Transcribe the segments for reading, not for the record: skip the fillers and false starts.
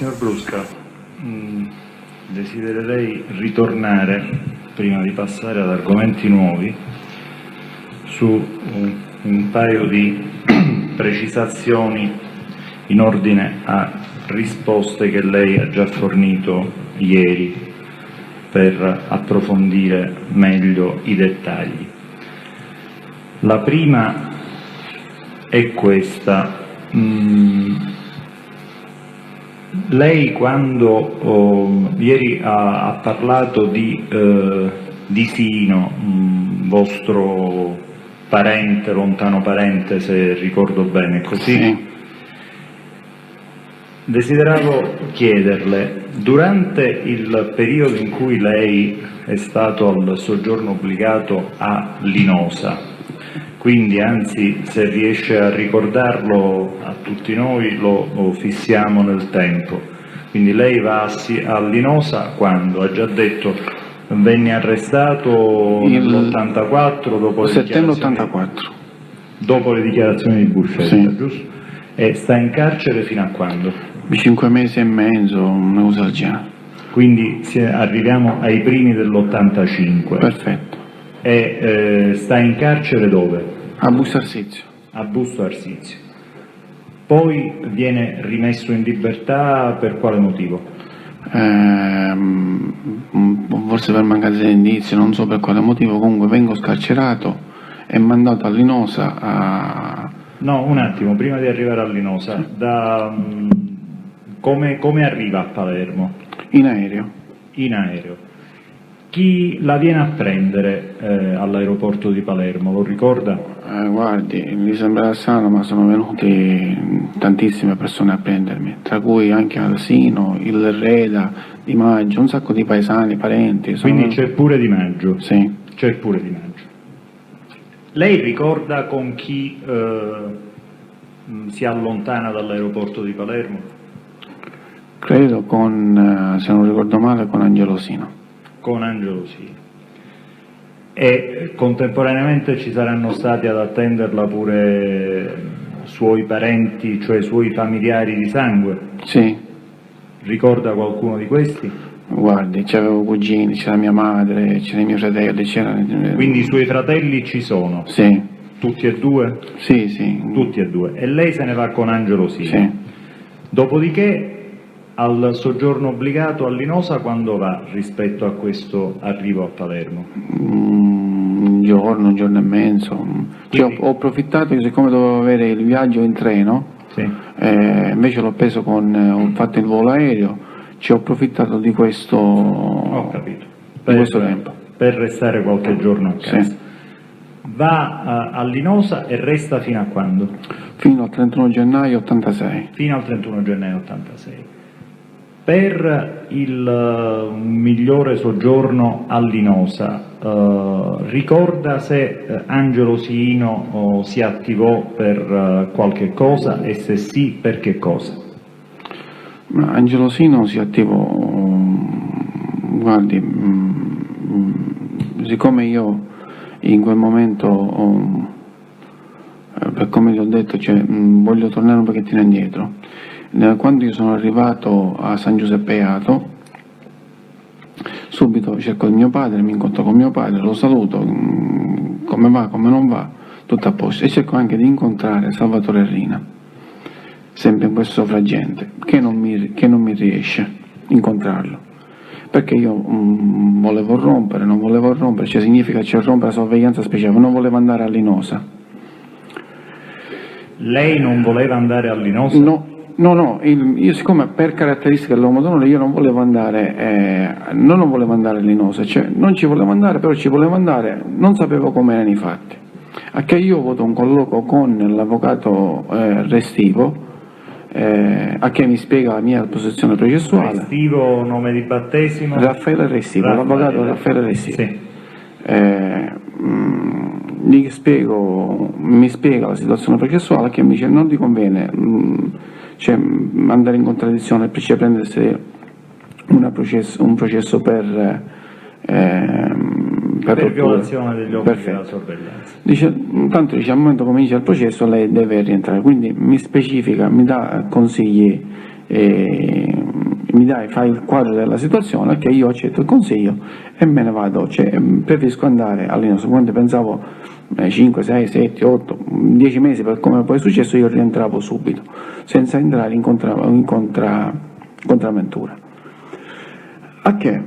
Signor Brusca, desidererei ritornare, prima di passare ad argomenti nuovi, su un paio di precisazioni in ordine a risposte che lei ha già fornito ieri per approfondire meglio i dettagli. La prima è questa. Lei quando ieri ha parlato di Sino, vostro parente, lontano parente se ricordo bene, così? Sì. Desideravo chiederle, durante il periodo in cui lei è stato al soggiorno obbligato a Linosa, quindi anzi se riesce a ricordarlo a tutti noi lo fissiamo nel tempo, quindi lei va a Linosa quando? Ha già detto venne arrestato nell'84 dopo settembre 84. Dopo le dichiarazioni di Buscetta, Sì. giusto? E sta in carcere fino a quando? 5 mesi e mezzo, una cosa del genere. Quindi arriviamo ai primi dell'85. Perfetto. E sta in carcere dove? A Busto Arsizio. A Busto Arsizio. Poi viene rimesso in libertà per quale motivo? Forse per mancanza di indizi, non so per quale motivo, comunque vengo scarcerato e mandato a Linosa a... No, un attimo, prima di arrivare a Linosa, come arriva a Palermo? in aereo. In aereo. Chi la viene a prendere all'aeroporto di Palermo, lo ricorda? Guardi, mi sembra strano, ma sono venuti tantissime persone a prendermi, tra cui anche Alsino, il Reda, Di Maggio, un sacco di paesani, parenti. Quindi c'è pure Di Maggio? Sì. C'è pure Di Maggio. Lei ricorda con chi si allontana dall'aeroporto di Palermo? Credo con, se non ricordo male, con Angelo Sino. Con Angelo Sino. E contemporaneamente ci saranno stati ad attenderla pure suoi parenti, cioè suoi familiari di sangue? Sì. Ricorda qualcuno di questi? Guardi, c'avevo cugini, c'era mia madre, c'erano i miei fratelli, c'era... Quindi i suoi fratelli ci sono? Sì. Tutti e due? Sì, sì. Tutti e due. E lei se ne va con Angelo Sino? Sì. Dopodiché al soggiorno obbligato a Linosa quando va rispetto a questo arrivo a Palermo? Un giorno e mezzo. Cioè, ho approfittato che siccome dovevo avere il viaggio in treno, Sì. invece l'ho preso ho fatto il volo aereo, ci ho approfittato di questo, Ho capito. di questo tempo. Per restare qualche giorno a casa. Sì. Va a Linosa e resta fino a quando? Fino al 31 gennaio 86. Fino al 31 gennaio 86. Per il migliore soggiorno a Linosa, ricorda se Angelo Sino si attivò per qualche cosa e se sì, per che cosa? Ma Angelo Sino si attivò, guardi, siccome io in quel momento, per come gli ho detto, cioè, voglio tornare un pochettino indietro. Quando io sono arrivato a San Giuseppe Ato, subito cerco il mio padre, mi incontro con mio padre, lo saluto, come va, come non va, tutto a posto, e cerco anche di incontrare Salvatore Rina, sempre in questo frangente, che non mi riesce a incontrarlo, perché io volevo rompere, non volevo rompere, cioè significa c'è rompere la sorveglianza speciale, non volevo andare a Linosa. Lei non voleva andare a Linosa? No, io siccome per caratteristiche dell'uomo d'onore io non volevo andare, non volevo andare a Linosa, cioè non ci volevo andare, però ci volevo andare, non sapevo come erano i fatti. A che io ho avuto un colloquio con l'avvocato Restivo, a che mi spiega la mia posizione processuale. Restivo, nome di battesimo? Raffaele Restivo, l'avvocato Raffaele Restivo. Sì. Mi spiega la situazione processuale, che mi dice non ti conviene cioè, andare in contraddizione, cioè prendersi un processo per violazione degli obblighi della sorveglianza. Dice, tanto al momento come inizia il processo lei deve rientrare, quindi mi specifica, mi dà consigli fai il quadro della situazione, che io accetto il consiglio e me ne vado, cioè preferisco andare all'Inosa. Quando pensavo 5, 6, 7, 8, 10 mesi per come poi è successo, io rientravo subito, senza entrare in contravventura. A che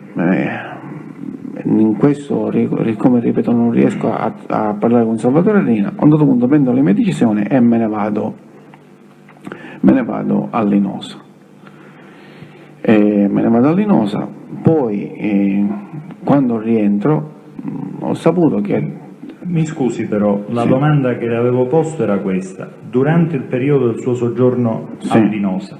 in questo, come ripeto, non riesco a parlare con Salvatore Rina, a un certo punto prendo le mie decisioni e me ne vado all'Inosa. Me ne vado all'Inosa, poi quando rientro ho saputo che... Mi scusi però, la Sì. domanda che le avevo posto era questa: durante il periodo del suo soggiorno Sì. all'Inosa,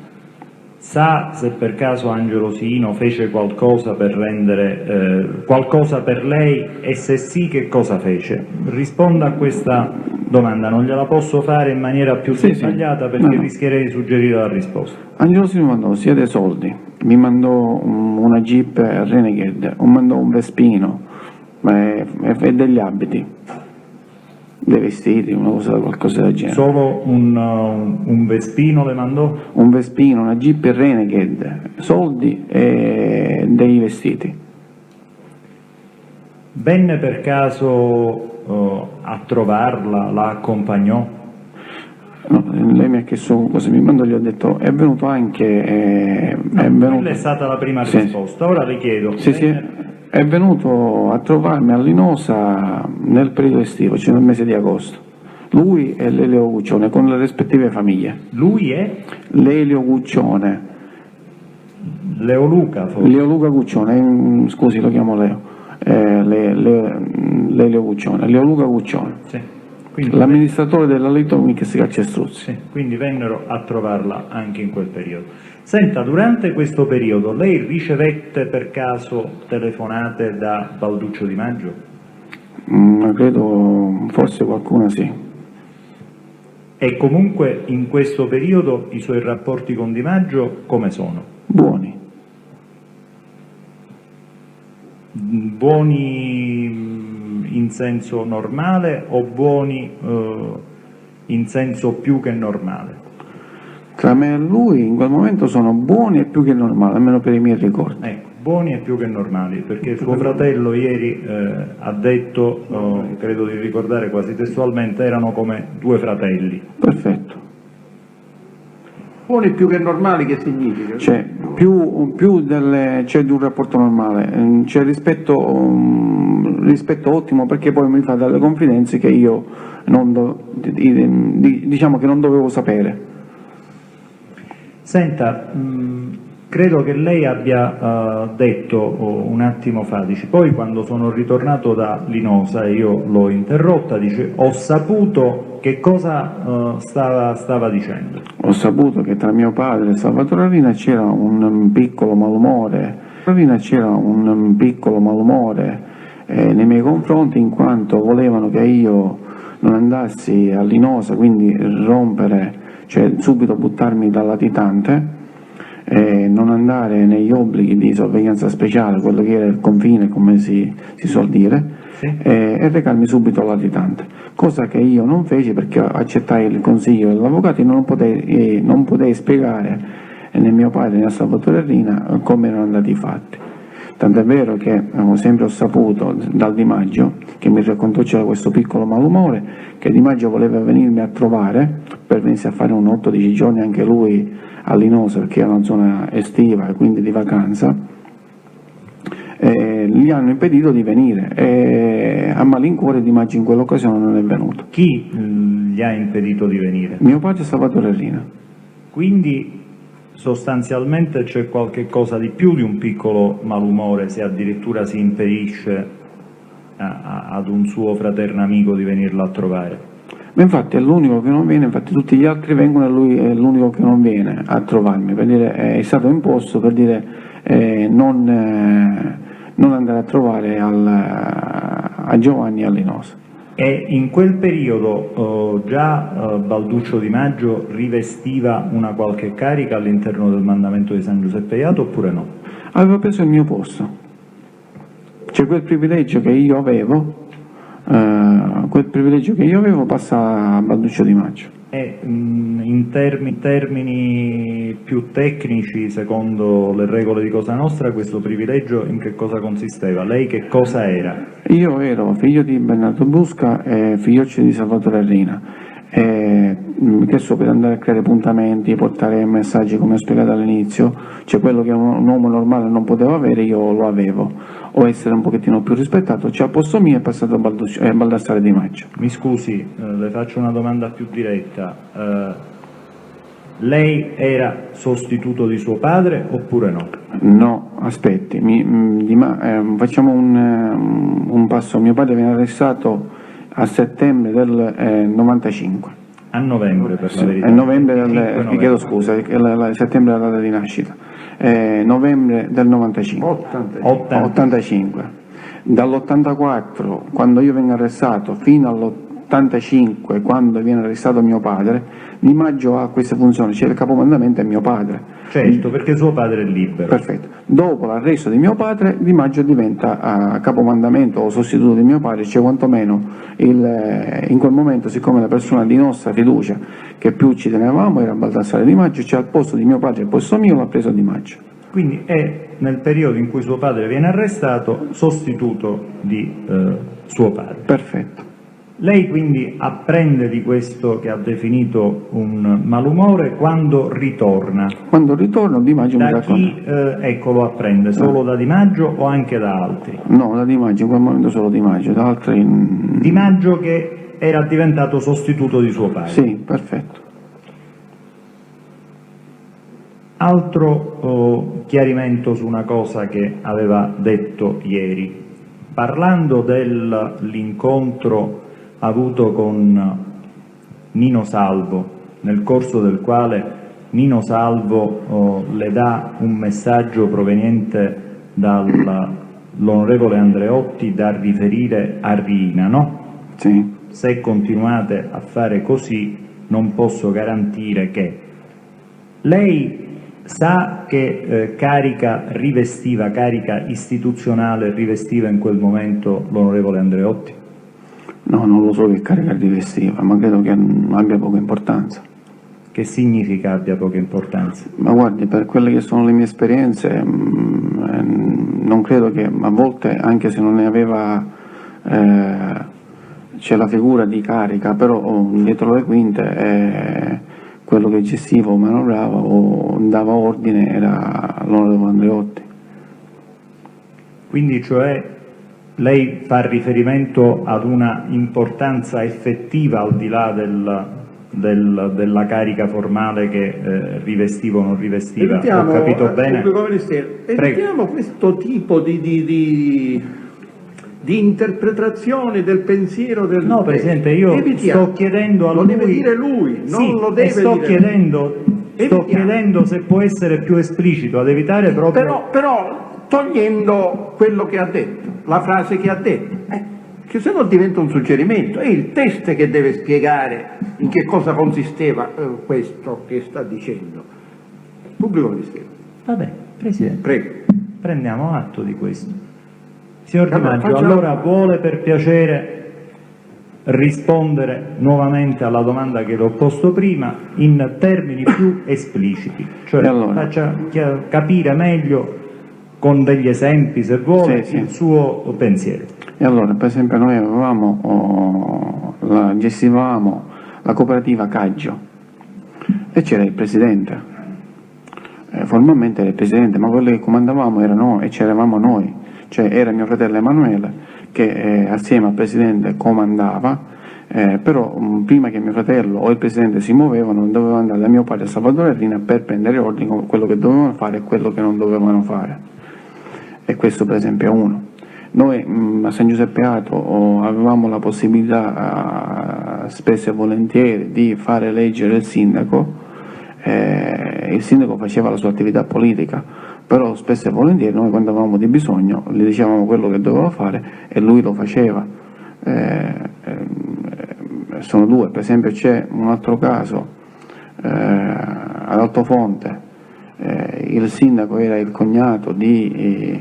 sa se per caso Angelo Siino fece qualcosa per rendere qualcosa per lei, e se sì che cosa fece? Risponda a questa domanda, non gliela posso fare in maniera più Sì, dettagliata sì. perché No. rischierei di suggerire la risposta. Angelo Siino mi mandò sia dei soldi, mi mandò una Jeep Renegade, mi mandò un Vespino e degli abiti, dei vestiti, qualcosa del genere. Solo un Vespino le mandò? Un Vespino, una Jeep Renegade, soldi e dei vestiti. Venne per caso a trovarla, la accompagnò? No, lei mi ha chiesto cosa mi mandò, gli ho detto è venuto anche... Quella è stata la prima Sì. risposta. Ora le chiedo, Sì, è venuto a trovarmi all'Inosa nel periodo estivo, cioè nel mese di agosto. Lui e l'Elio Guccione con le rispettive famiglie. lui è L'Elio Guccione, Leo Luca forse? Leo Luca Guccione, scusi lo chiamo Leo, l'Elio Guccione, Leo Luca Guccione, Sì. Quindi, l'amministratore della Litomic Calcestruzzi. sì, quindi vennero a trovarla anche in quel periodo. Senta, durante questo periodo lei ricevette per caso telefonate da Balduccio Di Maggio? Credo, forse qualcuna sì. E comunque in questo periodo i suoi rapporti con Di Maggio come sono? Buoni. Buoni in senso normale o buoni in senso più che normale? Tra me e lui in quel momento sono buoni e più che normali, almeno per i miei ricordi. Ecco, buoni e più che normali, perché suo fratello ieri ha detto, credo di ricordare quasi testualmente, erano come due fratelli. Perfetto. Buoni più che normali che significa? C'è c'è di un rapporto normale, c'è rispetto ottimo, perché poi mi fa delle confidenze che io diciamo che non dovevo sapere. Senta, credo che lei abbia detto un attimo fa, dice, poi quando sono ritornato da Linosa e io l'ho interrotta, dice, ho saputo che cosa stava dicendo. Ho saputo che tra mio padre e Salvatore Rina c'era un piccolo malumore, nei miei confronti, in quanto volevano che io non andassi a Linosa, quindi rompere, cioè subito buttarmi dal latitante, non andare negli obblighi di sorveglianza speciale, quello che era il confine, come si suol dire, Sì. e recarmi subito al latitante, cosa che io non feci perché accettai il consiglio dell'avvocato e non potei spiegare né a mio padre né a Salvatore Rina come erano andati i fatti. Tant'è vero che sempre ho saputo dal Di Maggio, che mi raccontò c'era questo piccolo malumore, che Di Maggio voleva venirmi a trovare per venirsi a fare un 8-10 giorni anche lui a Linosa, perché era una zona estiva e quindi di vacanza. Gli hanno impedito di venire e a malincuore Di Maggio in quell'occasione non è venuto. Chi gli ha impedito di venire? Mio padre è Salvatore Rina. Quindi sostanzialmente c'è qualche cosa di più di un piccolo malumore, se addirittura si impedisce ad un suo fraterno amico di venirlo a trovare. Ma infatti è l'unico che non viene, infatti tutti gli altri vengono e lui è l'unico che non viene a trovarmi, per dire è stato imposto, per dire non andare a trovare a Giovanni e a Linosa. E in quel periodo già Balduccio Di Maggio rivestiva una qualche carica all'interno del mandamento di San Giuseppe Jato oppure no? Aveva preso il mio posto, cioè quel privilegio che io avevo Quel privilegio che io avevo passa a Balduccio Di Maggio. E in termini più tecnici, secondo le regole di Cosa Nostra, questo privilegio in che cosa consisteva? Lei che cosa era? Io ero figlio di Bernardo Busca e figlioccio di Salvatore Rina, che so, per andare a creare appuntamenti, portare messaggi come ho spiegato all'inizio, cioè quello che un uomo normale non poteva avere io lo avevo, o essere un pochettino più rispettato, cioè al posto mio è passato a Baldassare Di Maggio. Mi scusi, le faccio una domanda più diretta. Lei era sostituto di suo padre oppure no? No, aspetti, facciamo un passo. Mio padre viene arrestato a settembre del 95. A novembre, per la verità. È novembre 25 vi chiedo scusa, settembre è la data di nascita. Novembre del 95. 85. Dall'84, quando io vengo arrestato, fino all'85, quando viene arrestato mio padre, Di Maggio ha queste funzioni, cioè il capomandamento è mio padre. Certo, perché suo padre è libero. Perfetto. Dopo l'arresto di mio padre, Di Maggio diventa capomandamento o sostituto di mio padre, cioè quantomeno in quel momento, siccome la persona di nostra fiducia che più ci tenevamo era Baldassare Di Maggio, cioè al posto di mio padre e al posto mio l'ha preso Di Maggio. Quindi è nel periodo in cui suo padre viene arrestato sostituto di suo padre. Perfetto. Lei quindi apprende di questo che ha definito un malumore quando ritorna. Quando ritorno Di Maggio mi Da racconta. chi ecco, lo apprende? Solo da Di Maggio o anche da altri? No, da Di Maggio, in quel momento solo Di Maggio, da altri... Di Maggio che era diventato sostituto di suo padre. Sì, perfetto. Altro chiarimento su una cosa che aveva detto ieri. Parlando dell'incontro avuto con Nino Salvo, nel corso del quale Nino Salvo le dà un messaggio proveniente dall'onorevole Andreotti da riferire a Riina, no? Sì. Se continuate a fare così non posso garantire che. Lei sa che carica istituzionale rivestiva in quel momento l'onorevole Andreotti? No, non lo so che carica rivestiva, ma credo che abbia poca importanza. Che significa abbia poca importanza? Ma guardi, per quelle che sono le mie esperienze, non credo che a volte, anche se non ne aveva, c'è la figura di carica, però dietro le quinte quello che gestiva o manovrava o dava ordine era l'onorevole Andreotti. Quindi, cioè, lei fa riferimento ad una importanza effettiva al di là della carica formale che rivestiva o non rivestiva? Evitiamo, ho capito bene? Pubblico Ministero, evitiamo questo tipo di interpretazione del pensiero del... No, Presidente, io sto chiedendo a lui... Lo deve dire lui, non sì, lo deve sto dire... Sto chiedendo se può essere più esplicito, ad evitare proprio... Però togliendo quello che ha detto, la frase che ha detto, che se no diventa un suggerimento, è il test che deve spiegare in che cosa consisteva questo che sta dicendo. Pubblico Ministero. Vabbè, Presidente, Prego. prendiamo atto di questo. Signor Di Allora, Maggio, allora vuole per piacere rispondere nuovamente alla domanda che le ho posto prima in termini più espliciti, cioè allora? faccia capire meglio con degli esempi, se vuole, Sì. il suo pensiero. E allora, per esempio, noi gestivamo la cooperativa Caggio e c'era il presidente, formalmente era il presidente, ma quello che comandavamo era noi e c'eravamo noi, cioè era mio fratello Emanuele che assieme al presidente comandava, però prima che mio fratello o il presidente si muovevano doveva andare da mio padre a Salvatore Rina per prendere ordine con quello che dovevano fare e quello che non dovevano fare. E questo per esempio è uno. Noi a San Giuseppe Ato avevamo la possibilità spesso e volentieri di fare eleggere il sindaco faceva la sua attività politica, però spesso e volentieri noi quando avevamo di bisogno gli dicevamo quello che doveva fare e lui lo faceva. Sono due, per esempio c'è un altro caso ad Altofonte, il sindaco era il cognato di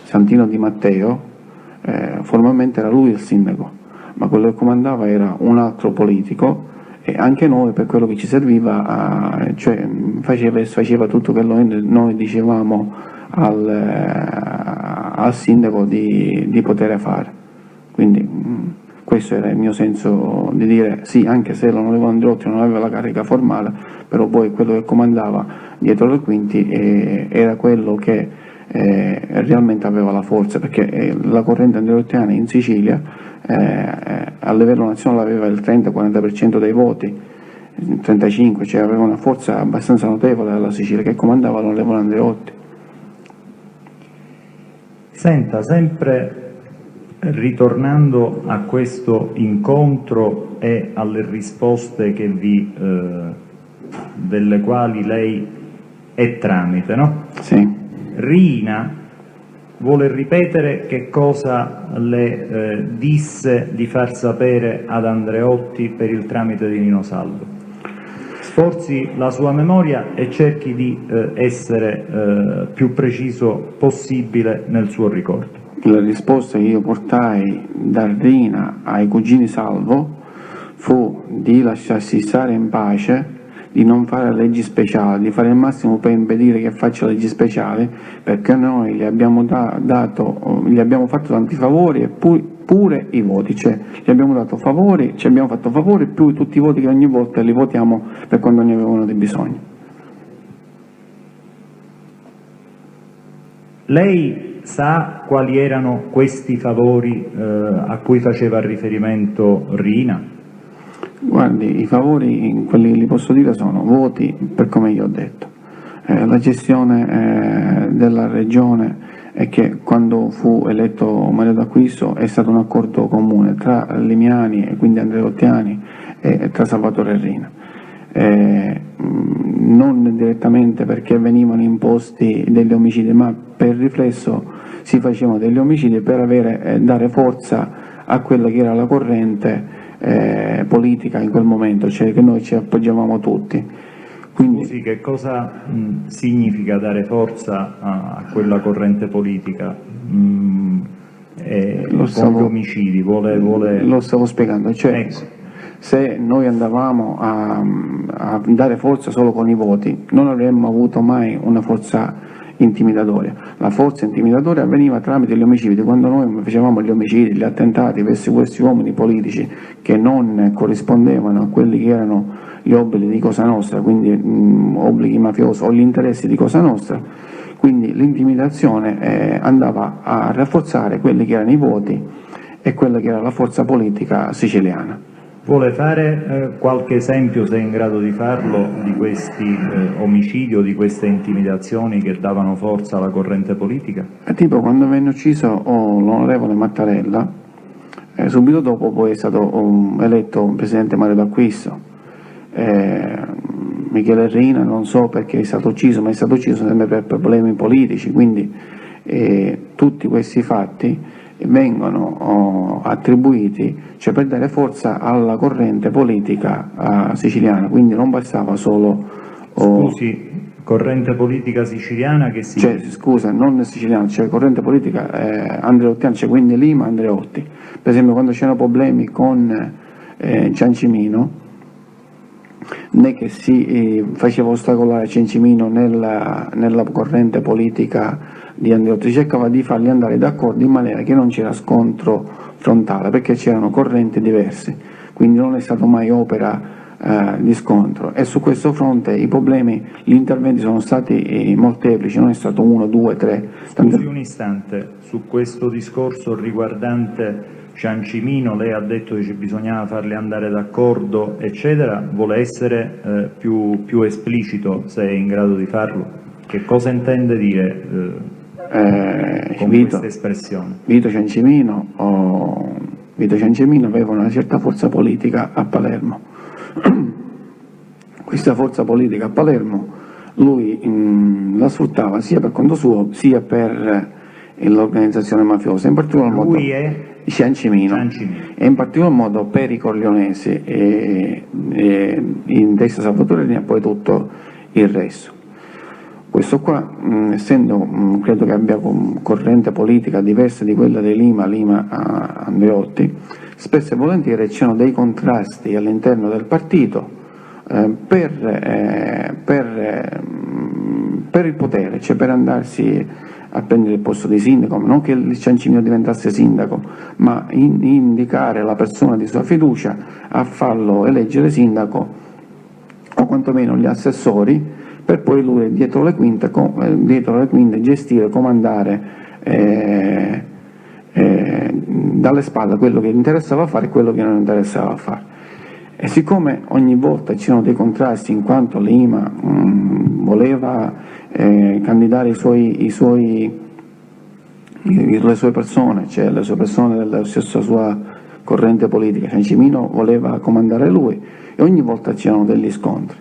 Santino Di Matteo, formalmente era lui il sindaco, ma quello che comandava era un altro politico, e anche noi per quello che ci serviva, cioè faceva tutto quello che noi dicevamo al sindaco di poter fare. Quindi questo era il mio senso di dire sì, anche se l'onorevole Andreotti non aveva la carica formale, però poi quello che comandava dietro le quinti era quello che realmente aveva la forza, perché la corrente andreottiana in Sicilia a livello nazionale aveva il 30-40% dei voti, il 35%, cioè aveva una forza abbastanza notevole alla Sicilia che comandava l'onorevole Andreotti. Senta, sempre ritornando a questo incontro e alle risposte delle quali lei è tramite, no? Sì. Riina vuole ripetere che cosa le disse di far sapere ad Andreotti per il tramite di Nino Salvo. Sforzi la sua memoria e cerchi di essere più preciso possibile nel suo ricordo. La risposta che io portai da Rina ai cugini Salvo fu di lasciarsi stare in pace, di non fare leggi speciali, di fare il massimo per impedire che faccia leggi speciali, perché noi gli abbiamo fatto tanti favori e pure i voti, cioè gli abbiamo dato favori, ci abbiamo fatto favori più tutti i voti che ogni volta li votiamo per quando ne avevano di bisogno. Lei sa quali erano questi favori a cui faceva riferimento Riina? Guardi, i favori, quelli che li posso dire, sono voti, per come io ho detto. La gestione della regione è che quando fu eletto Mario D'Acquisto è stato un accordo comune tra Limiani e quindi Andreottiani e tra Salvatore e Rina. Non direttamente perché venivano imposti degli omicidi, ma per riflesso si facevano degli omicidi per dare forza a quella che era la corrente politica in quel momento, cioè che noi ci appoggiavamo tutti. Quindi, scusi, che cosa significa dare forza a quella corrente politica? Con gli omicidi lo stavo spiegando, cioè ecco. Se noi andavamo a dare forza solo con i voti non avremmo avuto mai una forza intimidatoria. La forza intimidatoria avveniva tramite gli omicidi, quando noi facevamo gli omicidi, gli attentati verso questi uomini politici che non corrispondevano a quelli che erano gli obblighi di Cosa Nostra, quindi obblighi mafiosi o gli interessi di Cosa Nostra. Quindi l'intimidazione andava a rafforzare quelli che erano i voti e quella che era la forza politica siciliana. Vuole fare qualche esempio, se è in grado di farlo, di questi omicidi o di queste intimidazioni che davano forza alla corrente politica? Tipo quando venne ucciso l'onorevole Mattarella, subito dopo poi è stato eletto presidente Mario D'Acquisto. Michele Rina non so perché è stato ucciso, ma è stato ucciso sempre per problemi politici, quindi tutti questi fatti vengono attribuiti, cioè per dare forza alla corrente politica siciliana, quindi non bastava solo... Scusi, corrente politica siciliana che si... Cioè, scusa, non siciliana, cioè corrente politica andreottiana, cioè quindi Lima Andreotti. Per esempio quando c'erano problemi con Ciancimino, né che si faceva ostacolare Ciancimino nella corrente politica di Andreotti, cercava di farli andare d'accordo in maniera che non c'era scontro frontale, perché c'erano correnti diverse, quindi non è stato mai opera di scontro, e su questo fronte i problemi, gli interventi sono stati molteplici, non è stato 1, 2, 3. Scusi un istante, su questo discorso riguardante Ciancimino lei ha detto che bisognava farli andare d'accordo eccetera, vuole essere più esplicito, se è in grado di farlo? Che cosa intende dire con questa espressione? Vito Ciancimino aveva una certa forza politica a Palermo. Questa forza politica a Palermo lui la sfruttava sia per conto suo sia per l'organizzazione mafiosa, in particolar modo lui è Ciancimino, e in particolar modo per i Corleonesi e in testa Salvatore e poi tutto il resto. Questo qua, essendo, credo che abbia corrente politica diversa di quella di Lima Andreotti, spesso e volentieri c'erano dei contrasti all'interno del partito per il potere, cioè per andarsi a prendere il posto di sindaco, non che il Ciancimino diventasse sindaco, ma indicare la persona di sua fiducia a farlo eleggere sindaco, o quantomeno gli assessori, per poi lui dietro le quinte gestire, comandare dalle spalle quello che gli interessava fare e quello che non interessava fare. E siccome ogni volta c'erano dei contrasti, in quanto Lima voleva candidare le sue persone, cioè le sue persone della stessa sua corrente politica, Ciancimino voleva comandare lui, e ogni volta c'erano degli scontri.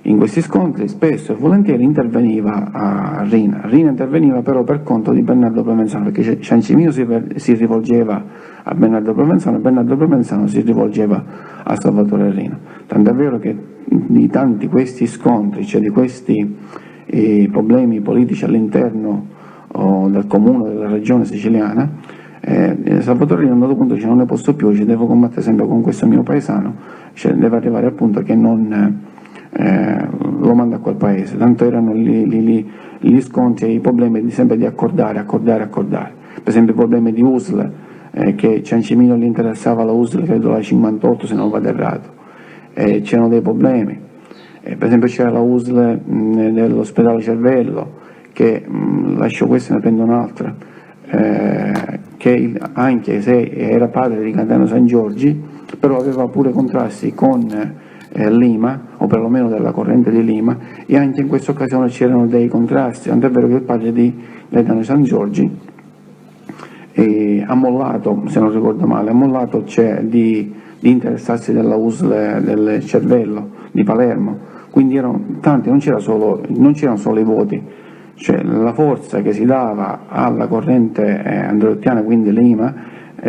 In questi scontri spesso e volentieri interveniva a Rina. Rina interveniva però per conto di Bernardo Provenzano, perché Ciancimino si rivolgeva a Bernardo Provenzano e Bernardo Provenzano si rivolgeva a Salvatore Rina. Tant'è vero che di tanti questi scontri, cioè di questi problemi politici all'interno del comune, della regione siciliana, Salvatore Rina a un dato punto dice: non ne posso più, ci devo combattere sempre con questo mio paesano, cioè deve arrivare al punto che non lo manda a quel paese. Tanto erano gli scontri e i problemi sempre di accordare. Per esempio i problemi di USL, che Ciancimino gli interessava la USL credo la 58 se non vado errato, c'erano dei problemi. Per esempio c'era la USL dell'ospedale Cervello, che lascio questa e ne prendo un'altra, che anche se era padre di Cantano San Giorgi, però aveva pure contrasti con Lima, o perlomeno della corrente di Lima, e anche in questa occasione c'erano dei contrasti, tant'è vero che il padre di Gaetano San Giorgi ha mollato, se non ricordo male, di interessarsi della USL del Cervello di Palermo, quindi erano tanti, non c'erano solo i voti, cioè la forza che si dava alla corrente andreottiana, quindi Lima,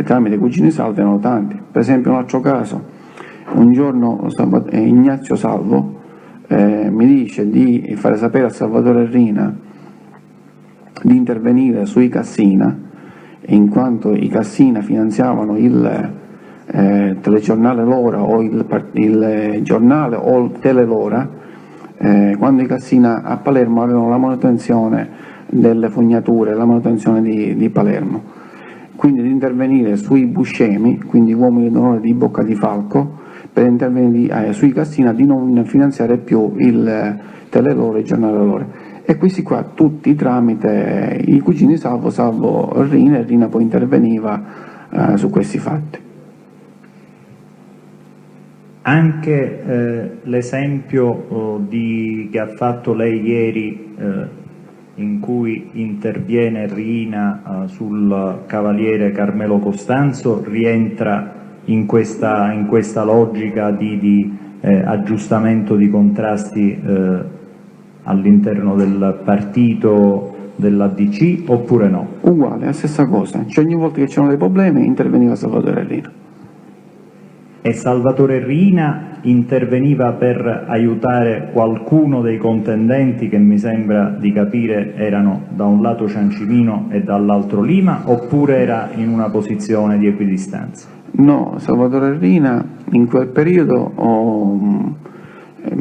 tramite i cugini Salvo, erano tanti. Per esempio un altro caso, un giorno Ignazio Salvo mi dice di fare sapere a Salvatore Rina di intervenire sui Cassina, in quanto i Cassina finanziavano il telegiornale L'Ora o il giornale o il Tele L'Ora, quando i Cassina a Palermo avevano la manutenzione delle fognature, la manutenzione di Palermo, quindi di intervenire sui Buscemi, quindi uomini d'onore di Bocca di Falco, per intervenire sui Cassina di non finanziare più il Tele L'Ora e il giornale L'Ora. E questi qua tutti tramite i cugini Salvo Rina, e Rina poi interveniva su questi fatti. Anche l'esempio che ha fatto lei ieri, in cui interviene Rina sul cavaliere Carmelo Costanzo, rientra in questa logica di aggiustamento di contrasti all'interno del partito dell'ADC, oppure no? Uguale, la stessa cosa, cioè ogni volta che c'erano dei problemi interveniva Salvatore Rina. E Salvatore Rina interveniva per aiutare qualcuno dei contendenti, che mi sembra di capire erano da un lato Ciancimino e dall'altro Lima, oppure era in una posizione di equidistanza? No, Salvatore Rina in quel periodo,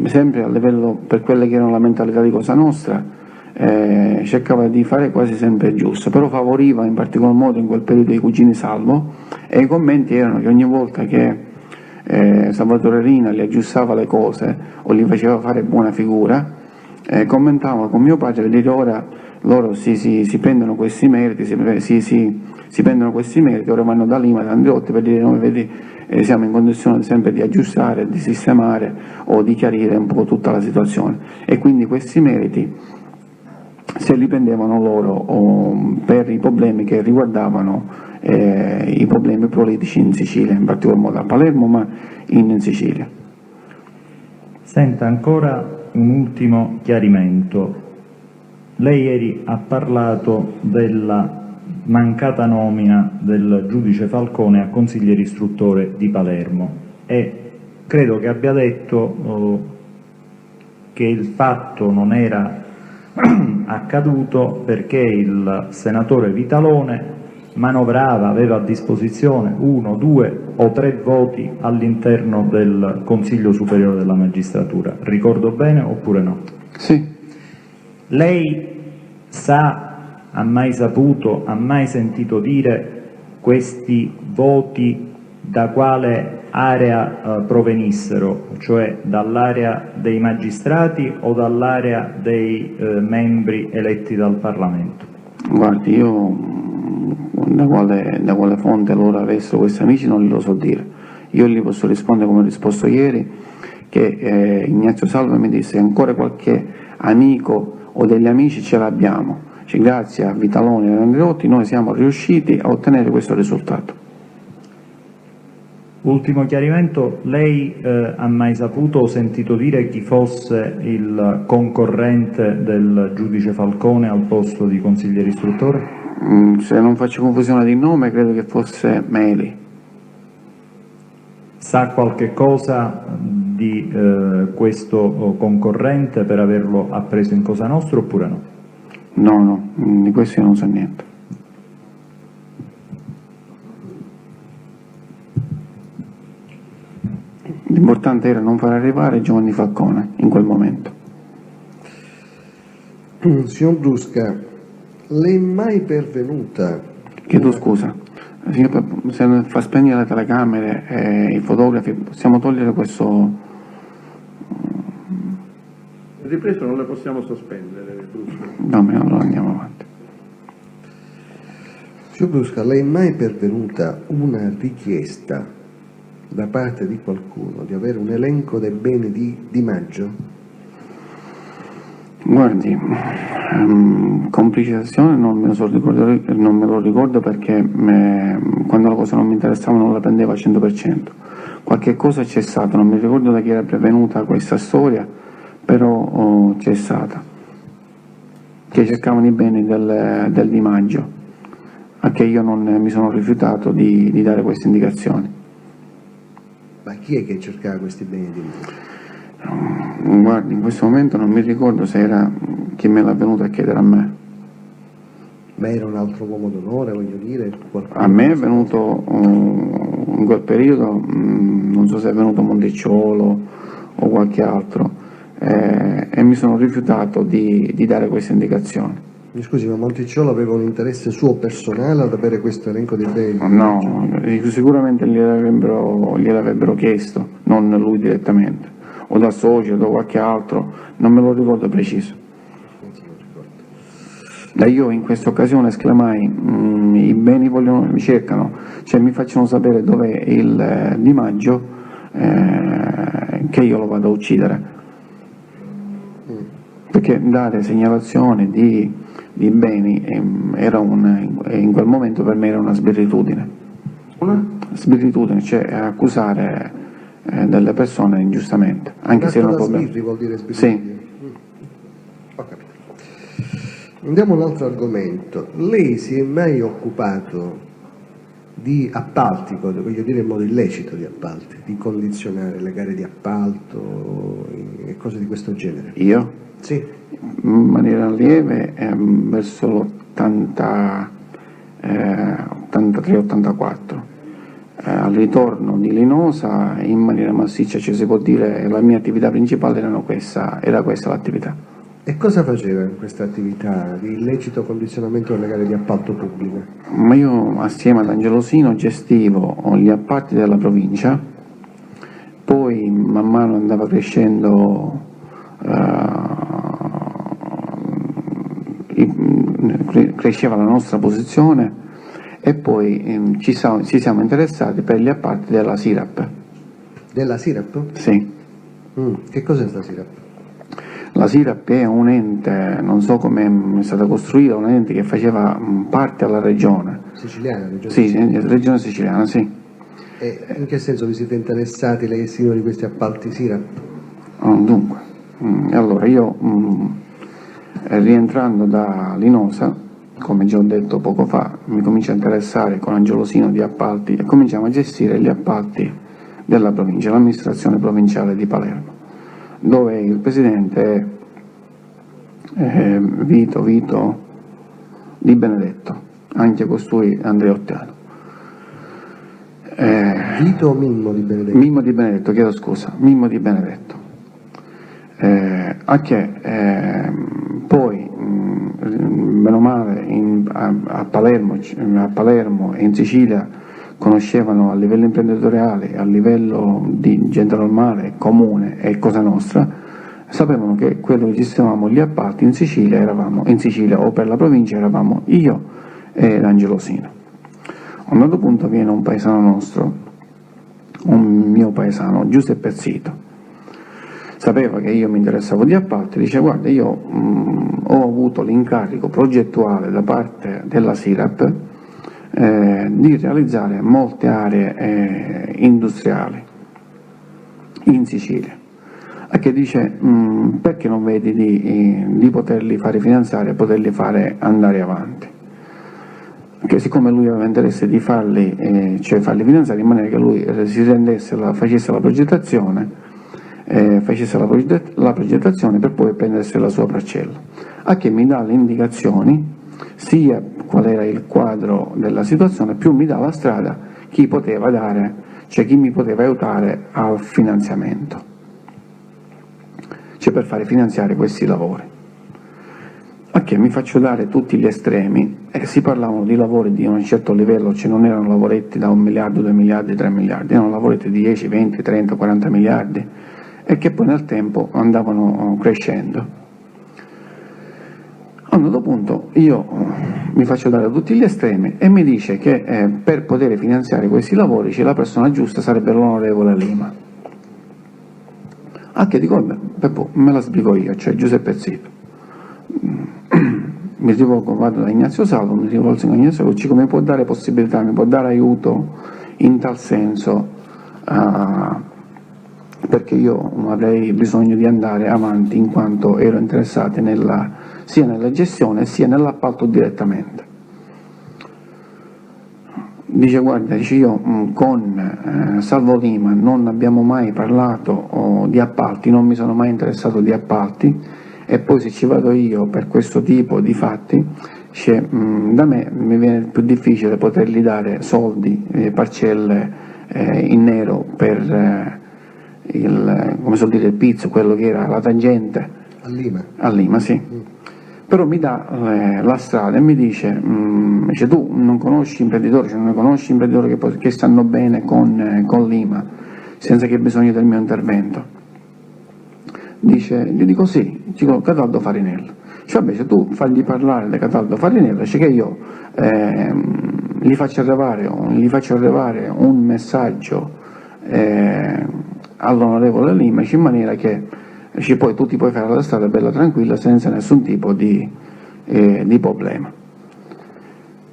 sempre a livello, per quelle che erano la mentalità di Cosa Nostra, cercava di fare quasi sempre giusto, però favoriva in particolar modo in quel periodo i cugini Salvo, e i commenti erano che ogni volta che Salvatore Rina gli aggiustava le cose o gli faceva fare buona figura, commentava con mio padre per dire: ora loro si prendono questi meriti, si prendono questi meriti, ora vanno da Lima, da Andreotti, per dire: noi vedi, siamo in condizione sempre di aggiustare, di sistemare o di chiarire un po' tutta la situazione, e quindi questi meriti se li prendevano loro per i problemi che riguardavano i problemi politici in Sicilia, in particolar modo a Palermo, ma in Sicilia. Senta, ancora un ultimo chiarimento. Lei ieri ha parlato della mancata nomina del giudice Falcone a consigliere istruttore di Palermo, e credo che abbia detto che il fatto non era accaduto perché il senatore Vitalone manovrava, aveva a disposizione 1, 2 o 3 voti all'interno del Consiglio Superiore della Magistratura. Ricordo bene oppure no? Sì, Lei sa, ha mai saputo, ha mai sentito dire questi voti da quale area provenissero, cioè dall'area dei magistrati o dall'area dei membri eletti dal Parlamento? guardi, io da quale fonte loro avessero questi amici non glielo so dire. Io gli posso rispondere come ho risposto ieri, che Ignazio Salva mi disse che ancora qualche amico o degli amici ce l'abbiamo. Cioè, grazie a Vitaloni e Andreotti noi siamo riusciti a ottenere questo risultato. Ultimo chiarimento, lei ha mai saputo o sentito dire chi fosse il concorrente del giudice Falcone al posto di consigliere istruttore? Se non faccio confusione di nome, credo che fosse Meli. Sa qualche cosa di questo concorrente per averlo appreso in Cosa Nostra oppure no? No, di questo io non so niente. L'importante era non far arrivare Giovanni Falcone in quel momento. Signor Brusca, le è mai pervenuta? Chiedo scusa, signor, se fa spegnere le telecamere e i fotografi, possiamo togliere questo. Il ripreso non le possiamo sospendere, Brusca. No, ma allora andiamo avanti. Signor Brusca, le è mai pervenuta una richiesta da parte di qualcuno di avere un elenco dei beni di Di Maggio? Guardi, complicitazione non me lo ricordo perché quando la cosa non mi interessava non la prendevo al 100%. Qualche cosa c'è stata, non mi ricordo da chi era prevenuta questa storia, però c'è stata. Che cercavano i beni del Di Maggio, a che io non mi sono rifiutato di dare queste indicazioni. Ma chi è che cercava questi beni di Maggio? Guardi, in questo momento non mi ricordo se era chi me l'ha venuto a chiedere a me. Ma era un altro uomo d'onore, voglio dire? Qualcuno? A me è venuto in quel periodo, non so se è venuto Monticciolo o qualche altro, e mi sono rifiutato di dare queste indicazioni. Mi scusi, ma Monticciolo aveva un interesse suo personale ad avere questo elenco di beni? No, sicuramente gliel'avrebbero chiesto, non lui direttamente, o da socio o da qualche altro, non me lo ricordo preciso. Non se lo ricordo. Da io in questa occasione esclamai, i beni mi cercano, cioè mi facciano sapere dov'è il Di Maggio, che io lo vado a uccidere. Perché dare segnalazione di beni era in quel momento per me era una sbirritudine. Una? Sbirritudine, cioè accusare delle persone ingiustamente, anche se erano problemi. Sbirri vuol dire Sì. sbirri? Ho capito. Andiamo a un altro argomento. Lei si è mai occupato di appalti, voglio dire in modo illecito di appalti, di condizionare le gare di appalto e cose di questo genere? Io? Sì. In maniera lieve verso l'83-84. Al ritorno di Linosa in maniera massiccia, cioè si può dire la mia attività principale era questa l'attività. E cosa faceva in questa attività di illecito condizionamento delle gare di appalto pubbliche? Ma io assieme ad Angelosino gestivo gli appalti della provincia, poi man mano andava crescendo cresceva la nostra posizione e poi ci siamo interessati per gli appalti della SIRAP. Della SIRAP? Sì. Che cos'è sta SIRAP? La SIRAP è un ente, non so come è stata costruita, un ente che faceva parte alla regione. Siciliana? Regione Sì, siciliana. regione siciliana, sì. E in che senso vi siete interessati, lei e il signore, di questi appalti SIRAP? Dunque, allora io rientrando da Linosa, come già ho detto poco fa, mi comincio a interessare con Angelosino di appalti e cominciamo a gestire gli appalti della provincia, l'amministrazione provinciale di Palermo, dove il presidente Vito Di Benedetto, anche costui Andrea Ottiano. Vito o Mimmo Di Benedetto? Mimmo Di Benedetto, chiedo scusa, Mimmo Di Benedetto. Poi, meno male, a Palermo e in Sicilia conoscevano a livello imprenditoriale, a livello di gente normale, comune e Cosa Nostra, sapevano che quello che gestivamo gli appalti in Sicilia o per la provincia eravamo io e l'Angelo Sino. A un certo punto viene un paesano nostro, un mio paesano, Giuseppe Zito, sapeva che io mi interessavo di appalti, dice: guarda, io ho avuto l'incarico progettuale da parte della SIRAP di realizzare molte aree industriali in Sicilia, a che dice perché non vedi di poterli fare finanziare e poterli fare andare avanti, che siccome lui aveva interesse di farli finanziare in maniera che lui facesse la progettazione per poi prendersi la sua parcella, a che mi dà le indicazioni sia qual era il quadro della situazione, più mi dà la strada chi mi poteva aiutare al finanziamento, cioè per fare finanziare questi lavori. A che mi faccio dare tutti gli estremi, e si parlavano di lavori di un certo livello, cioè non erano lavoretti da 1 miliardo, 2 miliardi, 3 miliardi, erano lavoretti di 10, 20, 30, 40 miliardi, e che poi nel tempo andavano crescendo. A un certo punto io mi faccio dare tutti gli estremi e mi dice che per poter finanziare questi lavori la persona giusta sarebbe l'onorevole Lima. A che dico, Peppo, me la spiego io, cioè Giuseppe Zito. Mi rivolgo, vado da Ignazio Salvo, mi rivolgo a Ignazio Salvo, dico: mi può dare possibilità, mi può dare aiuto in tal senso, perché io avrei bisogno di andare avanti in quanto ero interessato sia nella gestione sia nell'appalto direttamente. Dice: guarda, io con Salvo Lima non abbiamo mai parlato di appalti, non mi sono mai interessato di appalti, e poi se ci vado io per questo tipo di fatti, da me mi viene più difficile potergli dare soldi, parcelle in nero per il pizzo, quello che era la tangente a Lima, sì. Però mi dà la strada e mi dice tu non conosci imprenditori, non ne conosci imprenditori che stanno bene con Lima senza che abbia bisogno del mio intervento? Gli dico sì, dico Cataldo Farinella. Cioè, invece tu fagli parlare di Cataldo Farinella, cioè che io gli faccio arrivare un messaggio all'onorevole Lima, in maniera che poi tu ti puoi fare la strada bella tranquilla senza nessun tipo di problema.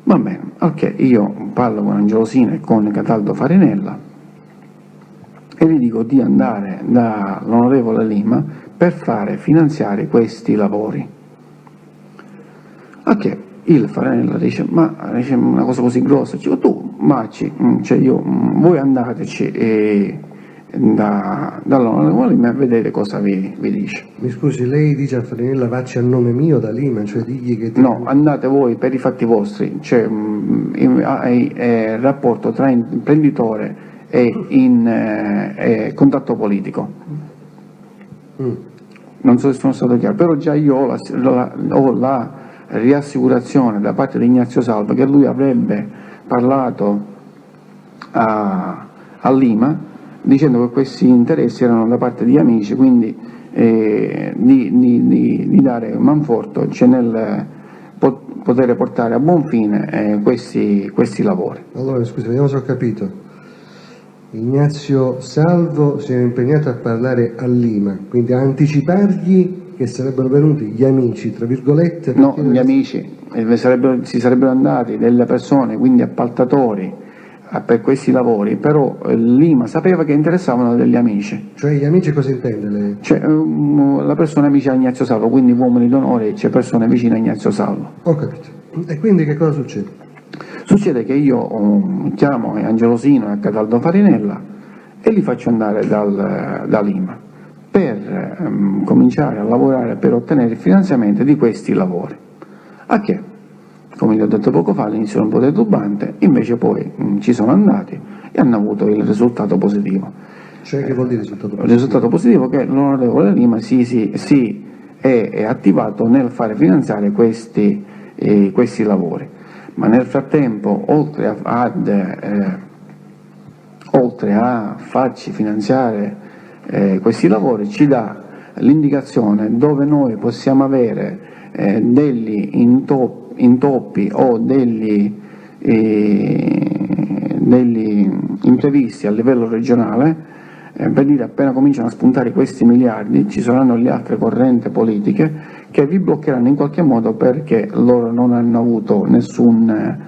Va bene, ok, io parlo con Angelo Sino e con Cataldo Farinella e gli dico di andare dall'onorevole Lima per fare finanziare questi lavori. A che il Farinella dice: ma dice una cosa così grossa, dico tu voi andateci dall'onorevole Lima e vedete cosa vi dice. Mi scusi, lei dice a Farinella vacci a nome mio da Lima, cioè digli che... No, andate voi per i fatti vostri, cioè il rapporto tra imprenditore e contatto politico. Non so se sono stato chiaro, però già io ho la riassicurazione da parte di Ignazio Salvo che lui avrebbe parlato a Lima dicendo che questi interessi erano da parte di amici, quindi di dare manforto nel poter portare a buon fine questi lavori. Allora, scusa, vediamo se ho capito. Ignazio Salvo si era impegnato a parlare a Lima, quindi a anticipargli che sarebbero venuti gli amici, tra virgolette... No, gli amici, si sarebbero andati delle persone, quindi appaltatori, per questi lavori, però Lima sapeva che interessavano degli amici. Cioè gli amici cosa intende lei? Cioè la persona vicina a Ignazio Salvo, quindi uomini d'onore, c'è persone vicine a Ignazio Salvo. Ho capito. E quindi che cosa succede? Succede che io chiamo Angelo Sino e Cataldo Farinella e li faccio andare da Lima. per cominciare a lavorare per ottenere il finanziamento di questi lavori. A che, come vi ho detto poco fa, all'inizio era un po' titubante, invece poi ci sono andati e hanno avuto il risultato positivo. Cioè, che vuol dire risultato Il positivo? risultato positivo è che l'onorevole Lima è attivato nel fare finanziare questi lavori, ma nel frattempo, oltre a farci finanziare questi lavori, ci dà l'indicazione dove noi possiamo avere degli intoppi o degli imprevisti a livello regionale, per dire appena cominciano a spuntare questi miliardi ci saranno le altre correnti politiche che vi bloccheranno in qualche modo, perché loro non hanno avuto nessuna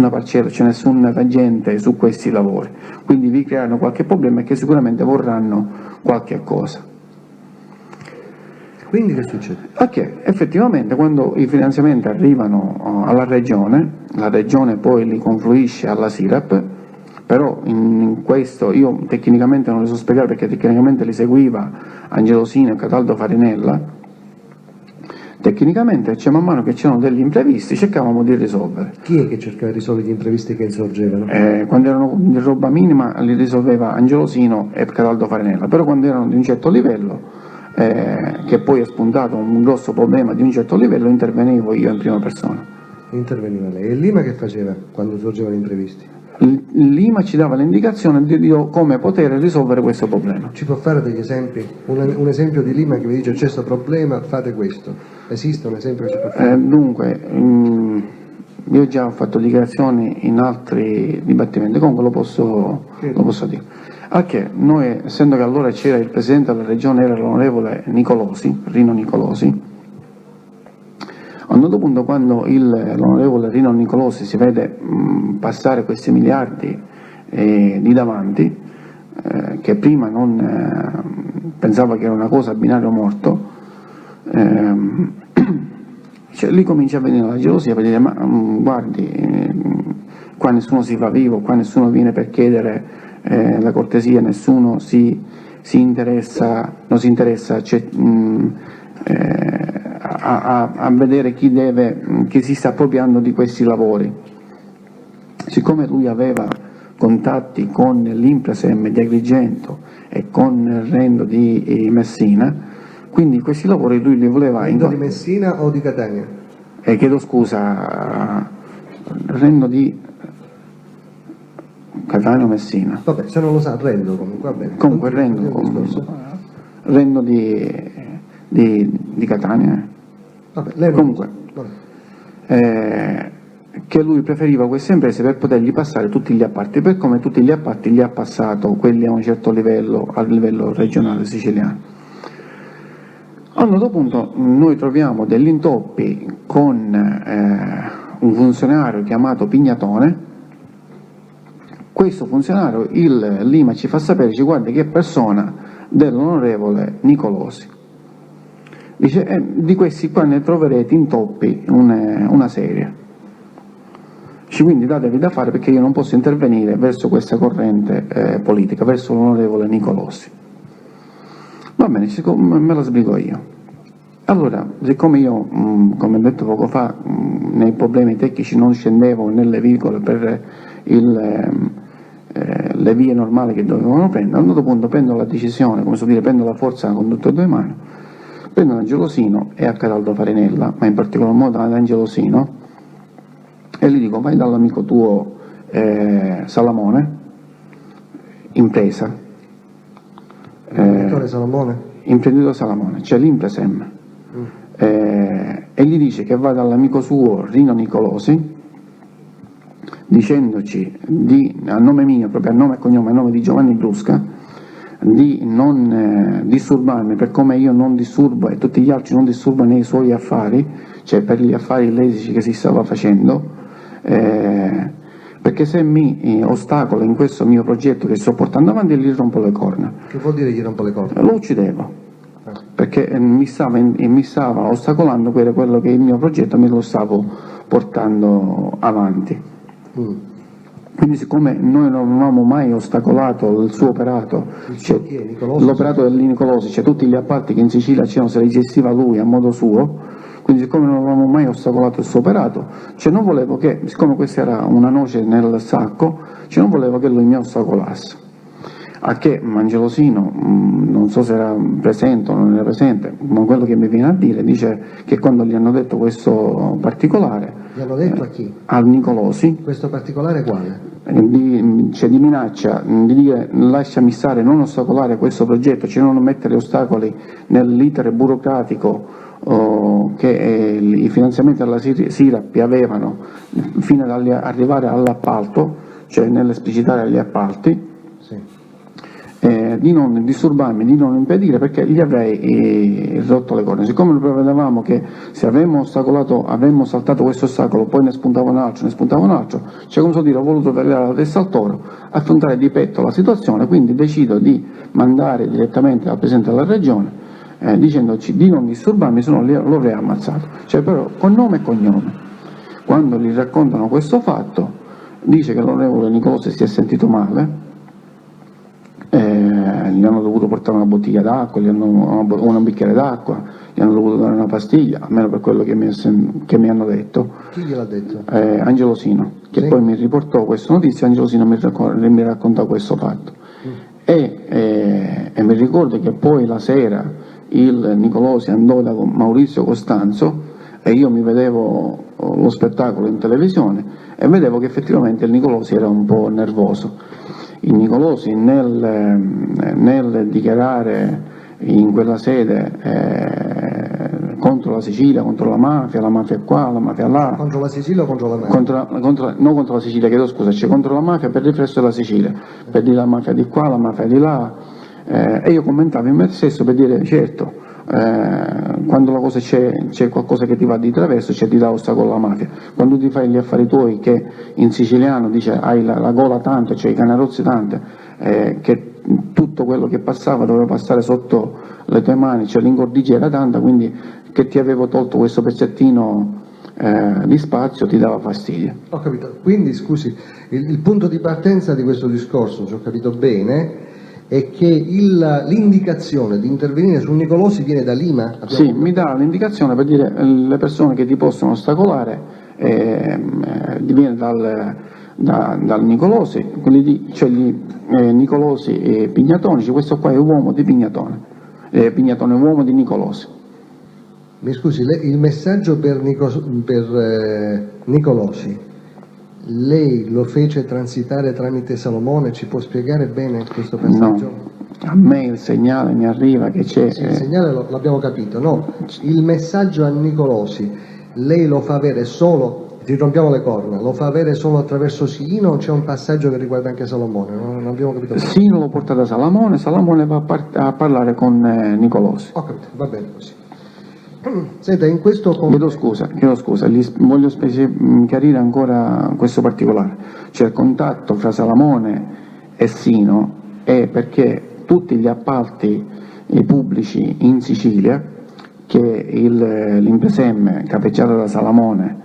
parcella, cioè nessun agente su questi lavori, quindi vi creeranno qualche problema e che sicuramente vorranno qualche cosa. Quindi che succede? Perché effettivamente quando i finanziamenti arrivano alla regione, la regione poi li confluisce alla SIRAP, però in questo io tecnicamente non li so spiegare perché tecnicamente li seguiva Angelosino e Cataldo Farinella. Tecnicamente, cioè, man mano che c'erano degli imprevisti cercavamo di risolvere. Chi è che cercava di risolvere gli imprevisti che insorgevano? Quando erano di roba minima li risolveva Angelosino e Cataldo Farinella, però quando erano di un certo livello, che poi è spuntato un grosso problema di un certo livello, intervenivo io in prima persona. Interveniva lei. E Lima che faceva quando sorgevano imprevisti? Lima ci dava l'indicazione di come poter risolvere questo problema. Ci può fare degli esempi? Un esempio di Lima che vi dice c'è questo problema, fate questo. Esiste un esempio che ci può fare? Dunque, io già ho fatto dichiarazioni in altri dibattimenti, comunque lo posso dire. Che noi, essendo che allora c'era il presidente della regione, era l'onorevole Rino Nicolosi, a un certo punto, quando l'onorevole Rino Nicolosi si vede passare questi miliardi di davanti, che prima non pensava che era una cosa a binario morto, cioè, lì comincia a venire la gelosia per dire: ma guardi, qua nessuno si fa vivo, qua nessuno viene per chiedere la cortesia, nessuno si interessa a vedere chi si sta appropriando di questi lavori. Siccome lui aveva contatti con l'Imprasem di Agrigento e con il Rendo di Messina, quindi questi lavori lui li voleva... Rendo di Messina o di Catania? Chiedo scusa, Rendo di Catania o Messina. Vabbè, se non lo sa, Rendo comunque, va bene. Comunque Rendo di Catania. Vabbè, lei comunque, vabbè. Che lui preferiva queste imprese per potergli passare tutti gli appalti, per come tutti gli appalti li ha passato quelli a un certo livello, a livello regionale siciliano. A un certo punto noi troviamo degli intoppi con un funzionario chiamato Pignatone. Questo funzionario, il Lima ci fa sapere, ci guarda che è persona dell'onorevole Nicolosi. Dice, di questi qua ne troverete intoppi una serie. Quindi datevi da fare perché io non posso intervenire verso questa corrente politica, verso l'onorevole Nicolosi. Va bene, me la sbrigo io. Allora, siccome io, come ho detto poco fa, nei problemi tecnici non scendevo nelle virgole per le vie normali che dovevano prendere, a un certo punto prendo la decisione, come so dire, prendo la forza con tutte e due mani, prendo Angelosino e a Cataldo Farinella, ma in particolar modo ad Angelosino, e gli dico: vai dall'amico tuo Salamone, impresa. Imprenditore Salamone, cioè l'Impresem. E gli dice che va dall'amico suo Rino Nicolosi, dicendoci a nome mio, proprio a nome e cognome, a nome di Giovanni Brusca, di non disturbarmi per come io non disturbo e tutti gli altri non disturbano nei suoi affari, cioè per gli affari illeciti che si stava facendo, perché se mi ostacola in questo mio progetto che sto portando avanti, gli rompo le corna. Che vuol dire gli rompo le corna? Lo uccidevo, perché mi stava ostacolando quello che il mio progetto me lo stavo portando avanti. Quindi siccome noi non avevamo mai ostacolato il suo operato, cioè, chi è? Nicolosi? l'operato del Nicolosi, cioè tutti gli appalti che in Sicilia c'erano se li gestiva lui a modo suo, quindi siccome non avevamo mai ostacolato il suo operato, cioè non volevo che, siccome questa era una noce nel sacco, cioè non volevo che lui mi ostacolasse. A che Angelosino, non so se era presente o non era presente, ma quello che mi viene a dire, dice che quando gli hanno detto questo particolare, Gli hanno detto a chi? al Nicolosi, Questo particolare quale? cioè di minaccia, di dire lasciami stare, non ostacolare questo progetto, cioè non mettere ostacoli nell'iter burocratico che i finanziamenti alla SIRAP avevano fino ad arrivare all'appalto, cioè nell'esplicitare gli appalti, Sì. di non disturbarmi, di non impedire, perché gli avrei rotto le corna. Siccome prevedevamo che se avremmo saltato questo ostacolo, poi ne spuntava un altro, cioè come so dire, ho voluto tagliare la testa al toro, affrontare di petto la situazione, quindi decido di mandare direttamente al Presidente della Regione dicendoci di non disturbarmi, se no lo avrei ammazzato, cioè però con nome e cognome. Quando gli raccontano questo fatto, dice che l'onorevole Nicolosi si è sentito male, gli hanno dovuto portare una bottiglia d'acqua, un bicchiere d'acqua, gli hanno dovuto dare una pastiglia, almeno per quello che mi hanno detto. Chi gliel'ha detto? Angelosino, che Sì. poi mi riportò questa notizia. Angelosino mi raccontò questo fatto. E mi ricordo che poi la sera il Nicolosi andò da Maurizio Costanzo e io mi vedevo lo spettacolo in televisione e vedevo che effettivamente il Nicolosi era un po' nervoso. Il Nicolosi nel dichiarare in quella sede contro la Sicilia, contro la mafia qua, la mafia là, Contro la Sicilia o contro la mafia? non contro la Sicilia, chiedo scusa, c'è contro la mafia per riflesso della Sicilia, per dire la mafia di qua, la mafia di là, e io commentavo in me stesso per dire certo, quando la cosa c'è qualcosa che ti va di traverso, c'è di là ostacolo alla mafia. Quando ti fai gli affari tuoi, che in siciliano dice hai la gola tante, cioè i canarozzi tante, che tutto quello che passava doveva passare sotto le tue mani, cioè l'ingordigia era tanta, quindi che ti avevo tolto questo pezzettino di spazio ti dava fastidio. Ho capito. Quindi, scusi, il punto di partenza di questo discorso, se ho capito bene, è che l'indicazione di intervenire su Nicolosi viene da Lima? Sì, mi dà l'indicazione per dire le persone che ti possono ostacolare viene dal Nicolosi, cioè gli Nicolosi e Pignatoni, questo qua è uomo di Pignatone, Pignatone è uomo di Nicolosi. Mi scusi, il messaggio per Nicolosi, lei lo fece transitare tramite Salomone, ci può spiegare bene questo passaggio? No, a me il segnale mi arriva che c'è... Sì, il segnale l'abbiamo capito, no, il messaggio a Nicolosi, lei lo fa avere solo, ti rompiamo le corna, lo fa avere solo attraverso Sino o c'è un passaggio che riguarda anche Salomone? Non abbiamo capito bene. Sino lo porta da Salomone va a parlare con Nicolosi. Ho capito, va bene così. Senta, in questo Chiedo scusa, voglio chiarire ancora questo particolare, cioè il contatto fra Salamone e Sino è perché tutti gli appalti pubblici in Sicilia che l'Impresem capeggiata da Salamone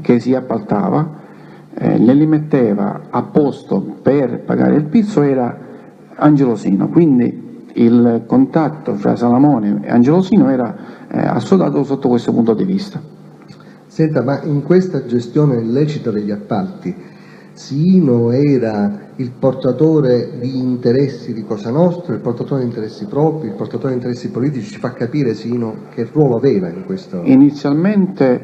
che si appaltava glieli metteva a posto per pagare il pizzo era Angelosino, quindi il contatto fra Salamone e Angelosino era assodato sotto questo punto di vista. Senta, ma in questa gestione illecita degli appalti, Sino era il portatore di interessi di Cosa Nostra, il portatore di interessi propri, il portatore di interessi politici? Ci fa capire Sino che ruolo aveva in questo? Inizialmente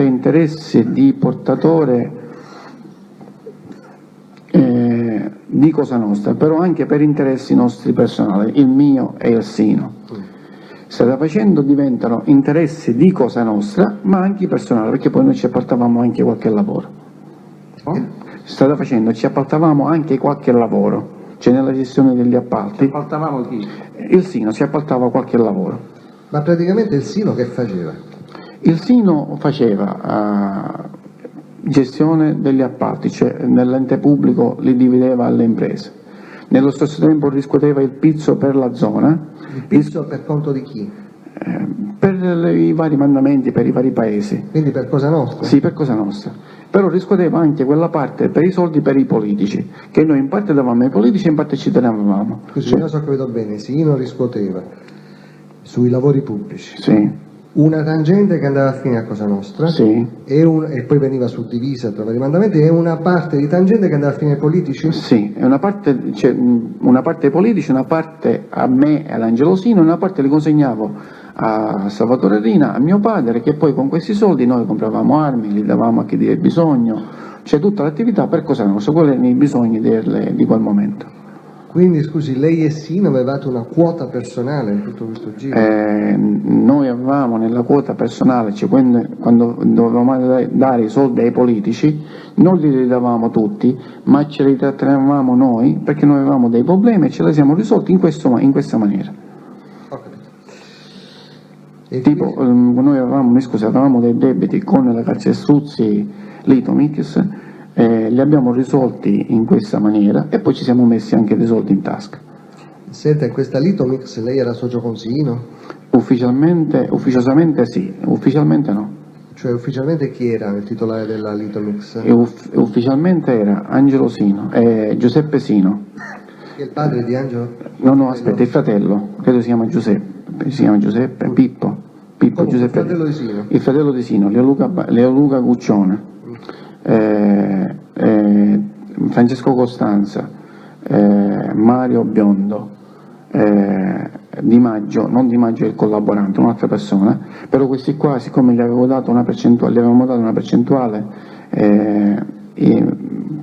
interessi di portatore di Cosa Nostra, però anche per interessi nostri personali, il mio e il Sino. Strada facendo diventano interessi di Cosa Nostra, ma anche personali, perché poi noi ci appartavamo anche qualche lavoro. Strada facendo ci appaltavamo anche qualche lavoro, cioè nella gestione degli appalti. Appaltavamo chi? Il Sino si appaltava qualche lavoro. Ma praticamente il Sino che faceva? Il Sino faceva gestione degli appalti, cioè nell'ente pubblico li divideva alle imprese. Nello stesso tempo riscuoteva il pizzo per la zona. Il pizzo per conto di chi? per i vari mandamenti, per i vari paesi. Quindi per Cosa Nostra? Sì, per Cosa Nostra. Però riscuoteva anche quella parte per i soldi per i politici, che noi in parte davamo ai politici e in parte ci tenevamo. Scusi, io so che vedo bene, Sino riscuoteva sui lavori pubblici Sì, una tangente che andava a finire a Cosa Nostra sì, e poi veniva suddivisa tra vari mandamenti, e una parte di tangente che andava a finire ai politici? sì, e una parte ai politici, una parte a me e all'Angelosino, e una parte li consegnavo a Salvatore Rina, a mio padre, che poi con questi soldi noi compravamo armi, li davamo a chi aveva bisogno, c'è tutta l'attività per Cosa Nostra, quelli erano i bisogni di quel momento. Quindi scusi, lei e Sino avevate una quota personale in tutto questo giro? Noi avevamo nella quota personale, cioè quando dovevamo dare i soldi ai politici, non li davamo tutti, ma ce li trattenevamo noi, perché noi avevamo dei problemi e ce li siamo risolti in questa maniera. Ho capito. E Tipo, quindi- noi avevamo dei debiti con la Calcestruzzi Litomix, li abbiamo risolti in questa maniera e poi ci siamo messi anche dei soldi in tasca. Senta, in questa Litomix lei era socio con Sino? Ufficiosamente sì, ufficialmente no. Cioè ufficialmente chi era il titolare della Litomix? E ufficialmente era Angelo Sino, Giuseppe Sino. Che è il padre di Angelo? No, aspetta, il fratello, credo si chiama Giuseppe, Pippo Comunque, Giuseppe. il fratello di Sino. Il fratello di Sino, Leo Luca Guccione, Francesco Costanza, Mario Biondo, Di Maggio, non Di Maggio è il collaborante, un'altra persona, però questi qua, siccome gli avevamo dato una percentuale,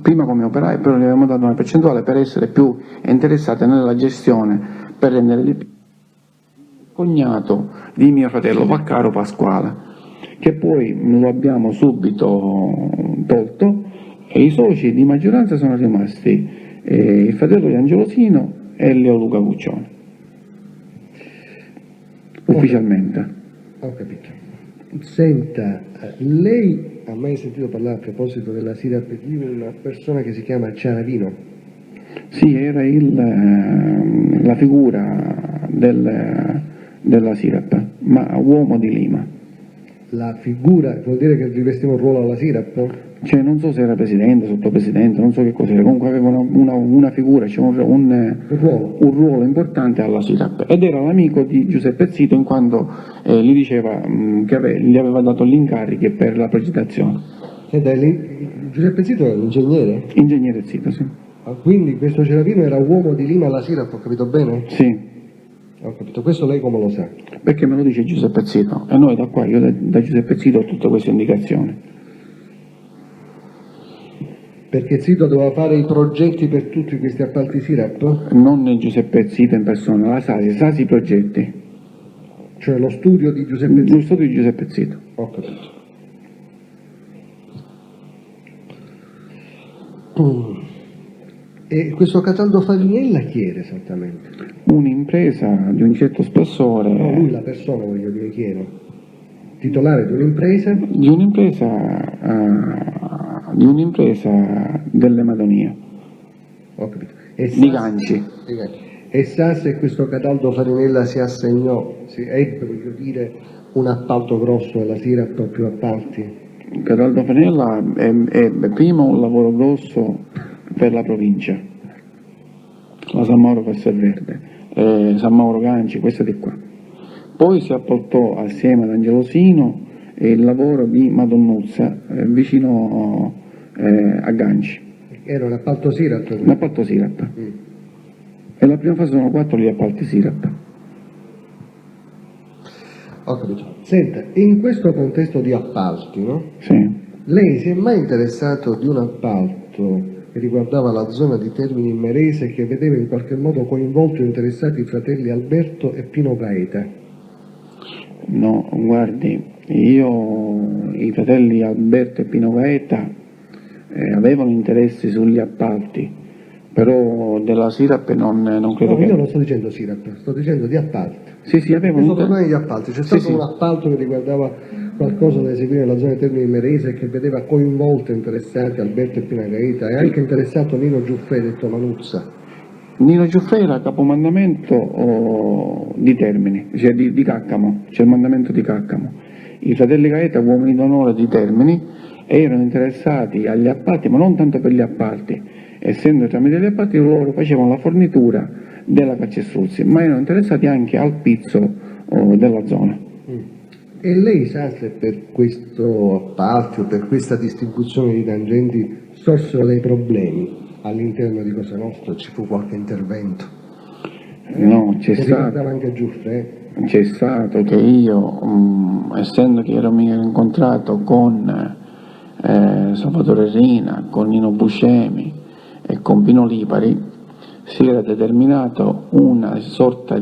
prima come operai, però gli avevamo dato una percentuale per essere più interessati nella gestione, per rendere di più il cognato di mio fratello Vaccaro Pasquale, che poi lo abbiamo subito tolto, e i soci di maggioranza sono rimasti il fratello di Angelo Sino e Leo Luca Guccione, ufficialmente. Ho capito. Senta, lei ha mai sentito parlare a proposito della SIRAP di una persona che si chiama Ciaravino? Sì, era la figura della SIRAP, ma uomo di Lima. La figura vuol dire che rivestiva un ruolo alla SIRAP? Cioè, non so se era presidente, sottopresidente, non so che cos'era, comunque aveva una figura, cioè un ruolo importante alla SIRAP, ed era l'amico di Giuseppe Zito, in quanto gli diceva che gli aveva dato gli incarichi per la progettazione. Senta, Giuseppe Zito era l'ingegnere? Ingegnere Zito, sì. Ah, quindi questo Ciaravino era uomo di Lima alla SIRAP, ho capito bene? Sì, Ho capito, questo lei come lo sa? perché me lo dice Giuseppe Zito, e noi io da Giuseppe Zito ho tutte queste indicazioni. Perché Zito doveva fare i progetti per tutti questi appalti SIRAP? Non Giuseppe Zito in persona, la Sasi Progetti, Cioè lo studio di Giuseppe Zito? giusto di Giuseppe Zito. Ho capito. E questo Cataldo Farinella chi era esattamente? Un'impresa di un certo spessore, No, lui la persona, voglio dire, chi era? Titolare di un'impresa? di un'impresa delle Madonie, Ho capito. di Ganci. E sa se questo Cataldo Farinella si assegnò, ebbe, voglio dire, un appalto grosso alla SIRAP o più appalti? Cataldo Fanella ebbe prima un lavoro grosso per la provincia, la San Mauro Castelverde, San Mauro Ganci, queste di qua. Poi si apportò assieme ad Angelosino il lavoro di Madonnuzza vicino a Ganci, Era un appalto SIRAP? un appalto SIRAP. E la prima fase sono 4 gli appalti SIRAP. Ho capito. Senta, in questo contesto di appalti, no? Sì. Lei si è mai interessato di un appalto che riguardava la zona di Termini Imerese e che vedeva in qualche modo coinvolto e interessati i fratelli Alberto e Pino Gaeta? No, guardi, i fratelli Alberto e Pino Gaeta avevano interessi sugli appalti, però della SIRAP non credo No, che... io non sto dicendo SIRAP, sto dicendo di appalti. Sì, avevano Questo problema degli appalti, c'è stato sì. un appalto che riguardava qualcosa da eseguire nella zona di Termini Imerese e che vedeva coinvolto e interessati Alberto e Pino Gaeta e anche interessato Nino Giuffè, detto Manuzza. Nino Giuffre era capomandamento di Termini, cioè di Caccamo, c'è il mandamento di Caccamo. I fratelli Gaeta, uomini d'onore di Termini, erano interessati agli appalti, ma non tanto per gli appalti, essendo tramite gli appalti loro facevano la fornitura della Calcestruzzi, ma erano interessati anche al pizzo della zona. E lei sa se per questo appalto o per questa distribuzione di tangenti sorsero dei problemi all'interno di Cosa Nostra? Ci fu qualche intervento? No, c'è Che stato. riguardava anche Giuffre? C'è stato che io, essendo che mi ero incontrato con Salvatore Rina, con Nino Buscemi e con Pino Lipari, si era determinato una sorta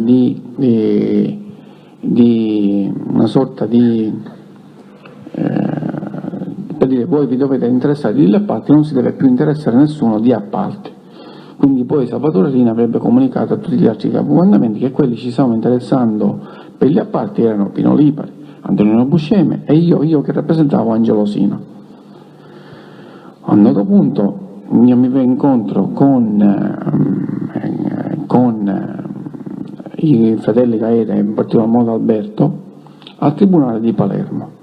per dire, voi vi dovete interessare degli appalti, non si deve più interessare nessuno di appalti. Quindi poi Salvatore Rina avrebbe comunicato a tutti gli altri capocomandamenti che quelli ci stavano interessando per gli appalti erano Pino Lipari, Antonino Buscemi e io che rappresentavo Angelo Sino. A un noto punto io mi incontro con i fratelli Gaeta, in particolar modo Alberto, al Tribunale di Palermo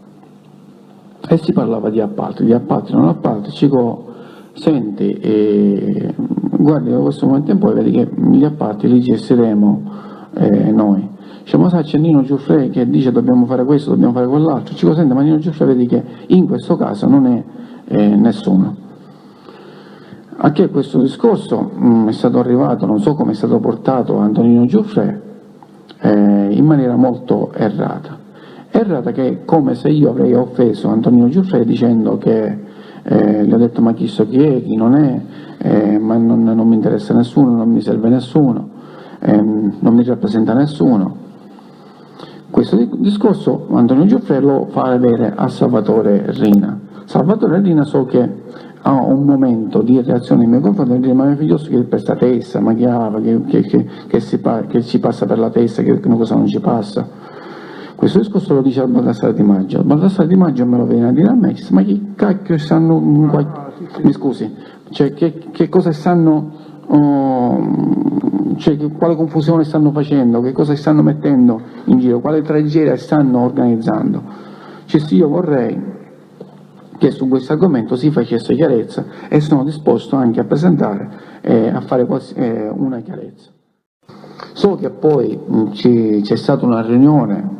e si parlava di appalti non appalti. Ci dico, senti, guardi, da questo momento in poi vedi che gli appalti li gestiremo noi. Dice, ma sai, c'è Nino Giuffre che dice dobbiamo fare questo, dobbiamo fare quell'altro. Ci dico, senti, ma Nino Giuffre vedi che in questo caso non è nessuno. A che questo discorso è stato arrivato, non so come è stato portato a Antonino Giuffre, in maniera molto errata. Errata che come se io avrei offeso Antonino Giuffre dicendo che gli ho detto ma chi so chi è, chi non è, ma non mi interessa nessuno, non mi serve nessuno, non mi rappresenta nessuno. Questo discorso Antonio Giuffre lo fa vedere a Salvatore Rina. Salvatore Rina so che ha un momento di reazione nei miei confronti e dire ma mio figlioso che per sta testa, ma che ci passa per la testa, che una cosa non ci passa. Questo discorso lo dice al Baldassare Di Maggio. Il Baldassare Di Maggio me lo viene a dire a me, ma che cacchio stanno, mi scusi, cioè che cosa stanno, cioè quale confusione stanno facendo, che cosa stanno mettendo in giro, quale tragedia stanno organizzando. Cioè sì, io vorrei che su questo argomento si facesse chiarezza e sono disposto anche a presentare a fare una chiarezza. So che poi c'è stata una riunione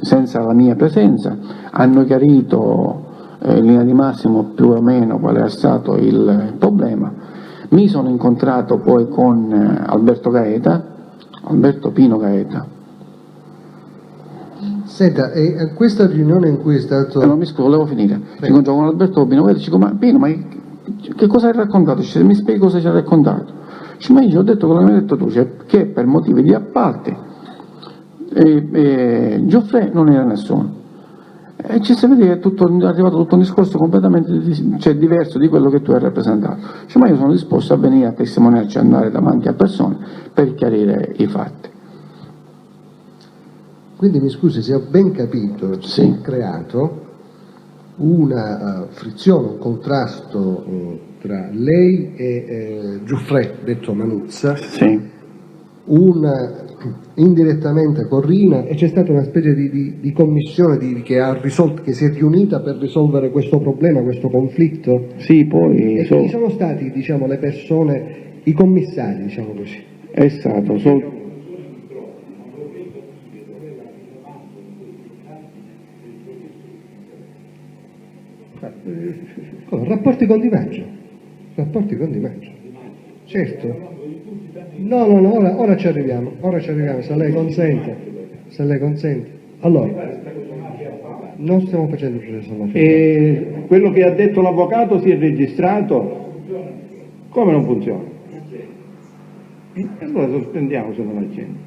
senza la mia presenza, hanno chiarito in linea di massimo più o meno qual era stato il problema. Mi sono incontrato poi con Alberto Pino Gaeta. Senta, e a questa riunione in cui è stato... No, mi scuso, volevo finire. Mi incontro con Alberto Pino Gaeta e dico, ma Pino, ma che cosa hai raccontato? Cioè, mi spieghi cosa ci hai raccontato? Dice, ma io ho detto quello che mi hai detto tu, cioè, che per motivi di appalti Giuffre non era nessuno. E ci si vede che è arrivato tutto un discorso completamente diverso di quello che tu hai rappresentato. Dice, ma io sono disposto a venire a testimoniarci, a andare davanti a persone per chiarire i fatti. Quindi mi scusi, se ho ben capito, si è creato una frizione, un contrasto tra lei e Giuffre, detto Manuzza, indirettamente con Rina, e c'è stata una specie di commissione che si è riunita per risolvere questo problema, questo conflitto. Sì, poi... E chi sono stati, diciamo, le persone, i commissari, diciamo così? È stato rapporti con Di Maggio, certo. No, ora ci arriviamo, se lei consente. Allora, non stiamo facendo il processo alla fine. Quello che ha detto l'avvocato si è registrato? Come non funziona? E allora sospendiamo se non accende.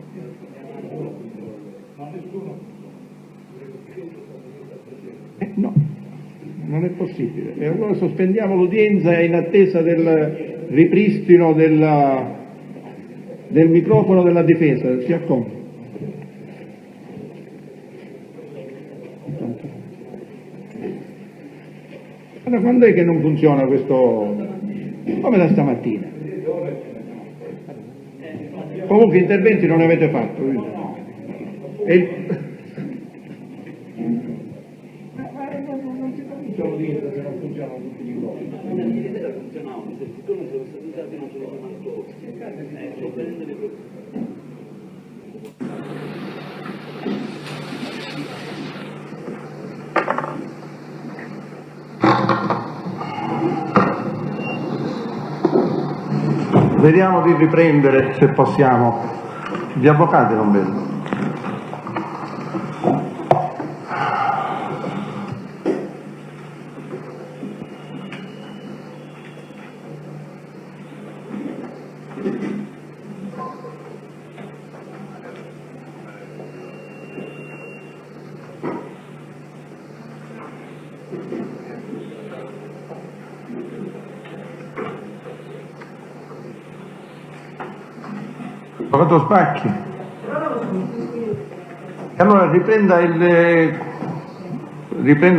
No, non è possibile. E allora sospendiamo l'udienza in attesa del ripristino del microfono della difesa. Si accomodi. Da quando è che non funziona questo? Come da stamattina? Comunque interventi non ne avete fatto. Vediamo di riprendere, se possiamo. Gli avvocati non vedo. Avvocato Sbacchi. E allora riprenda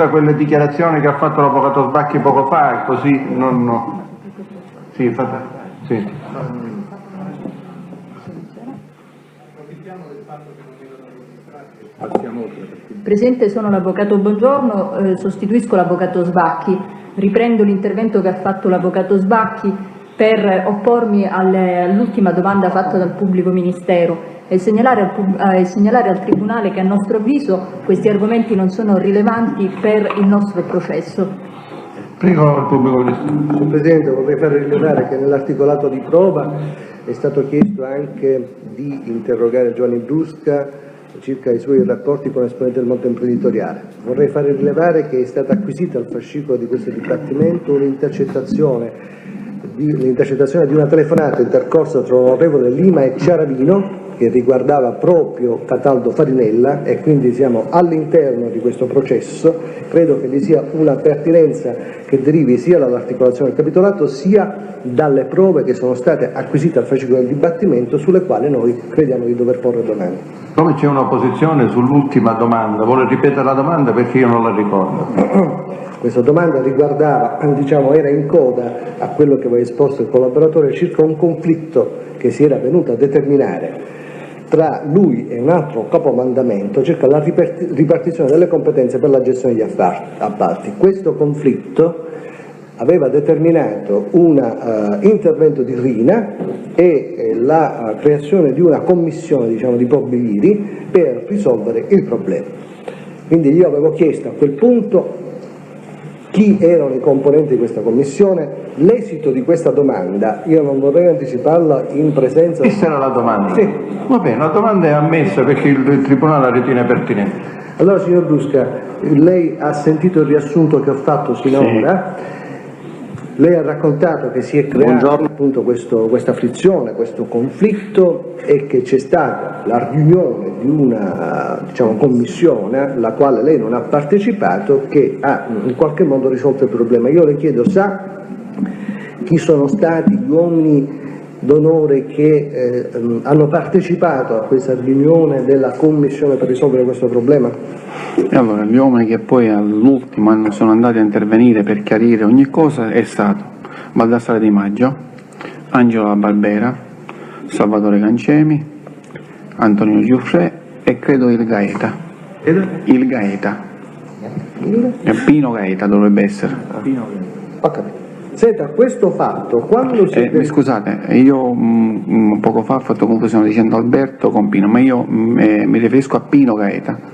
quelle dichiarazioni che ha fatto l'avvocato Sbacchi poco fa, così non. Sì, fate. Sì. Presente sono l'avvocato Bongiorno, sostituisco l'avvocato Sbacchi. Riprendo l'intervento che ha fatto l'avvocato Sbacchi per oppormi all'ultima domanda fatta dal pubblico ministero e segnalare al Tribunale che a nostro avviso questi argomenti non sono rilevanti per il nostro processo. Prego il pubblico ministero. Signor Presidente, vorrei fare rilevare che nell'articolato di prova è stato chiesto anche di interrogare Giovanni Brusca circa i suoi rapporti con esponenti del mondo imprenditoriale. Vorrei fare rilevare che è stata acquisita al fascicolo di questo dibattimento l'intercettazione di una telefonata intercorsa tra l'onorevole Lima e Ciaravino che riguardava proprio Cataldo Farinella e quindi siamo all'interno di questo processo. Credo che vi sia una pertinenza che derivi sia dall'articolazione del capitolato sia dalle prove che sono state acquisite al fascicolo del dibattimento sulle quali noi crediamo di dover porre domande. Come c'è un'opposizione sull'ultima domanda, vuole ripetere la domanda perché io non la ricordo. Questa domanda riguardava, era in coda a quello che aveva esposto il collaboratore circa un conflitto che si era venuto a determinare tra lui e un altro capomandamento circa la ripartizione delle competenze per la gestione degli appalti. Questo conflitto aveva determinato un intervento di Rina e la creazione di una commissione di probiviri per risolvere il problema. Quindi io avevo chiesto a quel punto chi erano i componenti di questa commissione. L'esito di questa domanda io non vorrei anticiparla in presenza. Questa era la domanda? Sì. Va bene, la domanda è ammessa perché il Tribunale la ritiene pertinente. Allora, signor Brusca, lei ha sentito il riassunto che ho fatto sinora. Sì. Lei ha raccontato che si è creato appunto questa frizione, questo conflitto e che c'è stata la riunione di una commissione alla quale lei non ha partecipato che ha in qualche modo risolto il problema. Io le chiedo, sa chi sono stati gli uomini d'onore che hanno partecipato a questa riunione della commissione per risolvere questo problema? E allora, gli uomini che poi all'ultimo sono andati a intervenire per chiarire ogni cosa è stato Baldassare Di Maggio, Angelo Barbera, Salvatore Cancemi, Antonio Giuffre e credo il Gaeta. Il Gaeta. Pino Gaeta dovrebbe essere. Ho capito. Senta, questo fatto, quando si... Scusate, io poco fa ho fatto confusione dicendo Alberto con Pino, ma io mi riferisco a Pino Gaeta.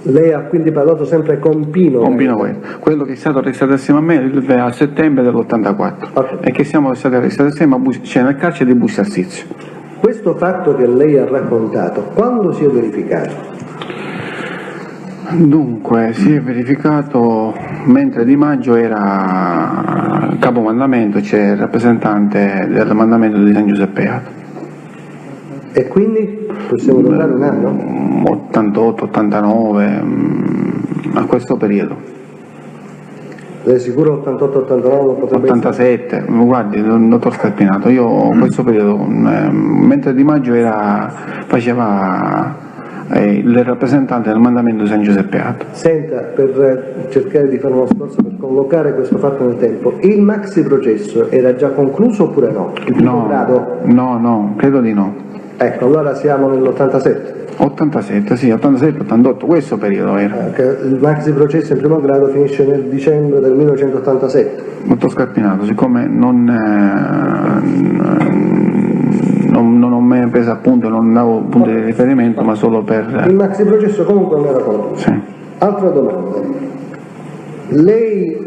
Lei ha quindi parlato sempre con Pino? Con Pino Gaeta, quello che è stato arrestato assieme a me a settembre dell'84 e che siamo stati arrestati assieme nel carcere di Busto Arsizio. Questo fatto che lei ha raccontato, quando si è verificato? Dunque, si è verificato mentre Di Maggio era capomandamento, c'è il rappresentante del mandamento di San Giuseppe Ato. E quindi possiamo durare un anno? 88-89, a questo periodo. Lei è sicuro 88-89 potrebbe 87, essere? Guardi, dottor Scarpinato, io questo periodo, mentre Di Maggio faceva il rappresentante del mandamento di San Giuseppe Ato. Senta, per cercare di fare uno sforzo per collocare questo fatto nel tempo, il maxi processo era già concluso oppure no? Il primo grado? No, credo di no. Ecco, allora siamo nell'87. 87, sì, 87, 88, questo periodo era. Il maxi processo in primo grado finisce nel dicembre del 1987. Molto scarpinato, siccome non ho mai preso appunto, non davo punti di riferimento, ma solo per... Il maxi processo comunque non era concluso. Sì. Altra domanda. Lei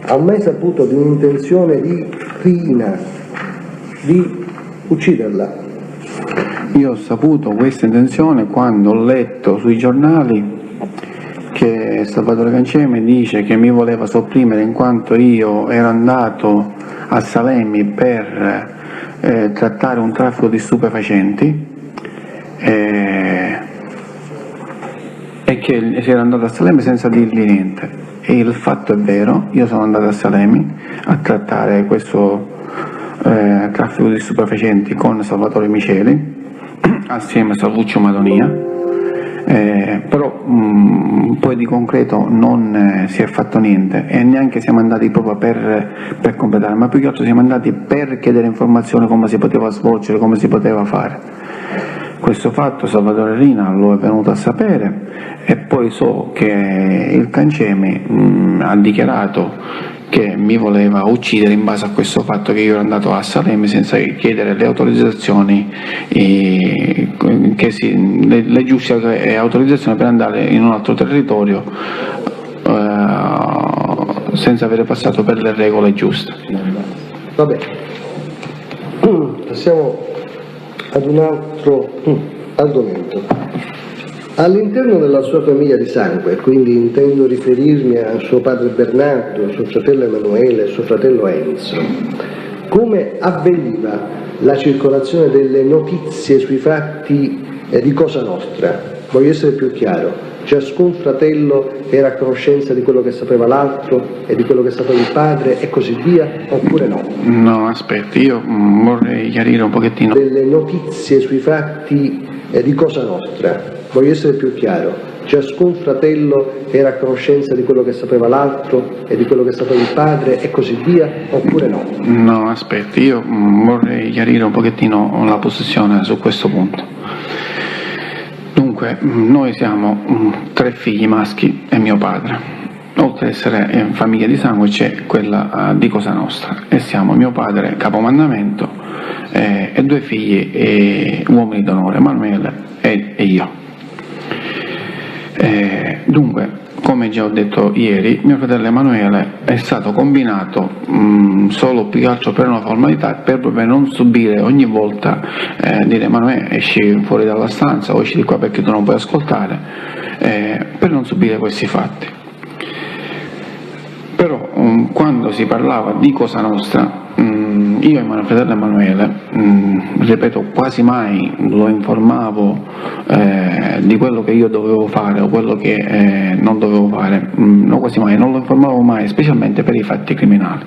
ha mai saputo di un'intenzione di Rina di ucciderla? Io ho saputo questa intenzione quando ho letto sui giornali che Salvatore Cancemi dice che mi voleva sopprimere in quanto io ero andato a Salemi per trattare un traffico di stupefacenti e che si era andato a Salemi senza dirgli niente. E il fatto è vero, io sono andato a Salemi a trattare questo traffico di stupefacenti con Salvatore Miceli assieme a Salvuccio Madonia, però poi di concreto non si è fatto niente e neanche siamo andati proprio per completare, ma più che altro siamo andati per chiedere informazioni come si poteva svolgere, come si poteva fare. Questo fatto Salvatore Rina lo è venuto a sapere e poi so che il Cancemi ha dichiarato che mi voleva uccidere in base a questo fatto che io ero andato a Salemi senza chiedere le autorizzazioni, le giuste autorizzazioni per andare in un altro territorio senza aver passato per le regole giuste. Vabbè, passiamo ad un altro argomento. All'interno della sua famiglia di sangue, quindi intendo riferirmi a suo padre Bernardo, suo fratello Emanuele, suo fratello Enzo, come avveniva la circolazione delle notizie sui fatti di Cosa Nostra? Voglio essere più chiaro, ciascun fratello era a conoscenza di quello che sapeva l'altro e di quello che sapeva il padre e così via, oppure no? No, aspetti, io vorrei chiarire un pochettino. Delle notizie sui fatti di Cosa Nostra? Voglio essere più chiaro, ciascun fratello era a conoscenza di quello che sapeva l'altro e di quello che sapeva il padre e così via, oppure no? No, aspetti, io vorrei chiarire un pochettino la posizione su questo punto. Dunque, noi siamo 3 figli maschi e mio padre. Oltre ad essere famiglia di sangue c'è quella di Cosa Nostra e siamo mio padre capomandamento e 2 figli uomini d'onore, Emanuele e io. Dunque, come già ho detto ieri, mio fratello Emanuele è stato combinato solo più che altro per una formalità, per non subire ogni volta dire Emanuele esci fuori dalla stanza o esci di qua perché tu non puoi ascoltare, per non subire questi fatti. Però quando si parlava di Cosa Nostra, io e mio fratello Emanuele, ripeto, quasi mai lo informavo di quello che io dovevo fare o quello che non dovevo fare, no, quasi mai, non lo informavo mai, specialmente per i fatti criminali.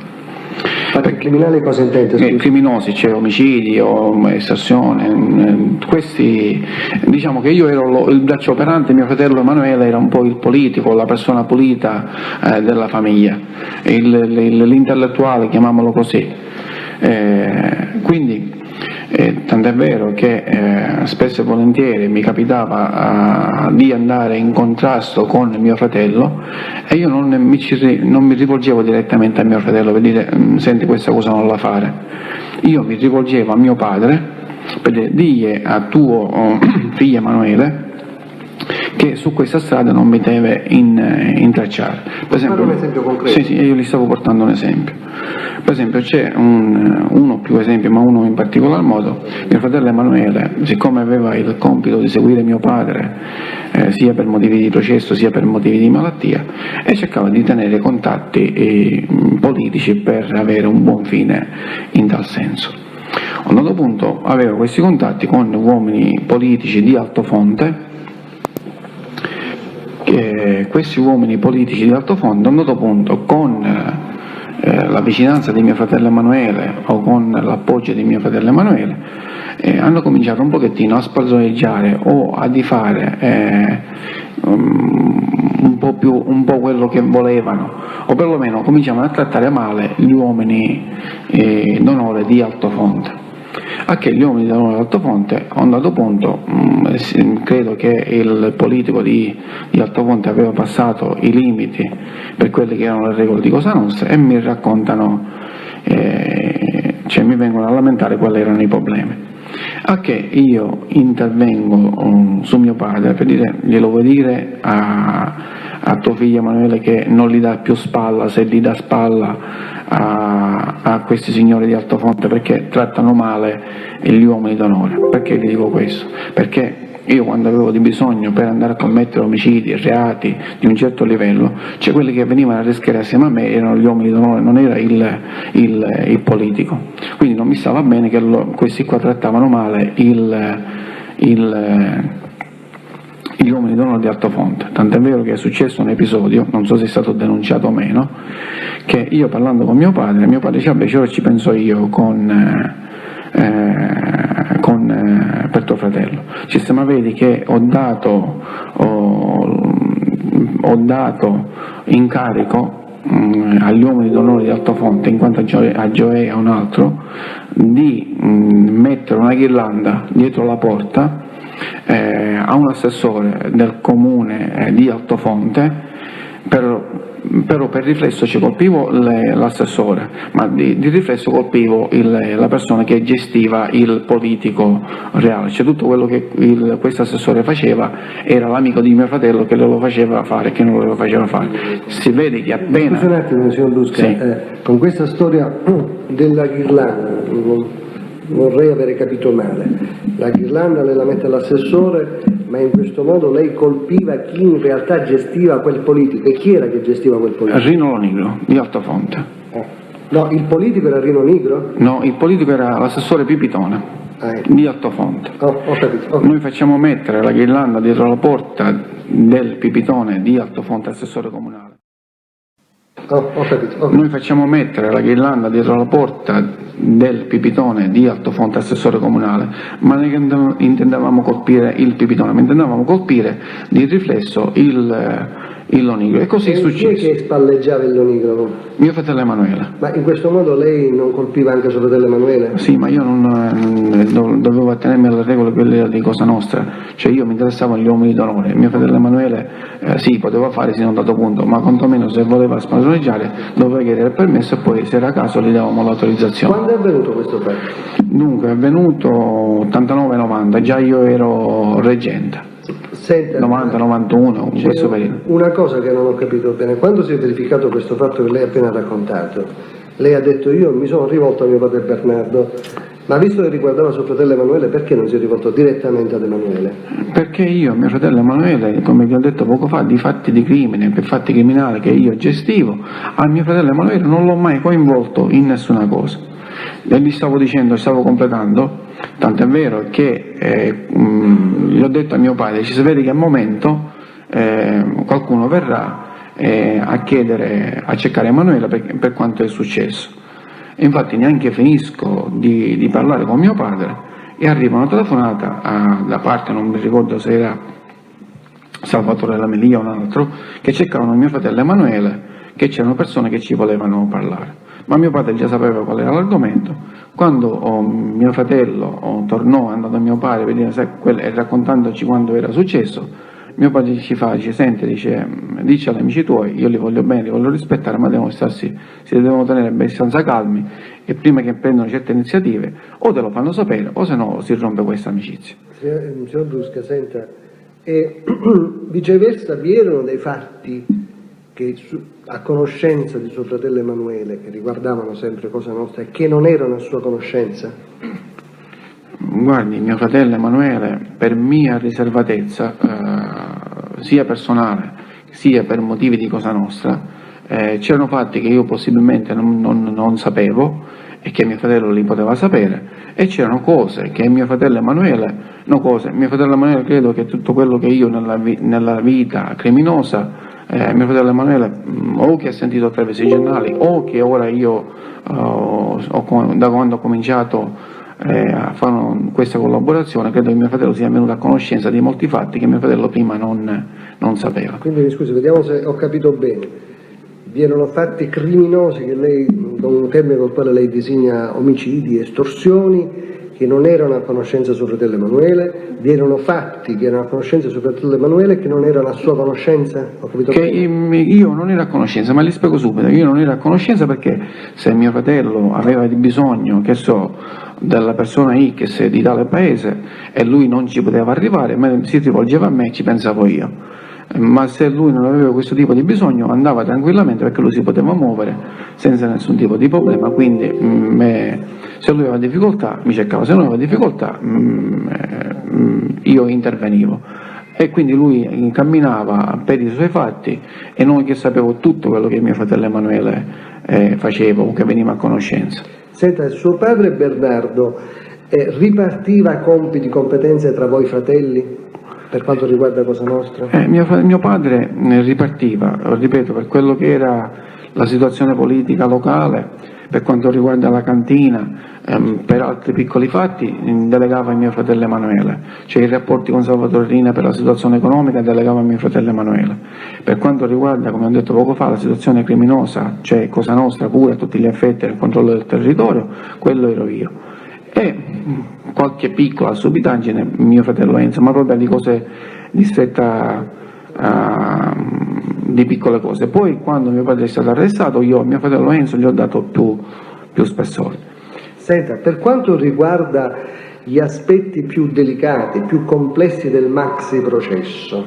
Fatti criminali cosa intende? Criminosi, cioè omicidi o estorsione, questi, diciamo che io ero il braccio operante, mio fratello Emanuele era un po' il politico, la persona pulita della famiglia, l'intellettuale, chiamiamolo così. Quindi tant'è vero che spesso e volentieri mi capitava di andare in contrasto con mio fratello e io non mi rivolgevo direttamente a mio fratello per dire senti questa cosa non la fare, io mi rivolgevo a mio padre per dire digli a tuo figlio Emanuele che su questa strada non mi deve intracciare. Per esempio, un esempio concreto. Sì, io gli stavo portando un esempio. Per esempio c'è uno più esempi, ma uno in particolar modo, mio fratello Emanuele, siccome aveva il compito di seguire mio padre sia per motivi di processo sia per motivi di malattia, e cercava di tenere contatti politici per avere un buon fine in tal senso. A un certo punto aveva questi contatti con uomini politici di altofonte. Questi uomini politici di altofondo a un certo punto con la vicinanza di mio fratello Emanuele o con l'appoggio di mio fratello Emanuele hanno cominciato un pochettino a spalzoneggiare o a fare un po' quello che volevano, o perlomeno cominciavano a trattare male gli uomini d'onore di Altofonte. A che gli uomini d'onore di Altofonte, a un dato punto, credo che il politico di Altofonte aveva passato i limiti per quelle che erano le regole di Cosa Nostra, e mi raccontano, cioè mi vengono a lamentare quali erano i problemi. A che io intervengo su mio padre per dire: glielo vuoi dire a tuo figlio Emanuele che non gli dà più spalla se gli dà spalla a questi signori di Altofonte, perché trattano male gli uomini d'onore. Perché gli dico questo? Perché io, quando avevo di bisogno per andare a commettere omicidi, reati di un certo livello, cioè quelli che venivano a rischiare assieme a me erano gli uomini d'onore, non era il politico. Quindi non mi stava bene che questi qua trattavano male gli uomini d'onore di Altofonte. Tant'è vero che è successo un episodio, non so se è stato denunciato o meno, che io, parlando con mio padre diceva: beh, ora ci penso io per tuo fratello. Ma vedi che ho dato incarico agli uomini d'onore di Altofonte, in quanto a Gioè e a un altro, di mettere una ghirlanda dietro la porta a un assessore del comune di Altofonte, però per riflesso ci colpivo l'assessore, ma di riflesso colpivo la persona che gestiva il politico reale. Cioè tutto quello che questo assessore faceva era l'amico di mio fratello che lo faceva fare e che non lo faceva fare. Si vede che appena... Scusi un attimo, signor Dusca, Sì. Con questa storia della ghirlanda, vorrei avere capito male. La ghirlanda lei la mette all'assessore, ma in questo modo lei colpiva chi in realtà gestiva quel politico. E chi era che gestiva quel politico? Rino Lonigro di Altofonte. No, il politico era Rino Nigro? No, il politico era l'assessore Pipitone di Altofonte. Ho capito. Noi facciamo mettere la ghirlanda dietro la porta del Pipitone di Altofonte, assessore comunale. Ho capito. Noi facciamo mettere la ghirlanda dietro la porta del Pipitone di Altofonte, assessore comunale, ma non intendevamo colpire il Pipitone, ma intendevamo colpire di riflesso il Lonigro. E così è successo. Chi è che spalleggiava il Lonigro? Mio fratello Emanuele. Ma in questo modo lei non colpiva anche suo fratello Emanuele? Sì, ma io non dovevo attenermi alle regole quelle di Cosa Nostra, cioè io mi interessavo agli uomini d'onore. Mio fratello Emanuele sì, poteva fare sino a un dato punto, ma quantomeno se voleva spalzoneggiare doveva chiedere il permesso e poi, se era caso, gli davamo l'autorizzazione. Quando è avvenuto questo fatto? Dunque, è avvenuto 89-90, già io ero reggente. Senta, 90-91, in questo periodo. Una cosa che non ho capito bene: quando si è verificato questo fatto che lei ha appena raccontato, lei ha detto: io mi sono rivolto a mio padre Bernardo, ma visto che riguardava suo fratello Emanuele, perché non si è rivolto direttamente ad Emanuele? Perché io, mio fratello Emanuele, come vi ho detto poco fa, di fatti di crimine, per fatti criminali che io gestivo, a mio fratello Emanuele non l'ho mai coinvolto in nessuna cosa. E gli stavo dicendo, stavo completando, tanto è vero che gli ho detto a mio padre: ci si vede che al momento qualcuno verrà a cercare Emanuele per quanto è successo. E infatti neanche finisco di parlare con mio padre e arriva una telefonata da parte, non mi ricordo se era Salvatore Lamelia o un altro, che cercavano mio fratello Emanuele, che c'erano persone che ci volevano parlare. Ma mio padre già sapeva qual era l'argomento. Quando mio fratello tornò, è andato a mio padre per dire, e raccontandoci quando era successo, mio padre dice: senti, dice agli amici tuoi, io li voglio bene, li voglio rispettare, ma devono si devono tenere abbastanza calmi, e prima che prendano certe iniziative o te lo fanno sapere o se no si rompe questa amicizia. Signor Dusca, senta, viceversa vi erano dei fatti che a conoscenza di suo fratello Emanuele, che riguardavano sempre Cosa Nostra e che non erano a sua conoscenza? Guardi, mio fratello Emanuele, per mia riservatezza, sia personale sia per motivi di Cosa Nostra, c'erano fatti che io possibilmente non sapevo e che mio fratello li poteva sapere, e c'erano cose che mio fratello Emanuele, mio fratello Emanuele credo che tutto quello che io nella vita criminosa, mio fratello Emanuele o che ha sentito attraverso i giornali o che ora io da quando ho cominciato a fare questa collaborazione, credo che mio fratello sia venuto a conoscenza di molti fatti che mio fratello prima non sapeva. Quindi mi scusi, vediamo se ho capito bene. Vi erano fatti criminosi che lei, con un termine col quale lei designa omicidi, estorsioni, che non erano a conoscenza suo fratello Emanuele, vi erano fatti che erano a conoscenza suo fratello Emanuele che non erano a sua conoscenza? Ho capito Che bene? io non ero a conoscenza, ma li spiego subito, io non ero a conoscenza perché se mio fratello aveva di bisogno, che so, della persona X di tale paese e lui non ci poteva arrivare, si rivolgeva a me e ci pensavo io. Ma se lui non aveva questo tipo di bisogno andava tranquillamente perché lui si poteva muovere senza nessun tipo di problema, quindi se lui aveva difficoltà mi cercava, se non aveva difficoltà io intervenivo e quindi lui camminava per i suoi fatti e noi che sapevo tutto quello che mio fratello Emanuele faceva o che veniva a conoscenza. Senta, suo padre Bernardo ripartiva compiti, competenze tra voi fratelli per quanto riguarda Cosa Nostra? Mio padre ripartiva, ripeto, per quello che era la situazione politica locale, per quanto riguarda la cantina, per altri piccoli fatti delegava a mio fratello Emanuele, cioè i rapporti con Salvatore Rina per la situazione economica delegava a mio fratello Emanuele. Per quanto riguarda, come ho detto poco fa, la situazione criminosa, cioè Cosa Nostra pure a tutti gli effetti del controllo del territorio, quello ero io. E qualche piccola subitaggine mio fratello Enzo, ma proprio di cose di stretta, di piccole cose. Poi quando mio padre è stato arrestato io a mio fratello Enzo gli ho dato più spessore. Senta, per quanto riguarda gli aspetti più delicati, più complessi del maxi processo,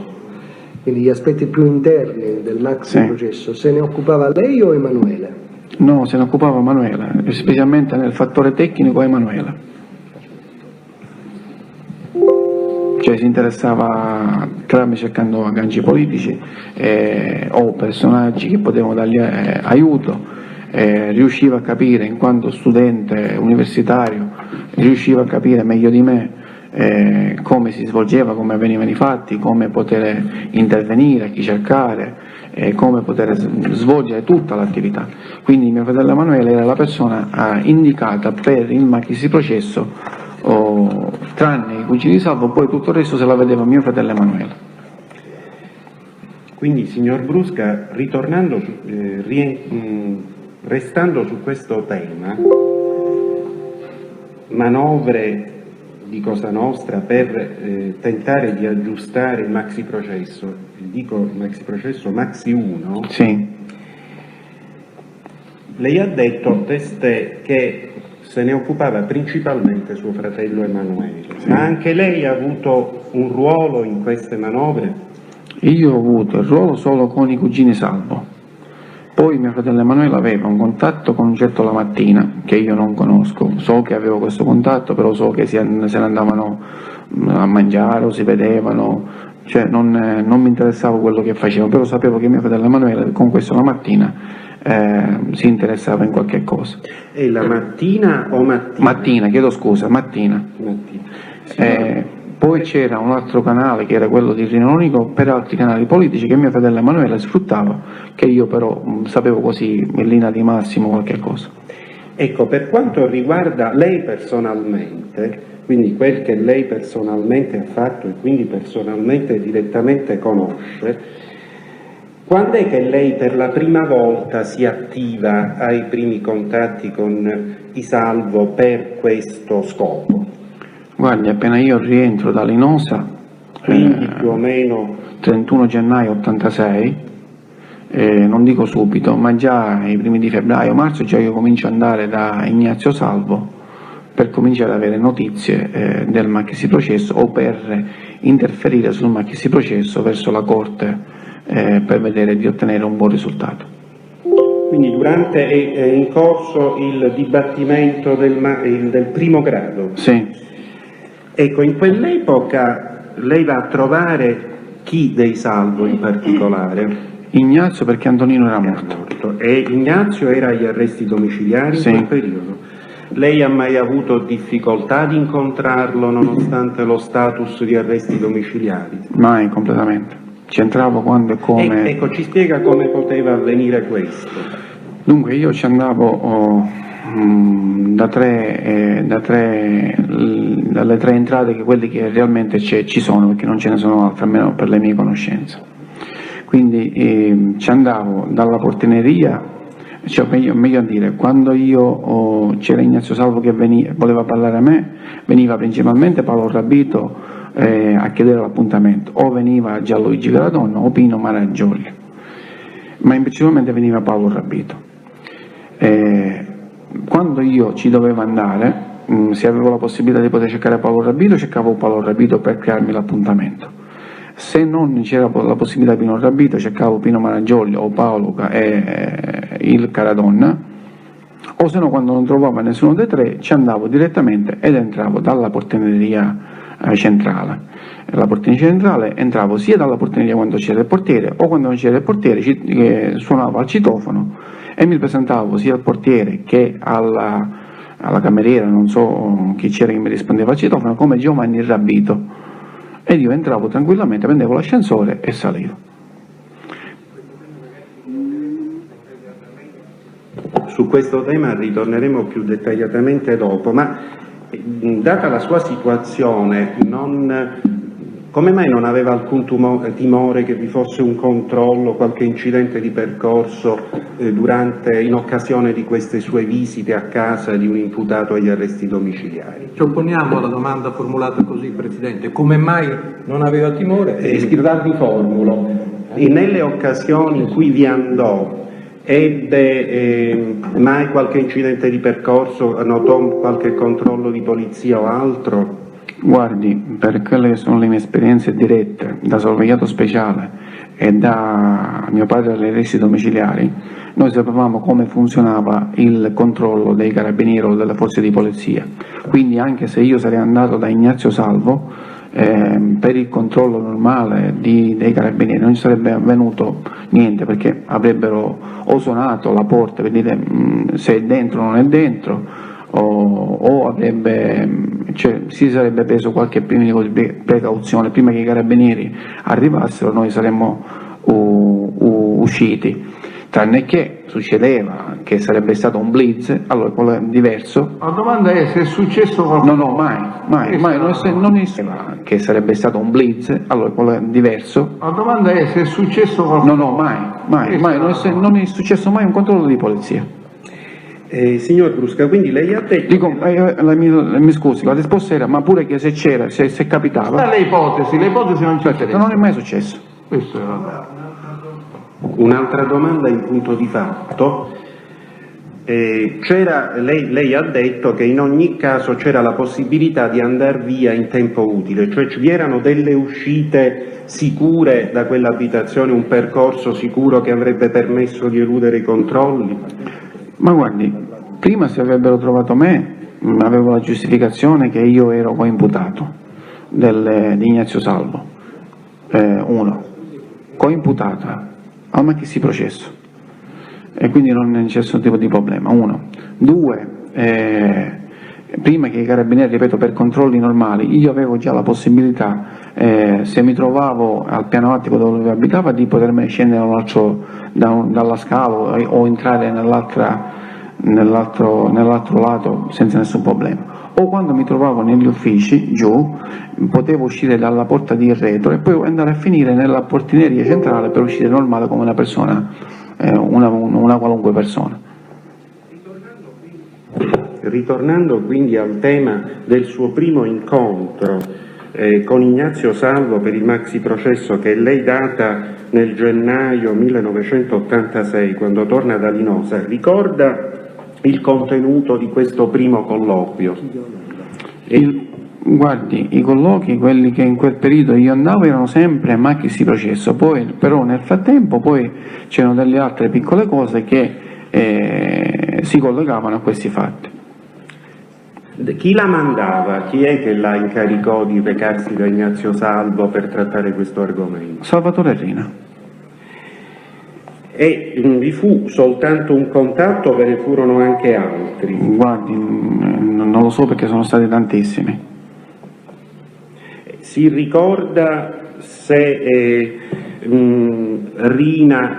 quindi gli aspetti più interni del maxi processo, se ne occupava lei o Emanuele? No, se ne occupava Emanuele, specialmente nel fattore tecnico Emanuele. Cioè si interessava cercando agganci politici o personaggi che potevano dargli aiuto, riusciva a capire, in quanto studente universitario, riusciva a capire meglio di me come si svolgeva, come avvenivano i fatti, come poter intervenire, chi cercare, come poter svolgere tutta l'attività. Quindi mio fratello Emanuele era la persona indicata per il maxiprocesso, tranne i cugini di Salvo, poi tutto il resto se la vedeva mio fratello Emanuele. Quindi, signor Brusca, ritornando restando su questo tema, manovre di Cosa Nostra per tentare di aggiustare il maxi processo, dico il maxi processo Maxi 1, sì. Lei ha detto testé che se ne occupava principalmente suo fratello Emanuele, sì. Ma anche lei ha avuto un ruolo in queste manovre? Io ho avuto il ruolo solo con i cugini Salvo, poi mio fratello Emanuele aveva un contatto con un certo Lamattina che io non conosco, so che avevo questo contatto, però so che se ne andavano a mangiare o si vedevano, cioè non mi interessava quello che facevano, però sapevo che mio fratello Emanuele con questo Lamattina si interessava in qualche cosa. E la mattina o mattina? Mattina, chiedo scusa, mattina. Poi c'era un altro canale che era quello di Rino Unico per altri canali politici che mio fratello Emanuele sfruttava, che io però sapevo così in linea di massimo qualche cosa. Ecco, per quanto riguarda lei personalmente, quindi quel che lei personalmente ha fatto e quindi personalmente e direttamente conosce, quando è che lei per la prima volta si attiva ai primi contatti con i Salvo per questo scopo? Guardi, appena io rientro da Linosa, quindi più o meno 31 gennaio 86, non dico subito, ma già i primi di febbraio, marzo, già io comincio ad andare da Ignazio Salvo per cominciare ad avere notizie del maxi processo o per interferire sul maxi processo verso la Corte per vedere di ottenere un buon risultato. Quindi durante è in corso il dibattimento del primo grado? Sì. Ecco, in quell'epoca lei va a trovare chi dei Salvo in particolare? Ignazio, perché Antonino era morto. E Ignazio era agli arresti domiciliari in quel periodo? Lei ha mai avuto difficoltà di incontrarlo nonostante lo status di arresti domiciliari? Mai, completamente. Ci entravo quando e come... Ecco, ci spiega come poteva avvenire questo? Dunque io ci andavo dalle tre entrate che quelli che realmente ci sono, perché non ce ne sono altre, almeno per le mie conoscenze. Quindi ci andavo dalla portineria, cioè meglio a dire, quando c'era Ignazio Salvo che voleva parlare a me, veniva principalmente Paolo Rabito a chiedere l'appuntamento, o veniva Gianluigi Gradonna o Pino Maraggioli, ma principalmente veniva Paolo Rabito. Quando io ci dovevo andare, se avevo la possibilità di poter cercare Paolo Rabito, cercavo Paolo Rabito per crearmi l'appuntamento. Se non c'era la possibilità di Pino Rabito, cercavo Pino Maraggioli o Paolo e il Caradonna, o se no, quando non trovavo nessuno dei tre, ci andavo direttamente ed entravo dalla portineria centrale. La portineria centrale entravo sia dalla portineria quando c'era il portiere, o quando non c'era il portiere suonavo al citofono e mi presentavo sia al portiere che alla cameriera, non so chi c'era che mi rispondeva al citofono, come Giovanni Rabito. Ed io entravo tranquillamente, prendevo l'ascensore e salivo. Su questo tema ritorneremo più dettagliatamente dopo, ma data la sua situazione, come mai non aveva alcun timore che vi fosse un controllo, qualche incidente di percorso in occasione di queste sue visite a casa di un imputato agli arresti domiciliari? Ci opponiamo alla domanda formulata così, Presidente. Come mai non aveva timore? La riformulo. Nelle occasioni in cui vi andò, ebbe mai qualche incidente di percorso, notò qualche controllo di polizia o altro? Guardi, per quelle che sono le mie esperienze dirette da sorvegliato speciale e da mio padre agli arresti domiciliari, noi sapevamo come funzionava il controllo dei carabinieri o delle forze di polizia. Quindi anche se io sarei andato da Ignazio Salvo per il controllo normale dei carabinieri non ci sarebbe avvenuto niente, perché avrebbero o suonato la porta per dire se è dentro o non è dentro, o si sarebbe preso qualche precauzione prima che i carabinieri arrivassero. Noi saremmo usciti, tranne che succedeva che sarebbe stato un blitz, allora quello è diverso. La domanda è se è successo qualcosa. No, mai, non esisteva che sarebbe stato un blitz, allora quello è diverso. La domanda è se è successo qualcosa. No, mai, non è successo mai un controllo di polizia. Signor Brusca, quindi lei ha detto... Dico, mi scusi, la risposta era, ma pure che se c'era, se capitava... Le ipotesi non ci interessano. Non è mai successo. Questo è la... Un'altra domanda in punto di fatto. Lei ha detto che in ogni caso c'era la possibilità di andare via in tempo utile, cioè vi erano delle uscite sicure da quell'abitazione, un percorso sicuro che avrebbe permesso di eludere i controlli? Ma guardi, prima se avrebbero trovato me, avevo la giustificazione che io ero coimputato di Ignazio Salvo, uno, coimputata al maxi processo, e quindi non c'è nessun tipo di problema, uno. Due, prima che i carabinieri, ripeto, per controlli normali, io avevo già la possibilità, se mi trovavo al piano attico dove abitava, di potermi scendere dalla scala o entrare nell'altro lato senza nessun problema. O quando mi trovavo negli uffici giù, potevo uscire dalla porta di retro e poi andare a finire nella portineria centrale per uscire normale come una persona, una qualunque persona. Ritornando quindi al tema del suo primo incontro con Ignazio Salvo per il maxi processo che lei data nel gennaio 1986, quando torna da Linosa, ricorda il contenuto di questo primo colloquio? Guardi, i colloqui, quelli che in quel periodo io andavo, erano sempre maxi processo, poi però nel frattempo poi c'erano delle altre piccole cose che si collegavano a questi fatti. Chi la mandava? Chi è che la incaricò di recarsi da Ignazio Salvo per trattare questo argomento? Salvatore Rina. E vi fu soltanto un contatto o ve ne furono anche altri? Guardi, non lo so perché sono stati tantissimi. Si ricorda se Rina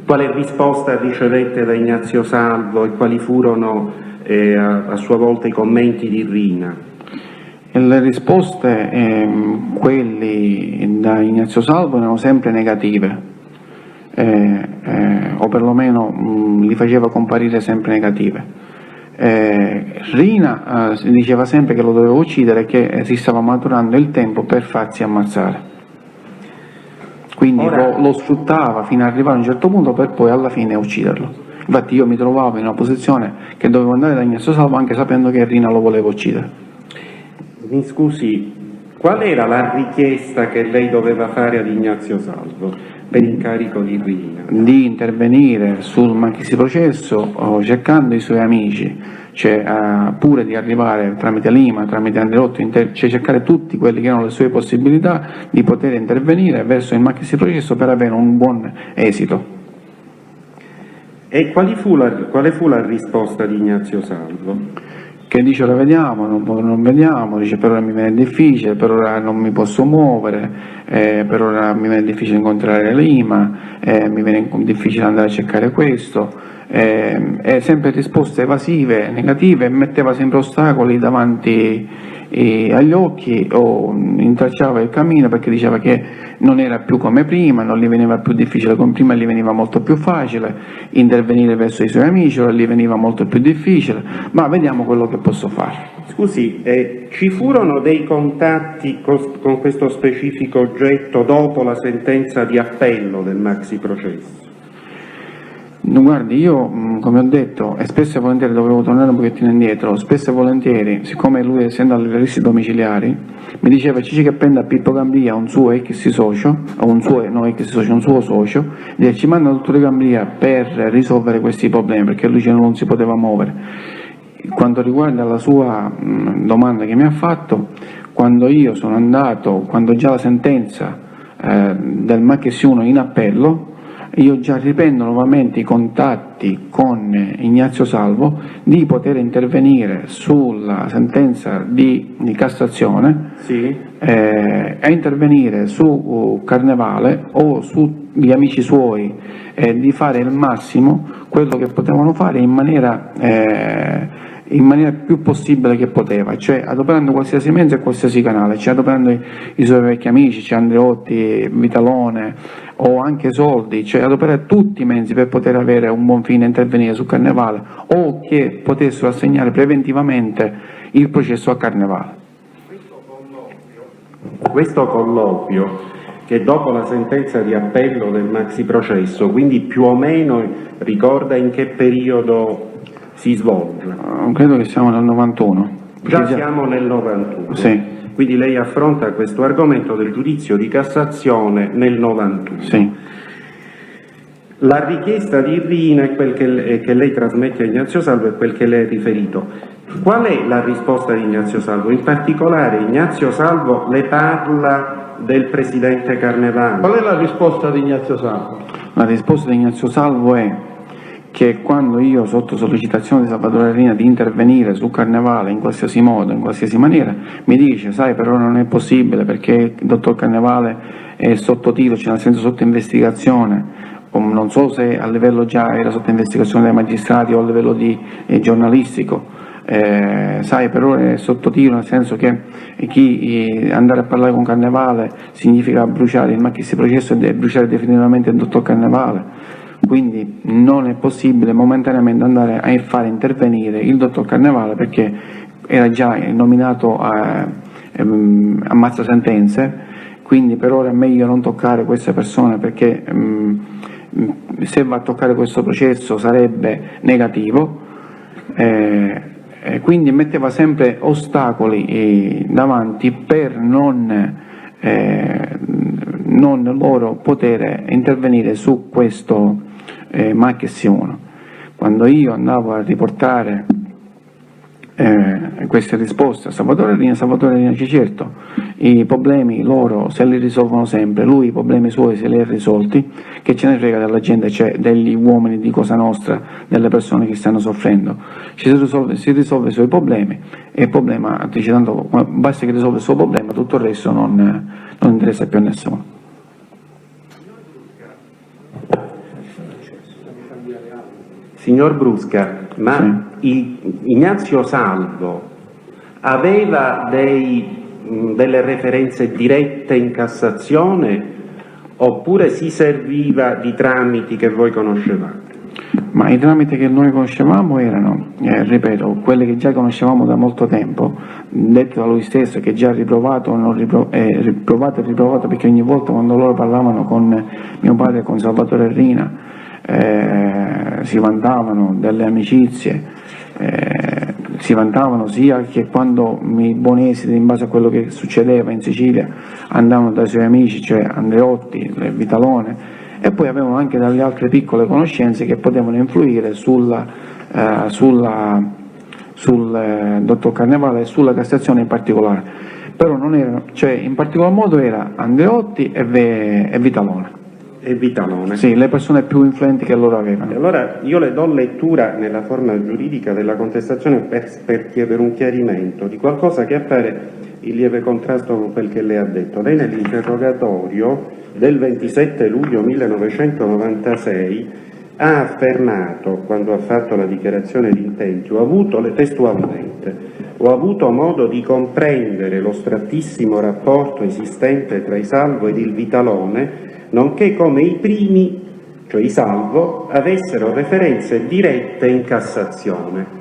Quale risposta ricevette da Ignazio Salvo e quali furono a sua volta i commenti di Rina? Le risposte, quelli da Ignazio Salvo, erano sempre negative, o perlomeno li faceva comparire sempre negative. Rina diceva sempre che lo doveva uccidere e che si stava maturando il tempo per farsi ammazzare. Quindi lo sfruttava fino ad arrivare a un certo punto per poi alla fine ucciderlo. Infatti io mi trovavo in una posizione che dovevo andare da Ignazio Salvo anche sapendo che Rina lo voleva uccidere. Mi scusi, qual era la richiesta che lei doveva fare ad Ignazio Salvo per incarico di Rina? Di intervenire sul maxiprocesso cercando i suoi amici, cioè pure di arrivare tramite Lima, tramite Andreotti, cioè cercare tutti quelli che erano le sue possibilità di poter intervenire verso il maxiprocesso per avere un buon esito. E quale fu la risposta di Ignazio Salvo? Che dice ora vediamo, non vediamo, dice per ora mi viene difficile, per ora non mi posso muovere, per ora mi viene difficile incontrare Lima, mi viene difficile andare a cercare questo, e sempre risposte evasive, negative, metteva sempre ostacoli davanti agli occhi o intralciava il cammino perché diceva che non era più come prima, non gli veniva più difficile come prima, gli veniva molto più facile intervenire verso i suoi amici, ora gli veniva molto più difficile, ma vediamo quello che posso fare. Scusi, ci furono dei contatti con questo specifico oggetto dopo la sentenza di appello del maxi processo? Guardi, io come ho detto, e spesso e volentieri dovevo tornare un pochettino indietro, spesso e volentieri, siccome lui essendo alle arresti domiciliari, mi diceva Cici che prenda Pippo Gambia, un suo ex socio, un suo socio, e ci manda dottore Gambia per risolvere questi problemi, perché lui non si poteva muovere. Quanto riguarda la sua domanda che mi ha fatto, quando io sono andato, quando già la sentenza del Macchesi 1 in appello, io già riprendo nuovamente i contatti con Ignazio Salvo di poter intervenire sulla sentenza di Cassazione, sì, e intervenire su Carnevale o sugli amici suoi, di fare il massimo quello che potevano fare in maniera più possibile che poteva, cioè adoperando qualsiasi mezzo e qualsiasi canale, cioè adoperando i suoi vecchi amici, cioè Andreotti, Vitalone o anche soldi, cioè adoperare tutti i mezzi per poter avere un buon fine e intervenire su Carnevale o che potessero assegnare preventivamente il processo a Carnevale. Questo colloquio, che dopo la sentenza di appello del maxi processo, quindi più o meno ricorda in che periodo si svolge? Credo che siamo nel 91. Già siamo nel 91. Sì. Quindi lei affronta questo argomento del giudizio di Cassazione nel 91. Sì. La richiesta di Rina è quel che lei trasmette a Ignazio Salvo e quel che lei ha riferito. Qual è la risposta di Ignazio Salvo? In particolare Ignazio Salvo le parla del presidente Carnevale. Qual è la risposta di Ignazio Salvo? La risposta di Ignazio Salvo è che quando io, sotto sollecitazione di Salvatore Rina di intervenire su Carnevale in qualsiasi modo, in qualsiasi maniera, mi dice, sai, per ora non è possibile perché il dottor Carnevale è sotto tiro, cioè nel senso sotto investigazione, non so se a livello già era sotto investigazione dai magistrati o a livello di giornalistico, sai, per ora è sotto tiro, nel senso che andare a parlare con Carnevale significa bruciare il maxi processo e bruciare definitivamente il dottor Carnevale. Quindi non è possibile momentaneamente andare a fare intervenire il dottor Carnevale perché era già nominato a ammazza sentenze, quindi per ora è meglio non toccare queste persone perché se va a toccare questo processo sarebbe negativo, quindi metteva sempre ostacoli davanti per non loro poter intervenire su questo Macchesi 1. Quando io andavo a riportare queste risposte a Salvatore Rina dice certo, i problemi loro se li risolvono sempre, lui i problemi suoi se li ha risolti, che ce ne frega della gente, cioè degli uomini di Cosa Nostra, delle persone che stanno soffrendo, si risolve i suoi problemi e il problema, dice tanto basta che risolve il suo problema, tutto il resto non interessa più a nessuno. Signor Brusca, ma Ignazio Salvo aveva delle referenze dirette in Cassazione oppure si serviva di tramiti che voi conoscevate? Ma i tramiti che noi conoscevamo erano, ripeto, quelli che già conoscevamo da molto tempo, detto da lui stesso, che già riprovato e riprovato, perché ogni volta quando loro parlavano con mio padre e con Salvatore Rina si vantavano delle amicizie, si vantavano sia che quando i Bonesi, in base a quello che succedeva in Sicilia, andavano dai suoi amici, cioè Andreotti, Vitalone, e poi avevano anche delle altre piccole conoscenze che potevano influire sul dottor Carnevale e sulla Cassazione in particolare, però non erano, cioè in particolar modo era Andreotti e Vitalone. E Vitalone. Sì, le persone più influenti che loro avevano. E allora io le do lettura nella forma giuridica della contestazione per chiedere un chiarimento di qualcosa che appare in lieve contrasto con quel che lei ha detto. Lei nell'interrogatorio del 27 luglio 1996 ha affermato, quando ha fatto la dichiarazione di intenti, testualmente, ho avuto modo di comprendere lo strattissimo rapporto esistente tra i Salvo ed il Vitalone, nonché come i primi, cioè i Salvo, avessero referenze dirette in Cassazione.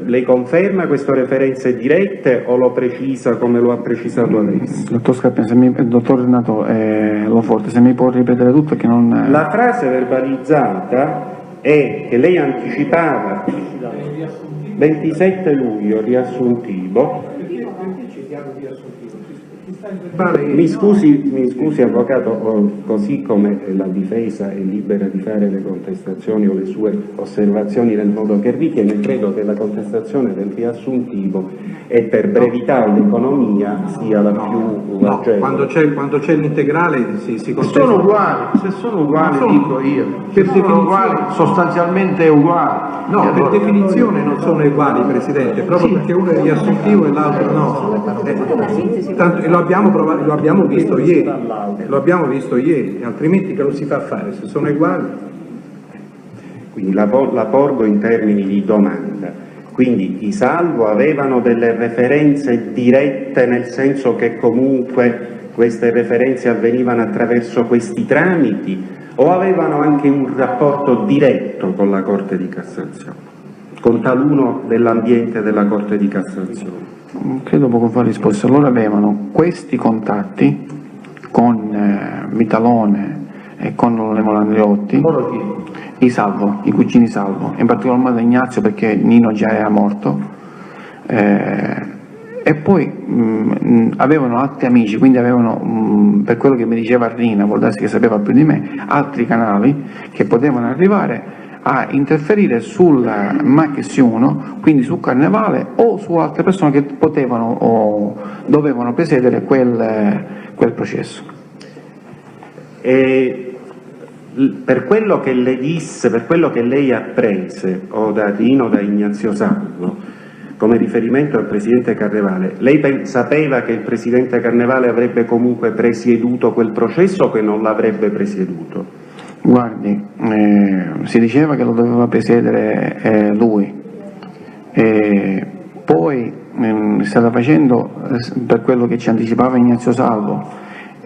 Lei conferma queste referenze dirette o lo precisa come lo ha precisato adesso? Dottor Scarpia, dottor Renato Loforte, se mi può ripetere tutto che non... La frase verbalizzata è che lei anticipava 27 luglio riassuntivo. Mi scusi avvocato, così come la difesa è libera di fare le contestazioni o le sue osservazioni nel modo che ritiene, credo che la contestazione del riassuntivo e per brevità ed economia sia la più agevole. Quando c'è l'integrale si contesta. Se sono uguali dico io. Per definizione sostanzialmente uguali. No, per definizione non sono uguali, Presidente, proprio perché uno è riassuntivo e l'altro no. Tanto, lo abbiamo visto ieri, altrimenti che lo si fa fare se sono uguali? Quindi la porgo in termini di domanda. Quindi i Salvo avevano delle referenze dirette, nel senso che comunque queste referenze avvenivano attraverso questi tramiti, o avevano anche un rapporto diretto con la Corte di Cassazione, con taluno dell'ambiente della Corte di Cassazione? Credo poco fa risposto. Loro avevano questi contatti con Vitalone e con l'onorevole Andreotti, i Salvo, i cugini Salvo, in particolar modo Ignazio perché Nino già era morto, e poi avevano altri amici, quindi avevano, per quello che mi diceva Rina, vuol darsi che sapeva più di me, altri canali che potevano arrivare a interferire sul Max 1, quindi su Carnevale o su altre persone che potevano o dovevano presiedere quel processo. E per quello che le disse, per quello che lei apprese o da Rino o da Ignazio Salvo come riferimento al Presidente Carnevale, lei sapeva che il Presidente Carnevale avrebbe comunque presieduto quel processo o che non l'avrebbe presieduto? Guardi, si diceva che lo doveva presiedere lui, poi stava facendo, per quello che ci anticipava Ignazio Salvo,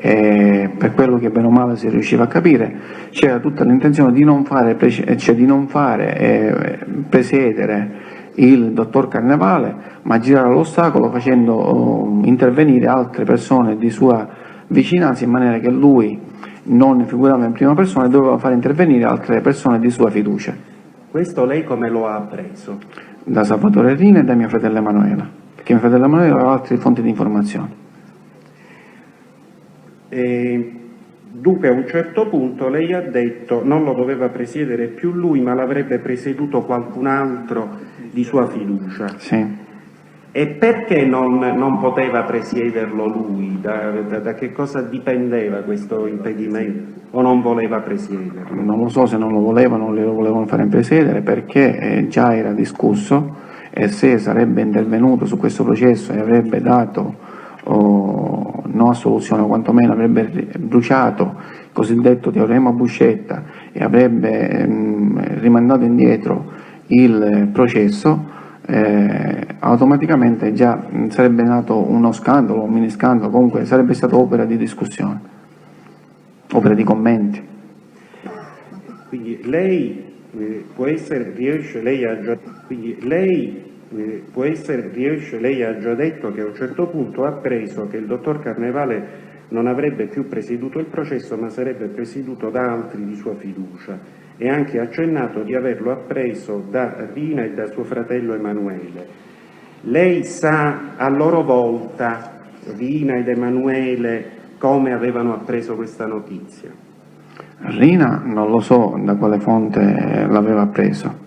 per quello che bene o male si riusciva a capire, c'era tutta l'intenzione di non fare presiedere il dottor Carnevale, ma girare l'ostacolo facendo intervenire altre persone di sua vicinanza, in maniera che lui non figurava in prima persona e doveva far intervenire altre persone di sua fiducia. Questo lei come lo ha appreso? Da Salvatore Rina e da mio fratello Emanuele, perché mio fratello Emanuele aveva altre fonti di informazione. Dunque a un certo punto lei ha detto non lo doveva presiedere più lui, ma l'avrebbe presieduto qualcun altro di sua fiducia. Sì. E perché non poteva presiederlo lui? Da che cosa dipendeva questo impedimento? O non voleva presiederlo? Non lo so se non lo volevano, non lo volevano fare presiedere, perché già era discusso, e se sarebbe intervenuto su questo processo e avrebbe dato no assoluzione, o quantomeno avrebbe bruciato il cosiddetto teorema Buscetta e avrebbe rimandato indietro il processo, automaticamente già sarebbe nato uno scandalo, un mini scandalo, comunque sarebbe stata opera di discussione, opera di commenti. Quindi lei lei ha già detto che a un certo punto ha appreso che il dottor Carnevale non avrebbe più presieduto il processo, ma sarebbe presieduto da altri di sua fiducia, e anche accennato di averlo appreso da Rina e da suo fratello Emanuele. Lei sa a loro volta, Rina ed Emanuele, come avevano appreso questa notizia? Rina non lo so da quale fonte l'aveva appreso,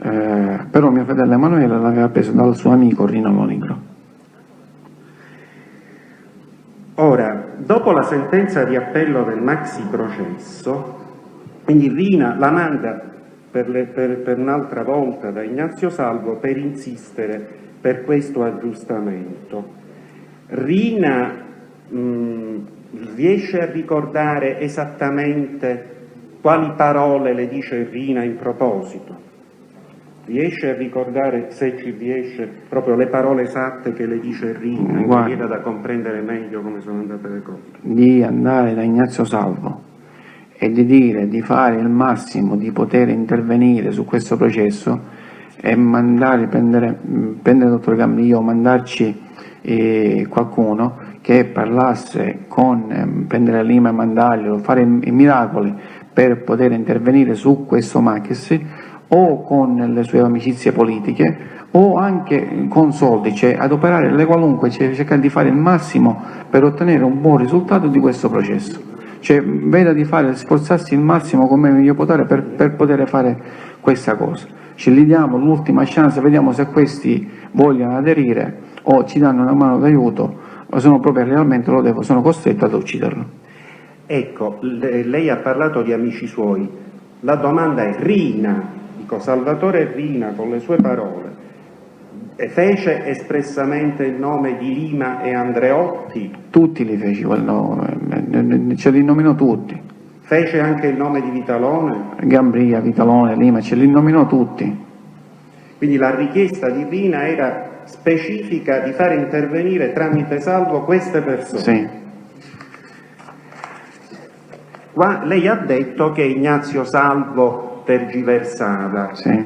però mio fratello Emanuele l'aveva preso dal suo amico Rino Lonigro. Ora, dopo la sentenza di appello del maxi processo, quindi Rina la manda per un'altra volta da Ignazio Salvo per insistere per questo aggiustamento. Rina riesce a ricordare esattamente quali parole le dice Rina in proposito? Riesce a ricordare, se ci riesce, proprio le parole esatte che le dice Rina, in maniera da comprendere meglio come sono andate le cose? Di andare da Ignazio Salvo e di dire di fare il massimo di poter intervenire su questo processo e prendere il dottor Gambio, mandarci qualcuno che parlasse prendere Lima e mandarglielo, fare i miracoli per poter intervenire su questo Machis, o con le sue amicizie politiche o anche con soldi, cioè adoperare le qualunque, cercare di fare il massimo per ottenere un buon risultato di questo processo, cioè veda di sforzarsi il massimo come meglio potere per poter fare questa cosa. Ci gli diamo l'ultima chance, vediamo se questi vogliono aderire o ci danno una mano d'aiuto o sono proprio realmente sono costretto ad ucciderlo. Ecco, lei ha parlato di amici suoi, la domanda è: Rina, dico Salvatore Rina con le sue parole, fece espressamente il nome di Lima e Andreotti? Tutti li feci quel nome, ce li nominò tutti. Fece anche il nome di Vitalone? Gambria, Vitalone, Lima, ce li nominò tutti. Quindi la richiesta di Rina era specifica di fare intervenire tramite Salvo queste persone? Sì. Qua lei ha detto che Ignazio Salvo tergiversava. Sì.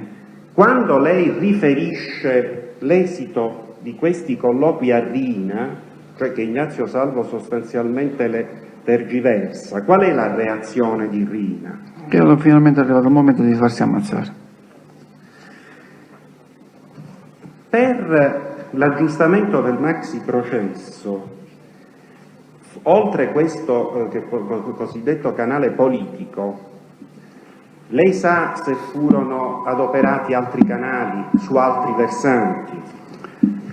Quando lei riferisce l'esito di questi colloqui a Rina, cioè che Ignazio Salvo sostanzialmente le tergiversa, qual è la reazione di Rina? Che era finalmente arrivato il momento di farsi ammazzare. Per l'aggiustamento del maxi processo, oltre questo cosiddetto canale politico, lei sa se furono adoperati altri canali su altri versanti?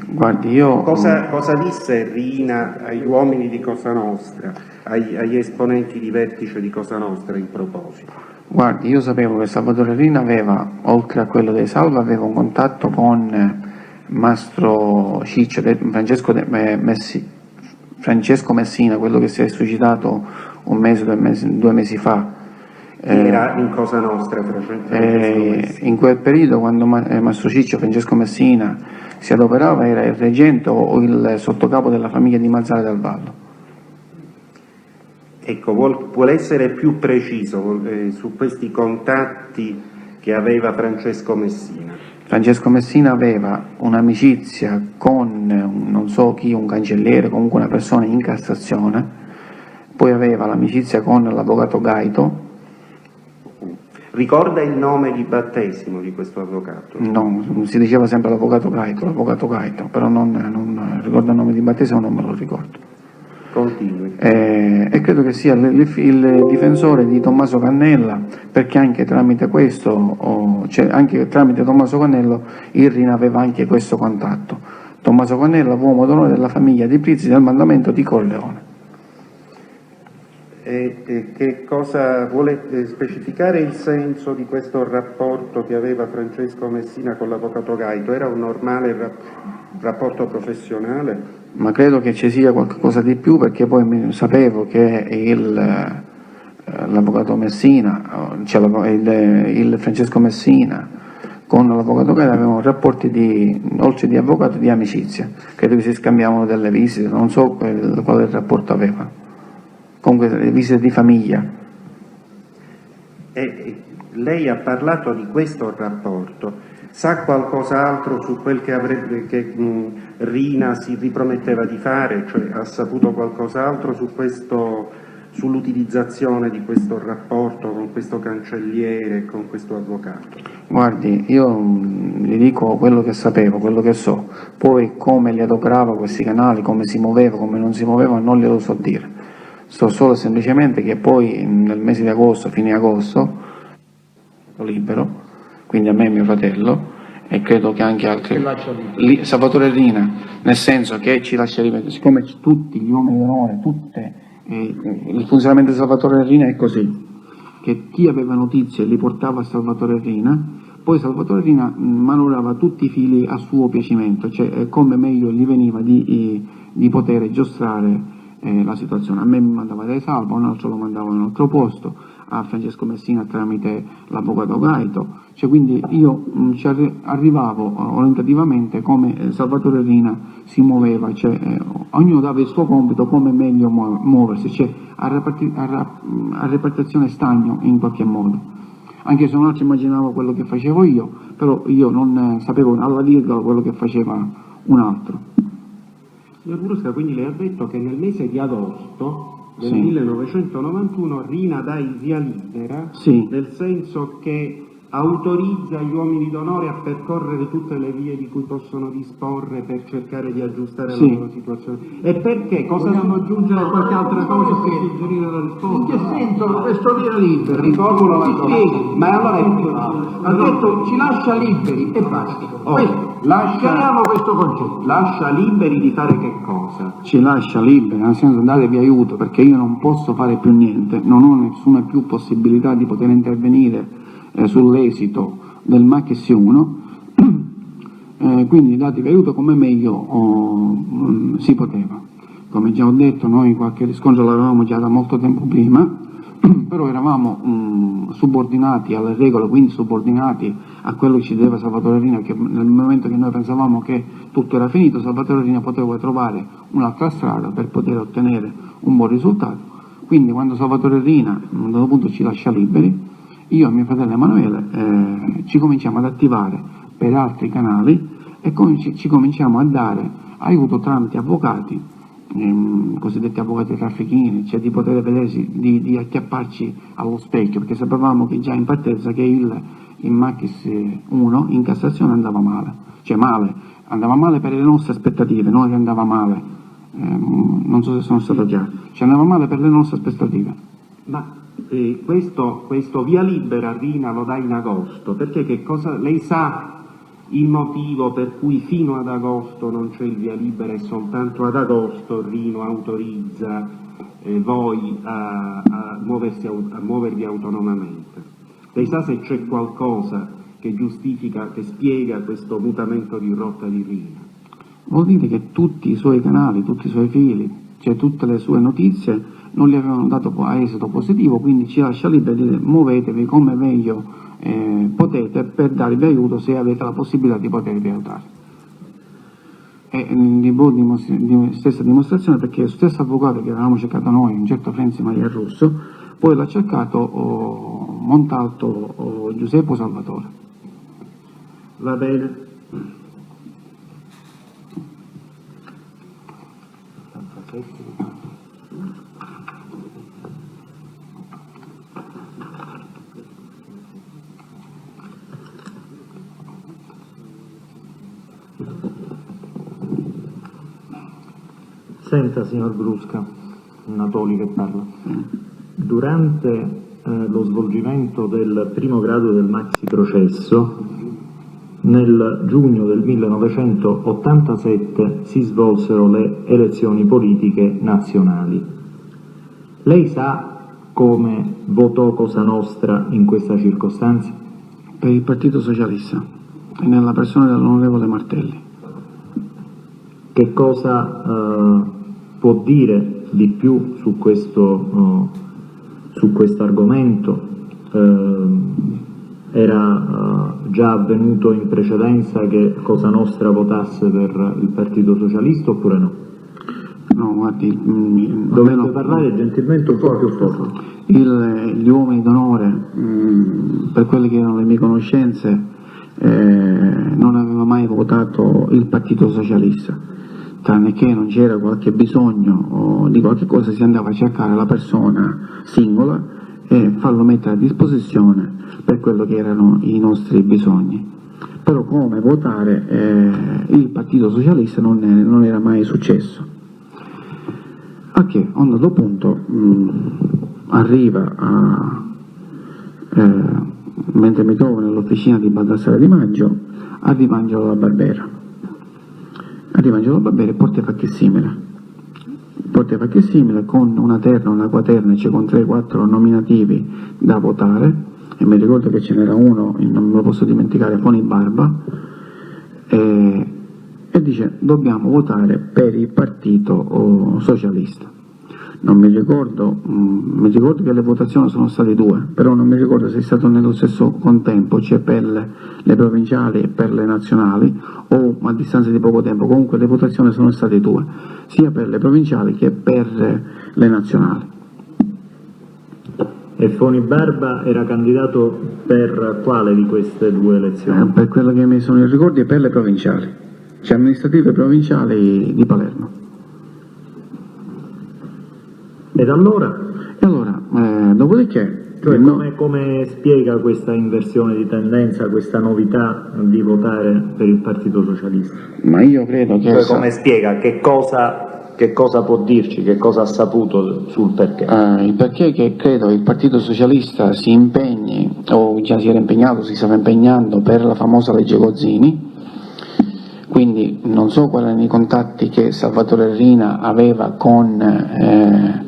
Guardi, io... Cosa disse Rina agli uomini di Cosa Nostra, agli esponenti di vertice di Cosa Nostra in proposito? Guardi, io sapevo che Salvatore Rina aveva, oltre a quello dei Salva, aveva un contatto con Mastro Ciccio, Francesco Messina, quello che si è suicidato un mese, 2 mesi fa. Era in Cosa Nostra in quel periodo, quando Mastro Ciccio, Francesco Messina, si adoperava, era il reggente o il sottocapo della famiglia di Mazzara del Vallo. Ecco, vuole essere più preciso su questi contatti che aveva Francesco Messina? Francesco Messina aveva un'amicizia con non so chi, un cancelliere, comunque una persona in Cassazione, poi aveva l'amicizia con l'avvocato Gaito. Ricorda il nome di battesimo di questo avvocato? No, si diceva sempre l'avvocato Gaito, però non ricordo il nome di battesimo, non me lo ricordo. Continui. E credo che sia il difensore di Tommaso Cannella, perché anche tramite questo, cioè anche tramite Tommaso Cannello, il Rina aveva anche questo contatto. Tommaso Cannella, uomo d'onore della famiglia di Prizzi del mandamento di Corleone. Che cosa vuole specificare il senso di questo rapporto che aveva Francesco Messina con l'avvocato Gaito? Era un normale rapporto professionale? ma credo che ci sia qualcosa di più, perché poi sapevo che l'avvocato Messina, cioè il Francesco Messina con l'avvocato Gaeta avevano rapporti oltre di avvocato, di amicizia. Credo che si scambiavano delle visite, non so quale rapporto avevano, comunque le visite di famiglia. E lei ha parlato di questo rapporto. Sa qualcos'altro su quel che Rina si riprometteva di fare? Cioè, ha saputo qualcos'altro sull'utilizzazione di questo rapporto con questo cancelliere e con questo avvocato? Guardi, io gli dico quello che sapevo, quello che so, poi come li adoperava questi canali, come si muoveva, come non si muoveva, non glielo so dire. So solo semplicemente che poi nel mese di agosto, fine agosto, libero, quindi a me e mio fratello, e credo che anche altri, Salvatore Rina, nel senso che ci lascia liberi, siccome tutti gli uomini d'onore, il funzionamento di Salvatore Rina è così, che chi aveva notizie li portava a Salvatore Rina, poi Salvatore Rina manovrava tutti i fili a suo piacimento, cioè come meglio gli veniva di poter giostrare la situazione. A me mi mandava dai Salvo, un altro lo mandava in un altro posto, a Francesco Messina tramite l'avvocato Gaito, cioè quindi io ci arrivavo orientativamente come Salvatore Rina si muoveva, cioè ognuno dava il suo compito come meglio muoversi, cioè a repartizione stagno in qualche modo, anche se un altro immaginava quello che facevo io, però io non sapevo alla virgola quello che faceva un altro. Signor Brusca, quindi lei ha detto che nel mese di agosto del Sì. 1991 Rina dà il via libera, Sì. nel senso che autorizza gli uomini d'onore a percorrere tutte le vie di cui possono disporre per cercare di aggiustare Sì. la loro situazione. E perché? Cosa vogliamo aggiungere qualche altra cosa per suggerire la risposta? In che senso questo via libero? Riformulo la domanda. Spieghi, ma allora ha detto ci lascia liberi e basta. Chiariamo questo concetto. Lascia liberi di fare che cosa? Ci lascia liberi, nel senso datevi aiuto, perché io non posso fare più niente, non ho nessuna più possibilità di poter intervenire sull'esito del Max 1, quindi datevi aiuto come meglio si poteva. Come già ho detto, noi qualche riscontro l'avevamo già da molto tempo prima, però eravamo subordinati alle regole, quindi subordinati a quello che ci deve Salvatore Rina, che nel momento che noi pensavamo che tutto era finito, Salvatore Rina poteva trovare un'altra strada per poter ottenere un buon risultato. Quindi quando Salvatore Rina a un certo punto ci lascia liberi, io e mio fratello Emanuele ci cominciamo ad attivare per altri canali e ci cominciamo a dare aiuto tramite avvocati, cosiddetti avvocati traffichini, cioè di poter vedersi, di acchiapparci allo specchio, perché sapevamo che già in partenza che il Max 1 in Cassazione andava male, cioè andava male per le nostre aspettative, non che andava male, non so se sono stato chiaro, cioè andava male per le nostre aspettative. Ma questo via libera Rina lo dà in agosto, perché che cosa, lei sa il motivo per cui fino ad agosto non c'è il via libera e soltanto ad agosto Rino autorizza voi a muovervi autonomamente? Lei sa se c'è qualcosa che giustifica, che spiega questo mutamento di rotta di Rina? Vuol dire che tutti i suoi canali, tutti i suoi fili, cioè tutte le sue notizie non gli avevano dato a esito positivo, quindi ci lascia liberi di dire muovetevi come meglio potete per darvi aiuto se avete la possibilità di potervi aiutare. E stessa dimostrazione, perché lo stesso avvocato che avevamo cercato noi, un certo Frenzi Maria Russo, poi l'ha cercato Montalto Giuseppe Salvatore. Va bene. Senta, signor Brusca, Natoli che parla. Durante lo svolgimento del primo grado del maxi processo, nel giugno del 1987 si svolsero le elezioni politiche nazionali. Lei sa come votò Cosa Nostra in questa circostanza? Per il Partito Socialista e nella persona dell'onorevole Martelli. che cosa può dire di più su questo argomento? Era già avvenuto in precedenza che Cosa Nostra votasse per il Partito Socialista oppure no? No, guardi, Dovete parlare gentilmente un po' più forte. Gli uomini d'onore, per quelle che erano le mie conoscenze, non aveva mai votato il Partito Socialista, tranne che non c'era qualche bisogno o di qualche cosa, si andava a cercare la persona singola e farlo mettere a disposizione per quello che erano i nostri bisogni. Però come votare il Partito Socialista non era mai successo. A che a un dato punto arriva mentre mi trovo nell'officina di Baldassare Di Maggio, arriva Angelo La Barbera. Arriva Angelo La Barbera e porta facchessimile con una terna, una quaterna, cioè con 3-4 nominativi da votare, e mi ricordo che ce n'era uno, non me lo posso dimenticare, Fonibarba, e dice dobbiamo votare per il Partito Socialista. Non mi ricordo, mi ricordo che le votazioni sono state 2, però non mi ricordo se è stato nello stesso contempo, cioè per le provinciali e per le nazionali, o a distanza di poco tempo. Comunque le votazioni sono state 2, sia per le provinciali che per le nazionali. E Fonibarba era candidato per quale di queste 2 elezioni? Per quello che mi sono i ricordi è per le provinciali, cioè amministrative provinciali di Palermo. Ed allora? E allora, dopodiché... Cioè, come spiega questa inversione di tendenza, questa novità di votare per il Partito Socialista? Ma io credo che... Cioè, come spiega? Che cosa può dirci? Che cosa ha saputo sul perché? Il perché che credo il Partito Socialista si impegni, o già si era impegnato, si stava impegnando per la famosa legge Gozzini. Quindi non so quali erano i contatti che Salvatore Rina aveva con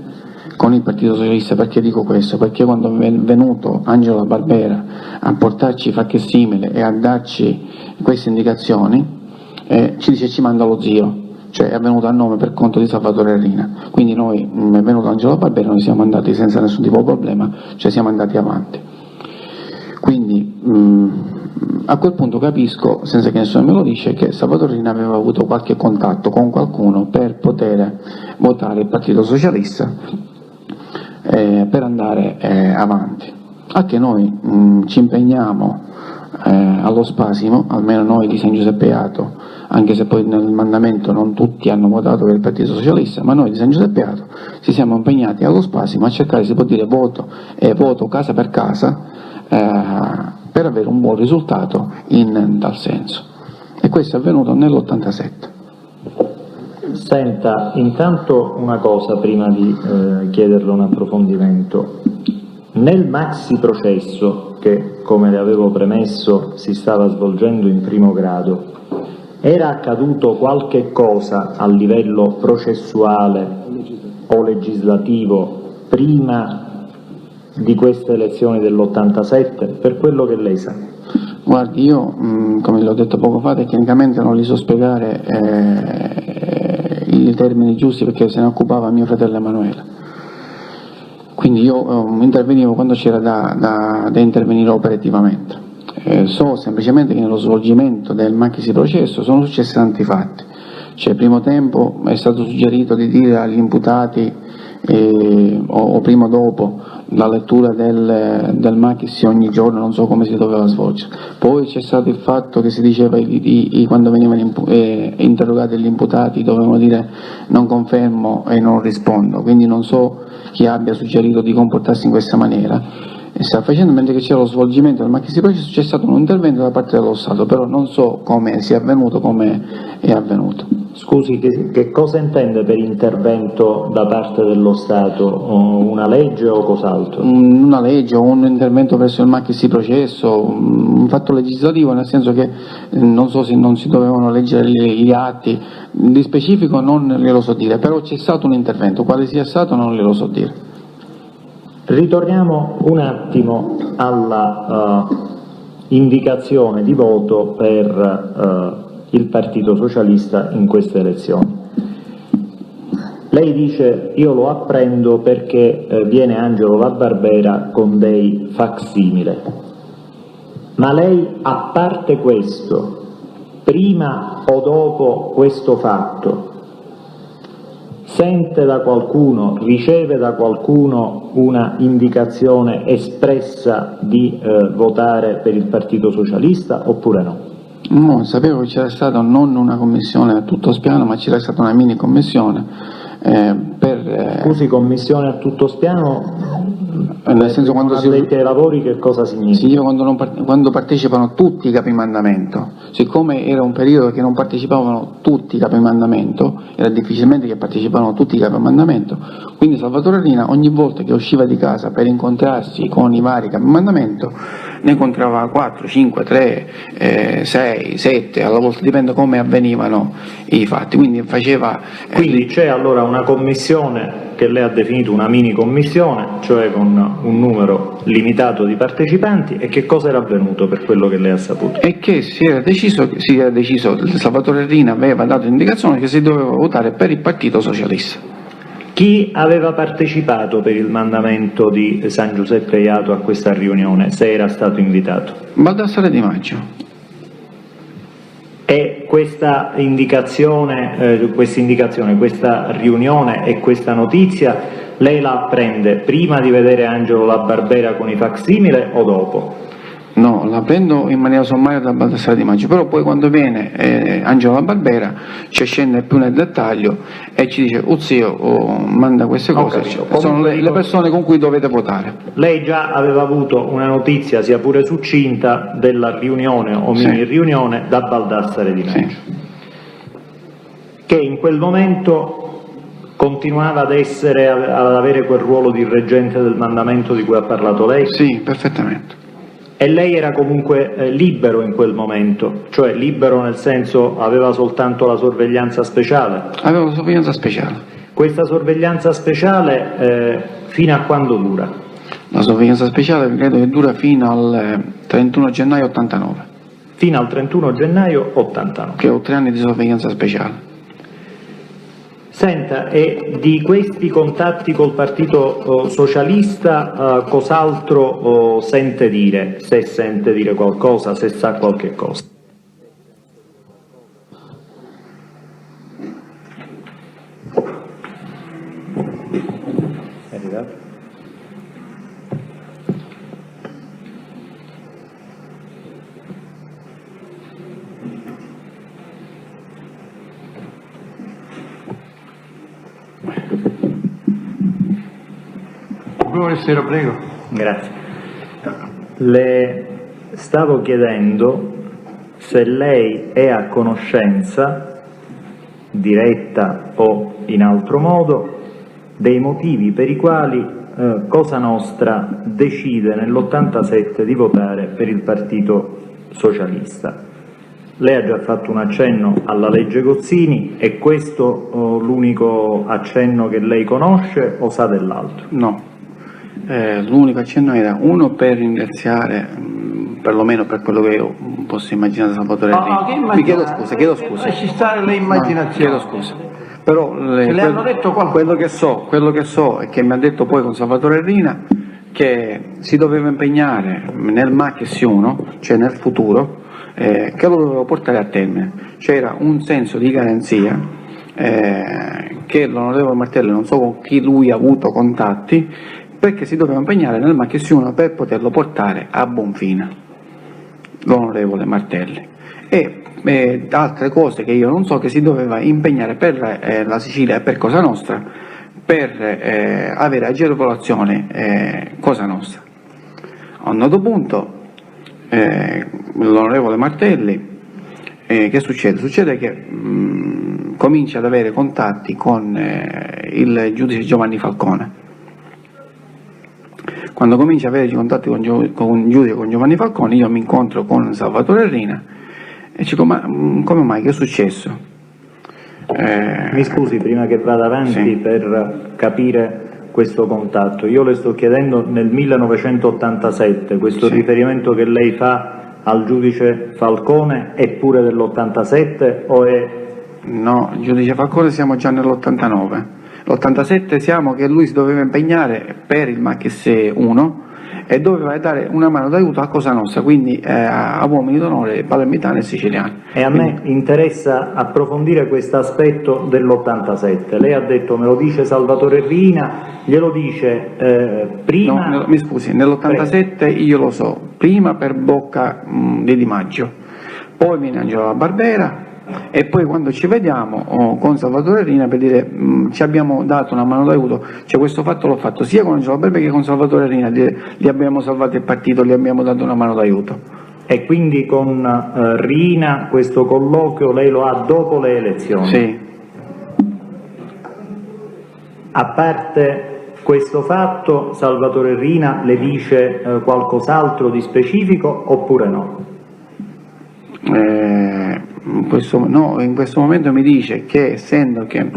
il Partito Socialista. Perché dico questo? Perché quando è venuto Angelo La Barbera a portarci facchessimile e a darci queste indicazioni, ci dice ci manda lo zio, cioè è venuto a nome per conto di Salvatore Rina. Quindi noi, è venuto Angelo La Barbera, noi siamo andati senza nessun tipo di problema, cioè siamo andati avanti. Quindi a quel punto capisco, senza che nessuno me lo dice, che Salvatore Rina aveva avuto qualche contatto con qualcuno per poter votare il Partito Socialista, per andare avanti. A che noi ci impegniamo allo spasimo, almeno noi di San Giuseppe Jato, anche se poi nel mandamento non tutti hanno votato per il Partito Socialista, ma noi di San Giuseppe Jato ci siamo impegnati allo spasimo a cercare, si può dire, voto casa per casa, per avere un buon risultato in tal senso. E questo è avvenuto nell'87. Senta, intanto una cosa prima di chiederle un approfondimento. Nel maxi processo che, come le avevo premesso, si stava svolgendo in primo grado, era accaduto qualche cosa a livello processuale o legislativo prima di queste elezioni dell'87, per quello che lei sa? Guardi, io, come le ho detto poco fa, tecnicamente non li so spiegare i termini giusti perché se ne occupava mio fratello Emanuele. Quindi io intervenivo quando c'era da intervenire operativamente. So semplicemente che nello svolgimento del maxi processo sono successi tanti fatti. Cioè, primo tempo è stato suggerito di dire agli imputati o prima o dopo la lettura del maxi ogni giorno, non so come si doveva svolgere. Poi c'è stato il fatto che si diceva quando venivano interrogati gli imputati dovevano dire non confermo e non rispondo, quindi non so chi abbia suggerito di comportarsi in questa maniera. E sta facendo, mentre che c'era lo svolgimento del maxi processo c'è stato un intervento da parte dello Stato, però non so come sia avvenuto, come è avvenuto. Scusi, che cosa intende per intervento da parte dello Stato? Una legge o cos'altro? Una legge o un intervento verso il maxi processo, un fatto legislativo, nel senso che non so se non si dovevano leggere gli atti, di specifico non glielo so dire, però c'è stato un intervento, quale sia stato non glielo so dire. Ritorniamo un attimo alla indicazione di voto per il Partito Socialista in queste elezioni. Lei dice: io lo apprendo perché viene Angelo La Barbera con dei facsimile. Ma lei, a parte questo, prima o dopo questo fatto, sente da qualcuno, riceve da qualcuno una indicazione espressa di votare per il Partito Socialista oppure no? No, sapevo che c'era stata non una commissione a tutto spiano, ma c'era stata una mini commissione Scusi, commissione a tutto spiano? nel senso, quando si addetti ai lavori che cosa significa? quando partecipano tutti i capimandamento, siccome era un periodo che non partecipavano tutti i capimandamento, era difficilmente che partecipavano tutti i capimandamento, quindi Salvatore Riina ogni volta che usciva di casa per incontrarsi con i vari capimandamento ne incontrava 4, 5, 3, 6, 7, alla volta dipende come avvenivano i fatti, quindi faceva... Quindi c'è allora una commissione che lei ha definito una mini commissione, cioè con un numero limitato di partecipanti, e che cosa era avvenuto per quello che lei ha saputo? E che si era deciso, Salvatore Riina aveva dato indicazione che si doveva votare per il Partito Socialista. Chi aveva partecipato per il mandamento di San Giuseppe Iato a questa riunione, se era stato invitato? Baldassare Di Maggio. E questa indicazione, questa riunione e questa notizia, lei la apprende prima di vedere Angelo La Barbera con i facsimile o dopo? No, la prendo in maniera sommaria da Baldassare Di Maggio, però poi quando viene Angelo La Barbera ci scende più nel dettaglio e ci dice: zio, manda queste cose, sono le persone con cui dovete votare. Lei già aveva avuto una notizia, sia pure succinta, della riunione o mini riunione da Baldassare Di Maggio, che in quel momento continuava ad avere quel ruolo di reggente del mandamento di cui ha parlato lei? Sì, perfettamente. E lei era comunque libero in quel momento, cioè libero nel senso aveva soltanto la sorveglianza speciale? Aveva la sorveglianza speciale. Questa sorveglianza speciale fino a quando dura? La sorveglianza speciale credo che dura fino al 31 gennaio 89. Fino al 31 gennaio 89. Che ho 3 anni di sorveglianza speciale. Senta, e di questi contatti col Partito Socialista cos'altro sente dire? Se sente dire qualcosa, se sa qualche cosa. È arrivato? Prego. Grazie. Le stavo chiedendo se lei è a conoscenza, diretta o in altro modo, dei motivi per i quali Cosa Nostra decide nell'87 di votare per il Partito Socialista. Lei ha già fatto un accenno alla legge Gozzini, è questo l'unico accenno che lei conosce o sa dell'altro? No. L'unico accenno era uno per ringraziare, perlomeno per quello che io posso immaginare Salvatore Riina. Mi chiedo scusa. Lasci stare le immaginazioni. Chiedo scusa. Però le hanno detto quello che so e che mi ha detto poi con Salvatore Riina, che si doveva impegnare nel Machis 1, cioè nel futuro, che lo doveva portare a termine. C'era un senso di garanzia che l'onorevole Martelli, non so con chi lui ha avuto contatti, perché si doveva impegnare nel Machis 1 per poterlo portare a buon fine, l'onorevole Martelli. E altre cose che io non so, che si doveva impegnare per la Sicilia e per Cosa Nostra, per avere agevolazione Cosa Nostra. A un noto punto l'onorevole Martelli, che succede? Succede che comincia ad avere contatti con il giudice Giovanni Falcone. Quando comincia ad avere contatti con Giovanni Falcone, io mi incontro con Salvatore Riina e dico: ma come mai, che è successo? Mi scusi, prima che vada avanti, sì, per capire questo contatto, io le sto chiedendo nel 1987, questo sì, riferimento che lei fa al giudice Falcone è pure dell'87 o è... No, il giudice Falcone siamo già nell'89. L'87 siamo che lui si doveva impegnare per il Machis 1 e doveva dare una mano d'aiuto a Cosa Nostra, quindi a uomini d'onore palermitani e siciliani. E a me interessa approfondire questo aspetto dell'87. Lei ha detto me lo dice Salvatore Riina, glielo dice prima... No, mi scusi, nell'87 io lo so, prima per bocca di Di Maggio, poi viene Angelo La Barbera e poi quando ci vediamo con Salvatore Riina per dire ci abbiamo dato una mano d'aiuto, cioè questo fatto l'ho fatto sia con Angelo La Barbera che con Salvatore Riina, gli abbiamo salvato il partito, gli abbiamo dato una mano d'aiuto. E quindi con Riina questo colloquio lei lo ha dopo le elezioni? Sì. A parte questo fatto, Salvatore Riina le dice qualcos'altro di specifico oppure no? In questo momento mi dice che essendo che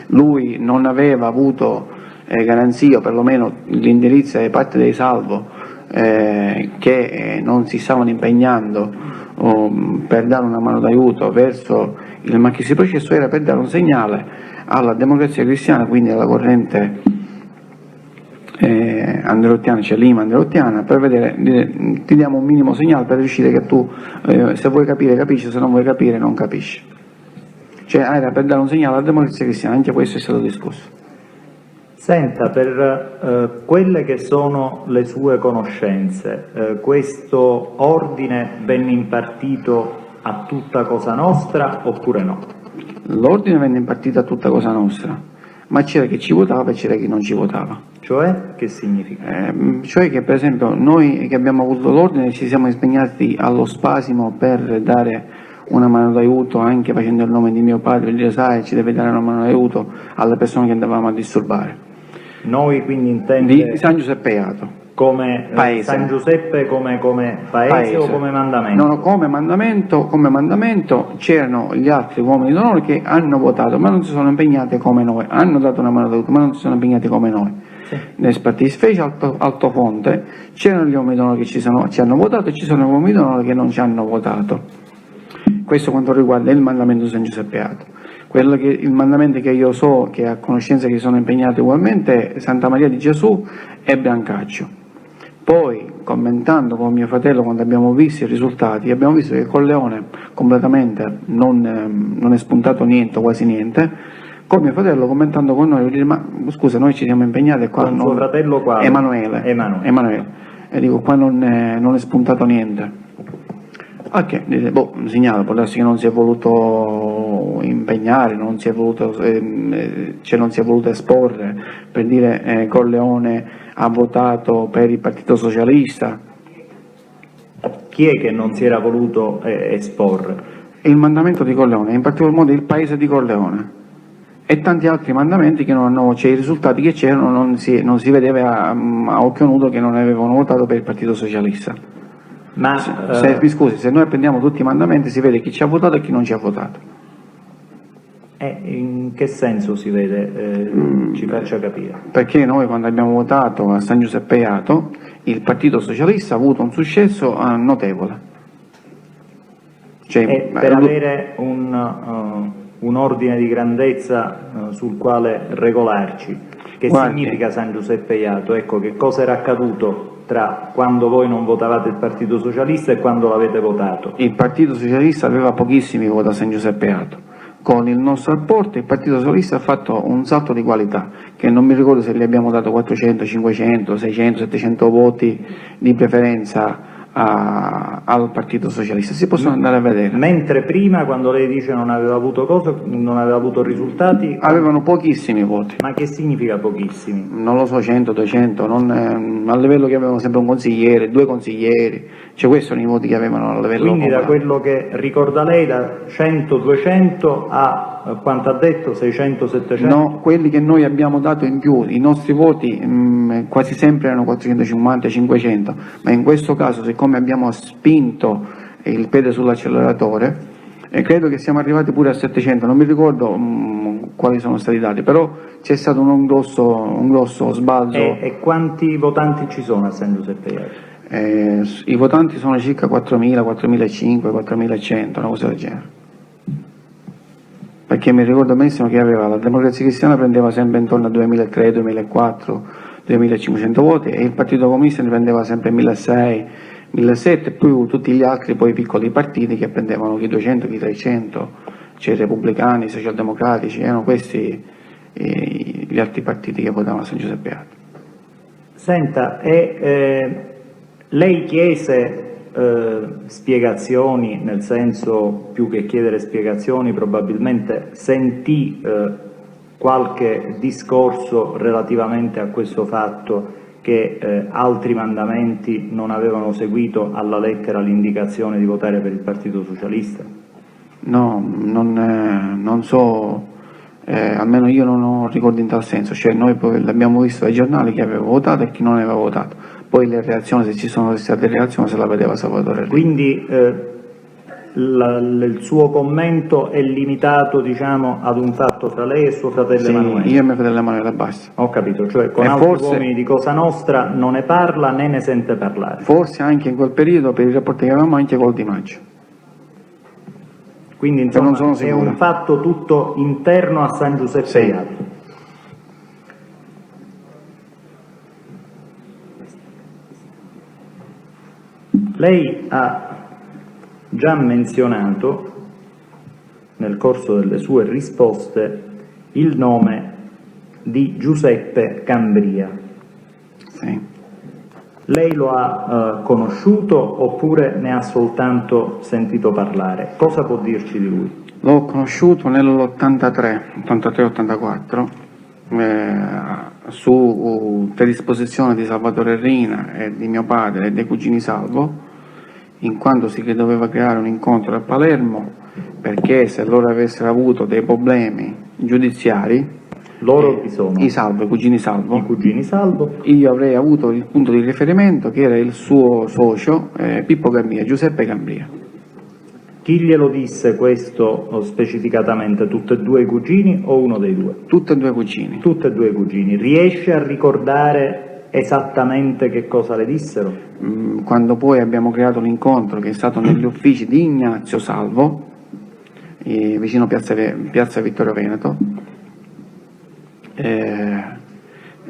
lui non aveva avuto garanzia, o perlomeno l'indirizzo da parte dei Salvo, che non si stavano impegnando per dare una mano d'aiuto verso il Machisi processo, era per dare un segnale alla Democrazia Cristiana, quindi alla corrente andreottiana, cioè Lima andreottiana, per vedere, ti diamo un minimo segnale per riuscire che tu se vuoi capire capisci, se non vuoi capire non capisci, cioè era per dare un segnale alla Democrazia Cristiana. Anche questo è stato discusso. Senta, per quelle che sono le sue conoscenze, questo ordine venne impartito a tutta Cosa Nostra oppure no? L'ordine venne impartito a tutta Cosa Nostra, ma c'era chi ci votava e c'era chi non ci votava. Cioè, che significa? Cioè che per esempio noi che abbiamo avuto l'ordine ci siamo impegnati allo spasimo per dare una mano d'aiuto, anche facendo il nome di mio padre, per dire sai ci deve dare una mano d'aiuto alle persone che andavamo a disturbare. Noi quindi intende Di San Giuseppe Iato. come Paese. San Giuseppe come paese o come mandamento? No, come mandamento c'erano gli altri uomini d'onore che hanno votato ma non si sono impegnati come noi, hanno dato una mano d'aiuto ma non si sono impegnati come noi. Sì. Nel Spartisfece Altofonte c'erano gli uomini d'onore che ci hanno votato e ci sono gli uomini d'onore che non ci hanno votato. Questo quanto riguarda il mandamento di San Giuseppe Iato. Il mandamento che io so, che a conoscenza che sono impegnati ugualmente, è Santa Maria di Gesù e Brancaccio. Poi, commentando con mio fratello quando abbiamo visto i risultati, abbiamo visto che con Leone completamente non è spuntato niente, quasi niente. Con mio fratello commentando con noi, dire, ma scusa, noi ci siamo impegnati qua. Con suo fratello quale? Emanuele. E dico, qua non è spuntato niente. Ok, un segnale, può darsi che non si è voluto impegnare, non si è voluto esporre, per dire Corleone ha votato per il Partito Socialista. Chi è che non si era voluto esporre? Il mandamento di Corleone, in particolar modo il paese di Corleone e tanti altri mandamenti che non hanno, cioè i risultati che c'erano non si vedeva a occhio nudo che non avevano votato per il Partito Socialista. Ma mi scusi, se noi prendiamo tutti i mandamenti si vede chi ci ha votato e chi non ci ha votato. in che senso si vede? Ci faccia capire. Perché noi quando abbiamo votato a San Giuseppe Iato il Partito Socialista ha avuto un successo notevole. Cioè, per avere un ordine di grandezza sul quale regolarci, che significa San Giuseppe Iato? Ecco, che cosa era accaduto tra quando voi non votavate il Partito Socialista e quando l'avete votato? Il Partito Socialista aveva pochissimi voti a San Giuseppe Iato. Con il nostro apporto il Partito Socialista ha fatto un salto di qualità, che non mi ricordo se gli abbiamo dato 400, 500, 600, 700 voti di preferenza al Partito Socialista, si possono andare a vedere. Mentre prima, quando lei dice non aveva avuto non aveva avuto risultati, avevano pochissimi voti. Ma che significa pochissimi? Non lo so, 100, 200, a livello che avevano sempre un consigliere, 2 consiglieri, cioè questi sono i voti che avevano a livello Quindi comunale. Da quello che ricorda lei, da 100, 200 a quanto ha detto, 600, 700? No, quelli che noi abbiamo dato in più, i nostri voti quasi sempre erano 450, 500, ma in questo caso, siccome abbiamo spinto il piede sull'acceleratore, credo che siamo arrivati pure a 700, non mi ricordo quali sono stati i dati, però c'è stato un grosso sbalzo. E quanti votanti ci sono a San Giuseppe Iato? I votanti sono circa 4.000, 4.500, 4.100, una cosa del genere. Perché mi ricordo benissimo che aveva la Democrazia Cristiana prendeva sempre intorno a 2.300, 2.400, 2.500 voti e il Partito Comunista ne prendeva sempre 1.600, 1.700, più tutti gli altri poi piccoli partiti che prendevano chi 200, chi 300, c'è i repubblicani, i socialdemocratici, erano questi gli altri partiti che votavano a San Giuseppe Beato. Senta, lei chiese spiegazioni, nel senso, più che chiedere spiegazioni, probabilmente sentì qualche discorso relativamente a questo fatto che altri mandamenti non avevano seguito alla lettera l'indicazione di votare per il Partito Socialista? No, non so, almeno io non ho ricordi in tal senso, cioè noi poi l'abbiamo visto dai giornali chi aveva votato e chi non aveva votato, poi le reazioni, se ci sono state reazioni, se la vedeva Salvatore Rina. Quindi il suo commento è limitato, diciamo, ad un fatto tra lei e suo fratello Emanuele? Io e mio fratello Emanuele, basta. Ho capito, cioè con E altri forse- uomini di Cosa Nostra non ne parla né ne sente parlare. Forse anche in quel periodo per i rapporti che avevamo anche col Di Maggio. Quindi non insomma sono è sicuro. un fatto tutto interno a San Giuseppe Sì. Beato. Lei ha già menzionato nel corso delle sue risposte il nome di Giuseppe Cambria. Sì. Lei lo ha conosciuto oppure ne ha soltanto sentito parlare? Cosa può dirci di lui? L'ho conosciuto nell'83-84 su predisposizione di Salvatore Rina e di mio padre e dei cugini Salvo, in quanto si doveva creare un incontro a Palermo, perché se loro avessero avuto dei problemi giudiziari, Loro chi sono? i Salvo, i cugini Salvo, I cugini Salvo. io avrei avuto il punto di riferimento che era il suo socio Pippo Cambria, Giuseppe Cambria. Chi glielo disse questo specificatamente? Tutti e due i cugini o uno dei due? Tutti e due cugini. Tutti e due i cugini. Riesce a ricordare esattamente che cosa le dissero? Quando poi abbiamo creato l'incontro che è stato negli uffici di Ignazio Salvo, vicino Piazza Vittorio Veneto,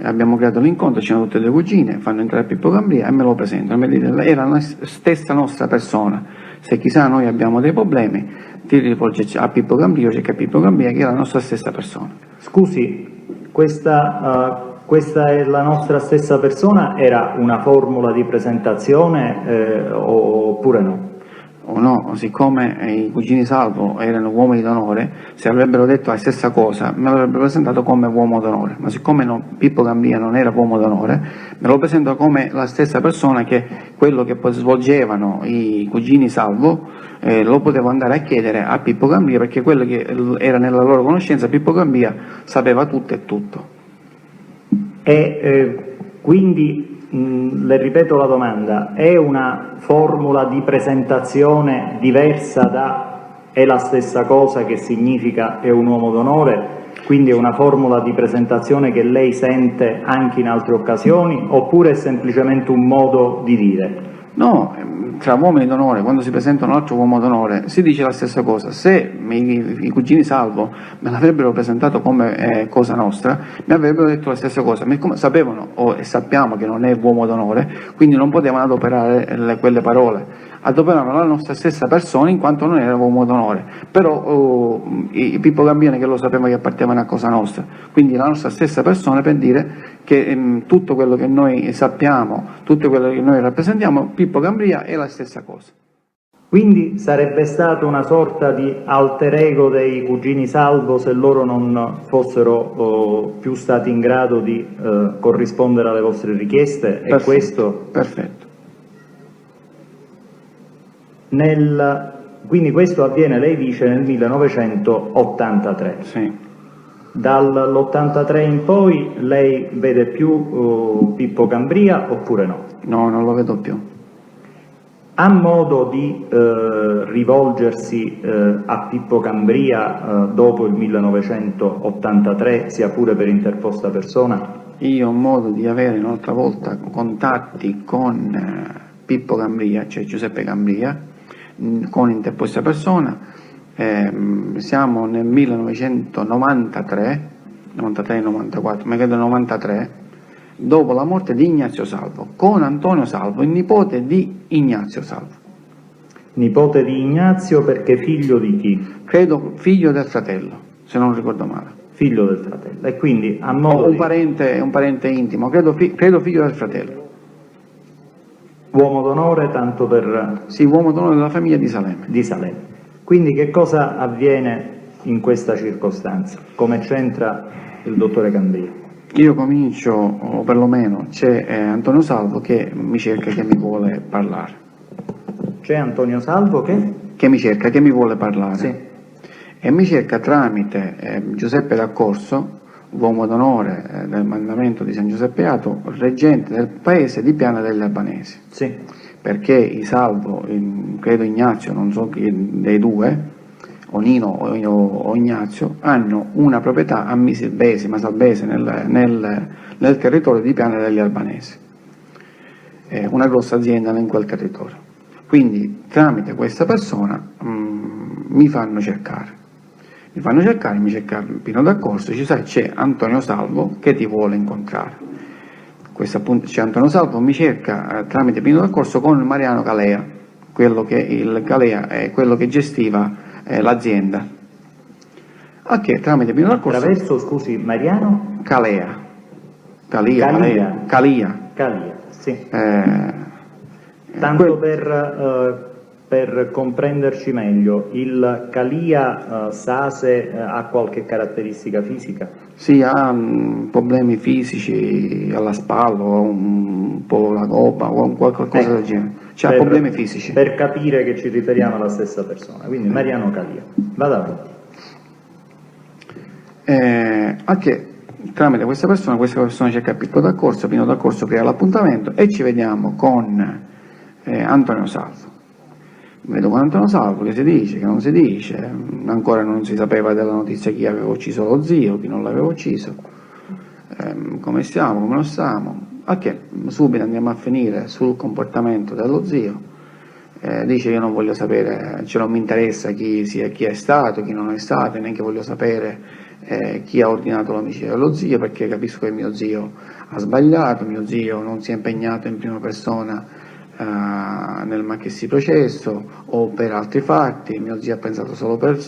abbiamo creato l'incontro, c'erano tutte e due cugine, fanno entrare Pippo Cambria e me lo presentano, mi dicono, era la stessa nostra persona, se chissà noi abbiamo dei problemi ti rivolgi a Pippo Cambria, c'è che Pippo Cambria che era la nostra stessa persona. Scusi, questa è la nostra stessa persona? Era una formula di presentazione oppure no? O no, siccome i cugini Salvo erano uomini d'onore, se avrebbero detto la stessa cosa me l'avrebbero presentato come uomo d'onore, ma siccome Pippo Cambria non era uomo d'onore, me lo presento come la stessa persona, che quello che poi svolgevano i cugini Salvo lo potevo andare a chiedere a Pippo Cambria, perché quello che era nella loro conoscenza, Pippo Cambria sapeva tutto e tutto. Quindi le ripeto la domanda, è una formula di presentazione diversa da è la stessa cosa che significa è un uomo d'onore, quindi è una formula di presentazione che lei sente anche in altre occasioni, oppure è semplicemente un modo di dire? No, tra uomini d'onore, quando si presenta un altro uomo d'onore, si dice la stessa cosa. Se i cugini Salvo me l'avrebbero presentato come Cosa Nostra, mi avrebbero detto la stessa cosa. Ma come sapevano e sappiamo che non è uomo d'onore, quindi non potevano adoperare quelle parole. Adoperavano la nostra stessa persona in quanto non era uomo d'onore. Però i Pippo Cambiani che lo sapeva che appartenevano a Cosa Nostra, quindi la nostra stessa persona, per dire che tutto quello che noi sappiamo, tutto quello che noi rappresentiamo, Pippo Cambria è la stessa cosa. Quindi sarebbe stato una sorta di alter ego dei cugini Salvo se loro non fossero più stati in grado di corrispondere alle vostre richieste? Perfetto, e questo? Perfetto. Quindi questo avviene, lei dice, nel 1983. Sì. Dall'83 in poi lei vede più Pippo Cambria oppure no? No, non lo vedo più. Ha modo di rivolgersi a Pippo Cambria dopo il 1983, sia pure per interposta persona? io ho modo di avere un'altra volta contatti con Pippo Cambria, cioè Giuseppe Cambria, con interposta persona. Siamo nel 1993, 93-94, ma credo 93, dopo la morte di Ignazio Salvo, con Antonio Salvo, il nipote di Ignazio Salvo. Nipote di Ignazio perché figlio di chi? Credo figlio del fratello, se non ricordo male. Figlio del fratello. E quindi a modo Un di parente intimo, credo figlio del fratello. uomo d'onore, tanto per Sì, uomo d'onore della famiglia di Salemme. di Salerno. Quindi che cosa avviene in questa circostanza? Come c'entra il dottore Cambria? Io comincio, o perlomeno c'è Antonio Salvo che mi cerca, che mi vuole parlare. C'è Antonio Salvo Che mi cerca, che mi vuole parlare. Sì. E mi cerca tramite Giuseppe D'Accorso, uomo d'onore del mandamento di San Giuseppe Ato, reggente del paese di Piana degli Albanesi. Sì. Perché i Salvo, credo Ignazio, non so chi dei due, o Nino o Ignazio, hanno una proprietà a Misilvesi, Masalvese, nel territorio di Piana degli Albanesi, una grossa azienda in quel territorio. Quindi tramite questa persona mi fanno cercare. Mi cerca Pino D'Accorso, ci sai, c'è Antonio Salvo che ti vuole incontrare. C'è Antonio Salvo, mi cerca tramite Pino D'Accorso con Mariano Calea, Calea è quello che gestiva l'azienda. A che tramite Pino D'Accorso... Attraverso, scusi, Mariano? Calia, sì. Tanto per comprenderci meglio, il Calia Sase ha qualche caratteristica fisica? Sì, ha problemi fisici alla spalla, o un po' la gobba, o qualcosa del genere. Ha problemi fisici. Per capire che ci riferiamo alla stessa persona, quindi Mariano Calia. Vada avanti. Anche tramite questa persona cerca Pino D'Accorso crea l'appuntamento e ci vediamo con Antonio Salvo. Vedo con Antonio Salvo che si dice, che non si dice, ancora non si sapeva della notizia chi aveva ucciso lo zio, chi non l'aveva ucciso, come stiamo, come non stiamo, a che subito andiamo a finire sul comportamento dello zio. Dice io non voglio sapere, non mi interessa chi è stato, chi non è stato, neanche voglio sapere chi ha ordinato l'omicidio dello zio, perché capisco che mio zio ha sbagliato, mio zio non si è impegnato in prima persona nel macchessi processo o per altri fatti, mio zio ha pensato solo per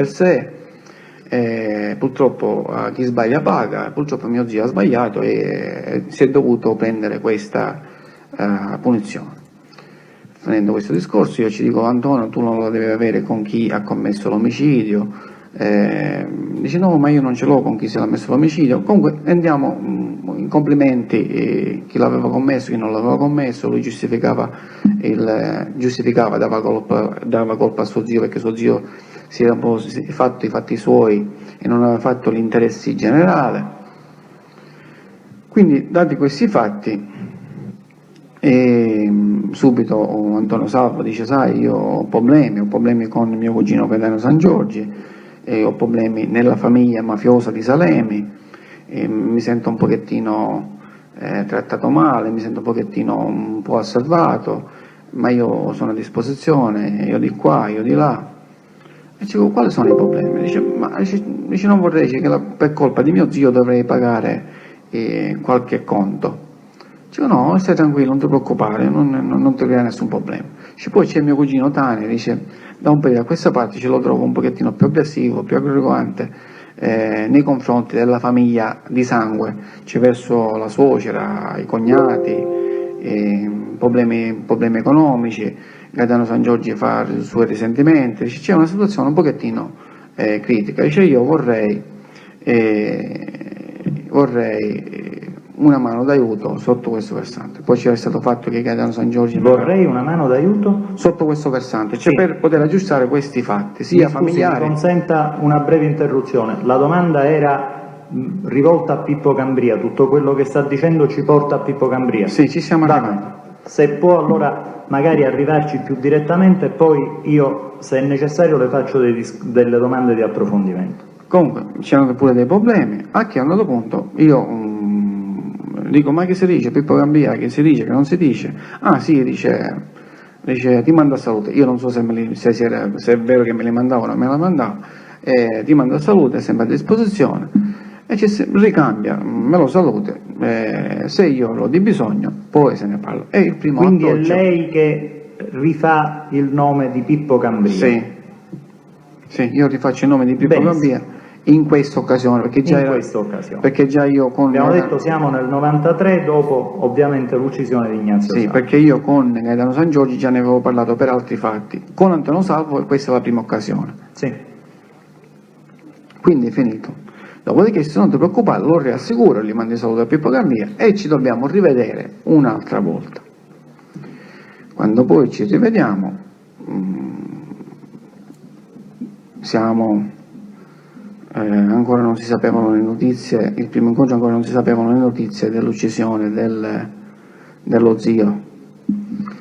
sé, purtroppo chi sbaglia paga, purtroppo mio zio ha sbagliato e si è dovuto prendere questa punizione. Finendo questo discorso io ci dico Antonio, tu non lo devi avere con chi ha commesso l'omicidio. Dice no, ma io non ce l'ho con chi si è messo l'omicidio. Comunque andiamo in complimenti, chi l'aveva commesso, chi non l'aveva commesso. Lui giustificava, dava colpa a suo zio perché suo zio si era un po' fatto i fatti suoi e non aveva fatto l'interesse generale. Quindi dati questi fatti subito Antonio Salvo dice sai io ho problemi con mio cugino Gaetano San Giorgi, ho problemi nella famiglia mafiosa di Salemi, mi sento un pochettino trattato male, mi sento un po' osservato, ma io sono a disposizione, io di qua, io di là. E dico quali sono i problemi? Dice non vorrei che per colpa di mio zio dovrei pagare qualche conto. Dico no, stai tranquillo, non ti preoccupare, non ti crea nessun problema. Poi c'è mio cugino Tani, dice da un periodo a questa parte ce lo trovo un pochettino più aggressivo, più aggregante nei confronti della famiglia di sangue, c'è verso la suocera, i cognati, problemi economici, Gaetano San Giorgi fa i suoi risentimenti, c'è una situazione un pochettino critica. Dice io vorrei una mano d'aiuto sotto questo versante. Poi c'era stato fatto che Gaetano San Giorgi vorrei una mano d'aiuto sotto questo versante, cioè sì, per poter aggiustare questi fatti sia familiari. Mi consenta una breve interruzione, la domanda era rivolta a Pippo Cambria, tutto quello che sta dicendo ci porta a Pippo Cambria? Sì, ci siamo arrivati. Se può allora magari arrivarci più direttamente, poi io se è necessario le faccio delle domande di approfondimento. Comunque c'erano pure dei problemi, a che a un certo punto io dico: ma che si dice Pippo Gambia, che si dice, che non si dice? Ah sì, dice ti mando a salute. Io non so se è vero che me li mandavano o me la mandavo, ti mando a salute, è sempre a disposizione, e ricambia, me lo salute, se io ho di bisogno poi se ne parla. È il primo Quindi atto, è lei che rifà il nome di Pippo Gambia? Sì, io rifaccio il nome di Pippo Benissimo. Gambia in questa occasione, perché già perché già io con Abbiamo detto siamo nel 93, dopo ovviamente l'uccisione di Ignazio sì, Salvo. perché io con Gaetano San Giorgi già ne avevo parlato per altri fatti, con Antonio Salvo questa è la prima occasione. Sì. Quindi è finito. Dopodiché, se non ti preoccupare, lo riassicuro, gli mando i saluti a Pippo Gambia e ci dobbiamo rivedere un'altra volta. Quando poi ci rivediamo, ancora non si sapevano le notizie, il primo incontro ancora non si sapevano le notizie dell'uccisione dello zio.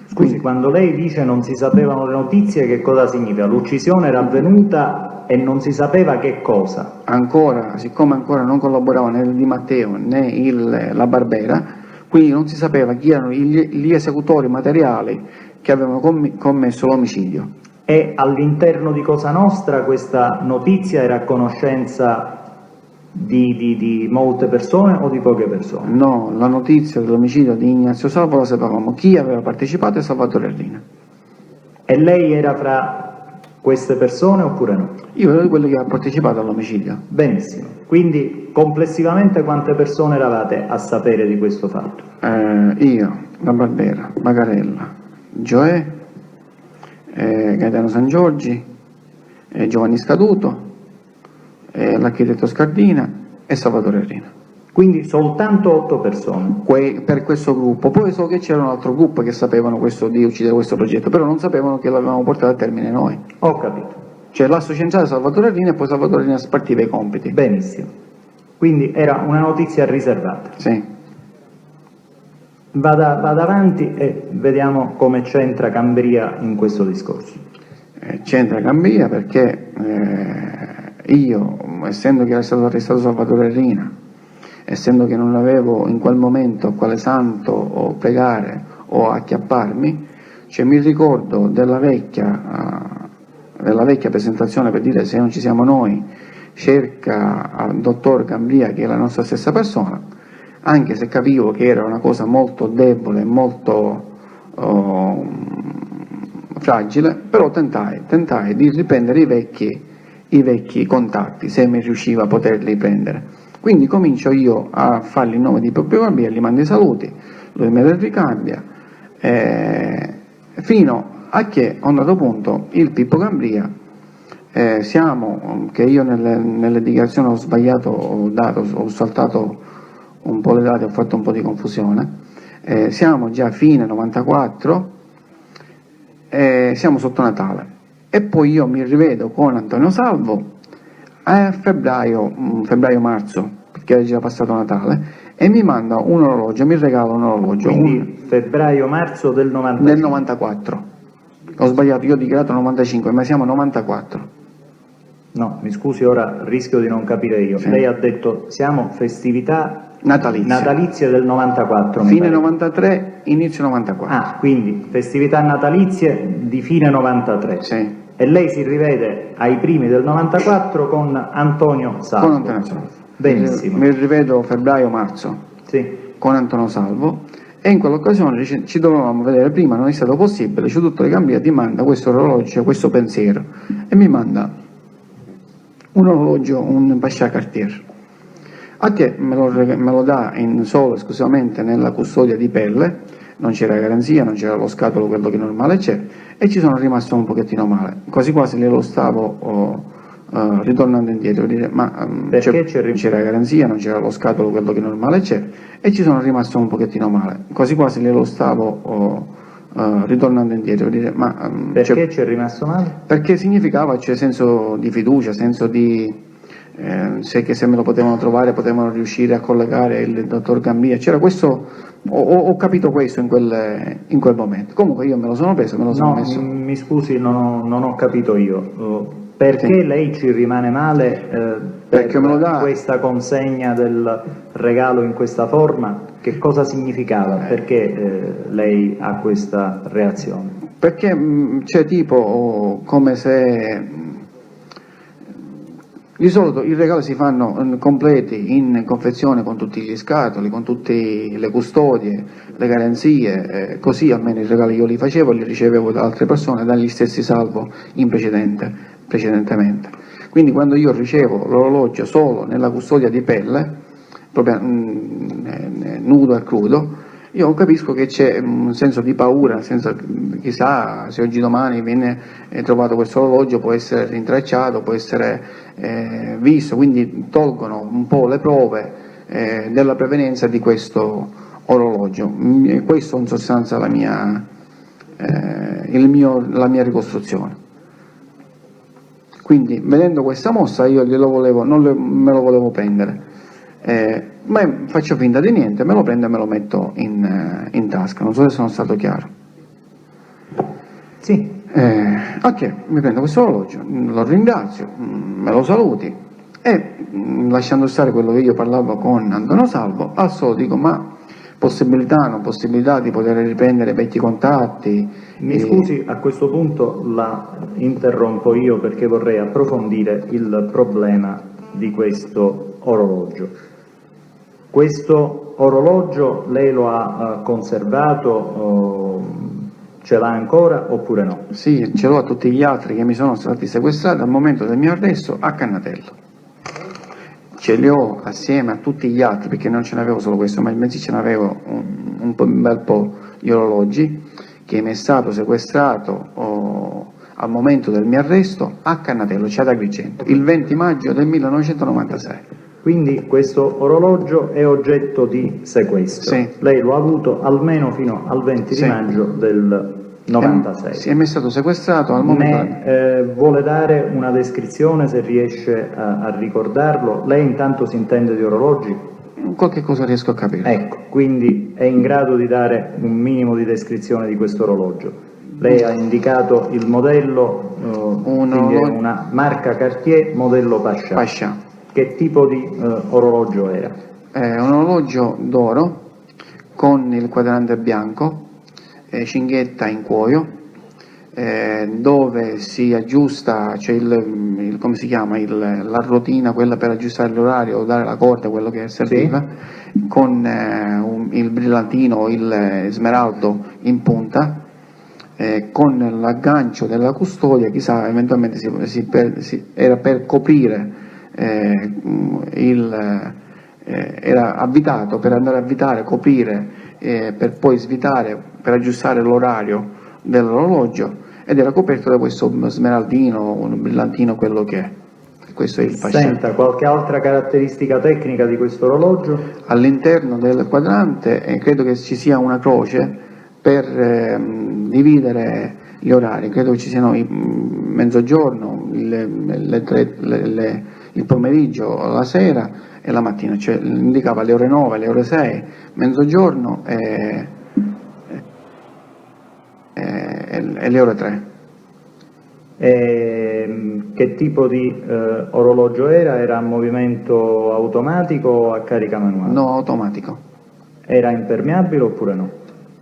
Scusi, quando lei dice non si sapevano le notizie, che cosa significa? L'uccisione era avvenuta e non si sapeva che cosa? Ancora, siccome ancora non collaborava né Di Matteo né la Barbera, quindi non si sapeva chi erano gli esecutori materiali che avevano commesso l'omicidio. E all'interno di Cosa Nostra questa notizia era a conoscenza di molte persone o di poche persone? No, la notizia dell'omicidio di Ignazio Salvo la sapevamo, chi aveva partecipato è Salvatore Rina. E lei era fra queste persone oppure no? Io ero di quello che ha partecipato all'omicidio. Benissimo, quindi complessivamente quante persone eravate a sapere di questo fatto? Io, la Barbera, Magarella, Gioè, Gaetano San Giorgi, Giovanni Scaduto, l'architetto Scardina e Salvatore Rina. Quindi soltanto 8 persone? Per questo gruppo. Poi so che c'era un altro gruppo che sapevano di uccidere questo progetto, però non sapevano che l'avevamo portato a termine noi. Ho capito. Cioè l'asso centrale Salvatore Rina e poi Salvatore Rina spartiva i compiti. Benissimo. Quindi era una notizia riservata. Sì. Vada avanti e vediamo come c'entra Gambia in questo discorso. C'entra Gambia perché io, essendo che era stato arrestato Salvatore Rina, essendo che non avevo in quel momento quale santo o pregare o acchiapparmi, cioè mi ricordo della vecchia presentazione per dire: se non ci siamo noi, cerca al dottor Gambia, che è la nostra stessa persona, anche se capivo che era una cosa molto debole, molto fragile, però tentai di riprendere i vecchi contatti, se mi riusciva a poterli prendere. Quindi comincio io a fargli il nome di Pippo Gambia, gli mando i saluti, lui me li ricambia, fino a che a un dato punto il Pippo Gambia, che io nelle dichiarazioni ho sbagliato, ho saltato un po' le date, ho fatto un po' di confusione, siamo già a fine 94, siamo sotto Natale, e poi io mi rivedo con Antonio Salvo a febbraio-marzo, perché era già passato Natale, e mi manda un orologio, mi regala un orologio. Quindi febbraio-marzo del 95? Del 94. Ho sbagliato, io ho dichiarato 95, ma siamo 94. No, mi scusi, ora rischio di non capire io. Sì. Lei ha detto siamo festività natalizie del 94. Fine 93, inizio 94. Ah, quindi festività natalizie di fine 93. Sì. E lei si rivede ai primi del 94 con Antonio Salvo. Con Antonio Salvo. Benissimo. Mi rivedo febbraio-marzo con Antonio Salvo, e in quell'occasione ci dovevamo vedere prima, non è stato possibile, c'è tutto Gambia, ti manda questo orologio, questo pensiero, e mi manda un orologio, un Pascià Cartier, a che me lo dà solo esclusivamente nella custodia di pelle, non c'era garanzia, non c'era lo scatolo, quello che normale c'è, e ci sono rimasto un pochettino male, quasi quasi glielo stavo ritornando indietro, dire, ma c'era garanzia, non c'era lo scatolo, quello che normale c'è, e ci sono rimasto un pochettino male, quasi quasi glielo stavo ritornando indietro, dire, ma perché ci è rimasto male? Perché significava, c'è senso di fiducia, senso di se me lo potevano trovare, potevano riuscire a collegare il dottor Gambia, c'era questo, ho capito questo in quel momento. Comunque io me lo sono preso, me lo sono messo. Mi scusi, non ho capito io. Perché Sì. lei ci rimane male Perché me lo dà- questa consegna del regalo in questa forma? Che cosa significava? Perché lei ha questa reazione? Perché c'è tipo come se di solito i regali si fanno completi in confezione con tutti gli scatoli, con tutte le custodie, le garanzie, così almeno i regali io li facevo e li ricevevo da altre persone, dagli stessi salvo precedentemente. Quindi quando io ricevo l'orologio solo nella custodia di pelle, proprio nudo e crudo, io capisco che c'è un senso di paura, nel senso che chissà se oggi domani viene trovato questo orologio, può essere rintracciato, può essere visto, quindi tolgono un po' le prove della provenienza di questo orologio. Questo in sostanza la mia ricostruzione. Quindi vedendo questa mossa io me lo volevo prendere. Ma faccio finta di niente, me lo prendo e me lo metto in tasca, non so se sono stato chiaro. Sì. Ok, mi prendo questo orologio, lo ringrazio, me lo saluti e lasciando stare quello che io parlavo con Antonio Salvo, al solo dico ma possibilità, non possibilità di poter riprendere vecchi contatti. Mi scusi, a questo punto la interrompo io perché vorrei approfondire il problema di questo orologio. Questo orologio lei lo ha conservato, ce l'ha ancora oppure no? Sì, ce l'ho a tutti gli altri che mi sono stati sequestrati al momento del mio arresto a Cannatello. Ce li ho assieme a tutti gli altri, perché non ce n'avevo solo questo, ma bensì ce n'avevo un bel po' di orologi, che mi è stato sequestrato al momento del mio arresto a Cannatello, cioè ad Agrigento, il 20 maggio del 1996. Quindi questo orologio è oggetto di sequestro. Sì. Lei lo ha avuto almeno fino al 20 Sì. di maggio del 96. Sì, mi è stato sequestrato al momento. Vuole dare una descrizione, se riesce a ricordarlo? Lei intanto si intende di orologi? Qualche cosa riesco a capire. Ecco, quindi è in grado di dare un minimo di descrizione di questo orologio. Lei ha indicato il modello, quindi è una marca Cartier, modello Pascià. Pascià. Che tipo di orologio era? È un orologio d'oro con il quadrante bianco, cinghetta in cuoio, dove si aggiusta, c'è come si chiama, la rotina, quella per aggiustare l'orario o dare la corda, quello che serviva, sì, con il brillantino o il smeraldo in punta, con l'aggancio della custodia, chissà, eventualmente era per coprire era avvitato per andare a avvitare, coprire, per poi svitare, per aggiustare l'orario dell'orologio, ed era coperto da questo smeraldino, un brillantino, quello che è. Questo è il Pascià. Senta, qualche altra caratteristica tecnica di questo orologio? All'interno del quadrante credo che ci sia una croce per dividere gli orari, credo che ci siano il mezzogiorno, il pomeriggio, la sera e la mattina, cioè indicava le ore 9, le ore 6, mezzogiorno e le ore 3. Che tipo di orologio era? Era a movimento automatico o a carica manuale? No, automatico. Era impermeabile oppure no?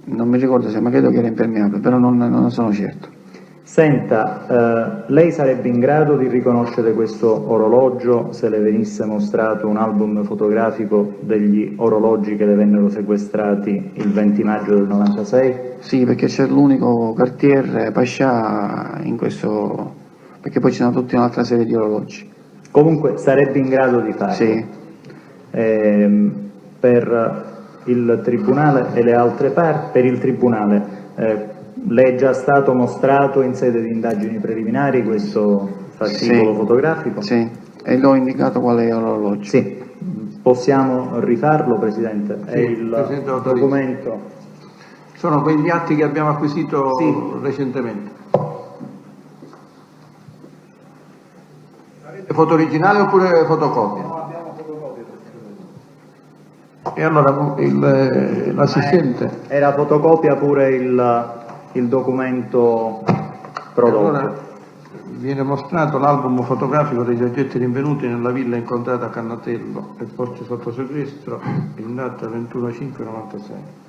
Non mi ricordo se, ma credo che era impermeabile, però non sono certo. Senta, lei sarebbe in grado di riconoscere questo orologio se le venisse mostrato un album fotografico degli orologi che le vennero sequestrati il 20 maggio del 96? Sì, perché c'è l'unico Cartier Pascià in questo, perché poi ci sono tutta un'altra serie di orologi. Comunque sarebbe in grado di farlo? Sì. Per il Tribunale e le altre parti, per il Tribunale le è già stato mostrato in sede di indagini preliminari questo fascicolo sì, fotografico? Sì, e l'ho indicato qual è l'orologio. Sì, possiamo rifarlo, Presidente? È il Presidente, documento. Sono quegli atti che abbiamo acquisito sì, recentemente. È foto originale oppure fotocopia? No, abbiamo fotocopia. E allora l'assistente? Era fotocopia pure il documento prodotto. Allora, viene mostrato l'album fotografico degli oggetti rinvenuti nella villa incontrata a Cannatello e posti sotto sequestro in data 21/5/96.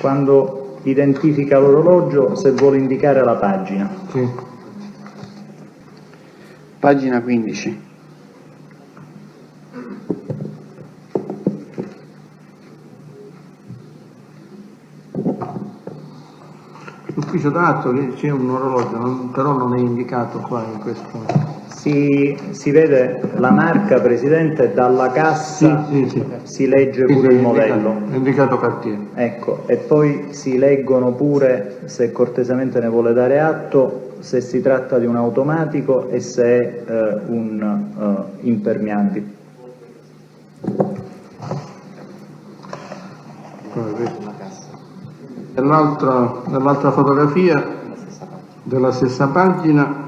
Quando identifica l'orologio, se vuole indicare la pagina. Sì. Pagina 15. L'ufficio d'atto che c'è un orologio, però non è indicato qua in questo. Si vede la marca, Presidente, dalla cassa Sì. si legge Sì, pure sì, il modello. È indicato Cartier. Ecco, e poi si leggono pure, se cortesemente ne vuole dare atto, se si tratta di un automatico e se è un impermeabile. Nell'altra fotografia della stessa pagina,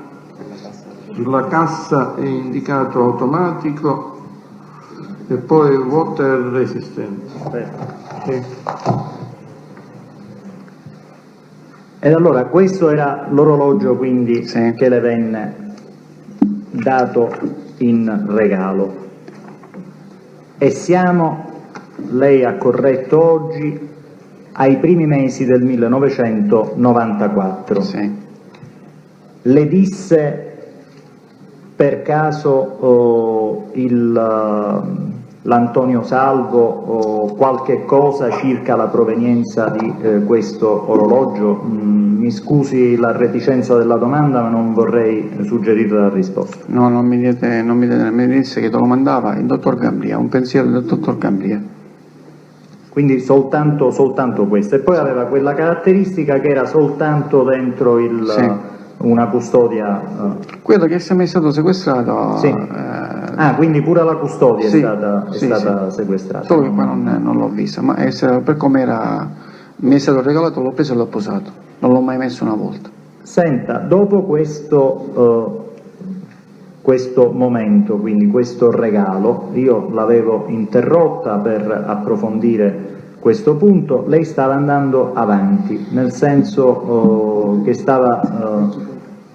sulla cassa è indicato automatico e poi water resistant. Sì. Ed allora questo era l'orologio quindi Sì. che le venne dato in regalo. E siamo, lei ha corretto oggi, ai primi mesi del 1994. Sì. Le disse per caso l'Antonio Salvo qualche cosa circa la provenienza di questo orologio? Mi scusi la reticenza della domanda, ma non vorrei suggerire la risposta. No, non mi disse che te lo mandava il dottor Gambria, un pensiero del dottor Gambria. Quindi soltanto questo. E poi aveva quella caratteristica che era soltanto dentro Sì. una custodia. Quello che è mai stato sequestrato. Sì. Quindi pure la custodia Sì, è stata sequestrata. Solo che qua non l'ho vista, ma per come mi è stato regalato l'ho preso e l'ho posato, non l'ho mai messo una volta. Senta, dopo questo momento, quindi questo regalo, io l'avevo interrotta per approfondire questo punto, lei stava andando avanti, nel senso che stava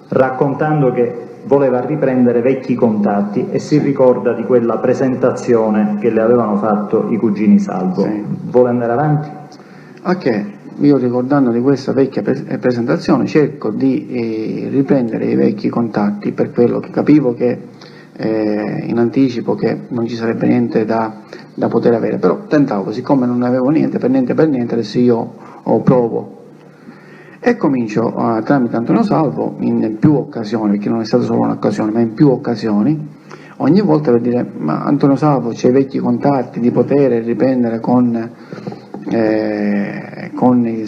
raccontando che voleva riprendere vecchi contatti e si ricorda di quella presentazione che le avevano fatto i cugini Salvo. Sì. Vuole andare avanti? Ok, io ricordando di questa vecchia presentazione cerco di riprendere i vecchi contatti per quello che capivo che in anticipo che non ci sarebbe niente da poter avere, però tentavo, siccome non avevo niente, adesso io provo. E comincio tramite Antonio Salvo in più occasioni, perché non è stata solo un'occasione, ma in più occasioni, ogni volta per dire: ma Antonio Salvo, c'è i vecchi contatti, di poter riprendere con i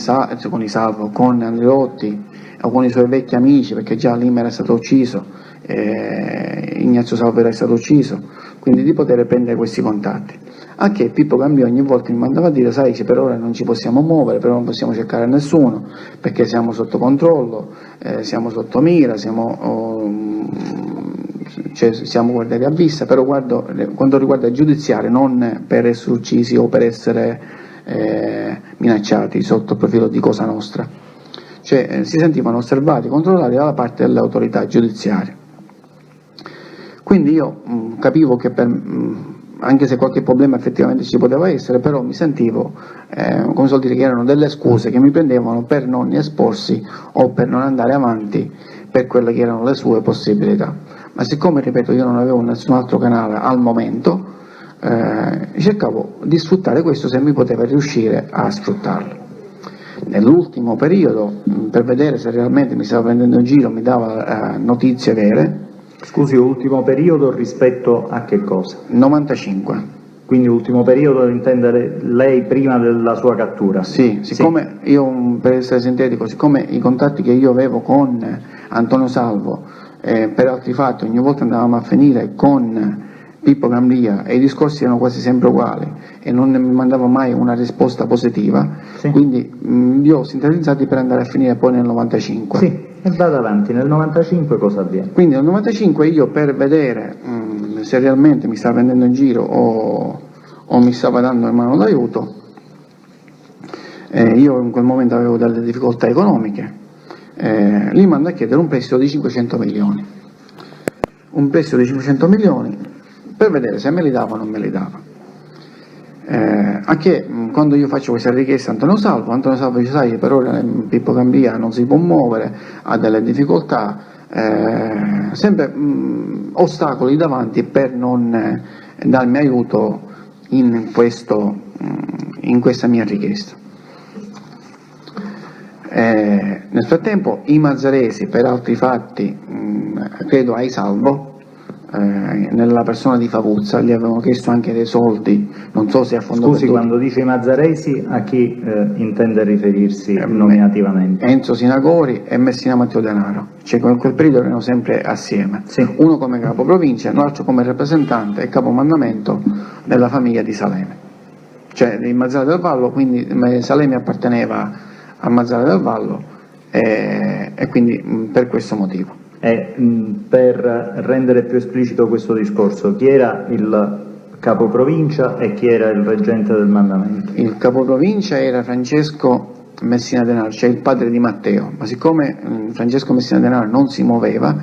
Salvo, con Andreotti o con i suoi vecchi amici, perché già Lima era stato ucciso, Ignazio Salvo era stato ucciso, quindi di poter prendere questi contatti. A che Pippo Gambia ogni volta mi mandava a dire: sai, per ora non ci possiamo muovere, però non possiamo cercare nessuno, perché siamo sotto controllo, siamo sotto mira, siamo guardati a vista, però quando riguarda il giudiziario, non per essere uccisi o per essere minacciati sotto il profilo di Cosa Nostra. Cioè si sentivano osservati, controllati dalla parte delle autorità giudiziarie. Quindi io capivo che anche se qualche problema effettivamente ci poteva essere, però mi sentivo, come so dire, che erano delle scuse che mi prendevano per non esporsi o per non andare avanti per quelle che erano le sue possibilità. Ma siccome, ripeto, io non avevo nessun altro canale al momento, cercavo di sfruttare questo se mi poteva riuscire a sfruttarlo. Nell'ultimo periodo, per vedere se realmente mi stava prendendo in giro, mi dava notizie vere. Scusi, ultimo periodo rispetto a che cosa? 95. Quindi ultimo periodo intende lei prima della sua cattura? Sì, siccome io, per essere sintetico, siccome i contatti che io avevo con Antonio Salvo, per altri fatti ogni volta andavamo a finire con Pippo Gambia e i discorsi erano quasi sempre uguali e non mi mandava mai una risposta positiva, sì. Quindi li ho sintetizzati per andare a finire poi nel 95. Sì, E vado avanti, nel 95 cosa avviene? Quindi nel 95 io, per vedere se realmente mi stava prendendo in giro o mi stava dando in mano d'aiuto, io in quel momento avevo delle difficoltà economiche, gli mando a chiedere un prestito di 500 milioni. Un prestito di 500 milioni per vedere se me li dava o non me li dava. A che quando io faccio questa richiesta a Antonio Salvo dice: sai, per ora Pippo Gambia non si può muovere, ha delle difficoltà, sempre ostacoli davanti per non darmi aiuto in questa mia richiesta. Nel frattempo i Mazzaresi, per altri fatti, credo ai Salvo, nella persona di Favuzza, gli avevano chiesto anche dei soldi, non so se a fondo Scusi, perduto. quando dice i Mazzaresi, a chi intende riferirsi nominativamente? Enzo Sinagori e Messina Matteo Denaro, cioè in quel periodo erano sempre assieme, Sì. uno come capo provincia, l'altro come rappresentante e capomandamento della famiglia di Saleme, cioè di Mazzara del Vallo, quindi Saleme apparteneva a Mazzara del Vallo e quindi per questo motivo. E per rendere più esplicito questo discorso, chi era il capo provincia e chi era il reggente del mandamento? Il capoprovincia era Francesco Messina Denaro, cioè il padre di Matteo, ma siccome Francesco Messina Denaro non si muoveva,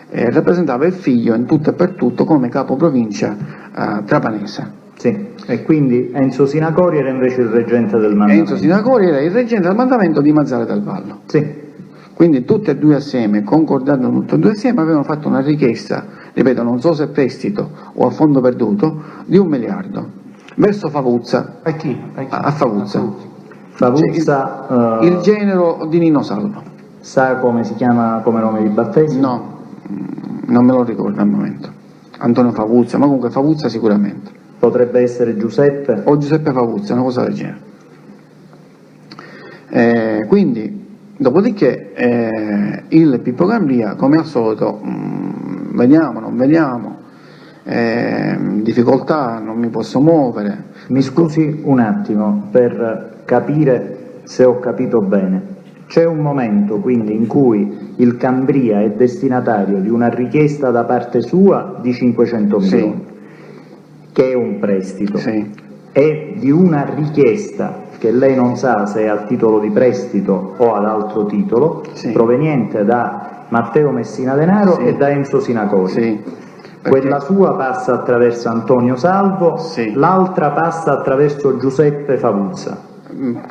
rappresentava il figlio in tutto e per tutto come capoprovincia trapanese. Sì, e quindi Enzo Sinacori era invece il reggente del mandamento. Enzo Sinacori era il reggente del mandamento di Mazzara del Vallo. Sì. Quindi tutte e due assieme, concordando tutte e due assieme, avevano fatto una richiesta, ripeto, non so se prestito o a fondo perduto, di 1 miliardo verso Favuzza. A chi? A Favuzza. Favuzza Il genero di Nino Salvo. sa come si chiama come nome di battesimo? No, non me lo ricordo al momento. Antonio Favuzza, ma comunque Favuzza sicuramente. Potrebbe essere Giuseppe? O Giuseppe Favuzza, una cosa del genere. Quindi, dopodiché, il Pippo Gambia, come al solito, vediamo, non vediamo, difficoltà, non mi posso muovere. Mi scusi un attimo per capire se ho capito bene. C'è un momento quindi in cui il Cambria è destinatario di una richiesta da parte sua di 500 Sì. milioni, che è un prestito, Sì. e di una richiesta che lei non sa se è a titolo di prestito o ad altro titolo, Sì. proveniente da Matteo Messina Denaro Sì. e da Enzo Sinacori. Sì, Quella sua passa attraverso Antonio Salvo, Sì. l'altra passa attraverso Giuseppe Favuzza.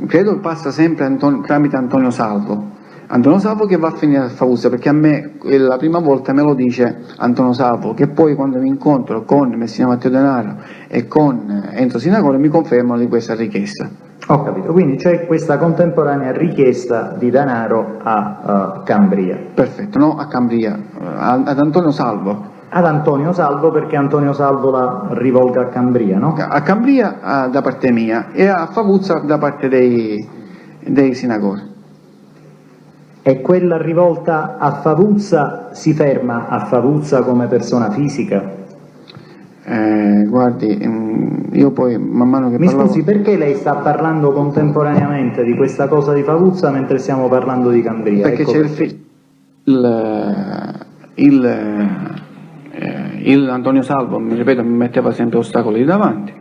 credo che passa sempre tramite Antonio Salvo. Antonio Salvo che va a finire a Favuzza, perché a me la prima volta me lo dice Antonio Salvo, che poi quando mi incontro con Messina Matteo Denaro e con Enzo Sinacori mi confermano di questa richiesta. Ho capito, quindi c'è questa contemporanea richiesta di denaro a Cambria. Perfetto, no a Cambria, ad Antonio Salvo. Ad Antonio Salvo, perché Antonio Salvo la rivolga a Cambria, no? A Cambria da parte mia e a Favuzza da parte dei Sinacori. E quella rivolta a Favuzza si ferma a Favuzza come persona fisica? Guardi, io poi man mano che Mi parlavo... scusi, perché lei sta parlando contemporaneamente di questa cosa di Favuzza mentre stiamo parlando di Cambria? Perché Ecco c'è perché. il Antonio Salvo, mi ripeto, mi metteva sempre ostacoli davanti.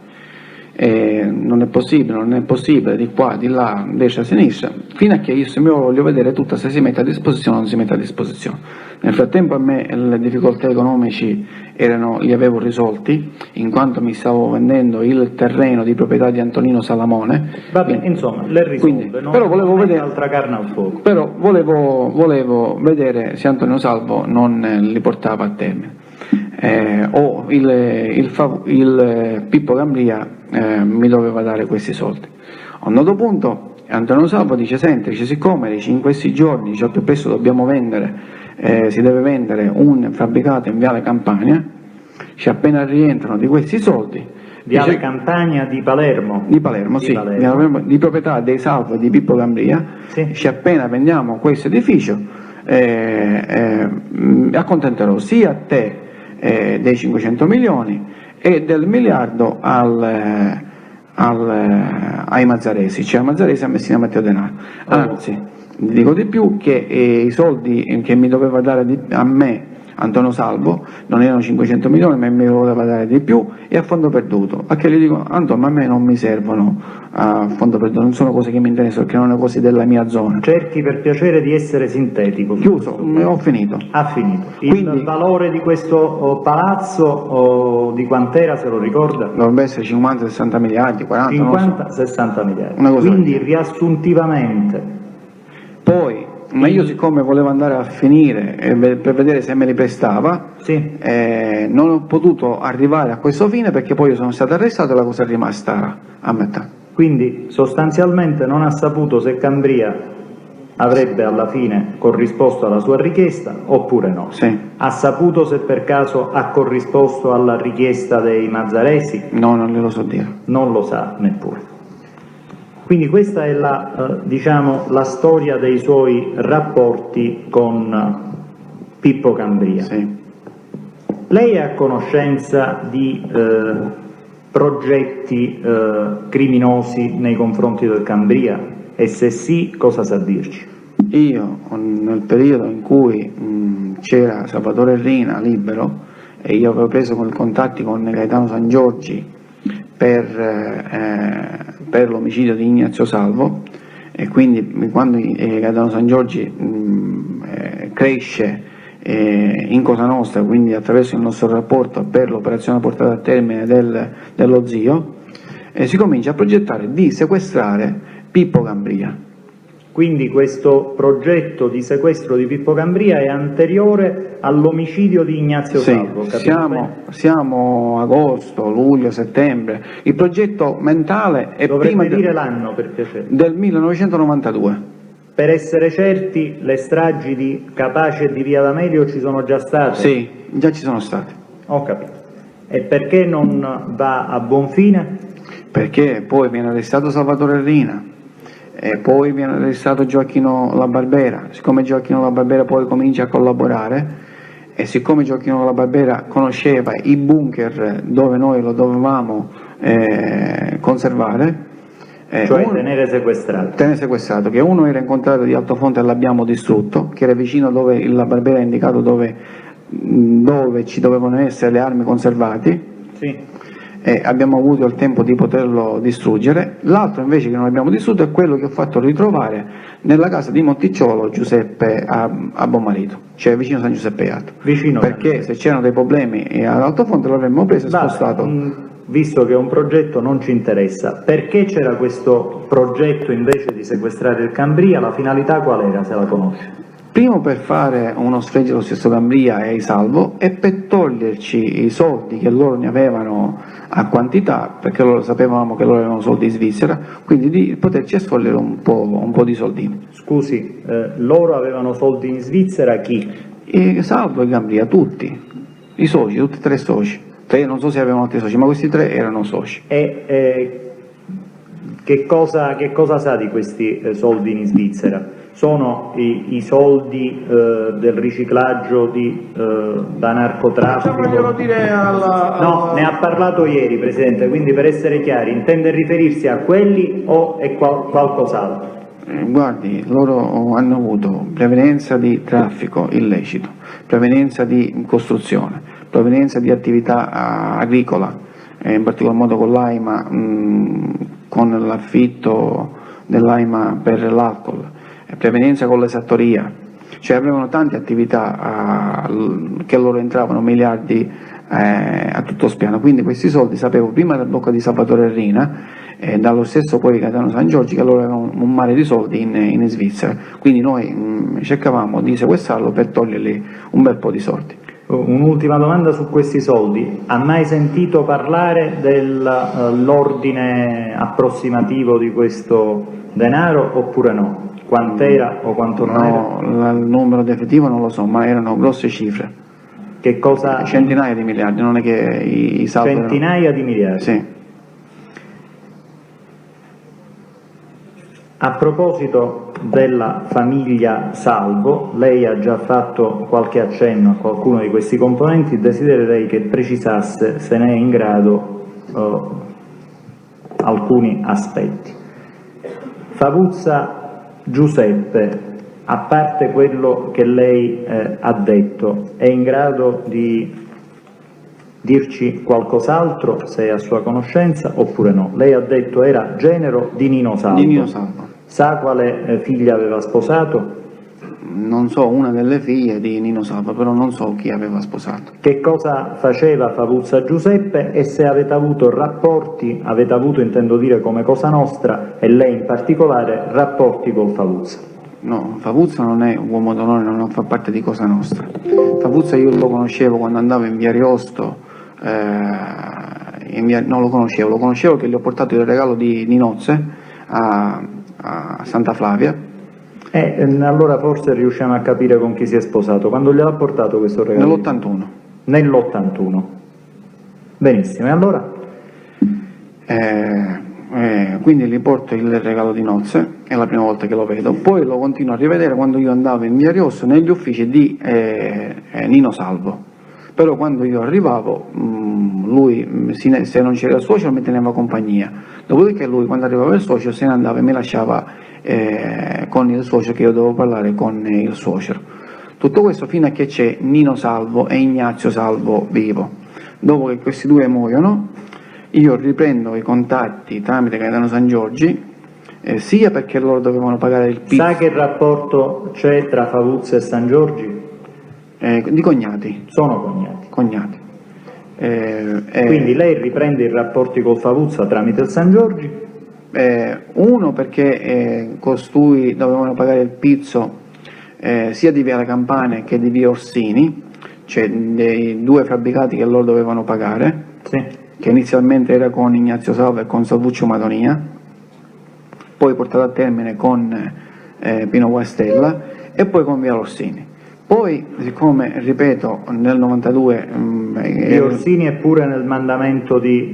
Non è possibile, di qua, di là, destra, sinistra, fino a che io se mi voglio vedere tutta, se si mette a disposizione o non si mette a disposizione. Nel frattempo a me le difficoltà economici li avevo risolti, in quanto mi stavo vendendo il terreno di proprietà di Antonino Salamone. Va bene, insomma, le risolve, Quindi, non però volevo mette vedere- altra carne al fuoco. Però volevo vedere se Antonio Salvo non li portava a termine. O il Pippo Gambria mi doveva dare questi soldi. A un noto punto Antonio Salvo dice: senti, siccome in questi giorni, cioè più presto dobbiamo vendere, si deve vendere un fabbricato in Viale Campania, appena rientrano di questi soldi, Viale dice- Campania di Palermo. di Palermo, sì, di proprietà dei Salvo e di Pippo Gambria, Sì. appena vendiamo questo edificio accontenterò sia a te dei 500 milioni e del miliardo ai Mazzaresi, cioè a Mazzaresi e a Messina Matteo Denaro. Anzi, Dico di più che i soldi che mi doveva dare a me Antonio Salvo non erano 500 milioni, ma mi doveva dare di più, e a fondo perduto. A che gli dico: Antonio, ma a me non mi servono a fondo perduto, non sono cose che mi interessano, perché non sono cose della mia zona. Cerchi per piacere di essere sintetico. Chiuso, ho finito. Ha finito. Il Quindi, valore di questo palazzo di quant'era, se lo ricorda? dovrebbe essere 50-60 miliardi, 40, non lo so. 50-60 miliardi. Una cosa Quindi del riassuntivamente, Poi, ma io siccome volevo andare a finire per vedere se me li prestava, sì, non ho potuto arrivare a questo fine, perché poi io sono stato arrestato e la cosa è rimasta a metà. quindi sostanzialmente non ha saputo se Cambria avrebbe alla fine corrisposto alla sua richiesta oppure no. Sì. Ha saputo se per caso ha corrisposto alla richiesta dei Mazzaresi? No, non glielo so dire. Non lo sa neppure. Quindi questa è la storia dei suoi rapporti con Pippo Cambria. Sì. Lei è a conoscenza di progetti criminosi nei confronti del Cambria? E se sì, cosa sa dirci? Io, nel periodo in cui c'era Salvatore Rina libero, e io avevo preso contatti con Gaetano San Giorgi per l'omicidio di Ignazio Salvo, e quindi quando Gaetano San Giorgi cresce in Cosa Nostra, quindi attraverso il nostro rapporto per l'operazione portata a termine dello zio, si comincia a progettare di sequestrare Pippo Cambria. Quindi questo progetto di sequestro di Pippo Cambria è anteriore all'omicidio di Ignazio Sì, Salvo, capito bene? siamo agosto, luglio, settembre. Il progetto mentale è Dovrebbe prima dire l'anno, per piacere. del 1992. Per essere certi, le stragi di Capace e di Via D'Amelio ci sono già state? Sì, già ci sono state. Ho capito. E perché non va a buon fine? Perché poi viene arrestato Salvatore Rina, e poi viene arrestato Gioacchino La Barbera. Siccome Gioacchino La Barbera poi comincia a collaborare, e siccome Gioacchino La Barbera conosceva i bunker dove noi lo dovevamo conservare, Cioè tenere sequestrato. Tenere sequestrato, che uno era in contrario di Altofonte e l'abbiamo distrutto, che era vicino dove La Barbera ha indicato dove ci dovevano essere le armi conservate, Sì. e abbiamo avuto il tempo di poterlo distruggere. L'altro invece che non abbiamo distrutto è quello che ho fatto ritrovare nella casa di Monticciolo Giuseppe a Bommarito, cioè vicino San Giuseppe Iato, Vicino. perché se c'erano dei problemi ad Altofonte l'avremmo preso e spostato. Visto che un progetto non ci interessa, perché c'era questo progetto invece di sequestrare il Cambria? La finalità qual era, se la conosce? Primo per fare uno sfregio allo stesso Cambria e ai Salvo, e per toglierci i soldi che loro ne avevano a quantità, perché loro sapevamo che loro avevano soldi in Svizzera, quindi di poterci esfogliare un po' di soldini. Scusi, loro avevano soldi in Svizzera, chi? E Salvo e Cambria, tutti, i soci, tutti e tre soci. Non so se avevano altri soci, ma questi tre erano soci. E che cosa sa di questi soldi in Svizzera? Sono i soldi del riciclaggio da narcotraffico? Facciamoglielo dire No, ne ha parlato ieri, Presidente, quindi per essere chiari, intende riferirsi a quelli o è qualcos'altro? Guardi, loro hanno avuto provenienza di traffico illecito, provenienza di costruzione, provenienza di attività agricola, in particolar modo con l'AIMA, con l'affitto dell'AIMA per l'alcol, provenienza con l'esattoria, cioè avevano tante attività che loro entravano miliardi a tutto spiano. Quindi questi soldi sapevo prima dal bocca di Salvatore Rina, dallo stesso poi Gaetano San Giorgi, che loro avevano un mare di soldi in Svizzera, quindi noi cercavamo di sequestrarlo per togliergli un bel po' di soldi. Un'ultima domanda su questi soldi: ha mai sentito parlare dell'ordine approssimativo di questo denaro oppure no? Quant'era o quanto non era? No, il numero definitivo non lo so, ma erano grosse cifre. Che cosa? Centinaia di miliardi, non è che i saldi Centinaia di miliardi? Sì. A proposito della famiglia Salvo, lei ha già fatto qualche accenno a qualcuno di questi componenti, desidererei che precisasse se ne è in grado alcuni aspetti. Favuzza Giuseppe, a parte quello che lei ha detto, è in grado di dirci qualcos'altro, se è a sua conoscenza oppure no? Lei ha detto era genero di Nino Salvo. Di Nino Salvo. Sa quale figlia aveva sposato? Non so, una delle figlie di Nino Salvo, però non so chi aveva sposato. Che cosa faceva Favuzza Giuseppe e se avete avuto rapporti, avete avuto, intendo dire, come Cosa Nostra, e lei in particolare, rapporti col Favuzza? No, Favuzza non è uomo d'onore, non fa parte di Cosa Nostra. Favuzza io lo conoscevo quando andavo in via Ariosto, non lo conoscevo che gli ho portato il regalo di nozze a Santa Flavia. Allora forse riusciamo a capire con chi si è sposato. Quando gliel'ha portato questo regalo? Nell'81. Nell'81. Benissimo, e allora? Quindi gli porto il regalo di nozze, è la prima volta che lo vedo, poi lo continuo a rivedere quando io andavo in via Ariosto negli uffici di Nino Salvo, però quando io arrivavo lui, se non c'era il suocero, mi teneva compagnia, dopodiché lui quando arrivava il suocero se ne andava e mi lasciava con il suocero, che io dovevo parlare con il suocero. Tutto questo fino a che c'è Nino Salvo e Ignazio Salvo vivo. Dopo che questi due muoiono, io riprendo i contatti tramite Gaetano San Giorgi, sia perché loro dovevano pagare il pizzo. Sa che rapporto c'è tra Favuzza e San Giorgi? Di cognati. Sono cognati. Quindi lei riprende i rapporti col Favuzza tramite il San Giorgi? Uno perché costui dovevano pagare il pizzo sia di via La Campane che di via Orsini, cioè dei due fabbricati che loro dovevano pagare, sì, che inizialmente era con Ignazio Salvo e con Salvuccio Madonia, poi portato a termine con Pino Guastella e poi con via Orsini. Poi, siccome, ripeto, nel 92... via Orsini è pure nel mandamento dei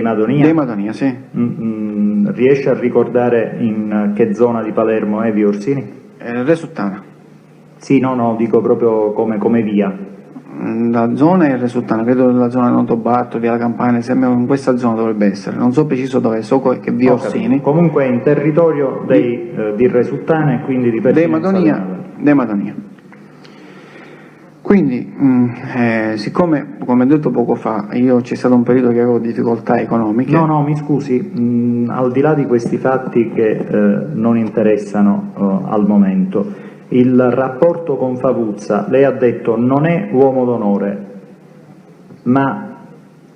Madonia? Dei Madonia, sì. Riesce a ricordare in che zona di Palermo è via Orsini? Resuttana. Sì, no, dico proprio come via. La zona è Resuttana, credo nella zona di Notobatto, via La Campana, sembra in questa zona dovrebbe essere, non so preciso dove, so che via Orsini. Comunque è in territorio di Resuttana e quindi di pertinenza dei Madonia. Quindi, siccome, come ho detto poco fa, c'è stato un periodo che avevo difficoltà economiche... No, mi scusi, al di là di questi fatti che non interessano al momento, il rapporto con Favuzza, lei ha detto non è uomo d'onore, ma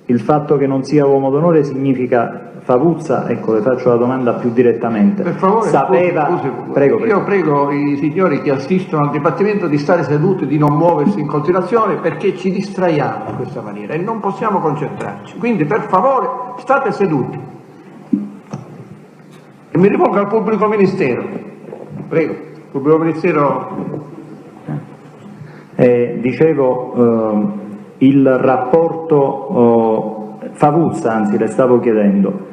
il fatto che non sia uomo d'onore significa Favuzza, ecco, le faccio la domanda più direttamente. Per favore, sapeva... scusi. Prego. Io prego i signori che assistono al dibattimento di stare seduti, di non muoversi in continuazione, perché ci distraiamo in questa maniera e non possiamo concentrarci. Quindi per favore state seduti. E mi rivolgo al pubblico ministero. Prego, pubblico ministero. Dicevo, il rapporto Favuzza, anzi le stavo chiedendo,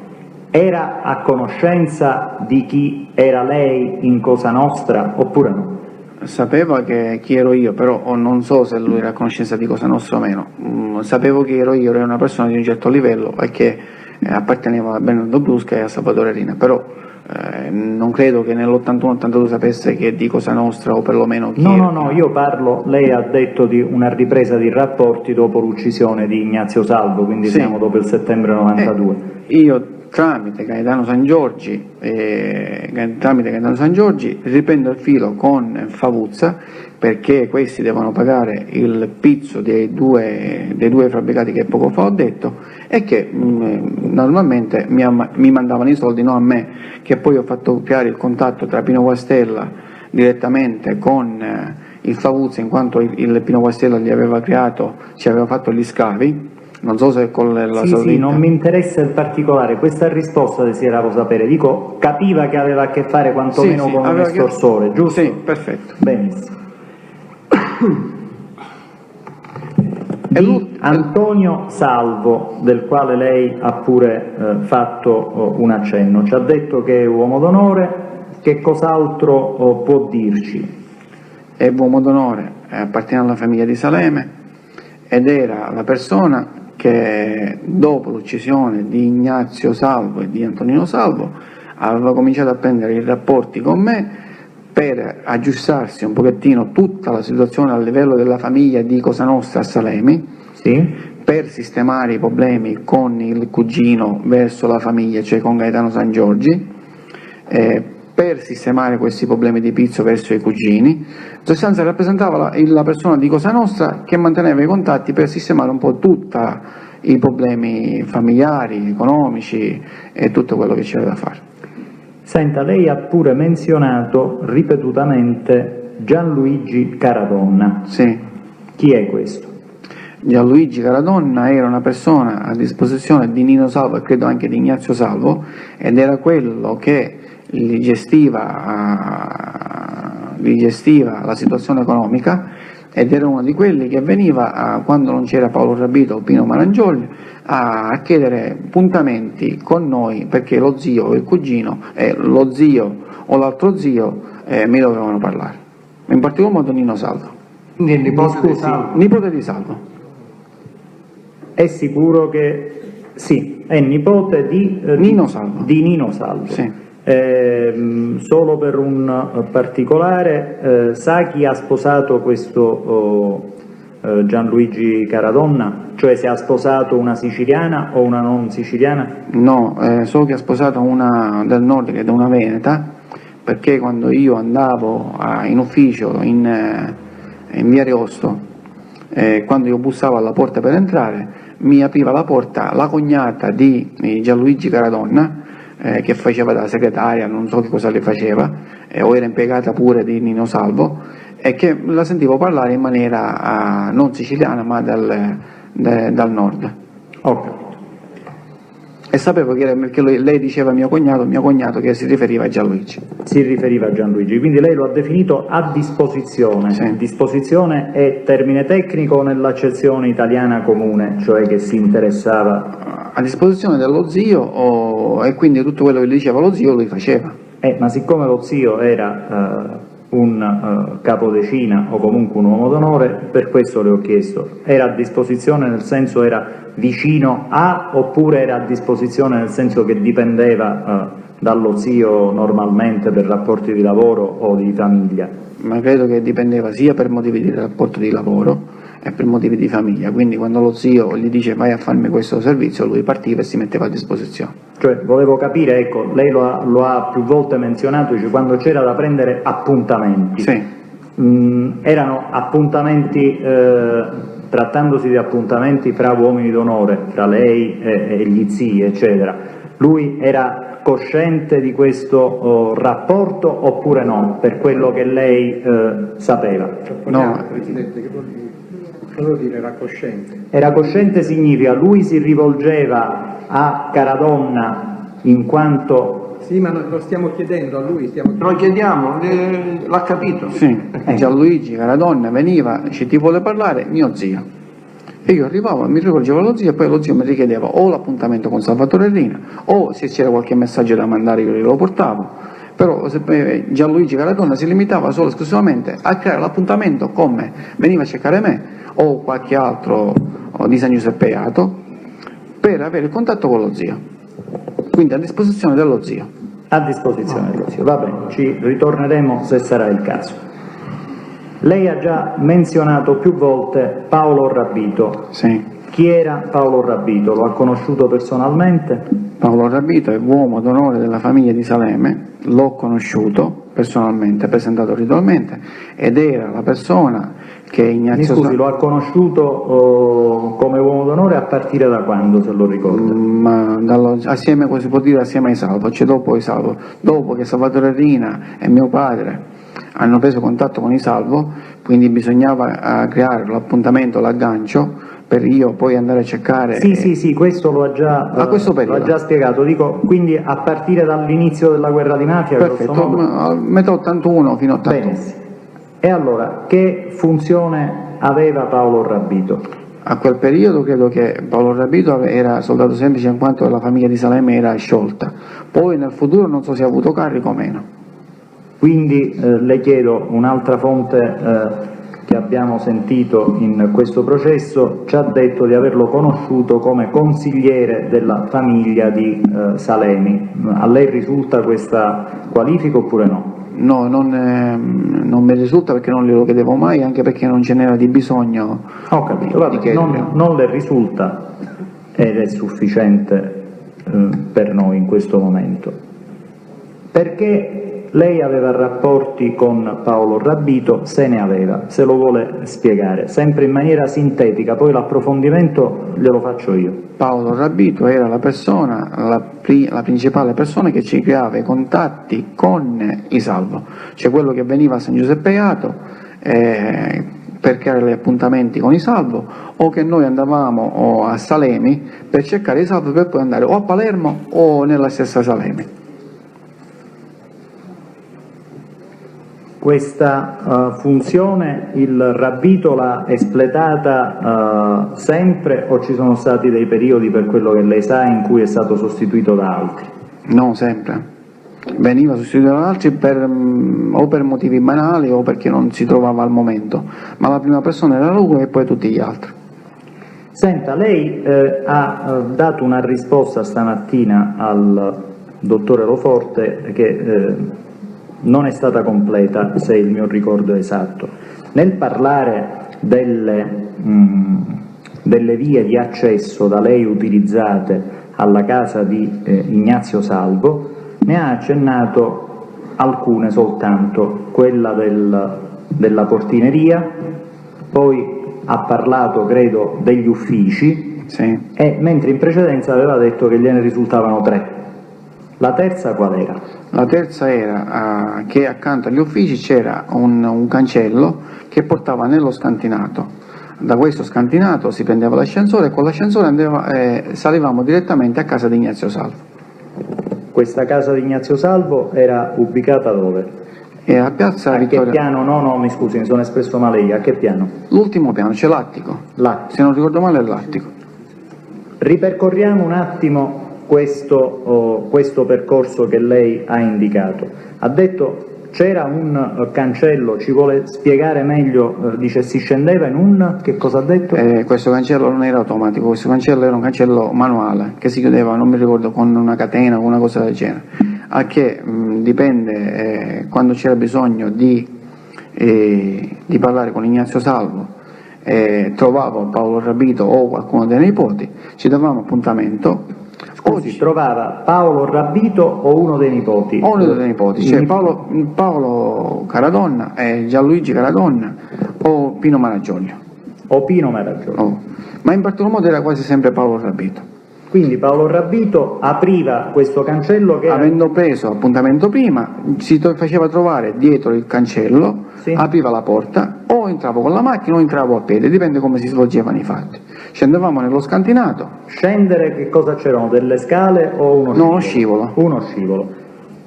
era a conoscenza di chi era lei in Cosa Nostra oppure no? Sapeva chi ero io, però non so se lui era a conoscenza di Cosa Nostra o meno. Sapevo che ero una persona di un certo livello e che apparteneva a Bernardo Brusca e a Salvatore Rina, però non credo che nell'81-82 sapesse che di Cosa Nostra o perlomeno chi era. No, io parlo, lei ha detto di una ripresa di rapporti dopo l'uccisione di Ignazio Salvo, quindi sì, siamo dopo il settembre 92. Io tramite Gaetano San Giorgi riprendo il filo con Favuzza, perché questi devono pagare il pizzo dei due fabbricati che poco fa ho detto, e che normalmente mi mandavano i soldi, non a me, che poi ho fatto creare il contatto tra Pino Guastella direttamente con il Favuzza, in quanto il Pino Guastella ci aveva fatto gli scavi. Non so se con la Sì, non mi interessa il particolare, questa risposta desideravo sapere, dico, capiva che aveva a che fare quantomeno con un estorsore, giusto? Sì, perfetto. Benissimo. Antonio Salvo, del quale lei ha pure fatto un accenno, ci ha detto che è uomo d'onore, che cos'altro può dirci? È uomo d'onore, appartiene alla famiglia di Saleme ed era la persona che dopo l'uccisione di Ignazio Salvo e di Antonino Salvo aveva cominciato a prendere i rapporti con me per aggiustarsi un pochettino tutta la situazione a livello della famiglia di Cosa Nostra a Salemi, Sì? per sistemare i problemi con il cugino verso la famiglia, cioè con Gaetano San Giorgi, per sistemare questi problemi di Pizzo verso i cugini. In sostanza rappresentava la persona di Cosa Nostra che manteneva i contatti per sistemare un po' tutti i problemi familiari, economici e tutto quello che c'era da fare. Senta, lei ha pure menzionato ripetutamente Gianluigi Caradonna. Sì. Chi è questo? Gianluigi Caradonna era una persona a disposizione di Nino Salvo e credo anche di Ignazio Salvo, ed era quello che gli gestiva la situazione economica, ed era uno di quelli che veniva, quando non c'era Paolo Rabito o Pino Marangioli, a chiedere appuntamenti con noi perché lo zio o il cugino, lo zio o l'altro zio mi dovevano parlare, in particolar modo Nino Salvo. Quindi il nipote di Salvo. Nipote di Salvo. È sicuro che sì, è nipote di Nino Salvo. Di Nino Salvo. Sì. Solo per un particolare, sa chi ha sposato questo Gianluigi Caradonna? Cioè se ha sposato una siciliana o una non siciliana? No, so che ha sposato una del nord, che è una veneta, perché quando io andavo in ufficio in via Ariosto, quando io bussavo alla porta per entrare, mi apriva la porta la cognata di Gianluigi Caradonna, che faceva da segretaria, non so che cosa le faceva, o era impiegata pure di Nino Salvo, e che la sentivo parlare in maniera non siciliana ma dal nord. Ho capito. E sapevo che era perché lei diceva mio cognato che si riferiva a Gianluigi. Si riferiva a Gianluigi, quindi lei lo ha definito a disposizione. Sì. Disposizione è termine tecnico nell'accezione italiana comune, cioè che si interessava. A disposizione dello zio, e quindi tutto quello che gli diceva lo zio lui faceva. Ma siccome lo zio era un capodecina o comunque un uomo d'onore, per questo le ho chiesto, era a disposizione nel senso era vicino a, oppure era a disposizione nel senso che dipendeva dallo zio normalmente per rapporti di lavoro o di famiglia? Ma credo che dipendeva sia per motivi di rapporto di lavoro e per motivi di famiglia, quindi quando lo zio gli dice vai a farmi questo servizio, lui partiva e si metteva a disposizione. Cioè, volevo capire, ecco, lei lo ha più volte menzionato, cioè quando c'era da prendere appuntamenti. Sì. Erano appuntamenti, trattandosi di appuntamenti fra uomini d'onore, fra lei e gli zii, eccetera. Lui era cosciente di questo rapporto oppure no, per quello che lei sapeva? No. Presidente, che vuol dire era cosciente? Era cosciente significa lui si rivolgeva a Caradonna in quanto... Sì, ma lo stiamo chiedendo a lui, Lo chiediamo, l'ha capito. Sì, Gianluigi Caradonna veniva, ci ti vuole parlare mio zio. E io arrivavo, mi rivolgevo allo zio e poi lo zio mi richiedeva o l'appuntamento con Salvatore Rina o se c'era qualche messaggio da mandare io glielo portavo. Però Gianluigi Caradonna si limitava solo e esclusivamente a creare l'appuntamento con me, veniva a cercare me o qualche altro di San Giuseppe Ato per avere il contatto con lo zio, quindi a disposizione dello zio. A disposizione dello zio, va bene, ci ritorneremo se sarà il caso. Lei ha già menzionato più volte Paolo Rabito. Sì. Chi era Paolo Rabito? Lo ha conosciuto personalmente? Paolo Rabito è uomo d'onore della famiglia di Salemme, l'ho conosciuto personalmente, presentato ritualmente, ed era la persona che Mi Ignazio scusi, lo ha conosciuto come uomo d'onore a partire da quando, se lo ricorda? assieme, come si può dire, assieme ai Salvo, cioè dopo i Salvo, dopo che Salvatore Rina e mio padre hanno preso contatto con i Salvo, quindi bisognava creare l'appuntamento, l'aggancio, per io poi andare a cercare... Sì, questo lo ha già, a questo periodo. lo ha già spiegato, dico, quindi a partire dall'inizio della guerra di mafia, Perfetto, a metà 81 fino a 81. Benissimo. E allora, che funzione aveva Paolo Rabito? A quel periodo credo che Paolo Rabito era soldato semplice in quanto la famiglia di Salemme era sciolta, poi nel futuro non so se ha avuto carico o meno. Quindi le chiedo un'altra fonte che abbiamo sentito in questo processo ci ha detto di averlo conosciuto come consigliere della famiglia di Salemi. A lei risulta questa qualifica oppure no? No, non mi risulta perché non glielo chiedevo mai, anche perché non ce n'era di bisogno. Ho capito, di vabbè, chiederglielo. non le risulta ed è sufficiente per noi in questo momento. Perché lei aveva rapporti con Paolo Rabito, se ne aveva, se lo vuole spiegare, sempre in maniera sintetica, poi l'approfondimento glielo faccio io. Paolo Rabito era la persona, la principale persona che ci creava i contatti con i Salvo, cioè quello che veniva a San Giuseppe Jato per creare gli appuntamenti con i Salvo, o che noi andavamo a Salemi per cercare i Salvo per poi andare o a Palermo o nella stessa Salemi. Questa funzione il Rabito l'ha espletata sempre o ci sono stati dei periodi, per quello che lei sa, in cui è stato sostituito da altri? No, sempre. Veniva sostituito da altri o per motivi banali o perché non si trovava al momento, ma la prima persona era lui e poi tutti gli altri. Senta, lei ha dato una risposta stamattina al dottore Loforte che non è stata completa, se il mio ricordo è esatto. Nel parlare delle vie di accesso da lei utilizzate alla casa di Ignazio Salvo, ne ha accennato alcune soltanto, quella della portineria, poi ha parlato, credo, degli uffici, Sì. e mentre in precedenza aveva detto che gliene risultavano 3. La terza qual era? La terza era che accanto agli uffici c'era un cancello che portava nello scantinato. Da questo scantinato si prendeva l'ascensore e con l'ascensore salivamo direttamente a casa di Ignazio Salvo. Questa casa di Ignazio Salvo era ubicata dove? E a piazza A che Vittoria, piano? No, mi scusi, mi sono espresso male io. A che piano? l'ultimo piano, c'è l'attico. Là. Se non ricordo male è l'attico. Ripercorriamo un attimo questo percorso che lei ha indicato. Ha detto c'era un cancello, ci vuole spiegare meglio, dice si scendeva in un, che cosa ha detto? Questo cancello non era automatico, questo cancello era un cancello manuale che si chiudeva, non mi ricordo, con una catena o una cosa del genere, a che dipende quando c'era bisogno di parlare con Ignazio Salvo, trovavo Paolo Rabito o qualcuno dei nipoti, ci davamo appuntamento. Scusi, trovava Paolo Rabito o uno dei nipoti? O uno dei nipoti, cioè Paolo Caradonna, Gianluigi Caradonna o Pino Maraggiolio. O Pino Maraggiolio. Ma in particolar modo era quasi sempre Paolo Rabito. Quindi Paolo Rabito apriva questo cancello che Avendo preso appuntamento prima, si faceva trovare dietro il cancello, Sì. apriva la porta, o entravo con la macchina o entravo a piedi, dipende come si svolgevano i fatti. Scendevamo nello scantinato. scendere, che cosa c'erano? Delle scale o uno scivolo? No, uno scivolo. Uno scivolo.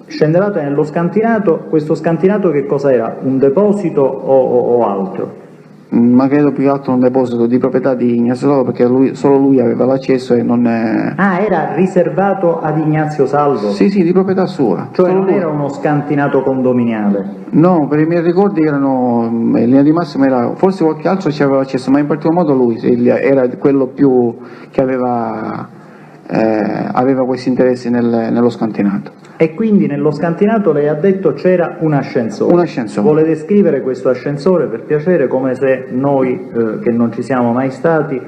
Scendevate nello scantinato, questo scantinato che cosa era? Un deposito o altro? Ma credo più che altro un deposito di proprietà di Ignazio Salvo, perché solo lui aveva l'accesso e non è... Ah, era riservato ad Ignazio Salvo? Sì, di proprietà sua. Cioè Solo non lui. era uno scantinato condominiale? No, per i miei ricordi erano, in linea di massima era, forse qualche altro ci aveva accesso, ma in particolar modo lui era quello più che aveva questi interessi nello scantinato. E quindi nello scantinato lei ha detto c'era un ascensore. Un ascensore. Vuole descrivere questo ascensore, per piacere, come se noi che non ci siamo mai stati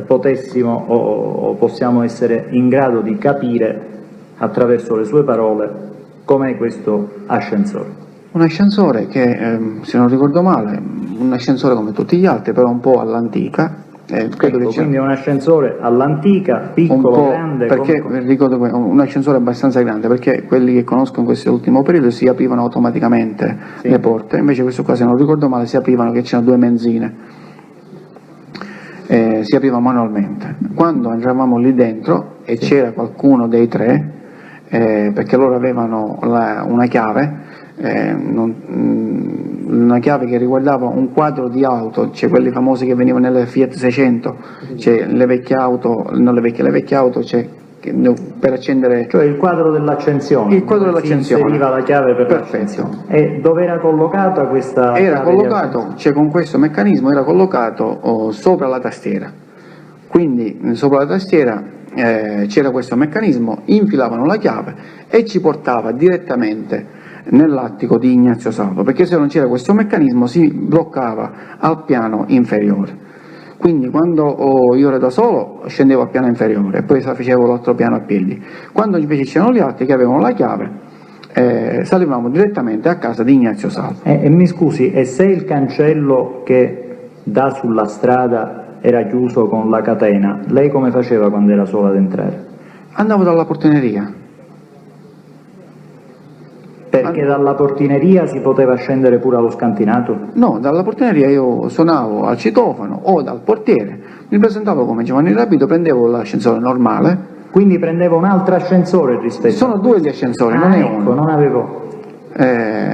potessimo o possiamo essere in grado di capire attraverso le sue parole com'è questo ascensore. Un ascensore che, se non ricordo male, un ascensore come tutti gli altri, però un po' all'antica. Credo Ecco, che c'era quindi è un ascensore all'antica, un piccolo, po', grande, perché ricordo che un ascensore abbastanza grande, perché quelli che conosco in questo ultimo periodo si aprivano automaticamente Sì. le porte, invece questo qua, se non ricordo male, si aprivano, che c'erano 2 menzine, si apriva manualmente. Quando entravamo lì dentro e c'era qualcuno dei 3, perché loro avevano una chiave, una chiave che riguardava un quadro di auto, cioè quelli famosi che venivano nelle Fiat 600, cioè le vecchie auto, non le vecchie auto, cioè per accendere. Cioè il quadro dell'accensione. Il quadro dove dell'accensione. Si inseriva la chiave per Perfetto. l'accensione. E dove era collocata questa Era chiave di collocato, accensione? cioè con questo meccanismo era collocato sopra la tastiera. Quindi sopra la tastiera c'era questo meccanismo, infilavano la chiave e ci portava direttamente nell'attico di Ignazio Salvo, perché se non c'era questo meccanismo si bloccava al piano inferiore. Quindi quando io ero da solo scendevo al piano inferiore e poi facevo l'altro piano a piedi. Quando invece c'erano gli altri che avevano la chiave, salivamo direttamente a casa di Ignazio Salvo. E mi scusi, e se il cancello che dà sulla strada era chiuso con la catena, lei come faceva quando era sola ad entrare? Andavo dalla portineria. Perché dalla portineria si poteva scendere pure allo scantinato? No, dalla portineria io suonavo al citofono o dal portiere, mi presentavo come Giovanni Rapito, prendevo l'ascensore normale. Quindi prendeva un altro ascensore rispetto Sono due gli ascensori, non è ecco, uno. non avevo.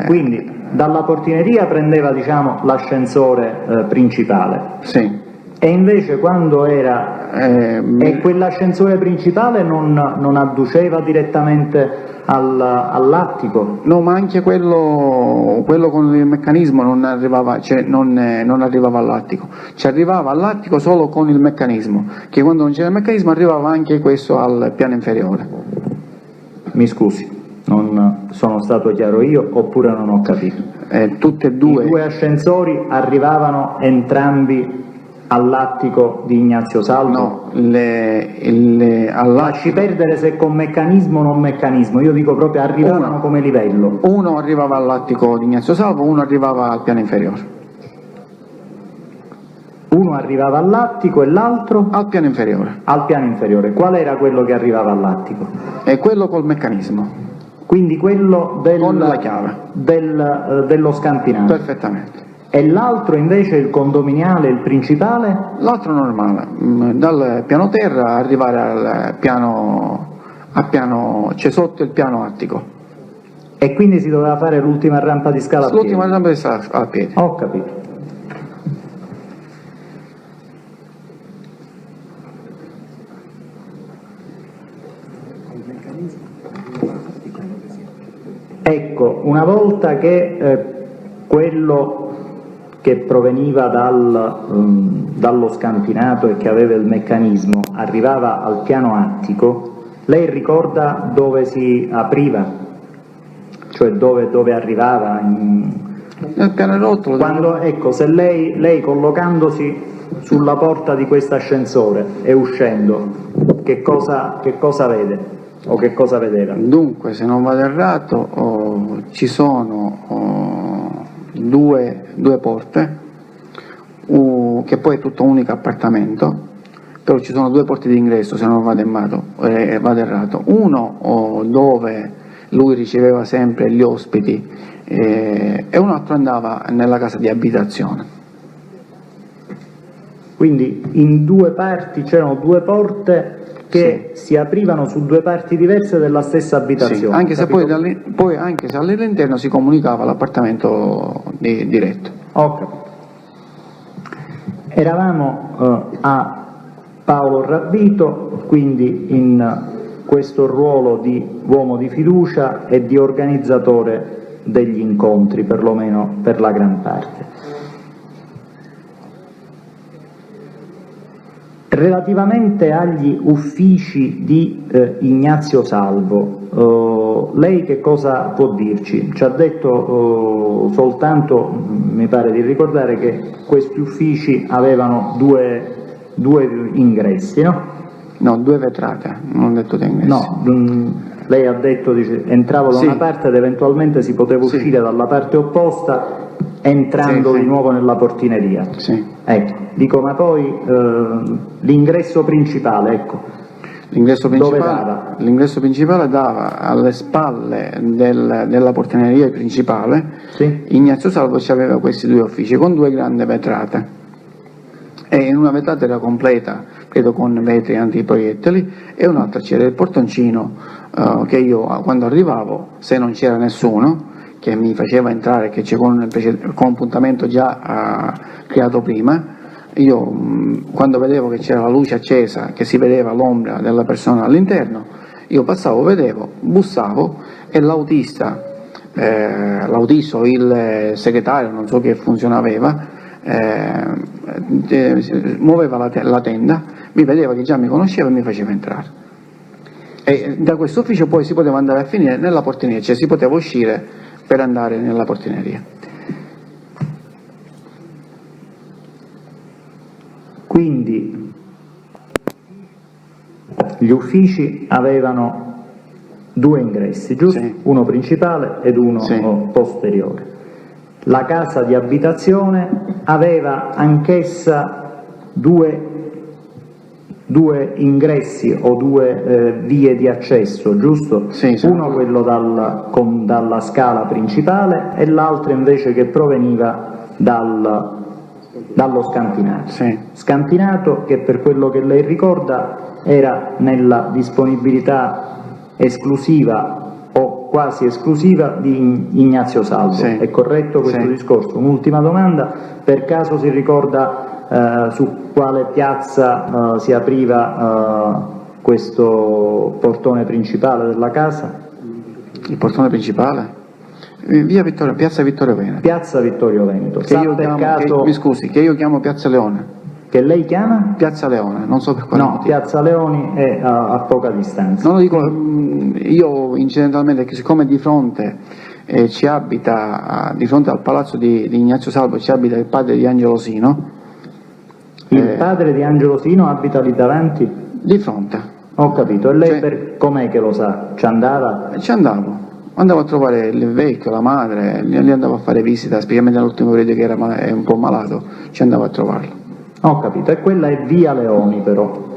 Quindi dalla portineria prendeva, diciamo, l'ascensore principale. Sì. E invece quando era e quell'ascensore principale non adduceva direttamente all'attico? No, ma anche quello con il meccanismo non arrivava, cioè non arrivava all'attico, ci arrivava all'attico solo con il meccanismo, che quando non c'era il meccanismo arrivava anche questo al piano inferiore. Mi scusi, non sono stato chiaro io oppure non ho capito? Tutte e I due. due ascensori arrivavano entrambi all'attico di Ignazio Salvo? No, Lasci perdere se con meccanismo o non meccanismo, io dico proprio arrivavano come livello. Uno arrivava all'attico di Ignazio Salvo, uno arrivava al piano inferiore. Uno arrivava all'attico e l'altro? Al piano inferiore. Al piano inferiore. Qual era quello che arrivava all'attico? E quello col meccanismo. Quindi quello Con la chiave. dello scantinato. Perfettamente. E l'altro invece, il condominiale, il principale? L'altro normale, dal piano terra arrivare al piano, cioè sotto il piano attico. E quindi si doveva fare l'ultima rampa di scala a piedi? L'ultima rampa di scala a piedi. Ho capito. Ecco, una volta che quello che proveniva dallo scantinato e che aveva il meccanismo arrivava al piano attico, lei ricorda dove si apriva? Cioè dove arrivava? Nel piano rotolo. Quando, ecco, se lei collocandosi sulla porta di questo ascensore e uscendo, che cosa vede? O che cosa vedeva? Dunque, se non vado errato, ci sono due porte, che poi è tutto un unico appartamento, però ci sono due porte d'ingresso, se non vado errato. Uno dove lui riceveva sempre gli ospiti e un altro andava nella casa di abitazione. Quindi in due parti c'erano due porte che si aprivano su due parti diverse della stessa abitazione. Sì, anche se capito? poi anche se all'interno si comunicava l'appartamento diretto. Ho capito. Eravamo a Paolo Ravito, quindi in questo ruolo di uomo di fiducia e di organizzatore degli incontri, perlomeno per la gran parte. Relativamente agli uffici di Ignazio Salvo, lei che cosa può dirci? Ci ha detto soltanto, mi pare di ricordare, che questi uffici avevano due ingressi, no? No, due vetrate, non ho detto due ingressi. No, lei ha detto, dice, entravo da una parte ed eventualmente si poteva uscire dalla parte opposta entrando di nuovo nella portineria. Sì. Ecco, dico, ma poi l'ingresso principale, ecco. L'ingresso Dove principale dava alle spalle della portineria principale. Sì. Ignazio Salvo aveva questi due uffici con due grandi vetrate. E in una vetrata era completa, credo con vetri antiproiettili, e un'altra c'era il portoncino che io quando arrivavo, se non c'era nessuno che mi faceva entrare, che c'è con un appuntamento già creato prima, io quando vedevo che c'era la luce accesa, che si vedeva l'ombra della persona all'interno, io passavo, vedevo, bussavo e l'autista o il segretario, non so che funzione aveva, muoveva la tenda, mi vedeva che già mi conosceva e mi faceva entrare. E da questo ufficio poi si poteva andare a finire nella portineria, cioè si poteva uscire per andare nella portineria. Quindi gli uffici avevano due ingressi, giusto? Sì. Uno principale ed uno Sì. posteriore. La casa di abitazione aveva anch'essa due ingressi o due vie di accesso, giusto? Sì, sì. Uno quello dalla scala principale e l'altro invece che proveniva dallo scantinato. Sì. Scantinato che, per quello che lei ricorda, era nella disponibilità esclusiva o quasi esclusiva di Ignazio Salvo. Sì. È corretto questo Sì. discorso? Un'ultima domanda: per caso si ricorda su quale piazza si apriva questo portone principale della casa? Il portone principale? Piazza Vittorio Veneto. Piazza Vittorio Veneto. Che Sa io per chiamo, caso mi scusi, che io chiamo Piazza Leone. che lei chiama? Piazza Leone, non so per quale No, motivo. Piazza Leoni è a poca distanza. Non lo dico, io incidentalmente, che siccome di fronte ci abita, di fronte al palazzo di Ignazio Salvo ci abita il padre di Angelo Sino. Il padre di Angelo Sino abita lì davanti? Di fronte. Ho capito. E lei Cioè- com'è che lo sa? Ci andava? Ci andavo a trovare il vecchio, la madre, gli andavo a fare visita, specialmente nell'ultimo periodo che era è un po' malato, ci andavo a trovarlo. Ho capito. E quella è via Leoni però.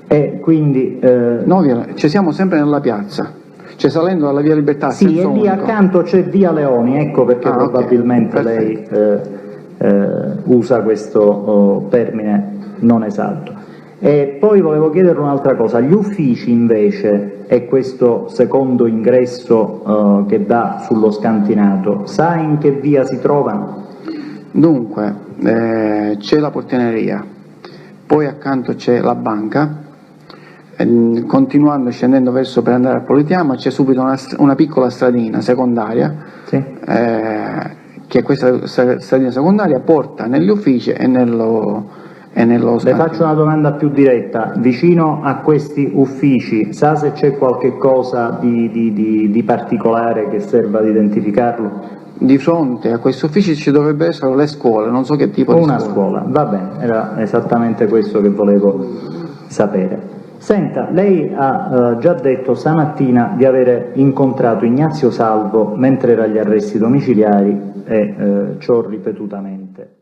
E quindi... No, cioè siamo sempre nella piazza, cioè salendo dalla via Libertà. sì, e senso lì unico. accanto c'è via Leoni, ecco perché Ah, ok, probabilmente lei usa questo termine non esatto. E poi volevo chiedere un'altra cosa: gli uffici invece e questo secondo ingresso che dà sullo scantinato, sa in che via si trovano? Dunque, c'è la portineria, poi accanto c'è la banca, continuando scendendo verso per andare al Politeama c'è subito una piccola stradina secondaria, Sì. che questa stradina secondaria porta negli uffici e nello Le scantinato. faccio una domanda più diretta: vicino a questi uffici sa se c'è qualche cosa di particolare che serva ad identificarlo? Di fronte a questi uffici ci dovrebbe essere le scuole, non so che tipo di Una scuola, va bene, era esattamente questo che volevo sapere. Senta, lei ha già detto stamattina di avere incontrato Ignazio Salvo mentre era agli arresti domiciliari e ciò ripetutamente.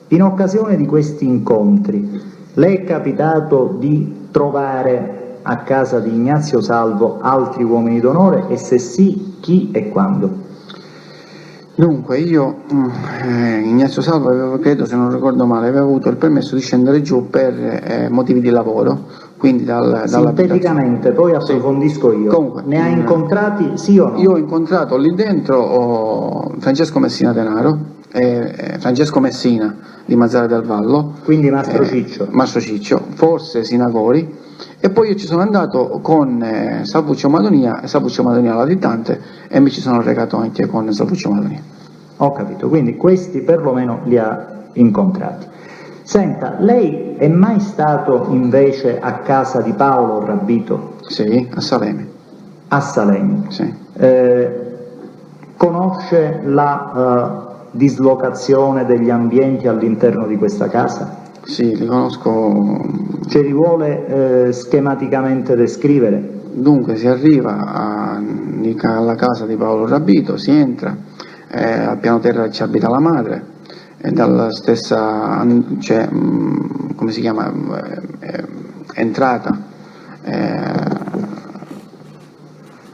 In occasione di questi incontri, le è capitato di trovare a casa di Ignazio Salvo altri uomini d'onore e se sì, chi e quando? Dunque, io, Ignazio Salvo, avevo, credo, se non ricordo male, aveva avuto il permesso di scendere giù per motivi di lavoro, quindi Sinteticamente, poi approfondisco io. Comunque, ne ha incontrati sì o no? Io ho incontrato lì dentro Francesco Messina Denaro, Francesco Messina di Mazzara del Vallo, Quindi Mastro Ciccio. Mastro Ciccio, forse Sinagori, e poi io ci sono andato con Salvuccio Madonia latitante, e mi ci sono recato anche con Salvuccio Madonia. Ho capito, quindi questi perlomeno li ha incontrati. Senta, lei è mai stato invece a casa di Paolo Rabbito? Sì, a Salemi. A Salemi. Sì. Conosce la dislocazione degli ambienti all'interno di questa casa? Sì, li conosco. Ce li vuole schematicamente descrivere? Dunque, si arriva alla casa di Paolo Rabbito, si entra, al piano terra ci abita la madre, e dalla stessa, cioè, come si chiama, entrata,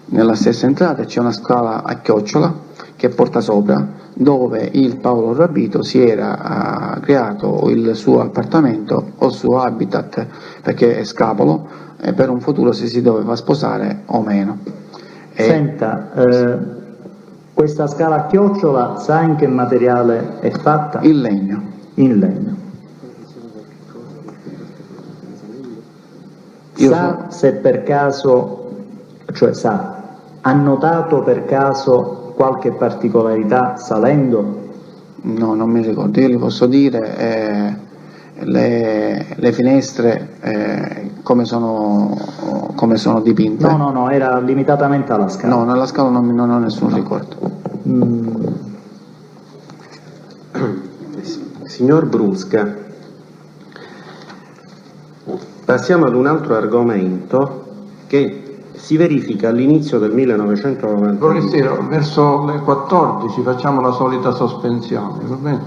nella stessa entrata c'è una scala a chiocciola che porta sopra, dove il Paolo Rabbito si era creato il suo appartamento o il suo habitat, perché è scapolo, per un futuro se si doveva sposare o meno. Senta, questa scala a chiocciola sa in che materiale è fatta? Il legno. In legno. Sa se per caso, cioè ha notato per caso qualche particolarità salendo? No, non mi ricordo. Io gli posso dire le finestre come sono dipinte. No, era limitatamente alla scala. No, nella scala non ho nessun ricordo. Signor Brusca, passiamo ad un altro argomento che si verifica all'inizio del 1990. Forestiero, verso le 14 facciamo la solita sospensione, va bene?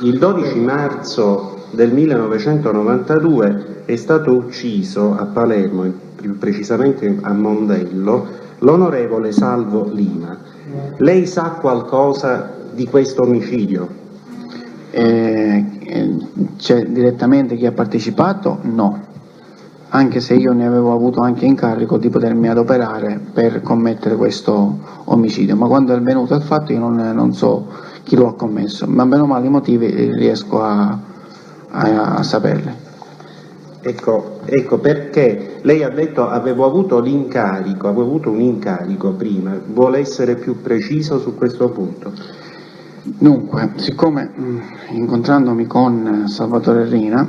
Il 12 marzo del 1992 è stato ucciso a Palermo, più precisamente a Mondello, l'onorevole Salvo Lima. Lei sa qualcosa di questo omicidio? C'è direttamente chi ha partecipato? No, anche se io ne avevo avuto anche incarico di potermi adoperare per commettere questo omicidio, ma quando è venuto il fatto io non so chi lo ha commesso, ma bene o male i motivi riesco a saperli. Ecco perché lei ha detto avevo avuto un incarico prima, vuole essere più preciso su questo punto? Dunque, siccome incontrandomi con Salvatore Rina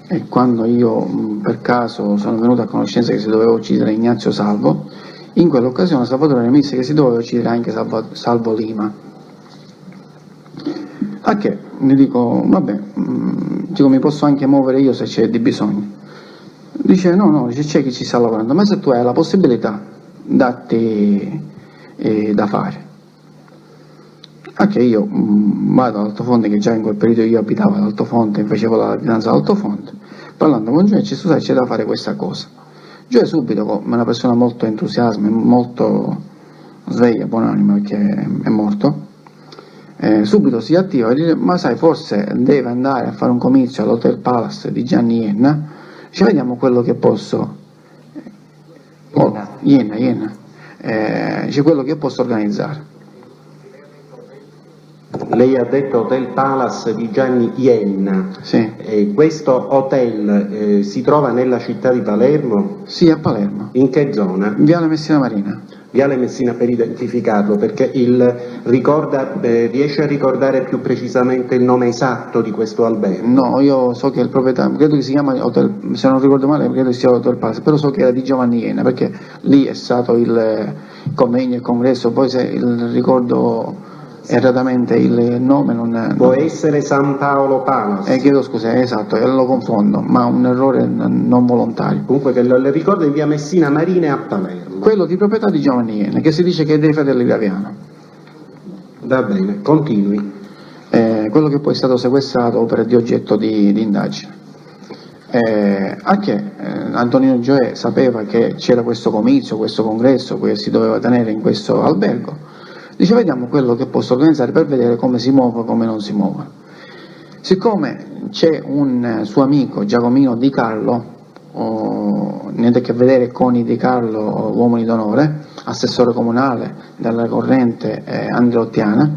e quando io per caso sono venuto a conoscenza che si doveva uccidere Ignazio Salvo, in quell'occasione Salvatore mi disse che si doveva uccidere anche Salvo Lima. A che ne dico, vabbè, dico, mi posso anche muovere io se c'è di bisogno. Dice no, c'è chi ci sta lavorando, ma se tu hai la possibilità datti da fare. A che io vado all'Altofonte, che già in quel periodo io abitavo all'Altofonte, facevo la vigilanza all'Altofonte, parlando con Gioè, c'è da fare questa cosa. Gioè subito, come una persona molto entusiasma, molto sveglia, buonanima, perché è morto, subito si attiva e dice, ma sai, forse deve andare a fare un comizio all'Hotel Palace di Gianni Ienna, ci vediamo quello che posso Ienna, c'è quello che posso organizzare. Lei ha detto Hotel Palace di Gianni Ienna. Sì. Questo hotel si trova nella città di Palermo? Sì, a Palermo. In che zona? Viale Messina Marina. Viale Messina, per identificarlo, perché riesce a ricordare più precisamente il nome esatto di questo albergo? No, io so che il proprietario, credo che si chiama Hotel, se non ricordo male, credo che sia Hotel Palace, però so che era di Giovanni Ienna, perché lì è stato il convegno, il congresso, poi se il ricordo erratamente il nome non... Può essere San Paolo Palace. Chiedo scusa, esatto, lo confondo, ma un errore non volontario. Comunque che le ricordo in via Messina Marina a Palermo. Quello di proprietà di Giovanni Ienna, che si dice che è dei fratelli Graviano. Va bene, continui. Quello che poi è stato sequestrato opera di oggetto di indagine. Anche Antonino Gioè sapeva che c'era questo comizio, questo congresso che si doveva tenere in questo albergo. Dice, vediamo quello che posso organizzare per vedere come si muove e come non si muove. Siccome c'è un suo amico, Giacomino Di Carlo, niente a che vedere con i Di Carlo, uomini d'onore, assessore comunale della corrente Andreottiana,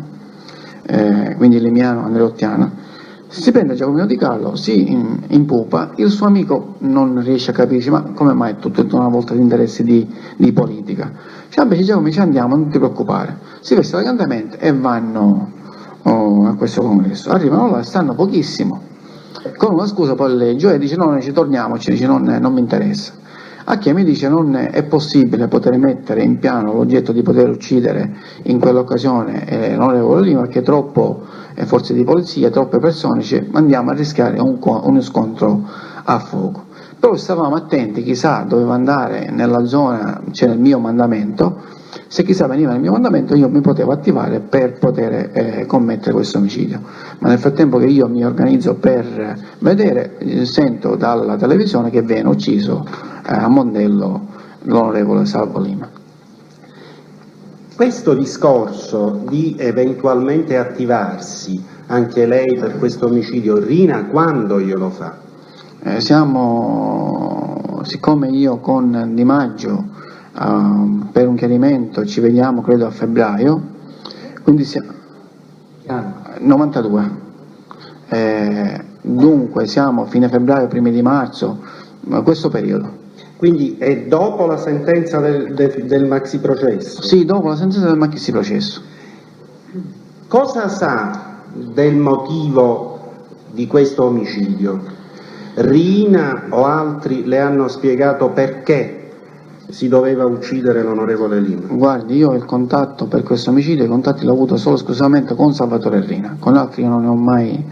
quindi Limiano Andreottiana, si prende Giacomino Di Carlo, si impupa, il suo amico non riesce a capirci, ma come mai tutta una volta di interessi di politica? Invece Giacomo ci andiamo, non ti preoccupare, si veste elegantemente e vanno a questo congresso, arrivano là, stanno pochissimo, con una scusa poi il Gioè dice no, noi ci torniamo, ci dice non mi interessa. A che mi dice non è possibile poter mettere in piano l'oggetto di poter uccidere in quell'occasione l'onorevole Lima, perché troppo forze di polizia, troppe persone, andiamo a rischiare uno scontro a fuoco. Però stavamo attenti, chissà doveva andare nella zona, nel mio mandamento, se chissà veniva nel mio mandamento io mi potevo attivare per poter commettere questo omicidio. Ma nel frattempo che io mi organizzo per vedere, sento dalla televisione che viene ucciso a Mondello l'onorevole Salvo Lima. Questo discorso di eventualmente attivarsi anche lei per questo omicidio, Rina, quando glielo fa? Siccome io con Di Maggio per un chiarimento ci vediamo credo a febbraio, quindi 92, dunque siamo fine febbraio, primi di marzo, questo periodo. Quindi è dopo la sentenza del maxi processo? Sì, dopo la sentenza del maxi processo. Cosa sa del motivo di questo omicidio? Riina o altri le hanno spiegato perché si doveva uccidere l'onorevole Lima? Guardi, io il contatto per questo omicidio, i contatti l'ho avuto solo esclusivamente con Salvatore Rina, con altri io non ne ho mai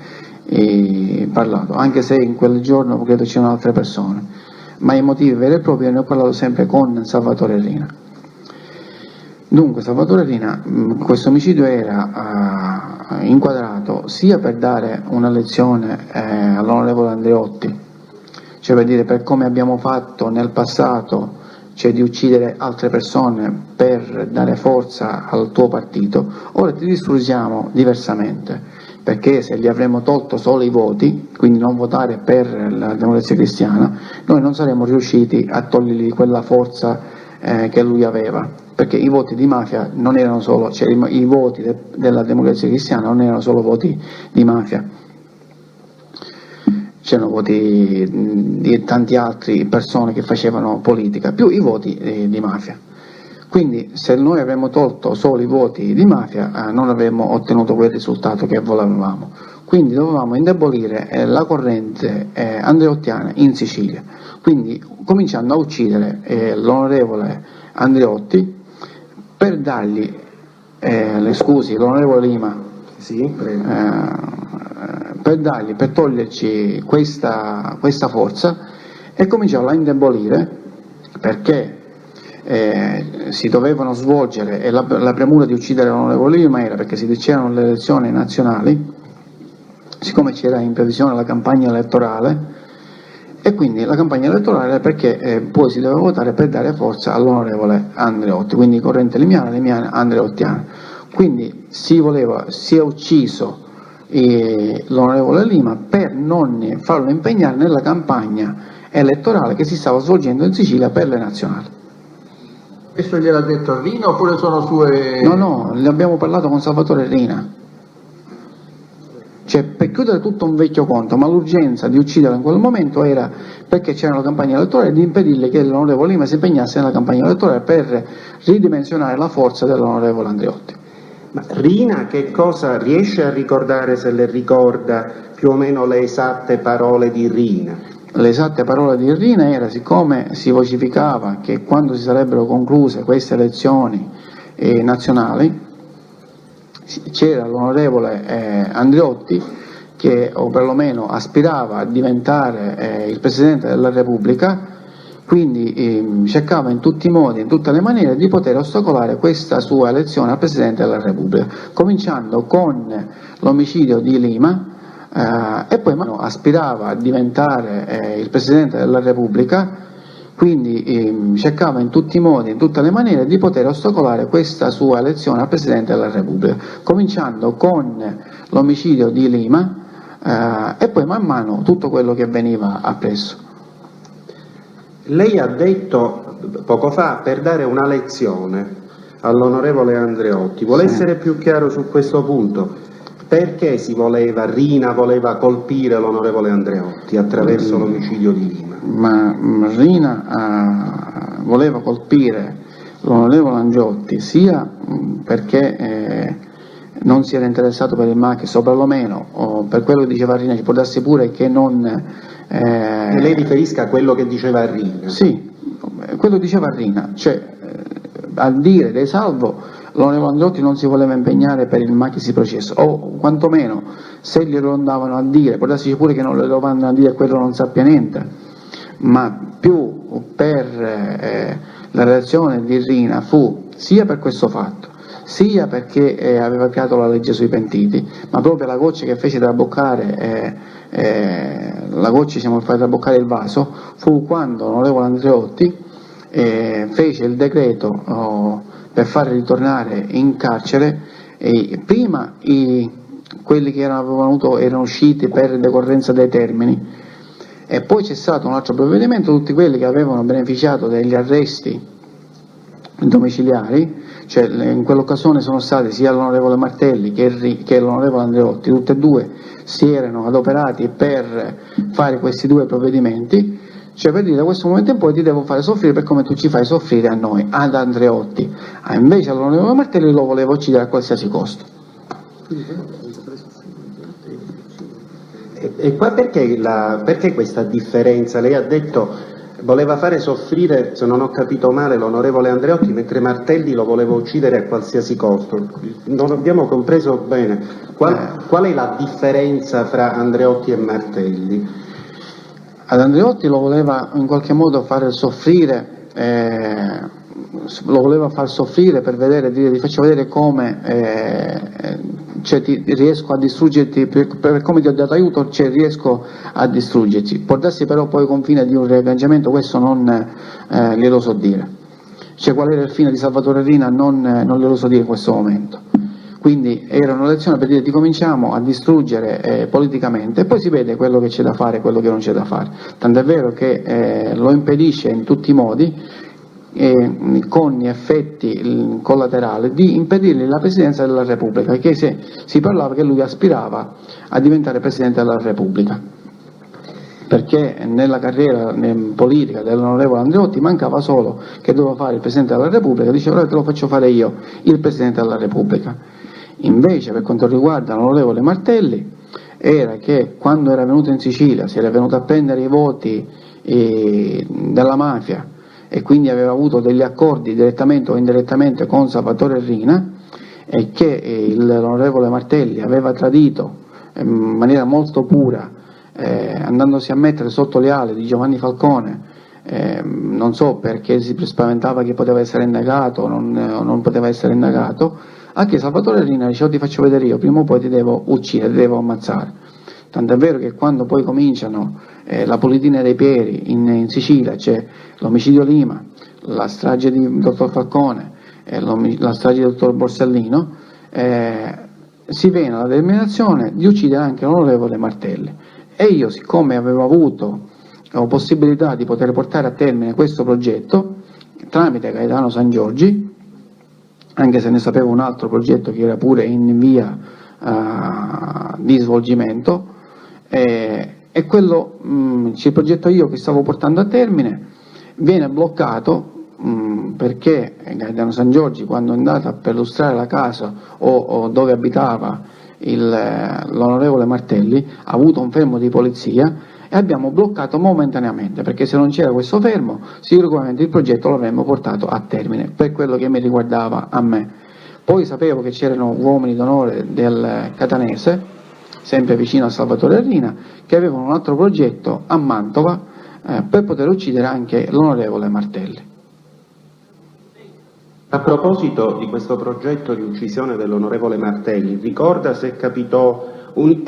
parlato, anche se in quel giorno credo c'erano altre persone, ma i motivi veri e propri ne ho parlato sempre con Salvatore Rina. Dunque Salvatore Rina, questo omicidio era inquadrato sia per dare una lezione all'onorevole Andreotti, cioè per dire per come abbiamo fatto nel passato, cioè di uccidere altre persone per dare forza al tuo partito, ora ti distruggiamo diversamente, perché se gli avremmo tolto solo i voti, quindi non votare per la Democrazia Cristiana, noi non saremmo riusciti a togliergli quella forza che lui aveva, perché i voti di mafia non erano solo, cioè i voti della Democrazia Cristiana non erano solo voti di mafia, c'erano voti di tante altre persone che facevano politica, più i voti di mafia. Quindi se noi avremmo tolto solo i voti di mafia non avremmo ottenuto quel risultato che volevamo. Quindi dovevamo indebolire la corrente andreottiana in Sicilia. Quindi cominciando a uccidere l'onorevole Andreotti per dargli le scuse, l'onorevole Lima, Sì, prego. per toglierci questa forza, e cominciarla a indebolire perché si dovevano svolgere, e la premura di uccidere l'onorevole Lima era perché c'erano le elezioni nazionali, siccome c'era in previsione la campagna elettorale, e quindi la campagna elettorale perché poi si doveva votare per dare forza all'onorevole Andreotti, quindi corrente limiana andreottiana. Quindi si è ucciso l'onorevole Lima per non farlo impegnare nella campagna elettorale che si stava svolgendo in Sicilia per le nazionali. Questo gliel'ha detto Rina oppure sono sue... No, ne abbiamo parlato con Salvatore Rina. Cioè, per chiudere tutto un vecchio conto, ma l'urgenza di ucciderla in quel momento era perché c'era la campagna elettorale, e di impedirle che l'onorevole Lima si impegnasse nella campagna elettorale per ridimensionare la forza dell'onorevole Andreotti. Ma Rina che cosa riesce a ricordare, se le ricorda più o meno le esatte parole di Rina? Le esatte parole di Rina era, siccome si vocificava che quando si sarebbero concluse queste elezioni nazionali c'era l'onorevole Andreotti che, o perlomeno aspirava a diventare il Presidente della Repubblica, quindi cercava in tutti i modi, in tutte le maniere di poter ostacolare questa sua elezione al Presidente della Repubblica, cominciando con l'omicidio di Lima, e poi aspirava a diventare il Presidente della Repubblica, quindi cercava in tutti i modi, in tutte le maniere di poter ostacolare questa sua elezione al Presidente della Repubblica, cominciando con l'omicidio di Lima e poi man mano tutto quello che veniva appresso. Lei ha detto poco fa per dare una lezione all'onorevole Andreotti, vuole essere più chiaro su questo punto? Perché Rina voleva colpire l'onorevole Andreotti attraverso l'omicidio di Lima? Ma Rina voleva colpire l'onorevole Andreotti sia perché non si era interessato per il macchis, o perlomeno o per quello che diceva Rina, ci può darsi pure che non... E lei riferisca a quello che diceva Rina? Sì, quello che diceva Rina, cioè a dire dei salvo l'onorevole Andreotti non si voleva impegnare per il maxi processo, o quantomeno se glielo andavano a dire, può darsi pure che non lo vanno a dire e quello non sappia niente, ma più per la reazione di Rina fu sia per questo fatto, sia perché aveva creato la legge sui pentiti, ma proprio la goccia che fece traboccare, la goccia siamo fatti traboccare il vaso, fu quando l'onorevole Andreotti fece il decreto per far ritornare in carcere prima quelli che erano usciti per decorrenza dei termini, e poi c'è stato un altro provvedimento, tutti quelli che avevano beneficiato degli arresti domiciliari, cioè in quell'occasione sono stati sia l'onorevole Martelli che l'onorevole Andreotti, tutti e due si erano adoperati per fare questi due provvedimenti, Cioè per dire da questo momento in poi ti devo fare soffrire per come tu ci fai soffrire a noi, ad Andreotti. Invece all'onorevole Martelli lo voleva uccidere a qualsiasi costo. E qua perché questa differenza? Lei ha detto voleva fare soffrire, se non ho capito male, l'onorevole Andreotti, mentre Martelli lo voleva uccidere a qualsiasi costo. Non abbiamo compreso bene. Qual è la differenza fra Andreotti e Martelli? Ad Andreotti lo voleva in qualche modo fare soffrire, lo voleva far soffrire per vedere, dire, ti faccio vedere come cioè riesco a distruggerti, per come ti ho dato aiuto, cioè riesco a distruggerti. Portarsi però poi con fine di un riarrangiamento, questo non glielo so dire. Cioè qual era il fine di Salvatore Rina non glielo so dire in questo momento. Quindi era una lezione per dire ti cominciamo a distruggere politicamente e poi si vede quello che c'è da fare e quello che non c'è da fare. Tant'è vero che lo impedisce in tutti i modi, con gli effetti collaterali, di impedirgli la Presidenza della Repubblica, perché si parlava che lui aspirava a diventare Presidente della Repubblica, perché nella carriera politica dell'onorevole Andreotti mancava solo che doveva fare il Presidente della Repubblica, diceva ora te lo faccio fare io, il Presidente della Repubblica. Invece per quanto riguarda l'onorevole Martelli era che quando era venuto in Sicilia si era venuto a prendere i voti della mafia e quindi aveva avuto degli accordi direttamente o indirettamente con Salvatore Rina, e che l'onorevole Martelli aveva tradito in maniera molto pura, andandosi a mettere sotto le ali di Giovanni Falcone, non so perché si spaventava che poteva essere indagato o non poteva essere indagato, anche Salvatore Rina diceva ti faccio vedere io, prima o poi ti devo uccidere, ti devo ammazzare. Tant'è vero che quando poi cominciano la politina dei Pieri in Sicilia, c'è l'omicidio Lima, la strage di dottor Falcone, la strage del dottor Borsellino, si viene alla determinazione di uccidere anche l'onorevole Martelli. E io, siccome avevo avuto la possibilità di poter portare a termine questo progetto tramite Gaetano Sangiorgi, anche se ne sapevo un altro progetto che era pure in via di svolgimento, e quello il progetto io che stavo portando a termine viene bloccato perché Gaetano Sangiorgi, quando è andato a perlustrare la casa o dove abitava l'onorevole Martelli, ha avuto un fermo di polizia e abbiamo bloccato momentaneamente, perché se non c'era questo fermo sicuramente il progetto l'avremmo portato a termine per quello che mi riguardava a me. Poi sapevo che c'erano uomini d'onore del Catanese, sempre vicino a Salvatore Rina, che avevano un altro progetto a Mantova per poter uccidere anche l'onorevole Martelli. A proposito di questo progetto di uccisione dell'onorevole Martelli, ricorda se capitò un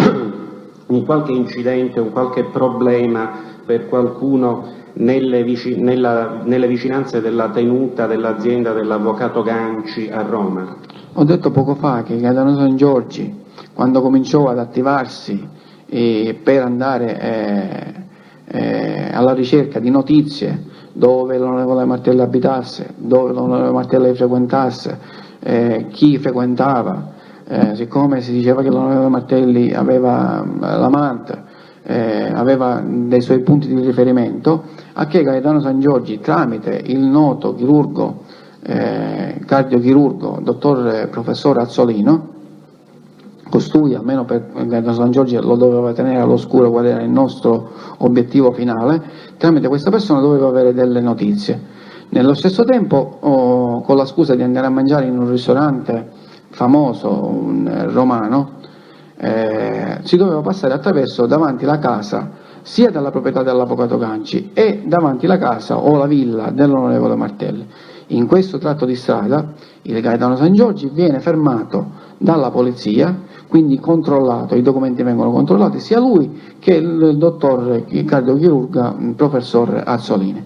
qualche incidente, un qualche problema per qualcuno nelle vicinanze della tenuta dell'azienda dell'avvocato Ganci a Roma? Ho detto poco fa che Gaetano Sangiorgi, quando cominciò ad attivarsi per andare alla ricerca di notizie dove l'onorevole Martelli abitasse, dove l'onorevole Martelli frequentasse, chi frequentava, siccome si diceva che l'onorevole Martelli aveva l'amante, aveva dei suoi punti di riferimento, a che Gaetano Sangiorgi, tramite il noto chirurgo, cardiochirurgo, dottor professor Azzolino, costui, almeno per Gaetano Sangiorgi, lo doveva tenere all'oscuro qual era il nostro obiettivo finale, tramite questa persona doveva avere delle notizie. Nello stesso tempo, con la scusa di andare a mangiare in un ristorante famoso, romano, si doveva passare attraverso davanti la casa sia della proprietà dell'avvocato Ganci e davanti la casa o la villa dell'onorevole Martelli. In questo tratto di strada il Gaetano Sangiorgi viene fermato dalla polizia, quindi controllato, i documenti vengono controllati, sia lui che il dottor cardiochirurga professor Azzolini.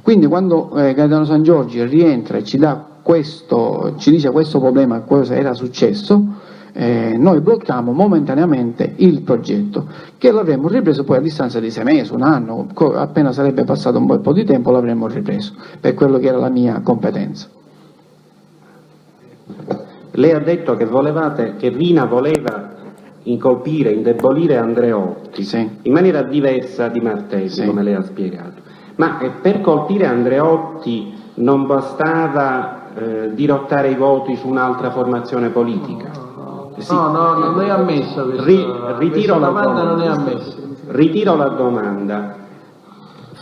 Quindi quando Gaetano Sangiorgi rientra e ci dice questo problema, cosa era successo, noi blocchiamo momentaneamente il progetto, che l'avremmo ripreso poi a distanza di 6 mesi, un anno, appena sarebbe passato un bel po' di tempo l'avremmo ripreso, per quello che era la mia competenza. Lei ha detto che Rina voleva incolpire, indebolire Andreotti, Sì. in maniera diversa di Martelli, Sì. come lei ha spiegato. Ma per colpire Andreotti non bastava dirottare i voti su un'altra formazione politica? Sì. No, non è ammessa Ritiro la domanda, non è ammessa. Ritiro la domanda.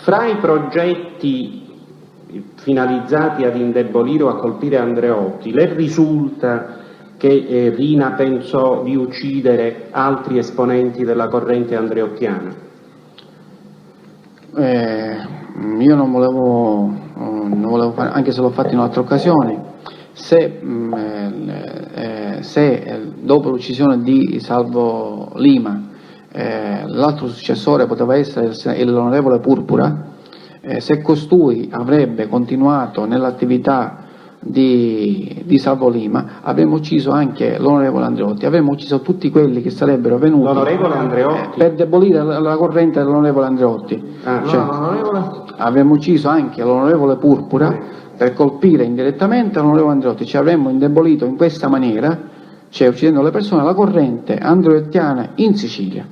Fra i progetti finalizzati ad indebolire o a colpire Andreotti, le risulta che Rina pensò di uccidere altri esponenti della corrente andreottiana? Io non volevo fare, anche se l'ho fatto in altre occasioni, se dopo l'uccisione di Salvo Lima l'altro successore poteva essere l'onorevole Purpura, se costui avrebbe continuato nell'attività di Salvo Lima, avremmo ucciso anche l'onorevole Andreotti, avremmo ucciso tutti quelli che sarebbero venuti l'onorevole Andreotti per debolire la corrente dell'onorevole Andreotti. Avremmo ucciso anche l'onorevole Purpura per colpire indirettamente l'onorevole Andreotti, ci avremmo indebolito in questa maniera, cioè uccidendo le persone, la corrente andreottiana in Sicilia.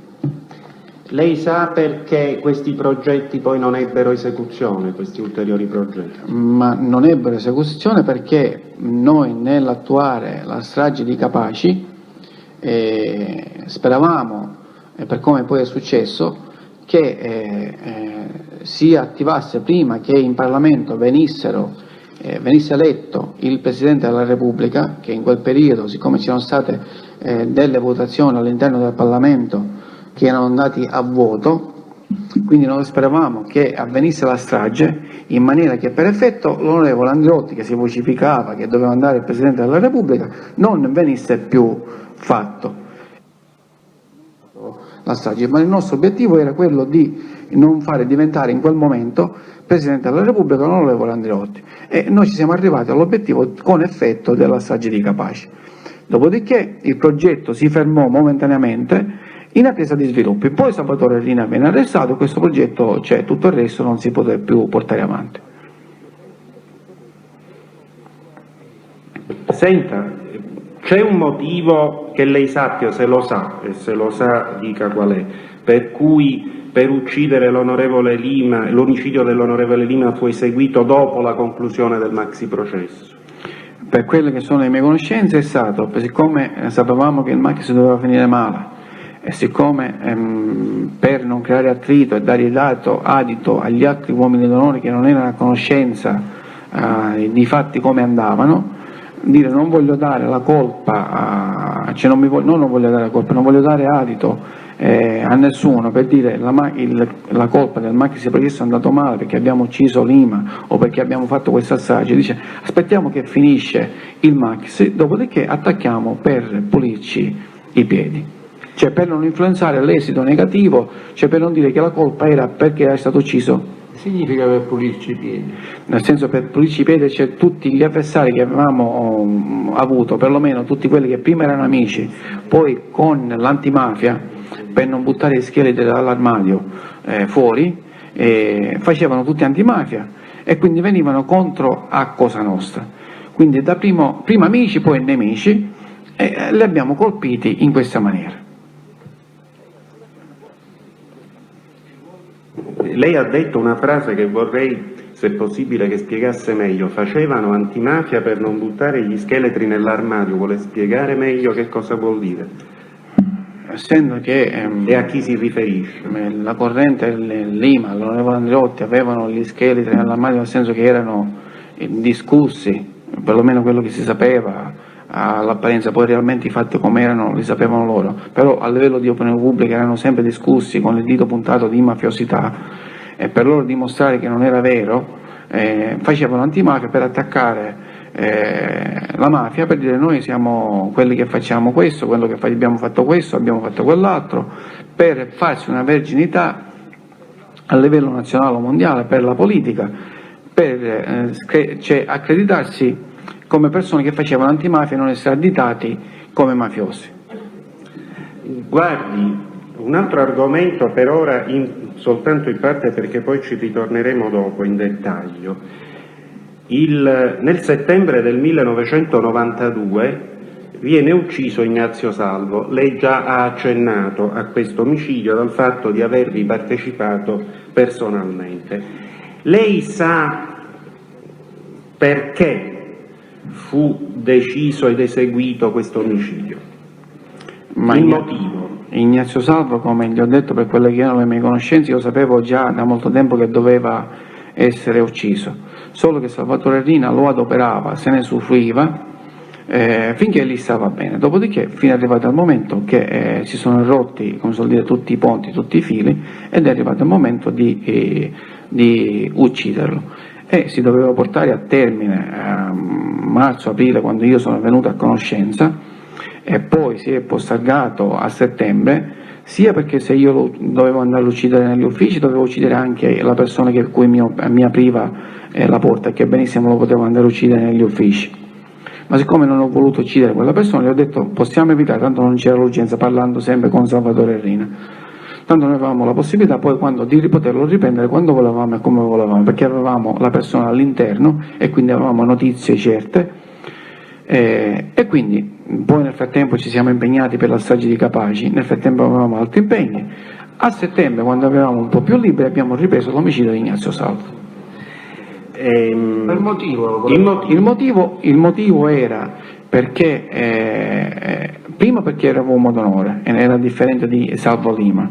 Lei sa perché questi progetti poi non ebbero esecuzione, questi ulteriori progetti? Ma non ebbero esecuzione perché noi nell'attuare la strage di Capaci speravamo, per come poi è successo, che si attivasse prima che in Parlamento venisse eletto il Presidente della Repubblica, che in quel periodo, siccome c'erano state delle votazioni all'interno del Parlamento che erano andati a voto, quindi noi speravamo che avvenisse la strage in maniera che per effetto l'onorevole Andreotti, che si vocificava che doveva andare il Presidente della Repubblica, non venisse più fatto la strage, ma il nostro obiettivo era quello di non fare diventare in quel momento Presidente della Repubblica l'onorevole Andreotti, e noi ci siamo arrivati all'obiettivo con effetto della strage di Capaci. Dopodiché il progetto si fermò momentaneamente in attesa di sviluppi, poi Salvatore Rina venne arrestato, questo progetto c'è, tutto il resto non si poté più portare avanti. Senta, c'è un motivo che lei sappia, se lo sa, e se lo sa dica qual è, per cui per uccidere l'onorevole Lima, l'omicidio dell'onorevole Lima fu eseguito dopo la conclusione del maxi processo? Per quelle che sono le mie conoscenze è stato, siccome sapevamo che il maxi doveva finire male, e siccome per non creare attrito e dare adito agli altri uomini d'onore che non erano a conoscenza di fatti come andavano, dire non voglio dare la colpa, non voglio dare la colpa, non voglio dare adito a nessuno per dire la colpa del maxi processo è andato male perché abbiamo ucciso Lima o perché abbiamo fatto questa strage, dice aspettiamo che finisce il maxi, dopodiché attacchiamo per pulirci i piedi. Cioè per non influenzare l'esito negativo, cioè per non dire che la colpa era perché era stato ucciso. Significa per pulirci i piedi? Nel senso, per pulirci i piedi, cioè tutti gli avversari che avevamo avuto, perlomeno tutti quelli che prima erano amici, poi con l'antimafia, per non buttare gli scheletri dall'armadio fuori, facevano tutti antimafia e quindi venivano contro a Cosa Nostra. Quindi da prima amici, poi nemici, e li abbiamo colpiti in questa maniera. Lei ha detto una frase che vorrei, se possibile, che spiegasse meglio. Facevano antimafia per non buttare gli scheletri nell'armadio. Vuole spiegare meglio che cosa vuol dire? Essendo che e a chi si riferisce? La corrente Lima, l'onorevole Andreotti avevano gli scheletri nell'armadio, nel senso che erano discussi, perlomeno quello che si sapeva all'apparenza, poi realmente i fatti come erano li sapevano loro, però a livello di opinione pubblica erano sempre discussi con il dito puntato di mafiosità, e per loro dimostrare che non era vero facevano antimafia per attaccare la mafia, per dire noi siamo quelli che facciamo questo, quello che abbiamo fatto questo, abbiamo fatto quell'altro, per farsi una verginità a livello nazionale o mondiale per la politica, per accreditarsi come persone che facevano antimafia e non essere additati come mafiosi. Guardi, un altro argomento per ora soltanto in parte, perché poi ci ritorneremo dopo in dettaglio. Nel settembre del 1992 viene ucciso Ignazio Salvo. Lei già ha accennato a questo omicidio dal fatto di avervi partecipato personalmente. Lei sa perché fu deciso ed eseguito questo omicidio? Il motivo? Ignazio Salvo, come gli ho detto, per quelle che erano le mie conoscenze, io sapevo già da molto tempo che doveva essere ucciso, solo che Salvatore Rina lo adoperava, se ne usufruiva finché lì stava bene. Dopodiché, fino ad arrivato al momento che si sono rotti, come si suol dire, tutti i ponti, tutti i fili, ed è arrivato il momento di ucciderlo. E si doveva portare a termine marzo-aprile, quando io sono venuto a conoscenza, e poi si è postergato a settembre, sia perché se io dovevo andare a uccidere negli uffici, dovevo uccidere anche la persona che cui mi apriva la porta, che benissimo lo potevo andare a uccidere negli uffici. Ma siccome non ho voluto uccidere quella persona, gli ho detto possiamo evitare, tanto non c'era l'urgenza, parlando sempre con Salvatore Rina. Tanto noi avevamo la possibilità poi di poterlo riprendere quando volevamo e come volevamo, perché avevamo la persona all'interno e quindi avevamo notizie certe. E quindi poi nel frattempo ci siamo impegnati per la strage di Capaci, nel frattempo avevamo altri impegni. A settembre, quando avevamo un po' più liberi, abbiamo ripreso l'omicidio di Ignazio Salvo. Il motivo era perché prima perché era uomo d'onore, era differente di Salvo Lima,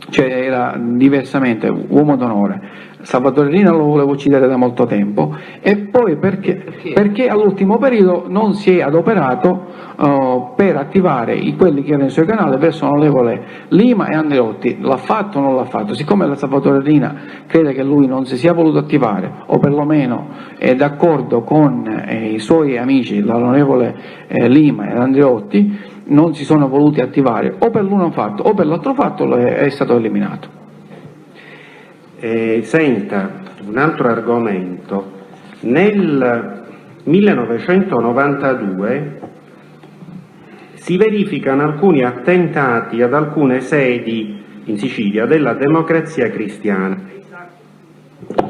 cioè era diversamente uomo d'onore. Salvatore Rina lo volevo uccidere da molto tempo, e poi perché all'ultimo periodo non si è adoperato per attivare quelli che erano i suoi canali verso l'onorevole Lima e Andreotti. L'ha fatto o non l'ha fatto? Siccome la Salvatore Rina crede che lui non si sia voluto attivare, o perlomeno è d'accordo con i suoi amici, l'onorevole Lima e Andreotti, non si sono voluti attivare o per l'uno fatto o per l'altro fatto, è stato eliminato. Senta, un altro argomento. Nel 1992 si verificano alcuni attentati ad alcune sedi in Sicilia della Democrazia Cristiana.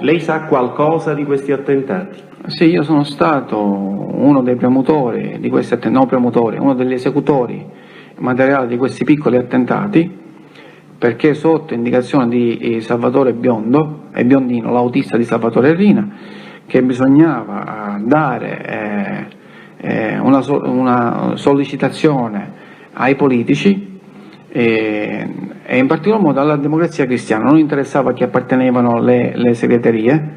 Lei sa qualcosa di questi attentati? Sì, io sono stato uno dei promotori di questi uno degli esecutori materiali di questi piccoli attentati, perché sotto indicazione di Salvatore Biondino, l'autista di Salvatore Rina, che bisognava dare una sollecitazione ai politici e in particolar modo alla Democrazia Cristiana. Non interessava a chi appartenevano le segreterie,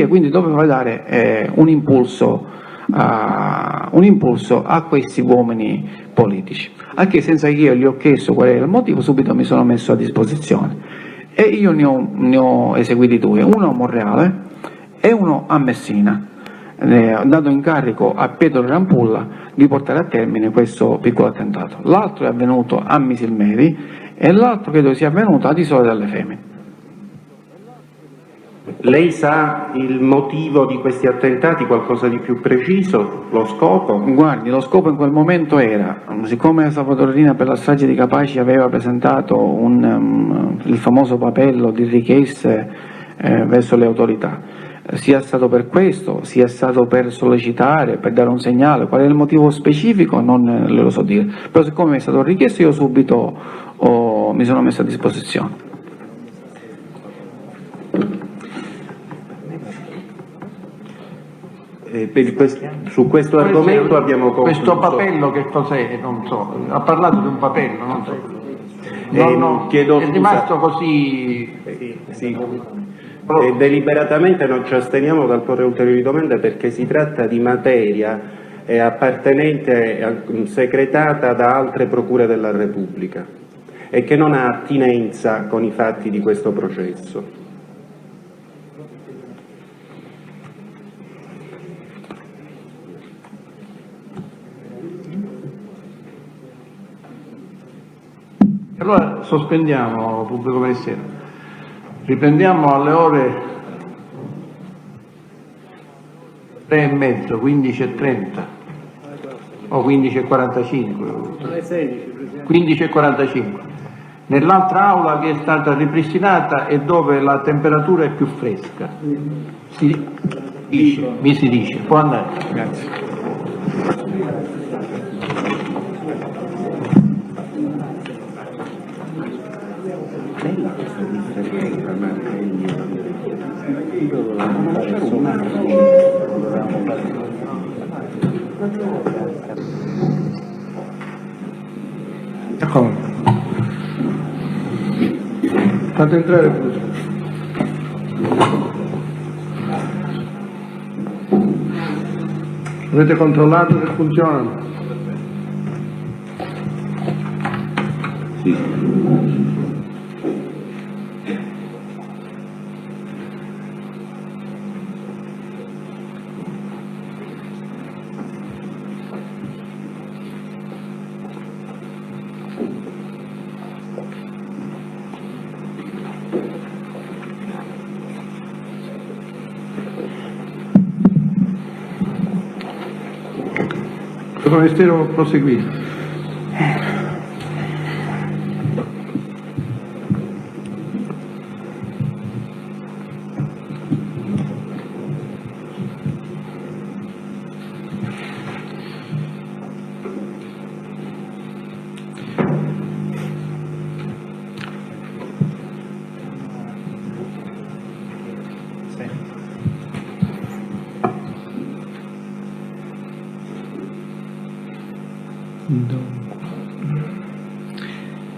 quindi doveva dare un impulso a questi uomini politici, anche senza che io gli ho chiesto qual era il motivo. Subito mi sono messo a disposizione e io ne ho eseguiti due, uno a Monreale e uno a Messina. Ho dato incarico a Pietro Rampulla di portare a termine questo piccolo attentato. L'altro è avvenuto a Misilmeri e l'altro credo sia avvenuto ad Isola delle Femmine. Lei sa il motivo di questi attentati, qualcosa di più preciso, lo scopo? Guardi, lo scopo in quel momento era, siccome Salvatore Rina per la strage di Capaci aveva presentato il famoso papello di richieste verso le autorità, sia stato per questo, sia stato per sollecitare, per dare un segnale. Qual è il motivo specifico non le lo so dire, però siccome mi è stato richiesto io subito mi sono messo a disposizione. Su questo argomento abbiamo concluso. Questo papello che cos'è? Non so, ha parlato di un papello, non so. Chiedo è scusa. rimasto così. Sì. Deliberatamente non ci asteniamo dal porre ulteriori domande perché si tratta di materia appartenente, secretata da altre procure della Repubblica e che non ha attinenza con i fatti di questo processo. Allora sospendiamo pubblico ministero, riprendiamo alle ore 3:30, 15:30 o 15:45, 15:45, nell'altra aula che è stata ripristinata e dove la temperatura è più fresca. Mi si dice, può andare. Grazie. Fate entrare pure. Avete controllato che funzionano? Il Ministero proseguire.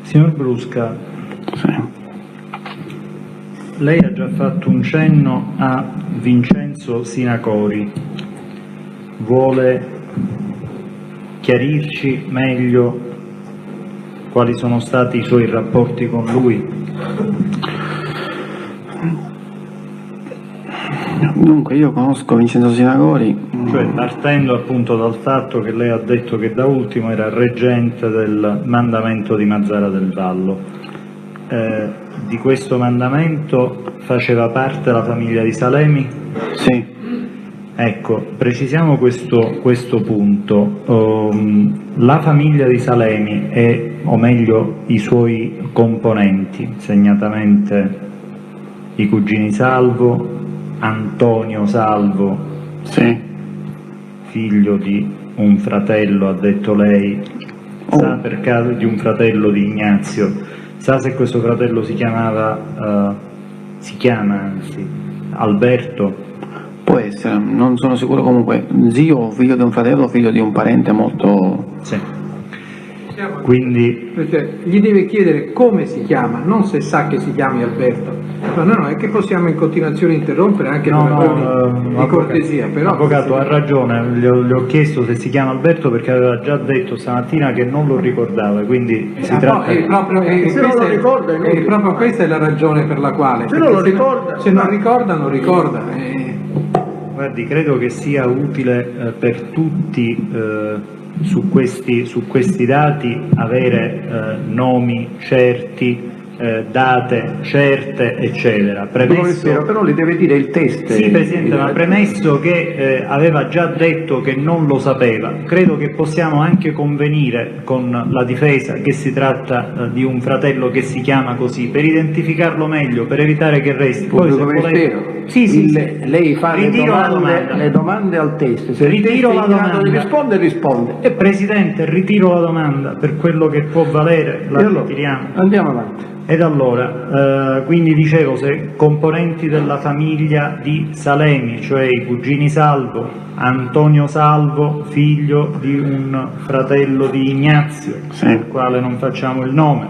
Signor Brusca, Sì. lei ha già fatto un cenno a Vincenzo Sinacori. Vuole chiarirci meglio quali sono stati i suoi rapporti con lui? Dunque, io conosco Vincenzo Sinacori. Cioè, partendo appunto dal fatto che lei ha detto che da ultimo era reggente del mandamento di Mazzara del Vallo. Di questo mandamento faceva parte la famiglia di Salemi? Sì. Ecco, precisiamo questo punto. La famiglia di Salemi, o meglio i suoi componenti, segnatamente i cugini Salvo, Antonio Salvo, Sì. figlio di un fratello, ha detto lei, sa per caso di un fratello di Ignazio, sa se questo fratello si chiama Alberto? Può essere, non sono sicuro, comunque zio o figlio di un fratello o figlio di un parente molto... Sì. Quindi Perché gli deve chiedere come si chiama, non se sa che si chiami Alberto. No, è che possiamo in continuazione interrompere anche per ragioni di cortesia. Però avvocato ha ragione, gli ho chiesto se si chiama Alberto perché aveva già detto stamattina che non lo ricordava, quindi si tratta Se non lo ricorda, è inutile. proprio questa è la ragione per la quale. Se non lo perché ricorda, se non ricorda, non ricorda. Guardi, credo che sia utile per tutti su questi dati avere nomi certi, date certe, eccetera. Premesso, però le deve dire il test. Sì, Presidente, ma premesso che aveva già detto che non lo sapeva, credo che possiamo anche convenire con la difesa che si tratta di un fratello che si chiama così, per identificarlo meglio, per evitare che resti. Poi, se volete... Sì. Lei fa le domande al test, se ritiro la domanda. risponde. Presidente, ritiro la domanda, per quello che può valere la ritiriamo. Andiamo avanti. Ed allora, quindi dicevo, se componenti della famiglia di Salemi, cioè i cugini Salvo, Antonio Salvo, figlio di un fratello di Ignazio, Sì. del quale non facciamo il nome,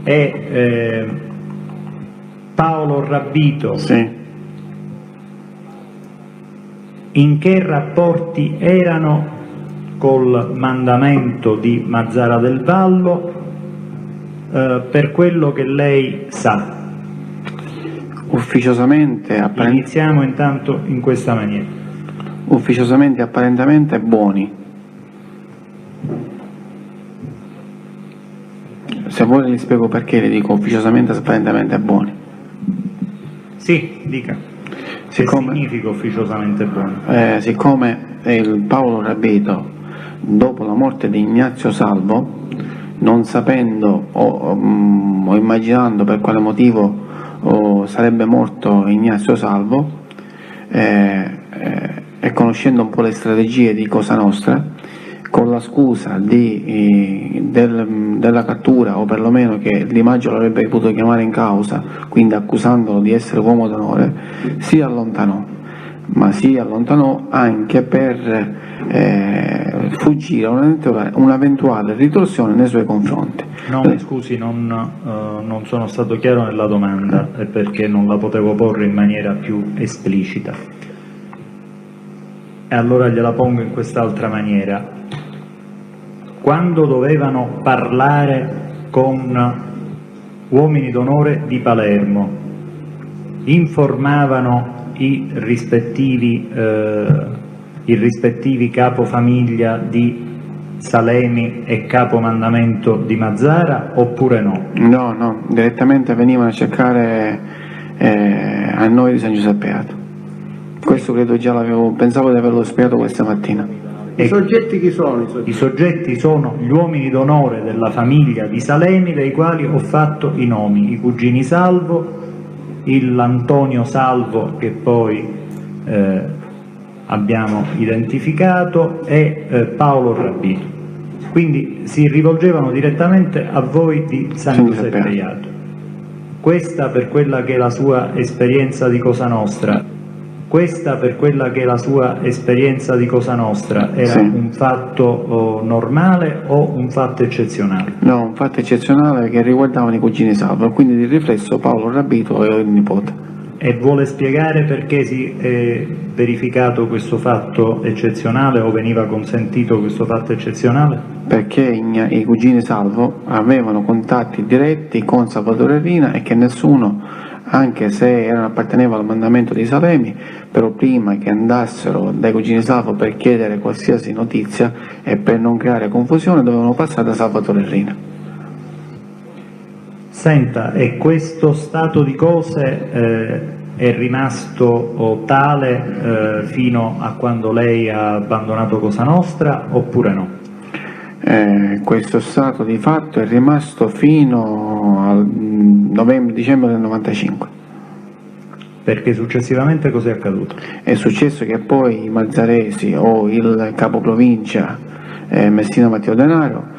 e Paolo Rabbito, Sì. in che rapporti erano col mandamento di Mazzara del Vallo, per quello che lei sa? Ufficiosamente, Iniziamo intanto in questa maniera. ufficiosamente apparentemente buoni. Se vuole gli spiego perché le dico ufficiosamente apparentemente buoni. Sì, dica. Siccome- Che significa ufficiosamente buono? Siccome il Paolo Rabbito, dopo la morte di Ignazio Salvo, non sapendo o immaginando per quale motivo sarebbe morto Ignazio Salvo, e conoscendo un po' le strategie di Cosa Nostra, con la scusa della cattura, o perlomeno che Di Maggio l'avrebbe potuto chiamare in causa, quindi accusandolo di essere uomo d'onore, si allontanò, ma si allontanò anche per fuggire a un'eventuale ritorsione nei suoi confronti. No, mi scusi, non sono stato chiaro nella domanda, è perché non la potevo porre in maniera più esplicita. E allora gliela pongo in quest'altra maniera. Quando dovevano parlare con uomini d'onore di Palermo, informavano i rispettivi capofamiglia di Salemi e capomandamento di Mazara, oppure no? No, direttamente venivano a cercare a noi di San Giuseppe Beato. Questo credo già pensavo di averlo spiegato questa mattina. I soggetti chi sono? I soggetti sono gli uomini d'onore della famiglia di Salemi, dei quali ho fatto i nomi: i cugini Salvo, l'Antonio Salvo che poi abbiamo identificato, e Paolo Rabbito. Quindi si rivolgevano direttamente a voi di San Giuseppe Beato. Questa per quella che è la sua esperienza di Cosa Nostra. Questa per quella che è la sua esperienza di Cosa Nostra era sì. Un fatto normale o un fatto eccezionale? No, un fatto eccezionale che riguardavano i cugini Salvo, quindi di riflesso Paolo Rabbito e il nipote. E vuole spiegare perché si è verificato questo fatto eccezionale, o veniva consentito questo fatto eccezionale? Perché i cugini Salvo avevano contatti diretti con Salvatore Rina e che nessuno, anche se apparteneva al mandamento di Salemi, però prima che andassero dai cugini Salvo per chiedere qualsiasi notizia e per non creare confusione, dovevano passare da Salvatore Rina. Senta, e questo stato di cose è rimasto tale fino a quando lei ha abbandonato Cosa Nostra, oppure no? Questo stato di fatto è rimasto fino al dicembre del 95. Perché successivamente cos'è accaduto? È successo che poi i Mazzaresi o il capoprovincia Messina Matteo Denaro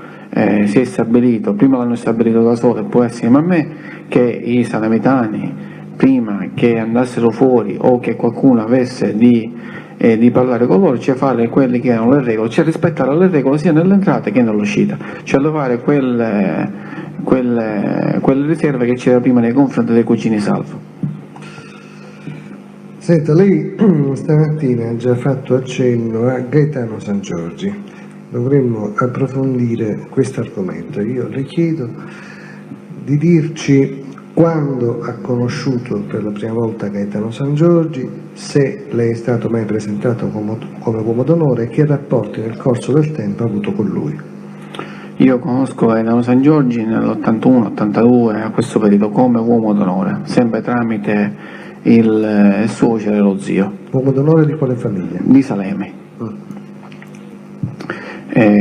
si è stabilito, prima l'hanno stabilito da solo e poi assieme a me, che i salamitani, prima che andassero fuori o che qualcuno avesse di parlare con loro, cioè fare quelle che erano le regole, cioè rispettare le regole sia nell'entrata che nell'uscita, cioè levare quelle riserve che c'era prima nei confronti dei cugini Salvo. Senta, lei stamattina ha già fatto accenno a Gaetano Sangiorgi. Dovremmo approfondire questo argomento. Io le chiedo di dirci quando ha conosciuto per la prima volta Gaetano Sangiorgi, se le è stato mai presentato come uomo d'onore e che rapporti nel corso del tempo ha avuto con lui. Io conosco Gaetano Sangiorgi nell'81-82, a questo periodo, come uomo d'onore, sempre tramite il suocero e lo zio. Uomo d'onore di quale famiglia? Di Salemi.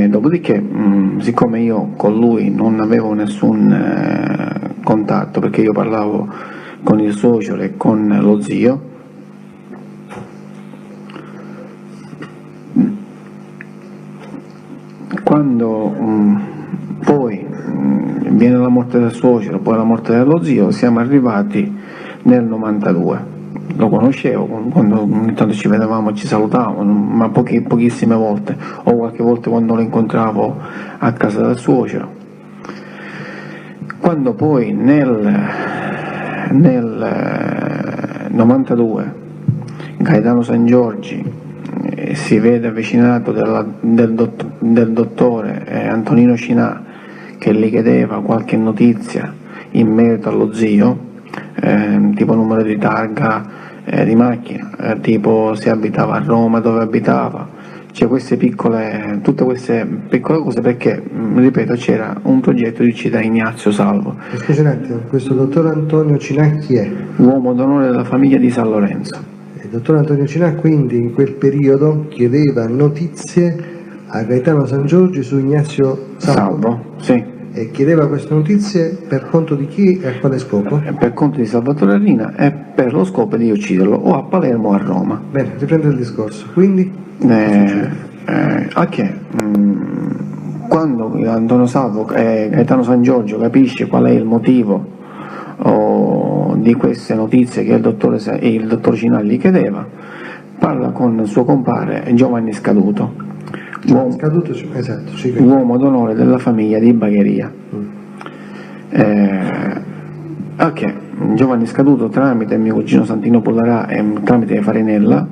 Dopodiché, siccome io con lui non avevo nessun contatto, perché io parlavo con il suocero e con lo zio, quando poi viene la morte del suocero, poi la morte dello zio, siamo arrivati nel 92. Lo conoscevo, quando ogni tanto ci vedevamo e ci salutavamo, ma pochissime volte, o qualche volta quando lo incontravo a casa del suocero. Quando poi nel 92 Gaetano Sangiorgi si vede avvicinato del dottore Antonino Cinà, che gli chiedeva qualche notizia in merito allo zio, tipo numero di targa di macchina, tipo se abitava a Roma, dove abitava, cioè tutte queste piccole cose, perché, ripeto, c'era un progetto di uccidere Ignazio Salvo. Scusi un attimo, questo dottor Antonio Cinà chi è? Uomo d'onore della famiglia di San Lorenzo. Il dottor Antonio Cinà quindi in quel periodo chiedeva notizie a Gaetano Sangiorgi su Ignazio Salvo? Sì. E chiedeva queste notizie per conto di chi e a quale scopo? Per conto di Salvatore Rina e per lo scopo di ucciderlo o a Palermo o a Roma. Bene, riprende il discorso. Quindi? quando Antonio Salvo e Gaetano San Giorgio capisce qual è il motivo di queste notizie che il dottor Cinalli chiedeva, parla con suo compare Giovanni Scaduto, Esatto, sì. uomo d'onore della famiglia di Bagheria. Giovanni Scaduto, tramite mio cugino Santino Pollarà e tramite Farinella,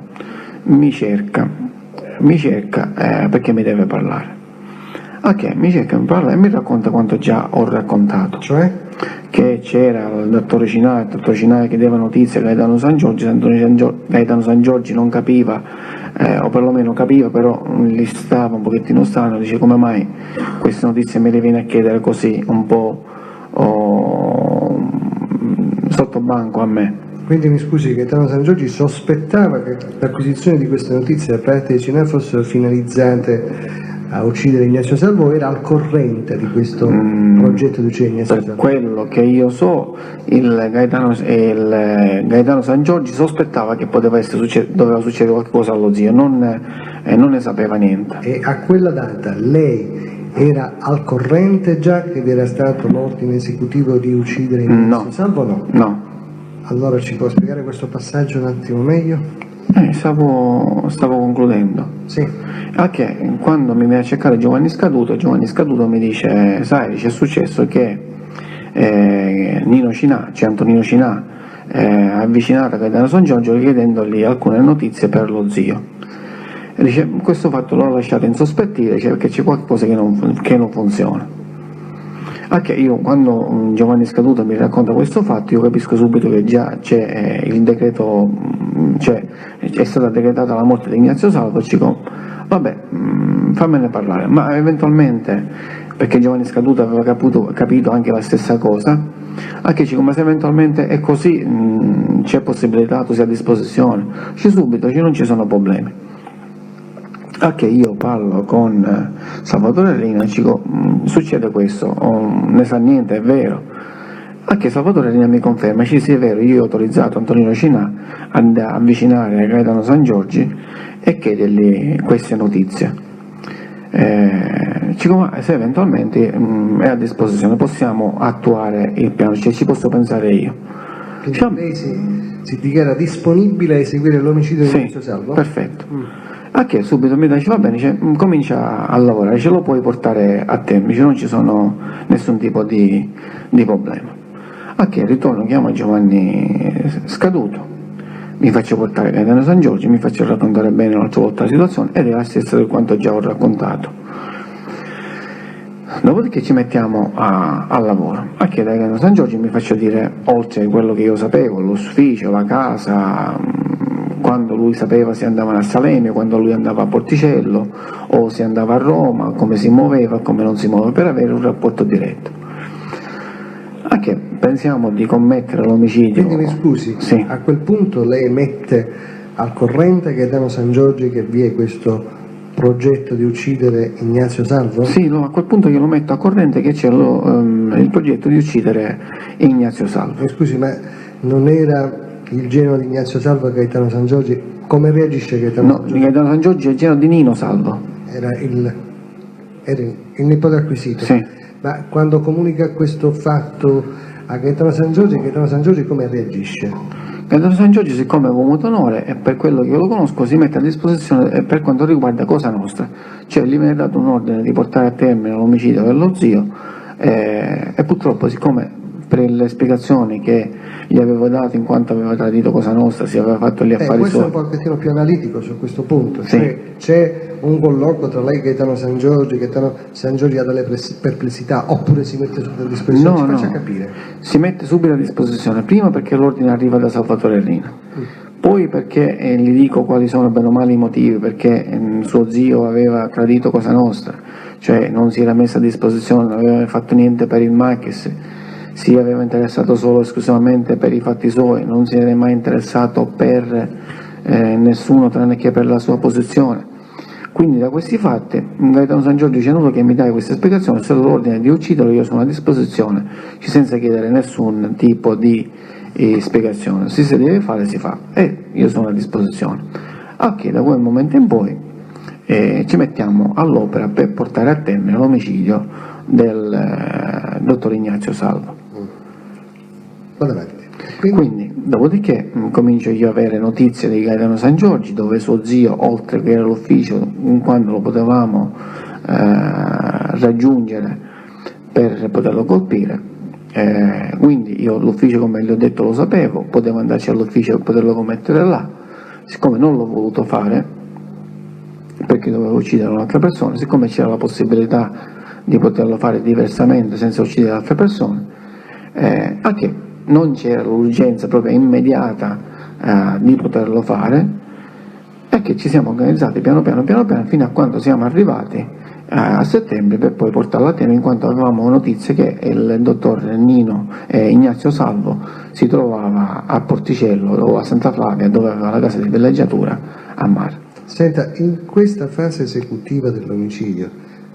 mi cerca perché mi deve parlare. Mi cerca, mi parla e mi racconta quanto già ho raccontato, Cioè? che c'era il dottor Cinai chiedeva notizie a Gaetano San Giorgio, Gaetano San Giorgio non capiva, o perlomeno capiva, però gli stava un pochettino strano, dice: come mai queste notizie me le viene a chiedere così, un po' sotto banco a me. Quindi mi scusi, Gaetano San Giorgi sospettava che l'acquisizione di queste notizie da parte di Cinai fossero finalizzate a uccidere Ignazio Salvo, era al corrente di questo progetto di uccidere Ignazio Per Salvo? quello che io so, il Gaetano San Giorgi sospettava che doveva succedere qualcosa allo zio, non ne sapeva niente. E a quella data lei era al corrente già che vi era stato l'ordine esecutivo di uccidere Ignazio Salvo? No. Allora ci può spiegare questo passaggio un attimo meglio? Stavo concludendo. Sì. Quando mi viene a cercare Giovanni Scaduto mi dice: sai, c'è successo che Antonino Cinà ha avvicinato a Gaetano San Giorgio chiedendogli alcune notizie per lo zio. E dice: questo fatto l'ho lasciato insospettire, perché c'è qualcosa che non funziona. Io, quando Giovanni Scaduto mi racconta questo fatto, io capisco subito che già c'è il decreto, è stata decretata la morte di Ignazio Salvo, e dico: vabbè, fammene parlare. Ma eventualmente, perché Giovanni Scaduto aveva capito anche la stessa cosa, ma se eventualmente è così, c'è possibilità, tu sei a disposizione, subito, non ci sono problemi. Io parlo con Salvatore Rina e dico: succede questo, ne sa niente, è vero? Salvatore Rina mi conferma: sì, è vero, io ho autorizzato Antonino Cinà ad avvicinare a Gaetano San Giorgi e chiedergli queste notizie. Ma se eventualmente è a disposizione possiamo attuare il piano, ci posso pensare io. Quindi lei si dichiara disponibile a eseguire l'omicidio di Ignazio Salvo? Perfetto. Subito mi dice: va bene, comincia a lavorare, ce lo puoi portare a termine, non ci sono nessun tipo di problema. Ritorno, chiamo Giovanni Scaduto, mi faccio portare Gaetano San Giorgio, mi faccio raccontare bene un'altra volta la situazione, ed è la stessa di quanto già ho raccontato. Dopodiché ci mettiamo a lavoro. Da Gaetano San Giorgio mi faccio dire, oltre a quello che io sapevo, l'ufficio, la casa, quando lui sapeva se andavano a Salemio, quando lui andava a Porticello o se andava a Roma, come si muoveva, come non si muoveva, per avere un rapporto diretto. Pensiamo di commettere l'omicidio. Quindi mi scusi, sì. A quel punto lei mette al corrente Gaetano San Giorgi che vi è questo progetto di uccidere Ignazio Salvo? Sì, a quel punto io lo metto a corrente che c'è il progetto di uccidere Ignazio Salvo. Mi scusi, ma non era il genero di Ignazio Salvo e Gaetano San Giorgi? Come reagisce Gaetano San Giorgi? Gaetano San Giorgi è il genero di Nino Salvo. Era il nipote acquisito. Sì. Ma quando comunica questo fatto a Gaetano San Giorgi come reagisce? Gaetano San Giorgio, siccome avevo avuto onore e per quello che io lo conosco, si mette a disposizione per quanto riguarda Cosa Nostra, cioè gli viene dato un ordine di portare a termine l'omicidio dello zio, e purtroppo, siccome per le spiegazioni che gli avevo dato in quanto aveva tradito Cosa Nostra, si aveva fatto gli affari questo suoi. è un pochettino più analitico su questo punto, Sì. Cioè, c'è un colloquio tra lei e Gaetano San Giorgi ha delle perplessità, oppure si mette subito a disposizione? Ci faccia capire. Si mette subito a disposizione, prima perché l'ordine arriva da Salvatore Rina, poi perché gli dico quali sono bene o male i motivi, perché suo zio aveva tradito Cosa Nostra, cioè non si era messo a disposizione, non aveva fatto niente per il Machis, si aveva interessato solo esclusivamente per i fatti suoi, non si era mai interessato per nessuno tranne che per la sua posizione. Quindi da questi fatti Gaetano San Giorgio ci è venuto che mi dai questa spiegazione, se l'ordine di ucciderlo io sono a disposizione, senza chiedere nessun tipo di spiegazione, se si deve fare si fa e io sono a disposizione. Da quel momento in poi ci mettiamo all'opera per portare a termine l'omicidio del dottor Ignazio Salvo. Vado avanti. Quindi, dopodiché comincio io a avere notizie di Gaetano San Giorgi, dove suo zio, oltre che era l'ufficio, quando lo potevamo raggiungere per poterlo colpire, quindi io l'ufficio, come gli ho detto, lo sapevo, potevo andarci all'ufficio per poterlo commettere là. Siccome non l'ho voluto fare, perché dovevo uccidere un'altra persona, siccome c'era la possibilità di poterlo fare diversamente senza uccidere altre persone, anche non c'era l'urgenza proprio immediata di poterlo fare, e che ci siamo organizzati piano piano fino a quando siamo arrivati a settembre per poi portarlo a termine, in quanto avevamo notizie che il dottor Ignazio Salvo si trovava a Porticello o a Santa Flavia, dove aveva la casa di villeggiatura a mare. Senta, in questa fase esecutiva dell'omicidio,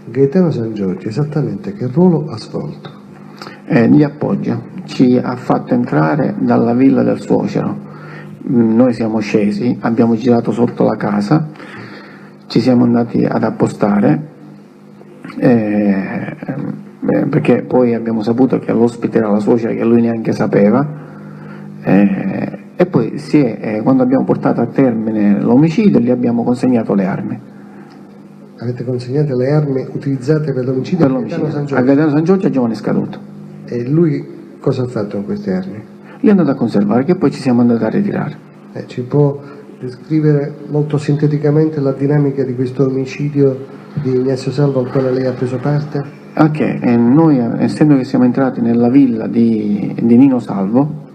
Gaetano San Giorgi esattamente che ruolo ha svolto? Di appoggio, ci ha fatto entrare dalla villa del suocero, noi siamo scesi, abbiamo girato sotto la casa, ci siamo andati ad appostare, perché poi abbiamo saputo che l'ospite era la suocera, che lui neanche sapeva, e poi quando abbiamo portato a termine l'omicidio gli abbiamo consegnato le armi. Avete consegnato le armi utilizzate per l'omicidio Per l'omicidio, a Gaetano San Giorgi e a Giovanni Scaduto. E lui cosa ha fatto con queste armi? Li è andato a conservare, che poi ci siamo andati a ritirare. Ci può descrivere molto sinteticamente la dinamica di questo omicidio di Ignazio Salvo al quale lei ha preso parte? Noi, essendo che siamo entrati nella villa di Nino Salvo,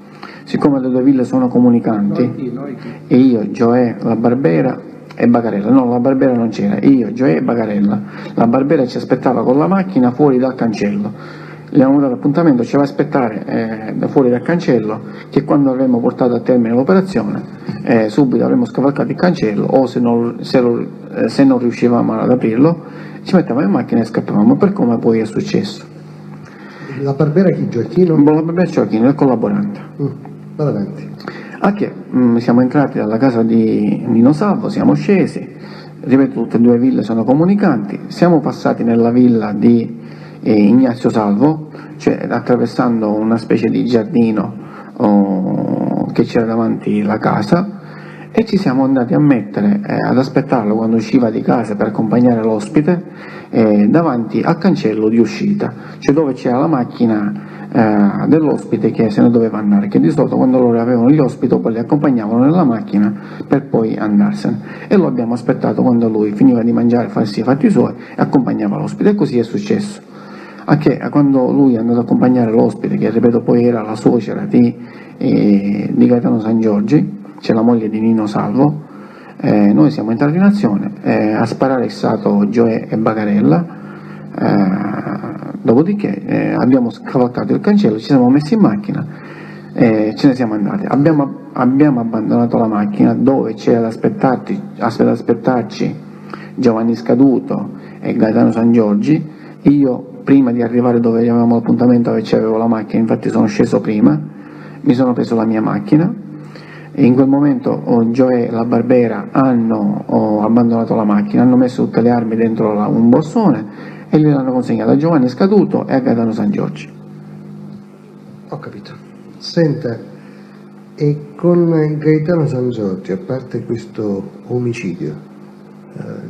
siccome le due ville sono comunicanti, e io, Gioè, la Barbera e Bagarella, no, la Barbera non c'era, io, Gioè e Bagarella, la Barbera ci aspettava con la macchina fuori dal cancello. Le abbiamo dato appuntamento, ci va a aspettare fuori dal cancello, che quando avremmo portato a termine l'operazione subito avremmo scavalcato il cancello, o se non riuscivamo ad aprirlo ci mettevamo in macchina e scappavamo, per come poi è successo. La Barbera chi? Gioacchino? La Barbera Gioacchino, il collaborante. Vado avanti. Siamo entrati dalla casa di Nino Salvo, siamo scesi, ripeto, tutte e due ville sono comunicanti, siamo passati nella villa di Ignazio Salvo, cioè attraversando una specie di giardino che c'era davanti la casa, e ci siamo andati a mettere ad aspettarlo quando usciva di casa per accompagnare l'ospite davanti al cancello di uscita, cioè dove c'era la macchina dell'ospite che se ne doveva andare, che di solito quando loro avevano gli ospiti poi li accompagnavano nella macchina per poi andarsene, e lo abbiamo aspettato quando lui finiva di mangiare, farsi i fatti suoi, e accompagnava l'ospite, e così è successo. Anche quando lui è andato ad accompagnare l'ospite, che ripeto poi era la suocera di Gaetano San Giorgi, c'è la moglie di Nino Salvo, noi siamo entrati in azione, a sparare è stato Gioè e Bagarella, dopodiché abbiamo scavalcato il cancello, ci siamo messi in macchina e ce ne siamo andati. Abbiamo abbandonato la macchina dove c'era ad aspettarci Giovanni Scaduto e Gaetano San Giorgi. Io, prima di arrivare dove avevamo l'appuntamento, avevo la macchina, infatti sono sceso prima, mi sono preso la mia macchina, e in quel momento Gioè e la Barbera hanno abbandonato la macchina, hanno messo tutte le armi dentro un borsone e gliel'hanno consegnato a Giovanni Scaduto e a Gaetano San Giorgi. Ho capito. Senta, e con Gaetano San Giorgi, a parte questo omicidio,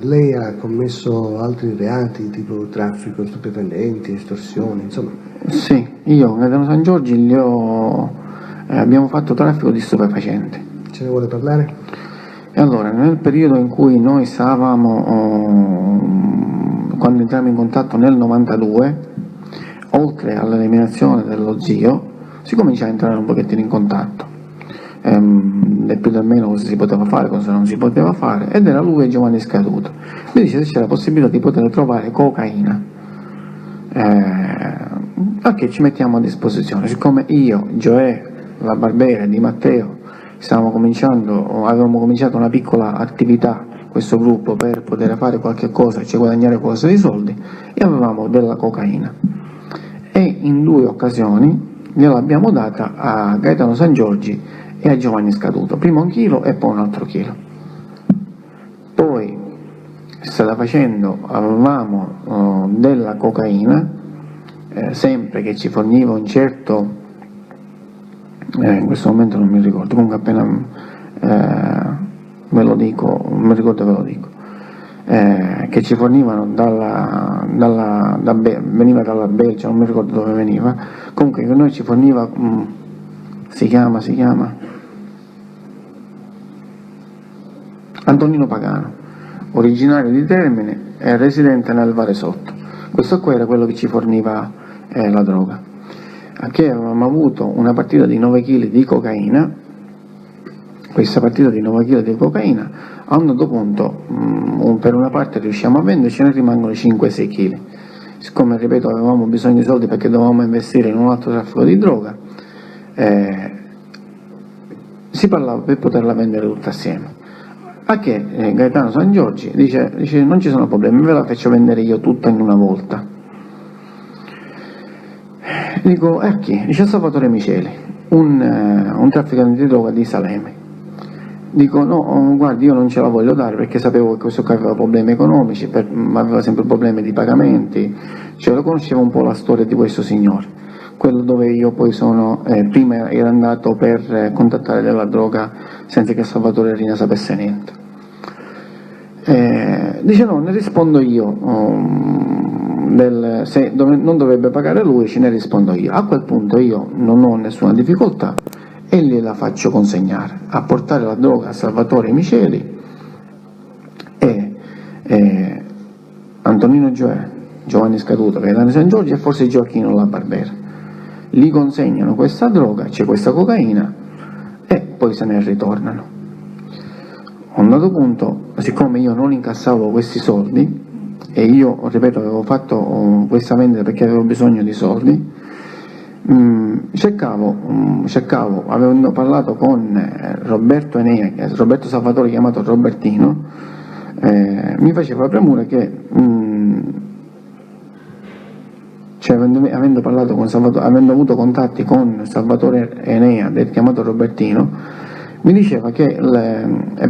lei ha commesso altri reati tipo traffico, stupefacenti, estorsione, insomma? Sì, io con Gaetano San Giorgi abbiamo fatto traffico di stupefacenti. Ce ne vuole parlare? E allora, nel periodo in cui noi quando entriamo in contatto nel 92, oltre all'eliminazione dello zio, si comincia a entrare un pochettino in contatto. Del più del meno cosa si poteva fare, cosa non si poteva fare, ed era lui e Giovanni Scaduto. Mi dice se c'è la possibilità di poter trovare cocaina, che ci mettiamo a disposizione. Siccome io, Gioè, la Barbera, Di Matteo avevamo cominciato una piccola attività, questo gruppo, per poter fare qualche cosa e guadagnare qualcosa di soldi, e avevamo della cocaina, e in 2 occasioni gliel'abbiamo data a Gaetano San Giorgi e a Giovanni Scaduto, prima 1 chilo e poi un altro chilo. Poi strada facendo avevamo della cocaina, sempre che ci forniva un certo, in questo momento non mi ricordo, comunque appena ve lo dico, non mi ricordo, ve lo dico, che ci fornivano veniva dalla Belgia, non mi ricordo dove veniva, comunque che noi ci forniva, si chiama Antonino Pagano, originario di Termini e residente nel Varesotto. Questo qua era quello che ci forniva la droga. A che avevamo avuto una partita di 9 kg di cocaina. Questa partita di 9 kg di cocaina, a un certo punto per una parte riusciamo a vendere, ce ne rimangono 5-6 kg. Siccome, ripeto, avevamo bisogno di soldi perché dovevamo investire in un altro traffico di droga, si parlava per poterla vendere tutta assieme. A che Gaetano San Giorgi dice non ci sono problemi, ve la faccio vendere io tutta in una volta. Dico, a chi? Dice Salvatore Miceli, un trafficante di droga di Salemi. Dico, no, guardi, io non ce la voglio dare perché sapevo che questo qua aveva problemi economici, aveva sempre problemi di pagamenti, cioè lo conoscevo un po' la storia di questo signore, quello dove io poi prima ero andato per contattare della droga senza che Salvatore Rina sapesse niente. Dice no, ne rispondo io, non dovrebbe pagare lui, ce ne rispondo io. A quel punto io non ho nessuna difficoltà e gliela faccio consegnare, a portare la droga a Salvatore Miceli e Antonino Gioè, Giovanni Scaduto, Gaetano San Giorgi e forse Gioacchino La Barbera. Gli consegnano questa droga, c'è questa cocaina e poi se ne ritornano. A un dato punto, siccome io non incassavo questi soldi e io, ripeto, avevo fatto questa vendita perché avevo bisogno di soldi, cercavo, avendo parlato con Roberto Enea, Roberto Salvatore chiamato Robertino, mi faceva premura che cioè avendo parlato con Salvatore, avendo avuto contatti con Salvatore Enea, chiamato Robertino, mi diceva che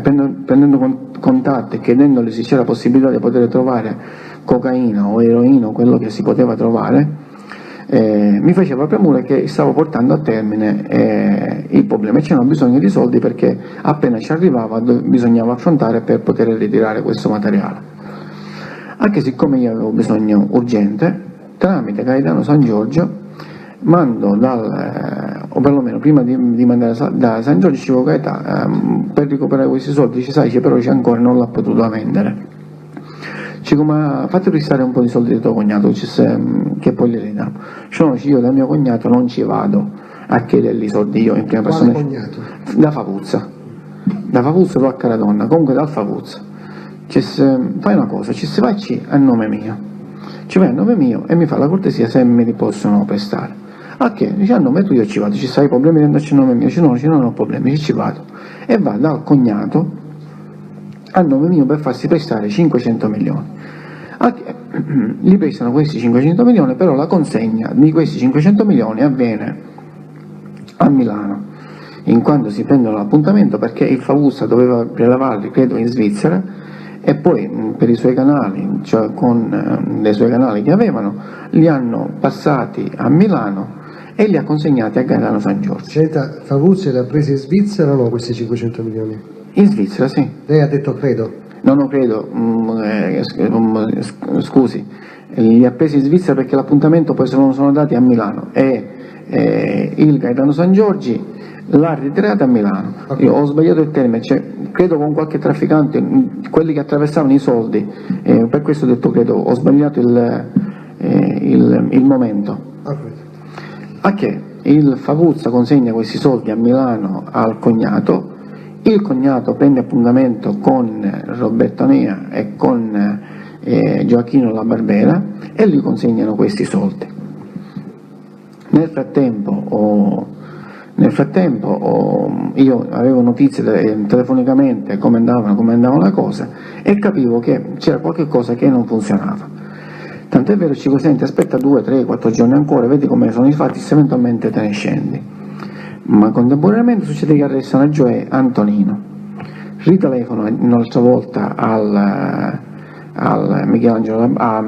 prendendo contatti e chiedendogli se c'era possibilità di poter trovare cocaina o eroina o quello che si poteva trovare, mi faceva premura che stavo portando a termine il problema e c'erano bisogno di soldi perché appena ci arrivava bisognava affrontare per poter ritirare questo materiale. Anche siccome io avevo bisogno urgente, tramite Gaetano San Giorgio mando o perlomeno prima di mandare da San Giorgio ci dicevo Gaetano, per recuperare questi soldi, però c'è ancora, non l'ha potuto vendere. Dico, ma fate restare un po' di soldi di tuo cognato che poi glieli dà. Io da mio cognato non ci vado a chiedergli soldi io in prima persona. Quale cognato? Da Favuzza o a Caradonna, comunque dal Favuzza. Fai una cosa, ci si facci a nome mio, ci vai a nome mio e mi fa la cortesia se me li possono prestare. A che? Dice a nome tuo io ci vado, ci sai problemi di andarci a nome mio? Dice no, non ho problemi, ci vado. E va dal cognato a nome mio per farsi prestare 500 milioni. Gli prestano questi 500 milioni, però la consegna di questi 500 milioni avviene a Milano, in quanto si prendono l'appuntamento perché il Favuzza doveva prelevarli, credo, in Svizzera, e poi per i suoi canali, cioè con dei suoi canali che avevano, li hanno passati a Milano e li ha consegnati a Gaetano San Giorgio. Senta, Favuzzi li ha presi in Svizzera o no questi 500 milioni? In Svizzera, sì. Lei ha detto credo. No, non credo, scusi, li ha presi in Svizzera perché l'appuntamento poi sono andati a Milano e il Gaetano San Giorgi l'ha ritirato a Milano. Okay. Io ho sbagliato il termine, credo con qualche trafficante, quelli che attraversavano i soldi, per questo ho detto credo, ho sbagliato il momento. Okay. A che il Favuzza consegna questi soldi a Milano al cognato, il cognato prende appuntamento con Roberto Nea e con Gioacchino La Barbera e gli consegnano questi soldi. Nel frattempo io avevo notizie telefonicamente come andava la cosa e capivo che c'era qualche cosa che non funzionava. Tant'è vero, ci senti, aspetta 2, 3, 4 giorni ancora, vedi come sono i fatti, se eventualmente te ne scendi. Ma contemporaneamente succede che arrestano Gioè Antonino. Ritelefono un'altra volta a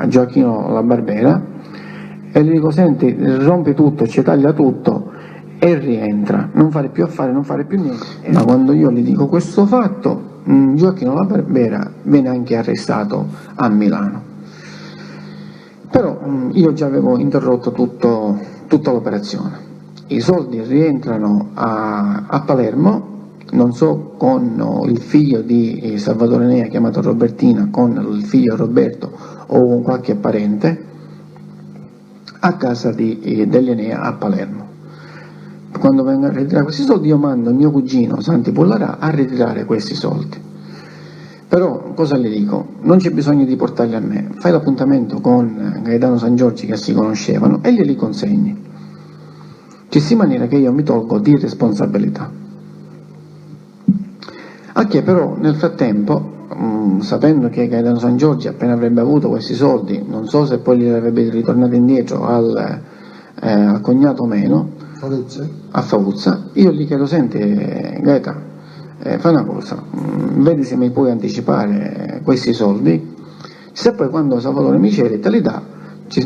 Gioacchino La Barbera e gli dico: senti, rompi tutto, ci taglia tutto e rientra, non fare più affari, non fare più niente. Ma quando io gli dico questo fatto, Gioacchino La Barbera viene anche arrestato a Milano. Però io già avevo interrotto tutta l'operazione. I soldi rientrano a Palermo, non so, con il figlio di Salvatore Enea chiamato Robertina, con il figlio Roberto o con qualche parente, a casa degli Enea a Palermo. Quando vengo a ritirare questi soldi io mando mio cugino Santi Pollarà a ritirare questi soldi. Però cosa le dico? Non c'è bisogno di portarli a me, fai l'appuntamento con Gaetano San Giorgi che si conoscevano e glieli consegni. Ci sia maniera che io mi tolgo di responsabilità. A che però nel frattempo, sapendo che Gaetano San Giorgi appena avrebbe avuto questi soldi, non so se poi li avrebbe ritornati indietro al cognato meno, a Fauzza, io gli chiedo: senti Gaeta, fai una cosa, vedi se mi puoi anticipare questi soldi, se poi quando Salvatore Miceli te li dà, te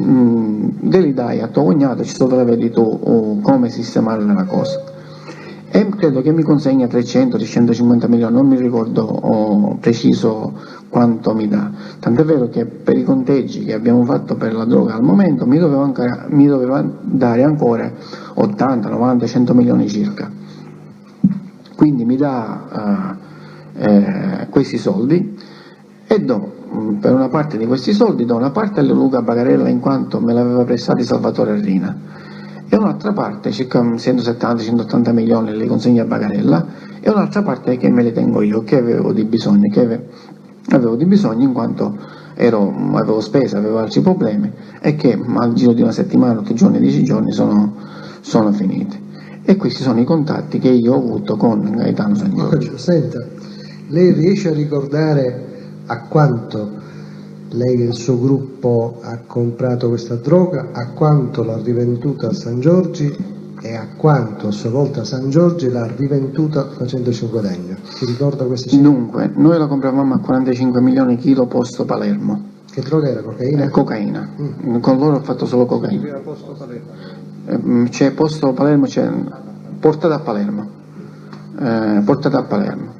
li dai a tuo cognato, ci vedi tu come sistemare la cosa. E credo che mi consegna 300-350 milioni, non mi ricordo preciso quanto mi dà, tant'è vero che per i conteggi che abbiamo fatto per la droga al momento mi doveva dare ancora 80, 90, 100 milioni circa. Quindi mi dà questi soldi e do per una parte di questi soldi, do una parte a Luca Bagarella in quanto me l'aveva prestati Salvatore Rina, e un'altra parte, circa 170-180 milioni, li consegno a Bagarella, e un'altra parte che me li tengo io, che avevo di bisogno, in quanto avevo spesa, avevo altri problemi, e che al giro di una settimana, 8 giorni, 10 giorni sono finiti. E questi sono i contatti che io ho avuto con Gaetano San Giorgi. Senta, lei riesce a ricordare a quanto lei e il suo gruppo ha comprato questa droga, a quanto l'ha rivenduta a San Giorgi e a quanto a sua volta San Giorgi l'ha rivenduta facendoci un guadagno? Si ricorda queste cifre? Dunque, noi la compravamo a 45 milioni chilo posto Palermo. Che droga era? Cocaina? Cocaina. Con loro ho fatto solo cocaina. C'è posto Palermo, c'è portata a Palermo.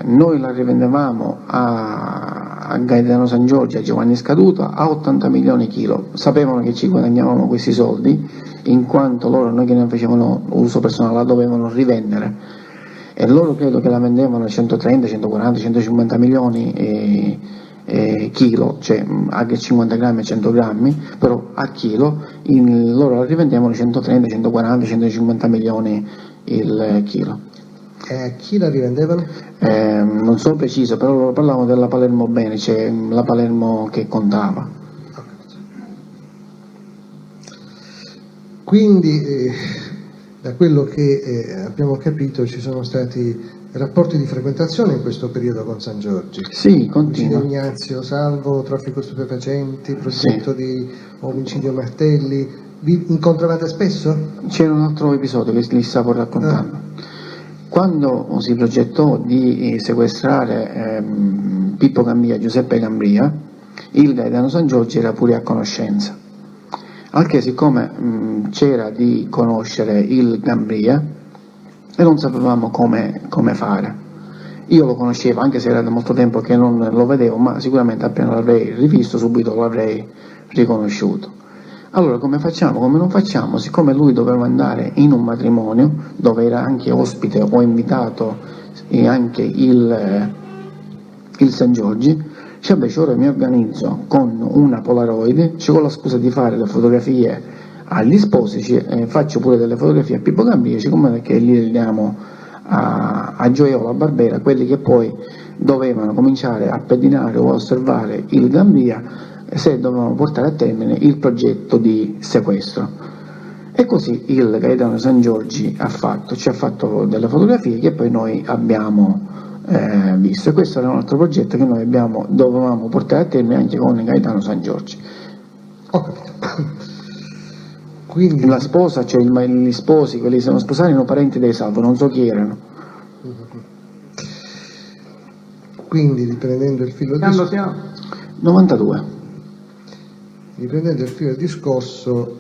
Noi la rivendevamo a Gaetano San Giorgi, a Giovanni Scaduto, a 80 milioni chilo. Sapevano che ci guadagnavamo questi soldi, in quanto loro, noi che ne facevano uso personale, la dovevano rivendere, e loro credo che la vendevano a 130, 140, 150 milioni chilo, cioè a 50 grammi e 100 grammi, però a chilo loro la rivendevano 130, 140, 150 milioni il chilo. E a chi la rivendevano? Non so preciso, però loro parlavano della Palermo bene, cioè la Palermo che contava. Quindi da quello che abbiamo capito ci sono stati rapporti di frequentazione in questo periodo con San Giorgi. Sì, continua. Omicidio Ignazio Salvo, traffico stupefacenti, progetto di omicidio Martelli. Vi incontravate spesso? C'era un altro episodio che gli stavo raccontando. Quando si progettò di sequestrare Pippo Gambia, Giuseppe Gambria, il Gaetano San Giorgi era pure a conoscenza. Anche siccome c'era di conoscere il Gambria e non sapevamo come fare. Io lo conoscevo, anche se era da molto tempo che non lo vedevo, ma sicuramente appena l'avrei rivisto subito l'avrei riconosciuto. Allora come facciamo? Come non facciamo? Siccome lui doveva andare in un matrimonio dove era anche ospite o invitato anche il San Giorgi, invece ora mi organizzo con una Polaroid, con la scusa di fare le fotografie agli sposi, faccio pure delle fotografie a Pippo Gambia, siccome che li diamo a Gioiola Barbera, quelli che poi dovevano cominciare a pedinare o a osservare il Gambia, se dovevano portare a termine il progetto di sequestro. E così il Gaetano San Giorgi ci ha fatto delle fotografie che poi noi abbiamo visto, e questo era un altro progetto che noi dovevamo portare a termine anche con Gaetano San Giorgi. Ho capito. Quindi la sposa, cioè gli sposi, quelli che sono sposati, erano parenti dei Salvo, non so chi erano. quindi riprendendo il filo Che anno discorso, siamo? 92. riprendendo il filo del discorso,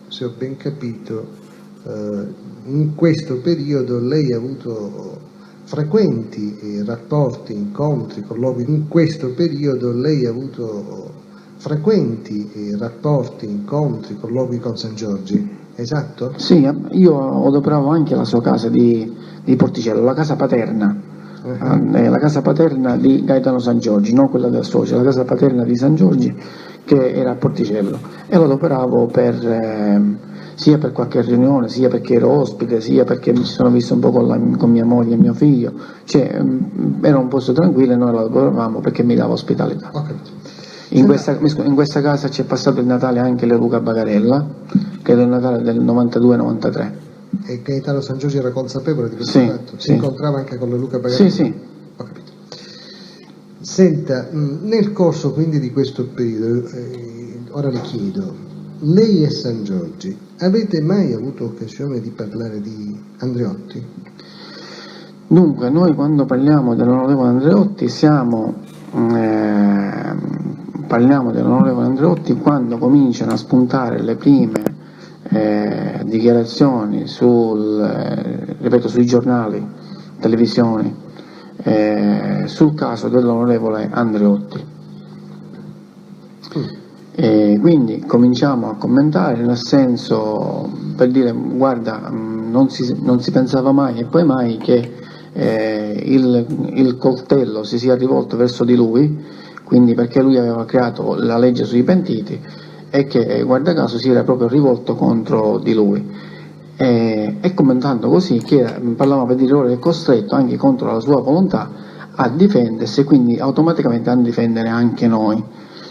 se ho ben capito, in questo periodo lei ha avuto frequenti rapporti, incontri, colloqui. In questo periodo lei ha avuto frequenti rapporti, incontri, colloqui con San Giorgi, esatto? Sì, io adoperavo anche la sua casa di Porticello, la casa paterna, la casa paterna di Gaetano San Giorgi, non quella del socio, la casa paterna di San Giorgi che era a Porticello, e lo adoperavo sia per qualche riunione, sia perché ero ospite, sia perché mi ci sono visto un po' con mia moglie e mio figlio, cioè era un posto tranquillo e noi lo adoperavamo perché mi dava ospitalità. Ho capito. In questa casa c'è passato il Natale anche Luca Bagarella, che è il Natale del 92-93. E Gaetano San Giorgi era consapevole di questo Sì, fatto? Si sì. incontrava anche con Luca Bagarella? Sì, sì. Ho capito. Senta, nel corso quindi di questo periodo, ora le chiedo, lei e San Giorgi avete mai avuto occasione di parlare di Andreotti? Dunque, noi quando parliamo dell'onorevole Andreotti parliamo dell'onorevole Andreotti quando cominciano a spuntare le prime dichiarazioni sui giornali, televisioni, sul caso dell'onorevole Andreotti. E quindi cominciamo a commentare nel senso, per dire, guarda, non si pensava mai e poi mai che il coltello si sia rivolto verso di lui, quindi perché lui aveva creato la legge sui pentiti e che guarda caso si era proprio rivolto contro di lui, e commentando così che parlavamo, per dire, ora è costretto anche contro la sua volontà a difendersi e quindi automaticamente a difendere anche noi.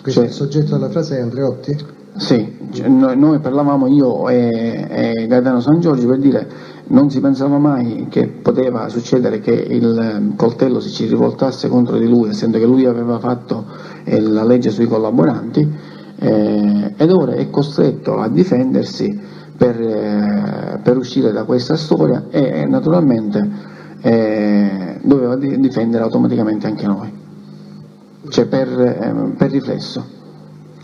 Quindi il soggetto della frase è Andreotti? Sì, noi parlavamo, io e Gaetano San Giorgi, per dire, non si pensava mai che poteva succedere che il coltello si ci rivoltasse contro di lui, essendo che lui aveva fatto la legge sui collaboranti, ed ora è costretto a difendersi per uscire da questa storia e naturalmente doveva difendere automaticamente anche noi, cioè per riflesso.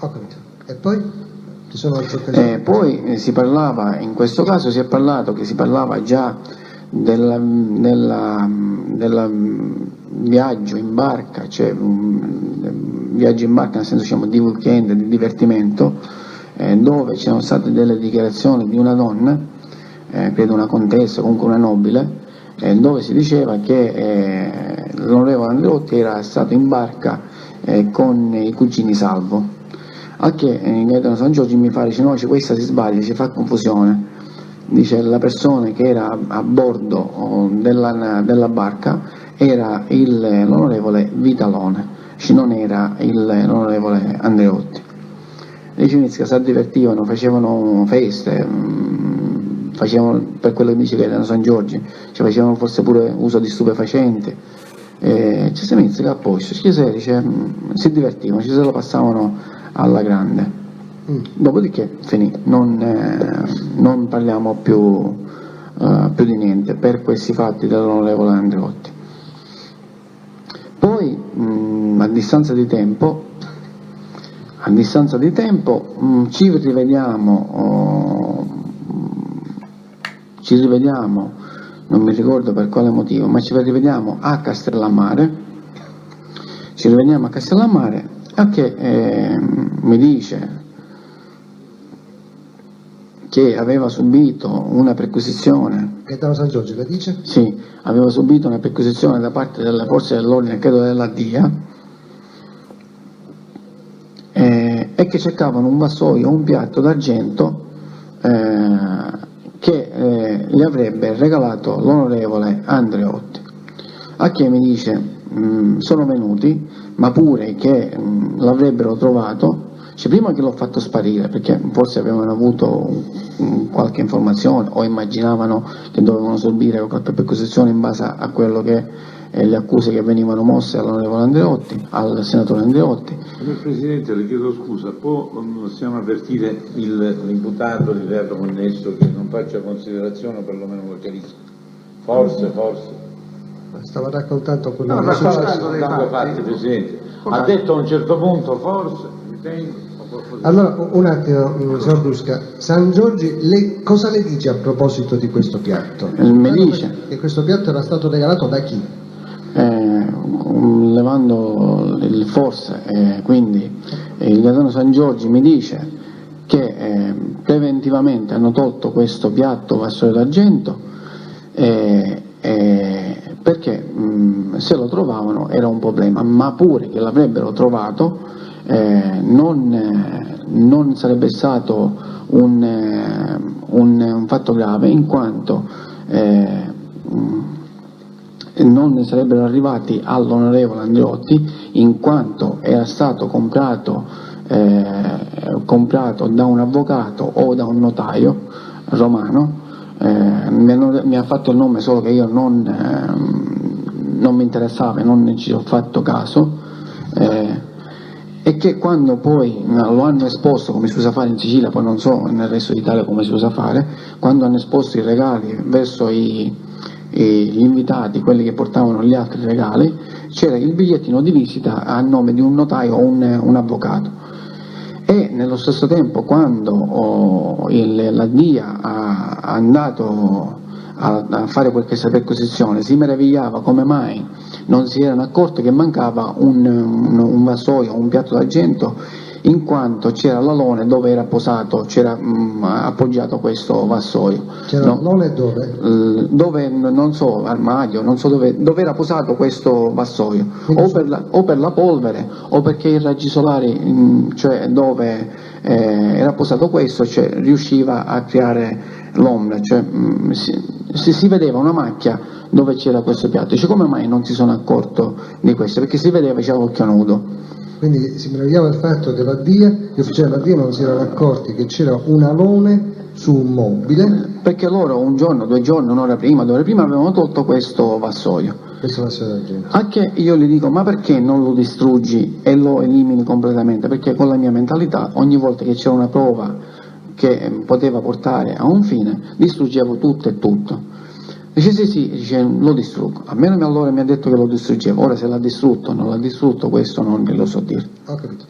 Ho capito. E poi? Ci sono altre occasioni? Poi si parlava, in questo caso si parlava già del viaggio in barca, cioè viaggio in barca nel senso, diciamo, di weekend, di divertimento, dove ci sono state delle dichiarazioni di una donna, credo una contessa, comunque una nobile, dove si diceva che l'onorevole Andreotti era stato in barca con i cugini Salvo. A che Gaetano San Giorgi mi fa, dice no, questa si sbaglia, ci fa confusione, dice la persona che era a bordo della barca era l'onorevole Vitalone, non era l'onorevole Andreotti. Le Cinisca si divertivano, facevano feste, facevano, per quello che dice Gaetano San Giorgi, facevano forse pure uso di stupefacenti, ci si inizia a posto, si divertivano, ci se lo passavano alla grande. Dopodiché finì, non parliamo più di niente per questi fatti dell'onorevole Andreotti. Poi a distanza di tempo ci rivediamo, non mi ricordo per quale motivo, ma ci rivediamo a Castellammare, a che mi dice che aveva subito una perquisizione. Gaetano San Giorgi la dice? Sì, aveva subito una perquisizione da parte delle forze dell'ordine, credo della DIA, e che cercavano un vassoio o un piatto d'argento che gli avrebbe regalato l'onorevole Andreotti. A che mi dice sono venuti, ma pure che l'avrebbero trovato, prima che l'ho fatto sparire perché forse avevano avuto qualche informazione o immaginavano che dovevano subire qualche perquisizione in base a quello che le accuse che venivano mosse all'onorevole Andreotti, al senatore Andreotti. Signor Presidente, le chiedo scusa, possiamo avvertire l'imputato, il reato connesso, che non faccia considerazione o perlomeno lo chiarisca? Forse. Stava raccontando quello No, che è raccontando successo. dei Tanto fatti. fatti, Presidente. Ha detto a un certo punto, forse, Allora, un attimo, signor Brusca, San Giorgi, cosa le dice a proposito di questo piatto? Mi dice che questo piatto era stato regalato da chi? levando il forse, quindi il Gaetano San Giorgi mi dice che preventivamente hanno tolto questo piatto vassoio d'argento perché se lo trovavano era un problema, ma pure che l'avrebbero trovato non sarebbe stato un fatto grave, in quanto non sarebbero arrivati all'onorevole Andreotti, in quanto era stato comprato da un avvocato o da un notaio romano. Mi ha fatto il nome, solo che io non mi interessava e non ci ho fatto caso, e che quando poi lo hanno esposto, come si usa fare in Sicilia, poi non so nel resto d'Italia come si usa fare, quando hanno esposto i regali verso gli invitati, quelli che portavano gli altri regali, c'era il bigliettino di visita a nome di un notaio o un avvocato. E nello stesso tempo, quando la DIA ha andato a fare qualche perquisizione, si meravigliava come mai non si erano accorti che mancava un vassoio, un piatto d'argento, in quanto c'era l'alone dove era posato, c'era appoggiato questo vassoio. C'era l'alone dove? Dove, non so, armadio, non so dove era posato questo vassoio, o per la polvere, o perché i raggi solari, cioè dove era posato questo, cioè, riusciva a creare l'ombra, cioè si vedeva una macchia dove c'era questo piatto. Dice, come mai non si sono accorto di questo? Perché si vedeva, c'era l'occhio nudo. Quindi si meravigliava il fatto che gli ufficiali della DIA non si erano accorti che c'era un alone su un mobile. Perché loro un giorno, 2 giorni, un'ora prima, 2 ore prima avevano tolto questo vassoio. Questo vassoio d'argento. Anche io gli dico, ma perché non lo distruggi e lo elimini completamente? Perché con la mia mentalità, ogni volta che c'era una prova che poteva portare a un fine, distruggevo tutto e tutto. Dice sì, dice, lo distruggo. A me allora mi ha detto che lo distruggevo, ora se l'ha distrutto o non l'ha distrutto, questo non lo so dire. Ho capito.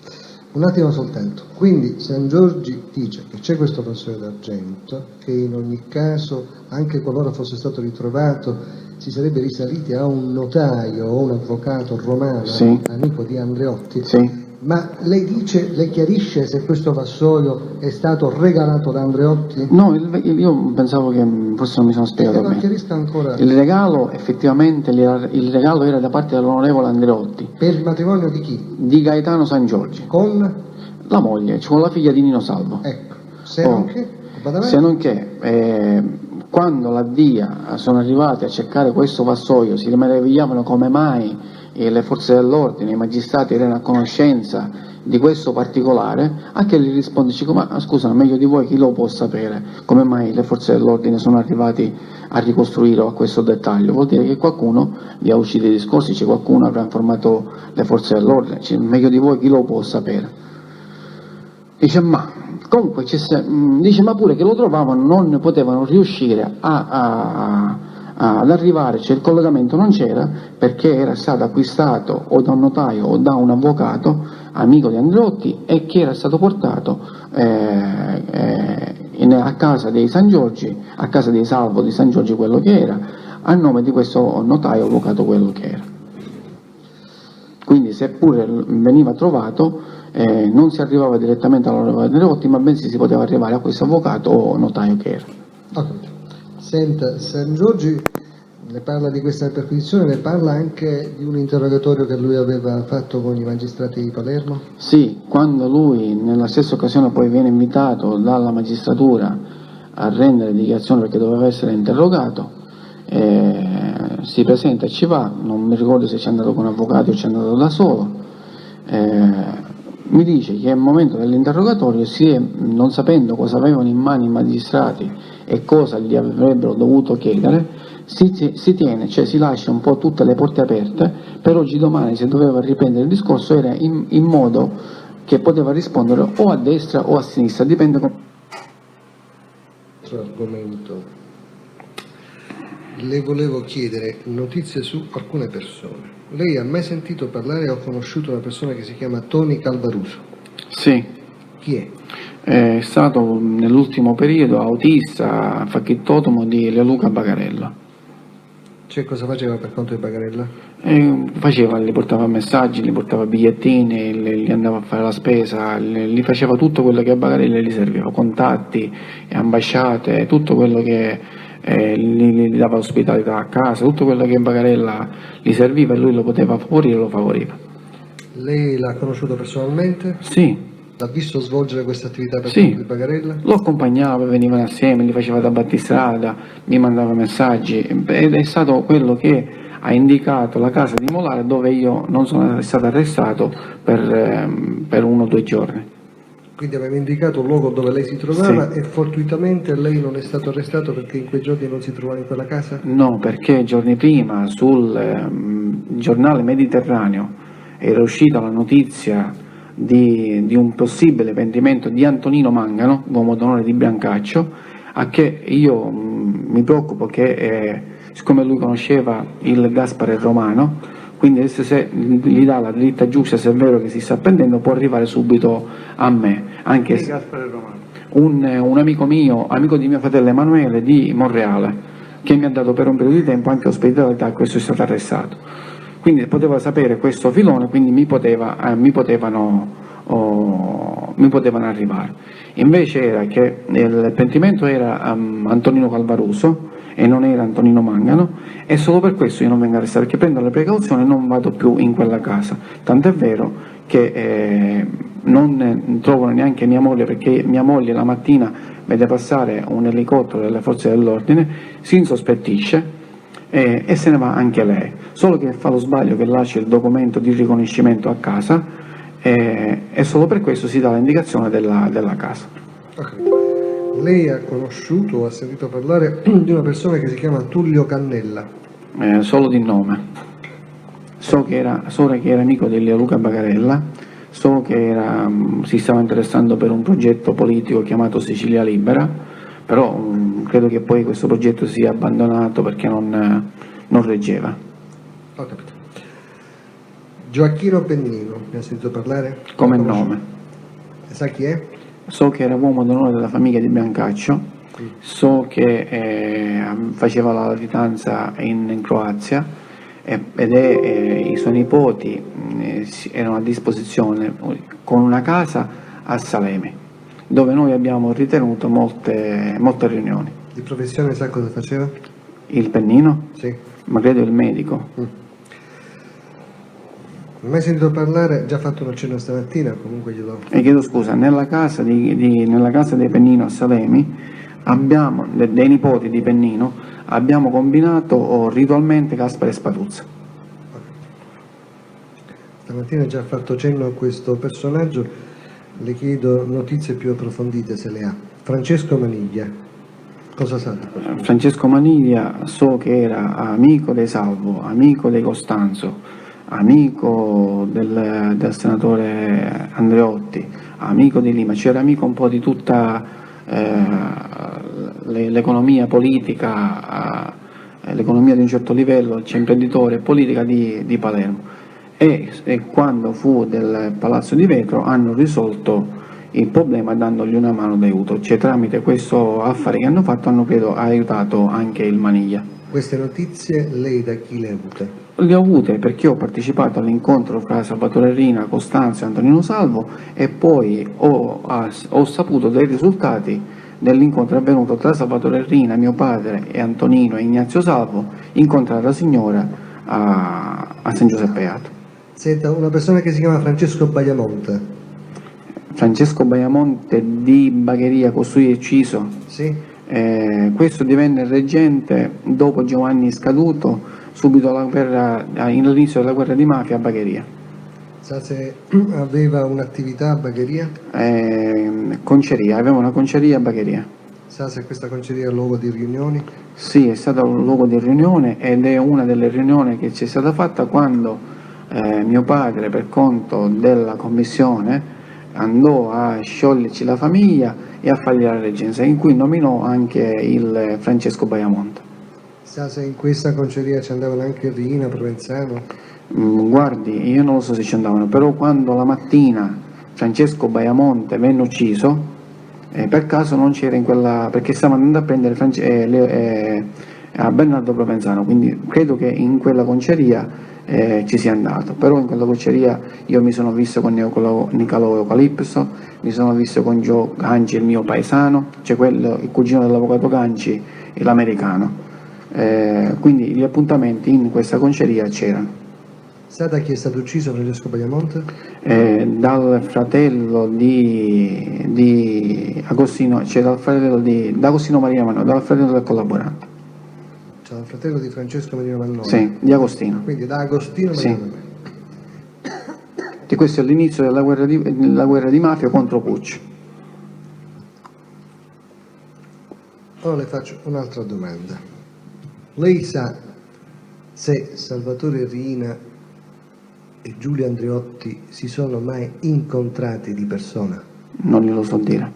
Un attimo soltanto. Quindi San Giorgi dice che c'è questo vassoio d'argento, che in ogni caso, anche qualora fosse stato ritrovato, si sarebbe risaliti a un notaio o un avvocato romano, sì, amico di Andreotti. Sì. Ma lei chiarisce se questo vassoio è stato regalato da Andreotti? No, io pensavo che forse non mi sono spiegato bene. Chiarisca ancora. Il regalo effettivamente era da parte dell'onorevole Andreotti. Per il matrimonio di chi? Di Gaetano San Giorgi. Con? La moglie, cioè con la figlia di Nino Salvo. Ecco, se non che quando la DIA sono arrivati a cercare questo vassoio, si meravigliavano come mai le forze dell'ordine, i magistrati erano a conoscenza di questo particolare, a che gli risponde, ma scusa, meglio di voi chi lo può sapere, come mai le forze dell'ordine sono arrivati a ricostruire a questo dettaglio? Vuol dire che qualcuno vi ha uscito i discorsi, c'è qualcuno avrà informato le forze dell'ordine, meglio di voi chi lo può sapere? Dice, ma comunque dice, ma pure che lo trovavano non potevano riuscire ad arrivare, cioè il collegamento non c'era perché era stato acquistato o da un notaio o da un avvocato amico di Andreotti e che era stato portato a casa dei San Giorgi, a casa dei Salvo di San Giorgi quello che era, a nome di questo notaio avvocato quello che era. Quindi seppure veniva trovato non si arrivava direttamente all'onorevole Andreotti, ma bensì si poteva arrivare a questo avvocato o notaio che era. Okay. Senta, San Giorgi ne parla di questa perquisizione, ne parla anche di un interrogatorio che lui aveva fatto con i magistrati di Palermo? Sì, quando lui nella stessa occasione poi viene invitato dalla magistratura a rendere dichiarazione perché doveva essere interrogato, si presenta e ci va, non mi ricordo se ci è andato con avvocati o ci è andato da solo, mi dice che al momento dell'interrogatorio, non sapendo cosa avevano in mano i magistrati e cosa gli avrebbero dovuto chiedere, si tiene, cioè si lascia un po' tutte le porte aperte, per oggi domani se doveva riprendere il discorso era in modo che poteva rispondere o a destra o a sinistra, dipende. Argomento. le volevo chiedere notizie su alcune persone. Lei ha mai sentito parlare o conosciuto una persona che si chiama Tony Calvaruso? Sì, Chi è? è stato nell'ultimo periodo autista, facchittotomo di Leoluca Bagarella. Cioè, cosa faceva per conto di Bagarella? Gli portava messaggi, gli portava bigliettini, gli andava a fare la spesa, gli faceva tutto quello che a Bagarella gli serviva, contatti, ambasciate, tutto quello che gli dava ospitalità a casa, tutto quello che a Bagarella gli serviva e lui lo poteva favorire, lo favoriva. Lei l'ha conosciuto personalmente? Sì, L'ha visto svolgere questa attività per Sì. conto di Bagarella? lo accompagnava, venivano assieme, gli faceva da battistrada, mi mandava messaggi ed è stato quello che ha indicato la casa di Molare dove io non sono stato arrestato per 1 o 2 giorni. Quindi aveva indicato un luogo dove lei si trovava e fortuitamente lei non è stato arrestato perché in quei giorni non si trovava in quella casa? No, perché giorni prima sul giornale Mediterraneo era uscita la notizia di un possibile pentimento di Antonino Mangano, uomo d'onore di Brancaccio, a che io mi preoccupo che, siccome lui conosceva il Gaspare Romano, quindi se gli dà la dritta giusta, se è vero che si sta pendendo, può arrivare subito a me, anche se un amico mio, amico di mio fratello Emanuele di Monreale, che mi ha dato per un periodo di tempo anche ospitalità, e questo è stato arrestato. Quindi poteva sapere questo filone, quindi mi potevano arrivare. Invece era che il pentimento era Antonino Calvaruso e non era Antonino Mangano, e solo per questo io non vengo arrestato, perché prendo le precauzioni e non vado più in quella casa. Tant'è vero che non trovano neanche mia moglie, perché mia moglie la mattina vede passare un elicottero delle forze dell'ordine, si insospettisce e se ne va anche lei, solo che fa lo sbaglio che lascia il documento di riconoscimento a casa e solo per questo si dà l'indicazione della casa. Ok. Lei ha conosciuto o ha sentito parlare di una persona che si chiama Tullio Cannella? Solo di nome. So che era amico di Leoluca Bagarella, so che si stava interessando per un progetto politico chiamato Sicilia Libera, però credo che poi questo progetto sia abbandonato perché non reggeva. Ho capito. Gioacchino Pennino, ne ha sentito parlare? Come Lo conosce? nome. Sa chi è? So che era uomo d'onore della famiglia di Brancaccio, so che faceva la latitanza in Croazia i suoi nipoti erano a disposizione con una casa a Salemi, dove noi abbiamo ritenuto molte riunioni. Di professione sa cosa faceva? Il Pennino? Sì. Ma credo il medico. Non ho mai sentito parlare, già fatto un accenno stamattina, comunque glielo... E chiedo scusa, nella casa dei Pennino a Salemi, dei nipoti di Pennino, abbiamo combinato ritualmente Gaspare e Spatuzza. Stamattina ha già fatto cenno a questo personaggio, le chiedo notizie più approfondite se le ha. Francesco Maniglia, cosa sa di questo? Francesco Maniglia so che era amico dei Salvo, amico dei Costanzo, amico del senatore Andreotti, amico di Lima, c'era amico un po' di tutta l'economia politica, l'economia di un certo livello, c'è imprenditore e politica di Palermo. E quando fu del Palazzo di Vetro hanno risolto il problema dandogli una mano d'aiuto, cioè tramite questo affare che hanno fatto hanno credo aiutato anche il Maniglia. Queste notizie lei da chi le ha avute? Le ho avute perché ho partecipato all'incontro fra Salvatore Rina, Costanzo e Antonino Salvo e poi ho saputo dei risultati dell'incontro avvenuto tra Salvatore Rina, mio padre, e Antonino e Ignazio Salvo, incontrata la signora a San Giuseppe Beato. Senta, una persona che si chiama Francesco Baiamonte. Francesco Baiamonte di Bagheria, costui e ucciso. Sì? Questo divenne reggente dopo Giovanni Scaduto, subito all'inizio della guerra di mafia a Bagheria. Sa se aveva un'attività a Bagheria? Conceria, aveva una conceria a Bagheria. Sa se questa conceria è un luogo di riunioni? Sì, è stato un luogo di riunione ed è una delle riunioni che ci è stata fatta quando mio padre, per conto della commissione, andò a scioglierci la famiglia e a fargli la reggenza, in cui nominò anche il Francesco Baiamonte. Sa se in questa conceria ci andavano anche Rina, Provenzano? Guardi, io non lo so se ci andavano, però quando la mattina Francesco Baiamonte venne ucciso, per caso non c'era in quella, perché stava andando a prendere a Bernardo Provenzano, quindi credo che in quella conceria ci sia andato, però in quella conceria io mi sono visto con Nicolò Eucalipso, mi sono visto con Gio Ganci, il mio paesano, cioè il cugino dell'avvocato Ganci e l'americano, quindi gli appuntamenti in questa conceria c'erano. Sa da chi è stato ucciso Francesco Baiamonte? Dal fratello di Agostino, cioè d'Agostino Maria Mannone, dal fratello del collaborante. Cioè dal fratello di Francesco Maria Mannone? Sì, di Agostino. Quindi da Agostino Maria Mannone. Sì. Questo è l'inizio della guerra di mafia contro Pucci. Ora le faccio un'altra domanda. Lei sa se Salvatore Riina e Giulio Andreotti si sono mai incontrati di persona? Non glielo so dire.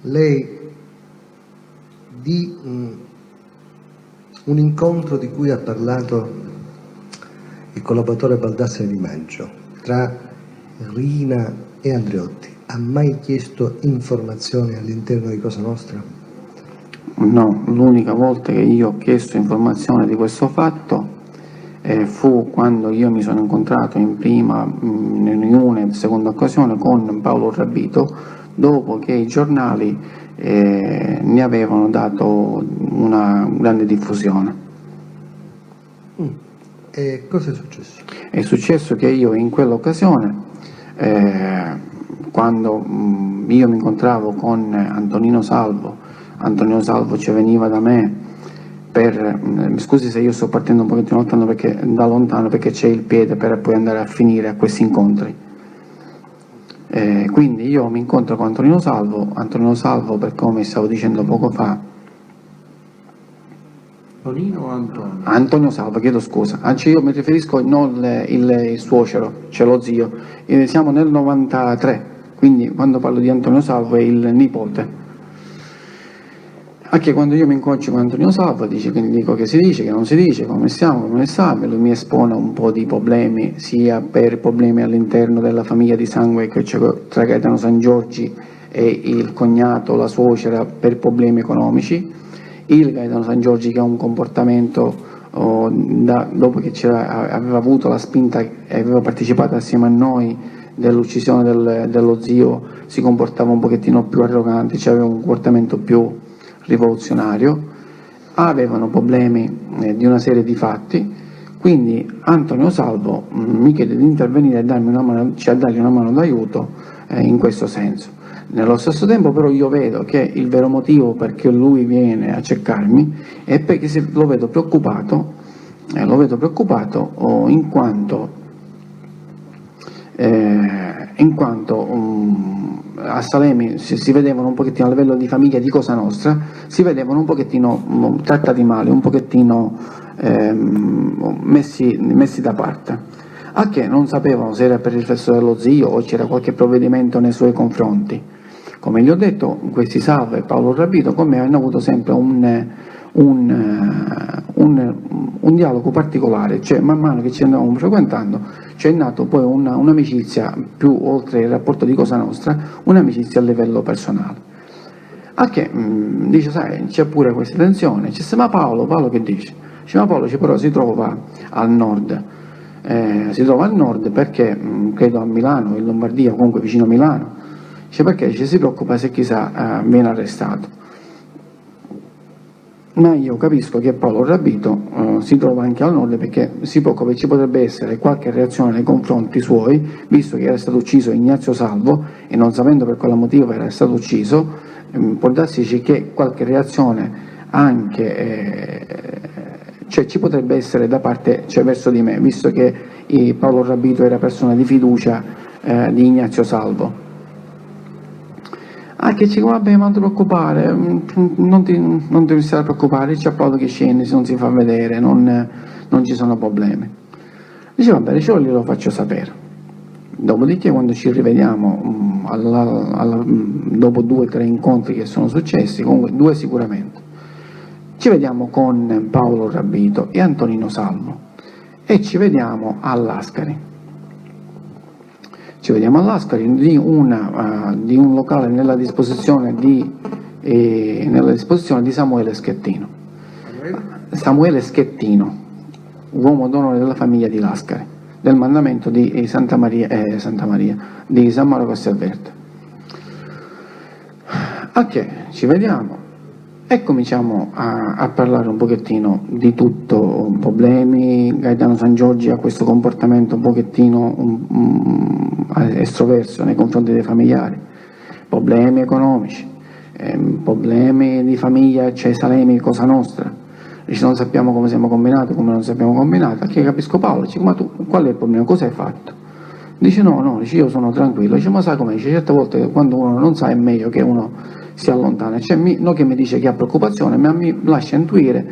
Lei di un incontro di cui ha parlato il collaboratore Baldassare Di Maggio tra Riina e Andreotti, ha mai chiesto informazioni all'interno di Cosa Nostra? No, l'unica volta che io ho chiesto informazione di questo fatto fu quando io mi sono incontrato in una e seconda occasione con Paolo Rabito, dopo che i giornali ne avevano dato una grande diffusione. E cosa è successo? È successo che io in quell'occasione, quando io mi incontravo con Antonino Salvo ci veniva da me mi scusi se io sto partendo un pochettino da lontano perché c'è il piede per poi andare a finire a questi incontri. Quindi io mi incontro con Antonino Salvo, per come stavo dicendo poco fa. Antonino o Antonio? Antonio Salvo, chiedo scusa, anzi io mi riferisco non il suocero, cioè lo zio, siamo nel 93, quindi quando parlo di Antonio Salvo è il nipote. Anche quando io mi incontro con Antonio Salvo gli dico che si dice, che non si dice, come stiamo, come stiamo, lui mi espone un po' di problemi, sia per problemi all'interno della famiglia di sangue che c'è tra Gaetano San Giorgi e il cognato, la suocera, per problemi economici, il Gaetano San Giorgi che ha un comportamento dopo che aveva avuto la spinta e aveva partecipato assieme a noi dell'uccisione dello zio, si comportava un pochettino più arrogante, cioè aveva un comportamento più rivoluzionario, avevano problemi di una serie di fatti, quindi Antonio Salvo mi chiede di intervenire e dargli una mano d'aiuto in questo senso. Nello stesso tempo però io vedo che il vero motivo perché lui viene a cercarmi è perché lo vedo preoccupato in quanto a Salemi si vedevano un pochettino a livello di famiglia di Cosa Nostra, si vedevano un pochettino trattati male, un pochettino messi da parte, a che non sapevano se era per il riflesso dello zio o c'era qualche provvedimento nei suoi confronti. Come gli ho detto, questi Salvo e Paolo Rabito con me hanno avuto sempre un dialogo particolare, cioè man mano che ci andavamo frequentando c'è nato poi un'amicizia più oltre il rapporto di Cosa Nostra, un'amicizia a livello personale. A che dice, sai, c'è pure questa tensione, dice, ma Paolo che dice? Dice, ma Paolo però si trova al nord perché credo a Milano, in Lombardia, comunque vicino a Milano, dice perché si preoccupa se chissà viene arrestato. Ma io capisco che Paolo Rabito si trova anche al nord perché si preoccupa che ci potrebbe essere qualche reazione nei confronti suoi, visto che era stato ucciso Ignazio Salvo e non sapendo per quale motivo era stato ucciso, può darsi che qualche reazione anche cioè ci potrebbe essere da parte, cioè verso di me, visto che Paolo Rabito era persona di fiducia di Ignazio Salvo. Che ci dico, vabbè, ma non ti preoccupare, non devi stare a preoccupare, c'è Paolo che scende, se non si fa vedere, non ci sono problemi. Dice, va bene, io glielo faccio sapere. Dopodiché quando ci rivediamo dopo 2 o 3 incontri che sono successi, comunque 2 sicuramente, ci vediamo con Paolo Rabito e Antonino Salvo e ci vediamo all'Ascari. Ci vediamo all'Ascari di un locale nella disposizione di Samuele Schettino. Samuele Schettino, uomo d'onore della famiglia di Lascari, del mandamento di Santa Maria, di San Mauro Castelverde. Ok, ci vediamo e cominciamo a parlare un pochettino di tutto, problemi. Gaetano San Giorgi ha questo comportamento un pochettino estroverso nei confronti dei familiari, problemi economici, problemi di famiglia, c'è Salemi, Cosa Nostra. Dice non sappiamo come siamo combinati, come non sappiamo combinati. Che capisco Paolo, dice ma tu qual è il problema, cosa hai fatto? Dice no, dice io sono tranquillo. Dice ma sai com'è? Dice certe volte quando uno non sa è meglio che uno si allontana, cioè non che mi dice che ha preoccupazione, ma mi lascia intuire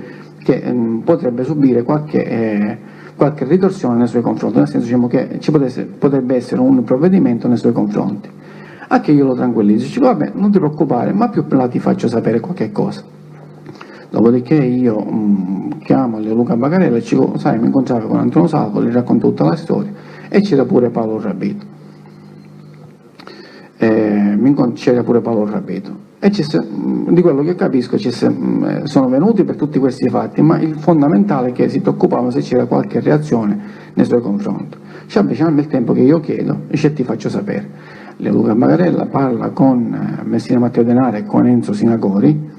che potrebbe subire qualche ritorsione nei suoi confronti, nel senso diciamo che ci potrebbe essere un provvedimento nei suoi confronti. A che io lo tranquillizzo, dice vabbè non ti preoccupare, ma più in là ti faccio sapere qualche cosa. Dopodiché io chiamo Luca Bagarella e dico, sai, mi incontravo con Antonio Salvo, gli racconto tutta la storia e c'era pure Paolo Rabito. C'era pure Paolo Rabito. E di quello che capisco sono venuti per tutti questi fatti, ma il fondamentale è che si preoccupava se c'era qualche reazione nei suoi confronti. Ci avviciniamo il tempo che io chiedo e ti faccio sapere. Luca Bagarella parla con Messina Matteo Denaro e con Enzo Sinagori.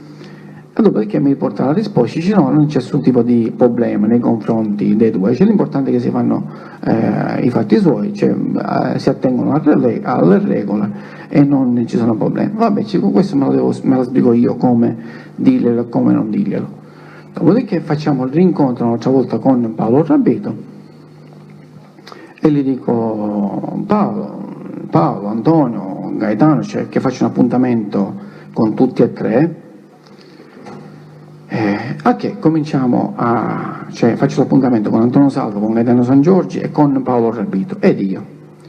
E dopodiché mi porta la risposta, dice no, non c'è nessun tipo di problema nei confronti dei due, cioè, l'importante è che si fanno i fatti suoi, cioè, si attengono alle regole e non ci sono problemi. Vabbè, questo me lo spiego io come dirglielo e come non dirglielo. Dopodiché facciamo il rincontro un'altra volta con Paolo Rabito e gli dico Paolo, Antonio, Gaetano, cioè, che faccio un appuntamento con tutti e 3. Cominciamo faccio l'appuntamento con Antonio Salvo, con Gaetano San Giorgi e con Paolo Rabito ed io.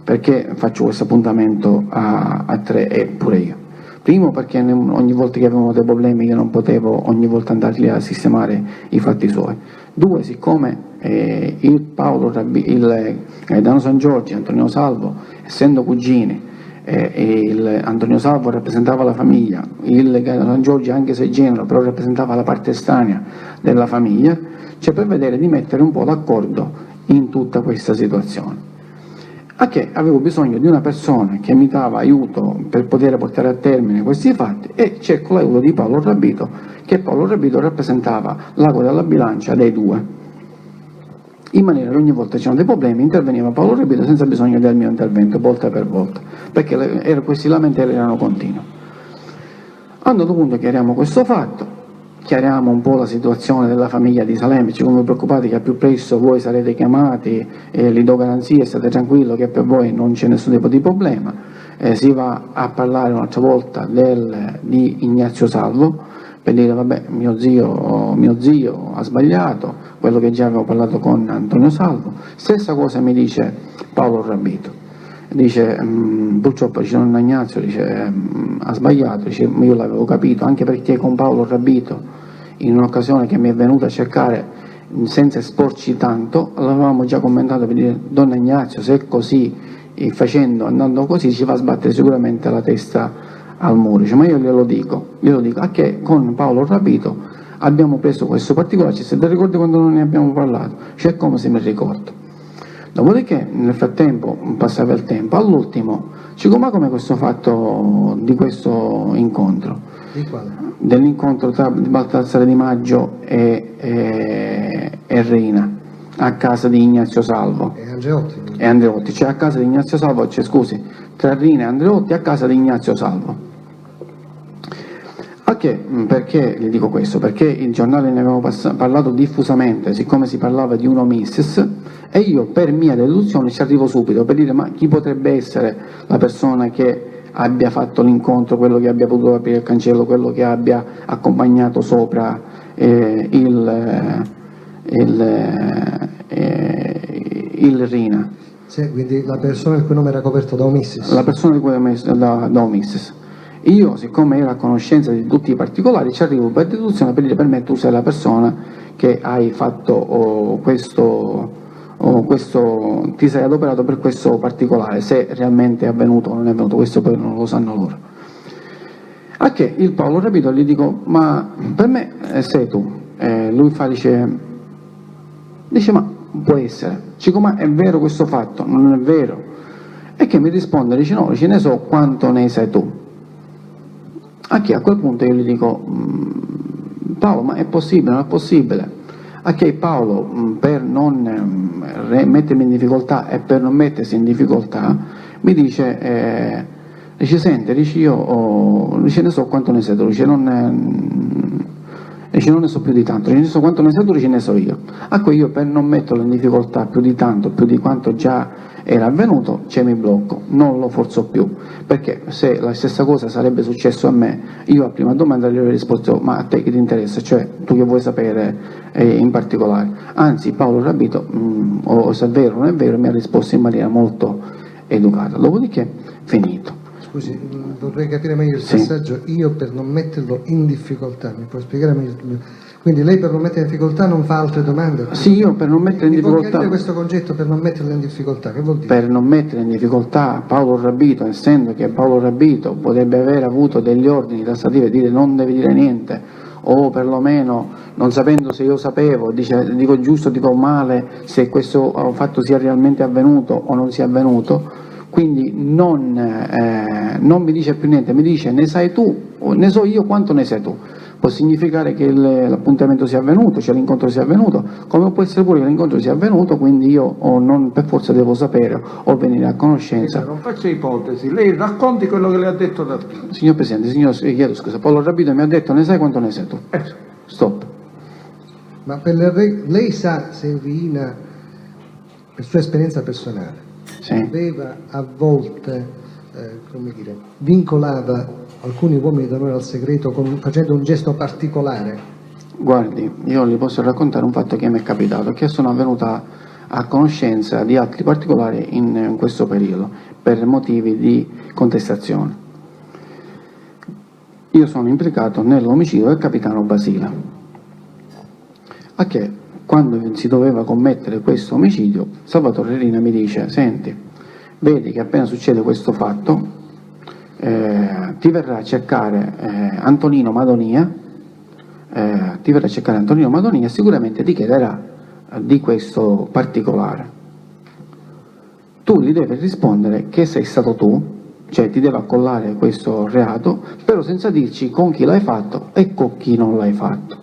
Perché faccio questo appuntamento a 3 e pure io? Primo perché ogni volta che avevamo dei problemi io non potevo ogni volta andarli a sistemare i fatti suoi. 2, siccome il Gaetano San Giorgi e Antonio Salvo, essendo cugini, Antonio Salvo rappresentava la famiglia, il Gaetano San Giorgi anche se genero però rappresentava la parte estranea della famiglia, c'è per vedere di mettere un po' d'accordo in tutta questa situazione. A che avevo bisogno di una persona che mi dava aiuto per poter portare a termine questi fatti e cerco l'aiuto di Paolo Rabito, che Paolo Rabito rappresentava l'ago della bilancia dei due, in maniera che ogni volta c'erano dei problemi interveniva Paolo Rabito senza bisogno del mio intervento volta per volta, perché questi lamenteli erano continui. A un certo punto chiariamo questo fatto, chiariamo un po' la situazione della famiglia di Salemi, ci non vi preoccupate che al più presto voi sarete chiamati, li do garanzie, state tranquillo che per voi non c'è nessun tipo di problema. Si va a parlare un'altra volta di Ignazio Salvo per dire vabbè mio zio ha sbagliato, quello che già avevo parlato con Antonio Salvo. Stessa cosa mi dice Paolo Rabito, dice purtroppo dice nonno Ignazio ha sbagliato, dice, io l'avevo capito, anche perché con Paolo Rabito in un'occasione che mi è venuto a cercare senza esporci tanto l'avevamo già commentato per dire donna Ignazio se è così andando così ci va a sbattere sicuramente la testa al muro, dice, ma io glielo dico a che con Paolo Rabito abbiamo preso questo particolare, se ti ricordi quando non ne abbiamo parlato, cioè come se mi ricordo. Dopodiché nel frattempo passava il tempo, all'ultimo ci dico ma come questo fatto di questo incontro? Di quale? Dell'incontro tra Baldassare Di Maggio e Reina a casa di Ignazio Salvo e Andreotti, cioè a casa di Ignazio Salvo, tra Rina e Andreotti a casa di Ignazio Salvo. Perché gli dico questo? Perché il giornale ne aveva parlato diffusamente, siccome si parlava di un omissis, e io per mia deduzione ci arrivo subito per dire ma chi potrebbe essere la persona che abbia fatto l'incontro, quello che abbia potuto aprire il cancello, quello che abbia accompagnato sopra il Rina. Sì, quindi la persona il cui nome era coperto da omissis. La persona di cui è messo da omissis. Io, siccome ero a conoscenza di tutti i particolari, ci arrivo per deduzione per dire: per me tu sei la persona che hai fatto ti sei adoperato per questo particolare, se realmente è avvenuto o non è avvenuto, questo poi non lo sanno loro. A che il Paolo Rapito gli dico: ma per me sei tu. Lui fa, dice ma può essere. Dico: ma è vero questo fatto? Non è vero. E che mi risponde, dice: no, ne so quanto ne sai tu. A che a quel punto io gli dico: Paolo, ma è possibile? Non è possibile. A che Paolo, per non mettermi in difficoltà e per non mettersi in difficoltà, mi dice, senti, dice io ne so quanto ne sei tu, dice non ne so più di tanto, dice ne so quanto ne sei tu, dice ne so io. A cui io, per non metterlo in difficoltà più di tanto, più di quanto già era avvenuto, mi blocco, non lo forzo più, perché se la stessa cosa sarebbe successo a me, io a prima domanda gli avrei risposto: ma a te che ti interessa, cioè tu che vuoi sapere in particolare? Anzi, Paolo Rapito, o se è vero o non è vero, mi ha risposto in maniera molto educata. Dopodiché finito. Scusi, vorrei capire meglio il passaggio. Io, per non metterlo in difficoltà, mi può spiegare meglio? Quindi lei, per non mettere in difficoltà, non fa altre domande? Sì, io per non mettere in difficoltà. Mi può chiarire questo concetto, per non metterla in difficoltà, che vuol dire? Per non mettere in difficoltà Paolo Rapito, essendo che Paolo Rapito potrebbe aver avuto degli ordini tassativi e dire non devi dire niente, o perlomeno non sapendo se io sapevo, dico giusto, dico male, se questo fatto sia realmente avvenuto o non sia avvenuto, quindi non mi dice più niente, mi dice ne sai tu, ne so io quanto ne sai tu. Può significare che l'appuntamento sia avvenuto, cioè l'incontro sia avvenuto, come può essere pure che l'incontro sia avvenuto, quindi io non per forza devo sapere o venire a conoscenza. Non faccia ipotesi, lei racconti quello che le ha detto da prima. Signor Presidente, chiedo scusa, Paolo Rapito mi ha detto ne sai quanto ne sei tu. Stop. Ma lei sa se Riina, per sua esperienza personale, aveva a volte, vincolava alcuni uomini d'onore al segreto facendo un gesto particolare? Guardi, io gli posso raccontare un fatto che mi è capitato, che sono avvenuta a conoscenza di altri particolari in questo periodo, per motivi di contestazione. Io sono implicato nell'omicidio del capitano Basile, a che quando si doveva commettere questo omicidio, Salvatore Riina mi dice: senti, vedi che appena succede questo fatto, ti verrà a cercare Antonino Madonia, e sicuramente ti chiederà di questo particolare. Tu gli devi rispondere che sei stato tu, cioè ti deve accollare questo reato, però senza dirci con chi l'hai fatto e con chi non l'hai fatto.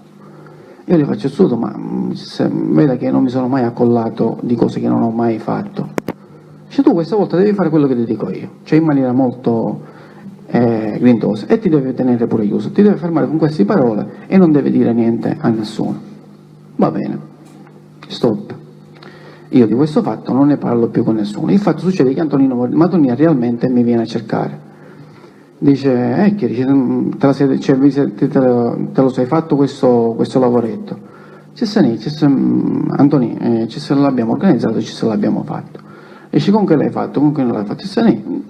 Io gli faccio subito: ma veda che non mi sono mai accollato di cose che non ho mai fatto. Cioè tu questa volta devi fare quello che ti dico io, cioè in maniera molto grintosa, e ti deve tenere pure chiuso, ti deve fermare con queste parole e non deve dire niente a nessuno. Va bene, stop. Io di questo fatto non ne parlo più con nessuno. Il fatto succede che Antonino Madonia realmente mi viene a cercare, dice: te lo sei fatto questo lavoretto? Antonino, se l'abbiamo organizzato, se l'abbiamo fatto. Dice: con che l'hai fatto? Con che non l'hai fatto?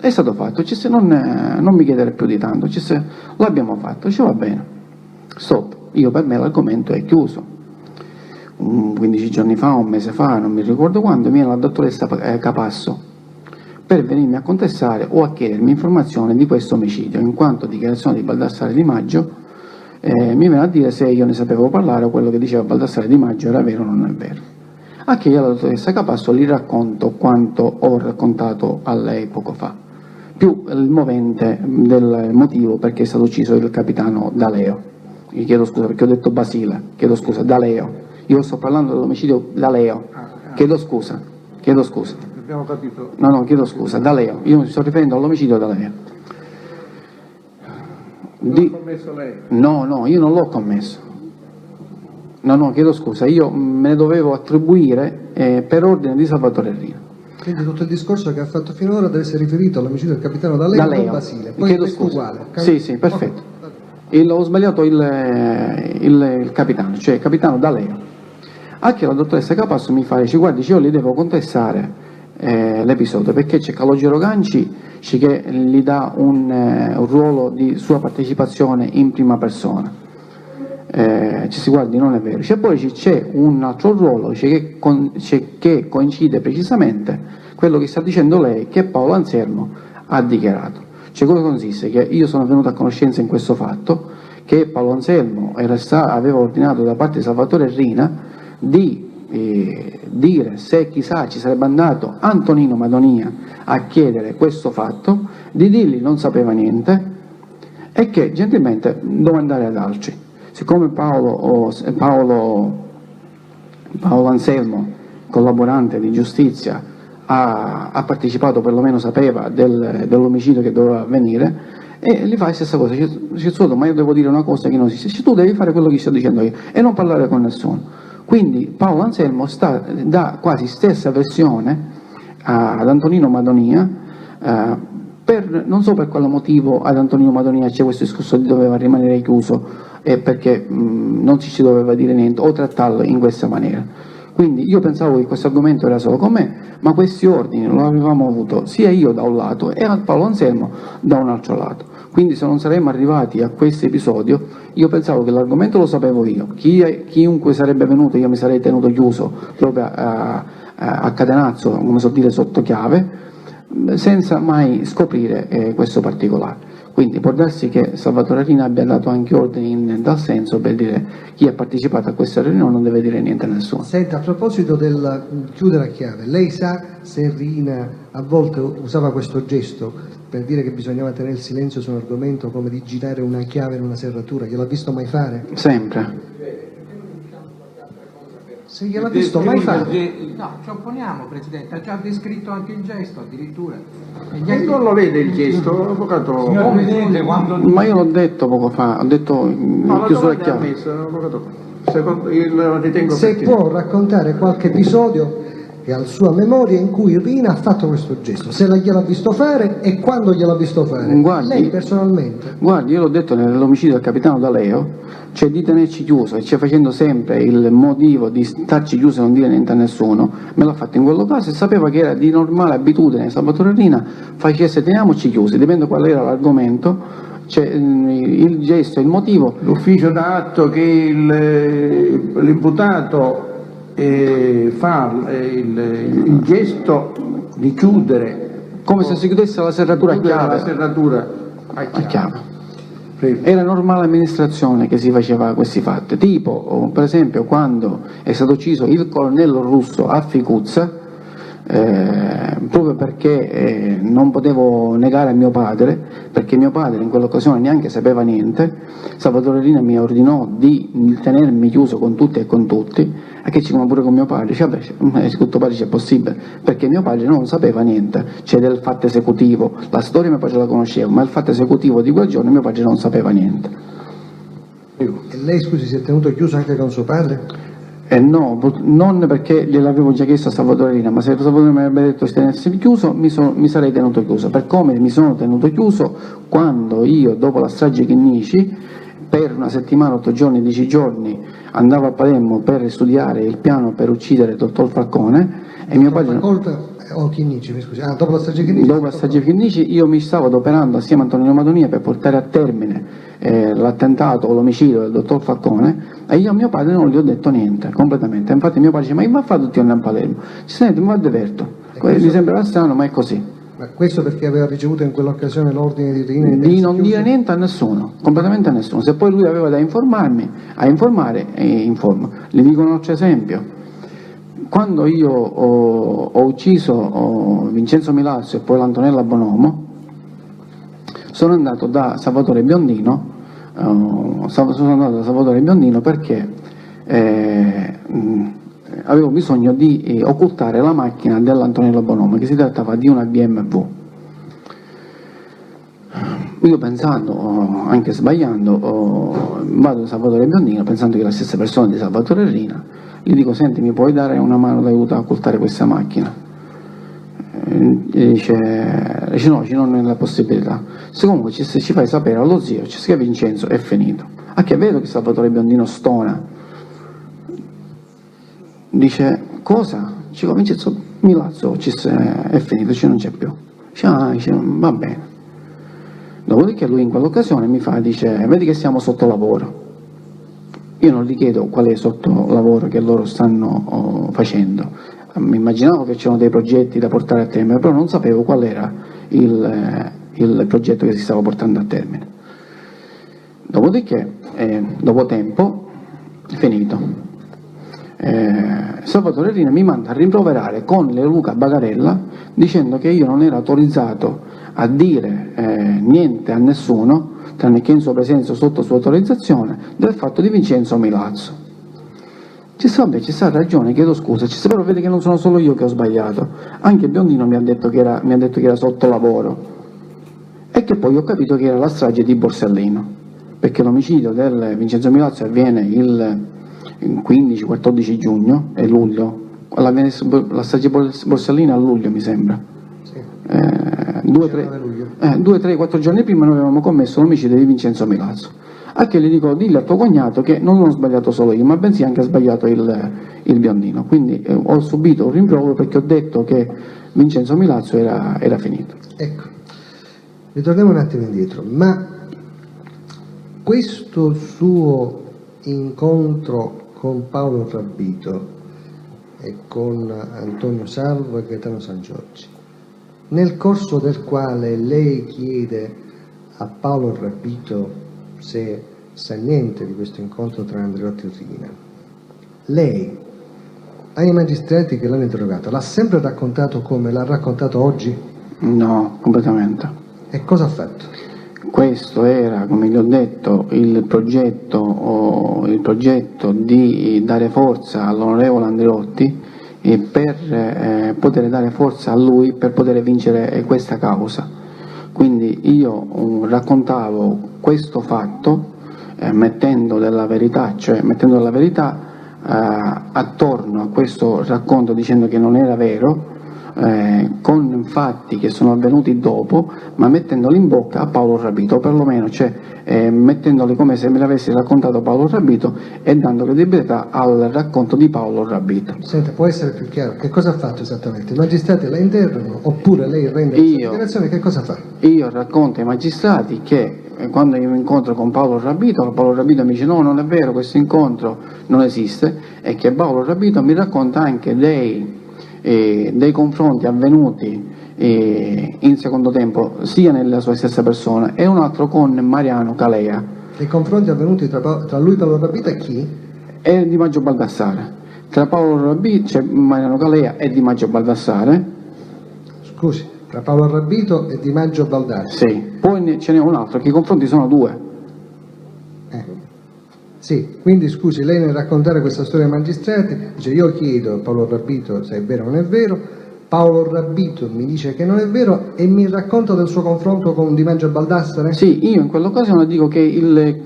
È stato fatto, non mi chiedere più di tanto, l'abbiamo fatto. Dice: va bene, stop. Io, per me l'argomento è chiuso. 15 giorni fa, un mese fa, non mi ricordo quando, viene la dottoressa Capasso per venirmi a contestare o a chiedermi informazioni di questo omicidio, in quanto dichiarazione di Baldassare Di Maggio mi viene a dire se io ne sapevo parlare o quello che diceva Baldassare Di Maggio era vero o non è vero. A che io alla dottoressa Capasso gli racconto quanto ho raccontato a lei poco fa, più il movente del motivo perché è stato ucciso il capitano D'Aleo. Gli chiedo scusa perché ho detto Basile, chiedo scusa, D'Aleo. Io sto parlando dell'omicidio D'Aleo, chiedo scusa. Abbiamo capito. No, chiedo scusa, D'Aleo, io mi sto riferendo all'omicidio D'Aleo. L'ha commesso lei? No, io non l'ho commesso. No, chiedo scusa, io me ne dovevo attribuire per ordine di Salvatore Riina. Quindi tutto il discorso che ha fatto finora deve essere riferito all'omicidio del capitano D'Aleo o Basile. Poi chiedo questo scusa. uguale. Sì, perfetto. Ho sbagliato il capitano, cioè il capitano D'Aleo. Anche la dottoressa Capasso mi fa, dice: guardi, io li devo contestare l'episodio, perché c'è Calogero Ganci che gli dà un ruolo di sua partecipazione in prima persona. Ci si guardi, non è vero. Poi c'è un altro ruolo che coincide precisamente quello che sta dicendo lei, che Paolo Anselmo ha dichiarato. Come consiste? Che io sono venuto a conoscenza in questo fatto che Paolo Anselmo aveva ordinato da parte di Salvatore Rina di dire se chissà ci sarebbe andato Antonino Madonia a chiedere questo fatto, di dirgli non sapeva niente e che gentilmente doveva andare ad altri. Siccome Paolo Anselmo, collaborante di giustizia, ha partecipato, perlomeno sapeva dell'omicidio che doveva avvenire, e gli fa la stessa cosa, dice, ma io devo dire una cosa che non esiste, tu devi fare quello che sto dicendo io e non parlare con nessuno. Quindi Paolo Anselmo dà quasi stessa versione ad Antonino Madonia, non so per quale motivo ad Antonino Madonia c'è questo discorso di doveva rimanere chiuso perché non ci doveva dire niente o trattarlo in questa maniera. Quindi io pensavo che questo argomento era solo con me, ma questi ordini lo avevamo avuto sia io da un lato e Paolo Anselmo da un altro lato. Quindi se non saremmo arrivati a questo episodio, io pensavo che l'argomento lo sapevo io, chiunque sarebbe venuto io mi sarei tenuto chiuso proprio a catenazzo, come so dire, sotto chiave, senza mai scoprire questo particolare. Quindi può darsi che Salvatore Rina abbia dato anche ordini in tal senso per dire chi ha partecipato a questa riunione non deve dire niente a nessuno. Senta, a proposito del chiudere a chiave, lei sa se Rina a volte usava questo gesto per dire che bisognava tenere il silenzio su un argomento, come di girare una chiave in una serratura? Gliel'ha visto mai fare? Sempre. Se gliel'ha visto mai fare? No, ci opponiamo, Presidente, ha già descritto anche il gesto addirittura. E non lo vede il gesto, avvocato? Signor Presidente, quando... Ma io l'ho detto poco fa, ho detto chiusura a chiave. Se può raccontare qualche episodio che ha la sua memoria in cui Rina ha fatto questo gesto, se gliel'ha visto fare e quando gliel'ha visto fare, lei personalmente. Guardi, io l'ho detto nell'omicidio del capitano D'Aleo, cioè di tenerci chiuso e facendo sempre il motivo di starci chiuso e non dire niente a nessuno, me l'ha fatto in quello caso e sapeva che era di normale abitudine Salvatore Rina facesse teniamoci chiusi, dipende qual era l'argomento, cioè il gesto, il motivo. L'ufficio dà atto che l'imputato fa il gesto di chiudere come se si chiudesse la serratura a chiave. La serratura a chiave. Era normale amministrazione che si faceva questi fatti, tipo per esempio quando è stato ucciso il colonnello Russo a Ficuzza, proprio perché non potevo negare a mio padre, perché mio padre in quell'occasione neanche sapeva niente, Salvatore Rina mi ordinò di tenermi chiuso con tutti e con tutti, e che ci come pure con mio padre, dice vabbè, tutto padre c'è possibile, perché mio padre non sapeva niente, c'è del fatto esecutivo, la storia mio padre la conosceva, ma il fatto esecutivo di quel giorno mio padre non sapeva niente. E lei, scusi, si è tenuto chiuso anche con suo padre? No, non perché gliel'avevo già chiesto a Salvatore Rina, ma se Salvatore mi avrebbe detto di tenersi chiuso mi sarei tenuto chiuso, per come mi sono tenuto chiuso quando io dopo la strage Chinnici per una settimana, 8 giorni, 10 giorni andavo a Palermo per studiare il piano per uccidere il dottor Falcone e mio padre... Chinnici, mi scusi. Dopo la strage Chinnici? Dopo la strage Chinnici io mi stavo adoperando assieme a Antonino Madonia per portare a termine l'attentato o l'omicidio del dottor Falcone e io a mio padre non gli ho detto niente, completamente. Infatti mio padre dice, ma che va a fare tutti a Palermo? Senti, mi va diverto. Mi sembrava strano, ma è così. Ma questo perché aveva ricevuto in quell'occasione l'ordine di Rina di non dire niente a nessuno, completamente a nessuno. Se poi lui aveva da informare, informa. Le dico un altro esempio. Quando io ho ucciso Vincenzo Milazzo e poi l'Antonella Bonomo, sono andato da Salvatore Biondino, perché avevo bisogno di occultare la macchina dell'Antonella Bonomo, che si trattava di una BMW. Io pensando, anche sbagliando, vado da Salvatore Biondino pensando che la stessa persona di Salvatore Rina, gli dico, senti, mi puoi dare una mano d'aiuto a occultare questa macchina? Dice no, non è la possibilità. Se comunque ci fai sapere allo zio, ci scrive Vincenzo, è finito. A che vedo che Salvatore Biondino stona. Dice, cosa? Ci Vincenzo, Milazzo è finito, non c'è più. Dice, va bene. Dopodiché lui in quell'occasione mi dice, vedi che siamo sotto lavoro. Io non gli chiedo qual è il sottolavoro che loro stanno facendo. Mi immaginavo che c'erano dei progetti da portare a termine, però non sapevo qual era il progetto che si stava portando a termine. Dopodiché, dopo tempo, è finito. Salvatore Rina mi manda a rimproverare con Leoluca Bagarella dicendo che io non ero autorizzato a dire niente a nessuno, tranne che in sua presenza o sotto sua autorizzazione, del fatto di Vincenzo Milazzo. Ci sta ragione, chiedo scusa, però vede che non sono solo io che ho sbagliato, anche Biondino mi ha detto che era sotto lavoro, e che poi ho capito che era la strage di Borsellino, perché l'omicidio del Vincenzo Milazzo avviene il 15-14 giugno e luglio, la strage di Borsellino a luglio mi sembra. Sì. 2-3-4 giorni prima noi avevamo commesso l'omicidio di Vincenzo Milazzo. A che gli dico, dillo a tuo cognato che non ho sbagliato solo io, ma bensì anche ha sbagliato il Biondino. Quindi ho subito un rimprovero perché ho detto che Vincenzo Milazzo era finito. Ecco, ritorniamo un attimo indietro, ma questo suo incontro con Paolo Rabbito e con Antonio Salvo e Gaetano San Giorgi, nel corso del quale lei chiede a Paolo Rabbito se sa niente di questo incontro tra Andreotti e Rina, lei ai magistrati che l'hanno interrogato l'ha sempre raccontato come l'ha raccontato oggi? No, completamente. E cosa ha fatto? Questo era, come gli ho detto, il progetto di dare forza all'onorevole Andreotti per poter dare forza a lui per poter vincere questa causa. Quindi io raccontavo questo fatto mettendo della verità attorno a questo racconto, dicendo che non era vero, con fatti che sono avvenuti dopo, ma mettendoli in bocca a Paolo Rabbito, o perlomeno mettendoli come se me l'avessi raccontato Paolo Rabbito e dando credibilità al racconto di Paolo Rabbito. Senta, può essere più chiaro? Che cosa ha fatto esattamente? I magistrati la interrogano oppure lei rende la dichiarazione? Che cosa fa? Io racconto ai magistrati che quando io mi incontro con Paolo Rabbito mi dice no, non è vero, questo incontro non esiste, e che Paolo Rabbito mi racconta anche dei confronti avvenuti in secondo tempo sia nella sua stessa persona e un altro con Mariano Calea. I confronti avvenuti tra lui, Paolo Rabbito e chi? E Di Maggio Baldassare. Tra Paolo Rabbito c'è Mariano Calea e Di Maggio Baldassare. Scusi, tra Paolo Rabbito e Di Maggio Baldassare? Sì, poi ce n'è un altro, che i confronti sono due. Sì, quindi scusi, lei nel raccontare questa storia ai magistrati dice io chiedo a Paolo Rabbito se è vero o non è vero, Paolo Rabbito mi dice che non è vero e mi racconta del suo confronto con Di Maggio Baldassare? Sì, io in quell'occasione dico che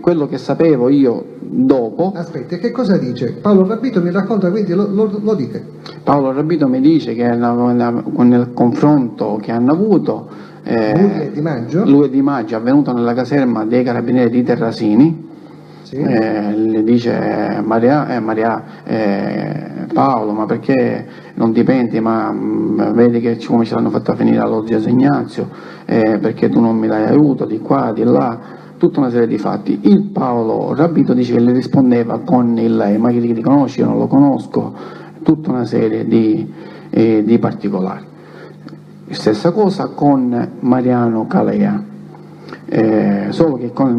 quello che sapevo io dopo... Aspetti, che cosa dice? Paolo Rabbito mi racconta, quindi lo dica. Paolo Rabbito mi dice che nel confronto che hanno avuto... lui e Di Maggio avvenuto nella caserma dei Carabinieri di Terrasini. Sì. Le dice Paolo, ma perché non ti penti, ma vedi che come ce l'hanno fatta finire allo zio Ignazio, perché tu non mi dai aiuto di qua, di là, tutta una serie di fatti. Il Paolo Rabbito dice che le rispondeva con il lei, ma chi ti conosci? Io non lo conosco, tutta una serie di particolari. Stessa cosa con Mariano Calea, solo che con il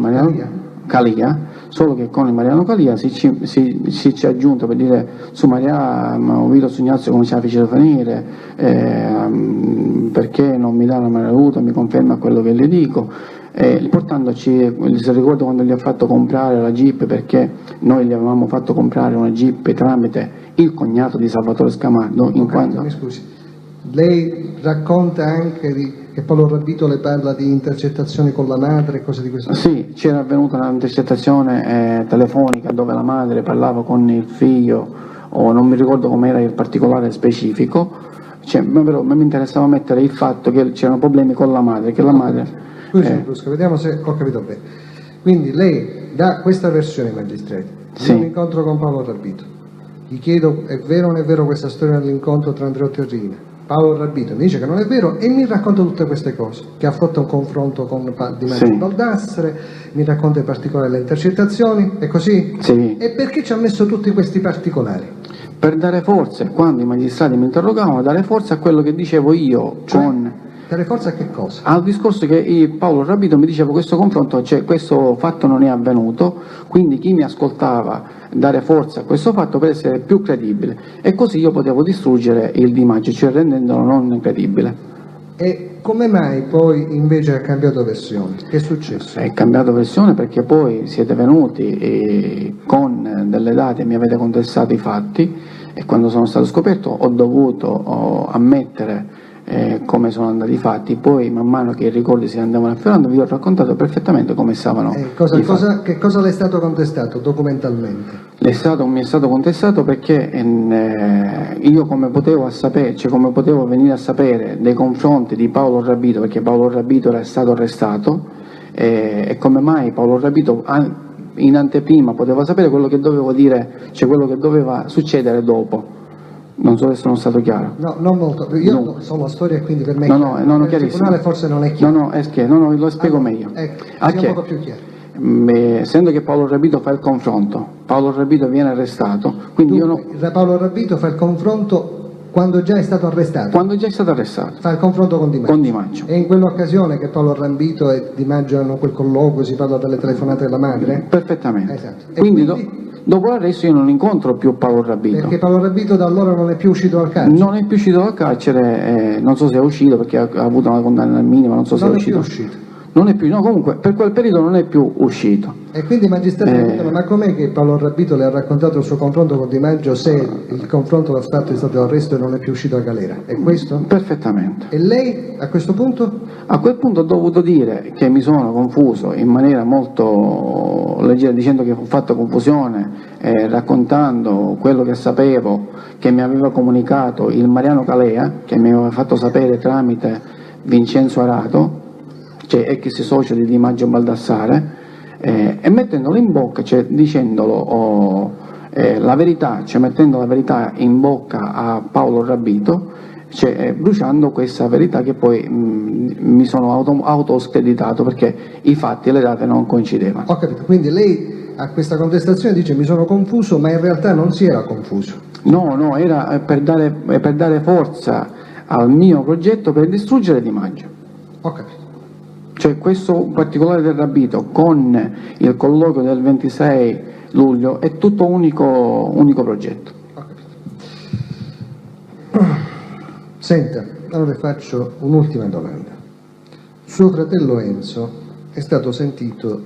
Mariano Calia si ci è aggiunto per dire su Maria, ho visto su Ignazio come ci ha facito venire, perché non mi dà una mano aiuto, mi conferma quello che le dico, portandoci, se ricordo quando gli ha fatto comprare la Jeep, perché noi gli avevamo fatto comprare una Jeep tramite il cognato di Salvatore Scamardo. Mi scusi, lei racconta anche che Paolo Rabbito le parla di intercettazioni con la madre e cose di questo tipo? Sì, c'era avvenuta un'intercettazione telefonica dove la madre parlava con il figlio, o non mi ricordo com'era il particolare specifico, però mi interessava mettere il fatto che c'erano problemi con la madre, che la madre... Scusi, Brusco, vediamo se ho capito bene. Quindi lei dà questa versione ai magistrati, sì. Un incontro con Paolo Rabbito. gli chiedo è vero o non è vero questa storia dell'incontro tra Andreotti e Rina. Paolo Rabito mi dice che non è vero e mi racconta tutte queste cose, che ha fatto un confronto con Di Maggio Sì. Baldassare, mi racconta in particolare le intercettazioni, è così? Sì. E perché ci ha messo tutti questi particolari? Per dare forza, quando i magistrati mi interrogavano, dare forza a quello che dicevo io, Cioè, con dare forza a che cosa? al discorso che Paolo Rabito mi diceva questo confronto, cioè questo fatto non è avvenuto, quindi chi mi ascoltava dare forza a questo fatto per essere più credibile, e così io potevo distruggere il Di Maggio, cioè rendendolo non credibile. E come mai poi invece ha cambiato versione? Che è successo? È cambiato versione perché poi siete venuti e con delle date mi avete contestato i fatti, e quando sono stato scoperto ho dovuto ammettere come sono andati i fatti. Poi man mano che i ricordi si andavano afferrando vi ho raccontato perfettamente come stavano i fatti. Che cosa le è stato contestato documentalmente? Mi è stato contestato perché io come potevo venire a sapere dei confronti di Paolo Rabito, perché Paolo Rabito era stato arrestato, e come mai Paolo Rabito in anteprima poteva sapere quello che dovevo dire, cioè quello che doveva succedere dopo. Non so se sono stato chiaro. No, non molto. Io No. so la storia, quindi per me No, per il chiarissimo. tribunale forse non è chiaro. No, lo spiego meglio. Ecco, A sia che? un po' più chiaro. Essendo che Paolo Rabito fa il confronto, Paolo Rabito viene arrestato, quindi io no, Paolo Rabito fa il confronto quando già è stato arrestato. quando già è stato arrestato, Fa il confronto con Di Maggio. con Di Maggio. E in quell'occasione che Paolo Rabito e Di Maggio hanno quel colloquio, si parla delle telefonate della madre? Perfettamente. Esatto. E Quindi, quindi? dopo l'arresto io non incontro più Paolo Rabito. Perché Paolo Rabito da allora non è più uscito dal carcere? Non è più uscito dal carcere, non so se è uscito perché ha avuto una condanna minima, non so se Non è è più uscito. uscito. Non è più, no, comunque per quel periodo non è più uscito. E quindi i magistrati mi dicono, ma com'è che Paolo Rabito le ha raccontato il suo confronto con Di Maggio se il confronto l'ha fatto è stato l'arresto e non è più uscito da galera? È questo? Perfettamente. E lei a questo punto? A quel punto ho dovuto dire che mi sono confuso in maniera molto leggera, dicendo che ho fatto confusione, raccontando quello che sapevo, che mi aveva comunicato il Mariano Calea, che mi aveva fatto sapere tramite Vincenzo Arato, cioè ex socio di Maggio Baldassare, e mettendolo in bocca, cioè dicendolo la verità, cioè mettendo la verità in bocca a Paolo Rabito, cioè bruciando questa verità che poi mi sono auto-screditato perché i fatti e le date non coincidevano. Ho capito, quindi lei a questa contestazione dice mi sono confuso, ma in realtà non si era confuso. No, era per dare forza al mio progetto per distruggere Di Maggio. Ho capito. Cioè questo particolare del Rabito con il colloquio del 26 luglio è tutto unico progetto. Ho capito. Senta, allora le faccio un'ultima domanda. Suo fratello Enzo è stato sentito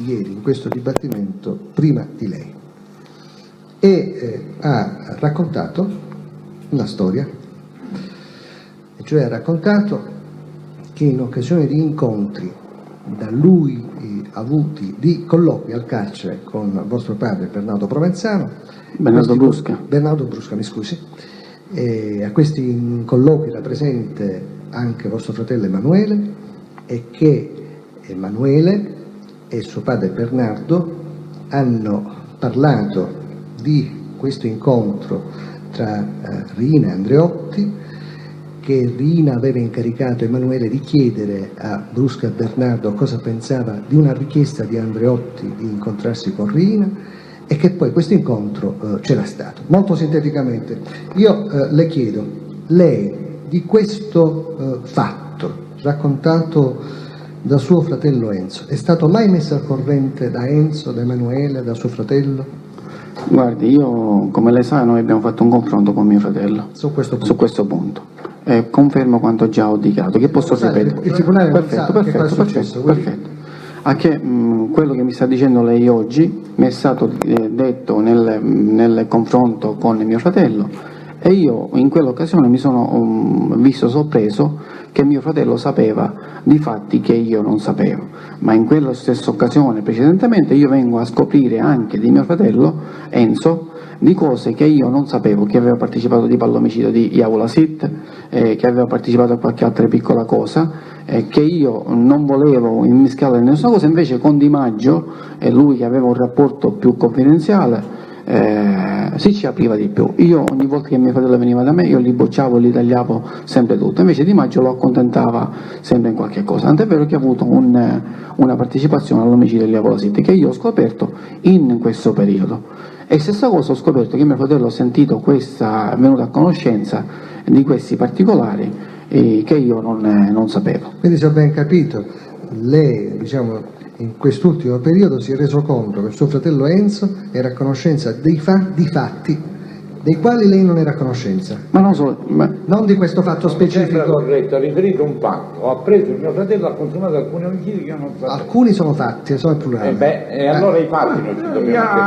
ieri in questo dibattimento prima di lei e ha raccontato una storia, e cioè ha raccontato che in occasione di incontri da lui avuti di colloqui al carcere con vostro padre Bernardo Provenzano, Bernardo Brusca, mi scusi, a questi colloqui era presente anche vostro fratello Emanuele, e che Emanuele e suo padre Bernardo hanno parlato di questo incontro tra Rina e Andreotti, che Rina aveva incaricato Emanuele di chiedere a Brusca e Bernardo cosa pensava di una richiesta di Andreotti di incontrarsi con Rina, e che poi questo incontro c'era stato. Molto sinteticamente, io le chiedo, lei di questo fatto raccontato da suo fratello Enzo, è stato mai messo al corrente da Enzo, da Emanuele, da suo fratello? Guardi, io come lei sa noi abbiamo fatto un confronto con mio fratello Su questo punto. Confermo quanto già ho dichiarato, che posso ripetere. Il tribunale non sa che cosa è successo, perfetto. A che quello che mi sta dicendo lei oggi mi è stato detto nel confronto con mio fratello, e io in quell'occasione mi sono visto sorpreso che mio fratello sapeva di fatti che io non sapevo, ma in quella stessa occasione precedentemente io vengo a scoprire anche di mio fratello Enzo di cose che io non sapevo, che aveva partecipato di pallomicidio di Yavula Sit, che aveva partecipato a qualche altra piccola cosa, che io non volevo immischiare in nessuna cosa, invece con Di Maggio, lui che aveva un rapporto più confidenziale, si ci apriva di più. Io ogni volta che mio fratello veniva da me, io li bocciavo e li tagliavo sempre tutto, invece Di Maggio lo accontentava sempre in qualche cosa, tant'è vero che ha avuto una partecipazione all'omicidio di Leopoldo Sitti, che io ho scoperto in questo periodo. E stessa cosa ho scoperto che mio fratello ha sentito è venuto a conoscenza di questi particolari che io non sapevo. Quindi, se ho ben capito, lei, diciamo, in quest'ultimo periodo si è reso conto che suo fratello Enzo era a conoscenza di fatti dei quali lei non era a conoscenza. Ma non solo, non di questo fatto Sembra specifico. corretto, ha riferito un fatto, ho appreso il mio fratello ha consumato alcuni omicidi che io non sapevo. Alcuni sono fatti, sono il plurale. E allora i fatti non ci dobbiamo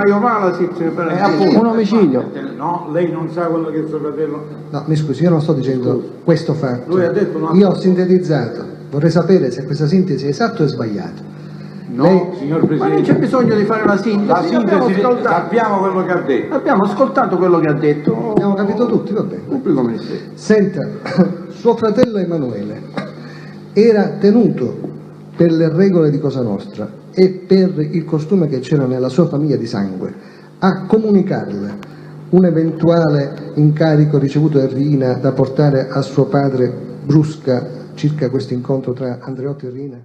un omicidio. No, lei non sa quello che suo fratello... No, mi scusi, io non sto dicendo questo fatto. Lui ha detto un altro. Io ho sintetizzato, vorrei sapere se questa sintesi è esatta o è sbagliata. No, signor Presidente. Ma non c'è bisogno di fare la sintesi. La sintesi, sappiamo quello che ha detto. Abbiamo ascoltato quello che ha detto. Abbiamo capito tutti, va bene. Pubblico ministero. Senta, suo fratello Emanuele era tenuto per le regole di Cosa Nostra e per il costume che c'era nella sua famiglia di sangue a comunicarle un eventuale incarico ricevuto da Riina da portare a suo padre Brusca circa questo incontro tra Andreotti e Riina?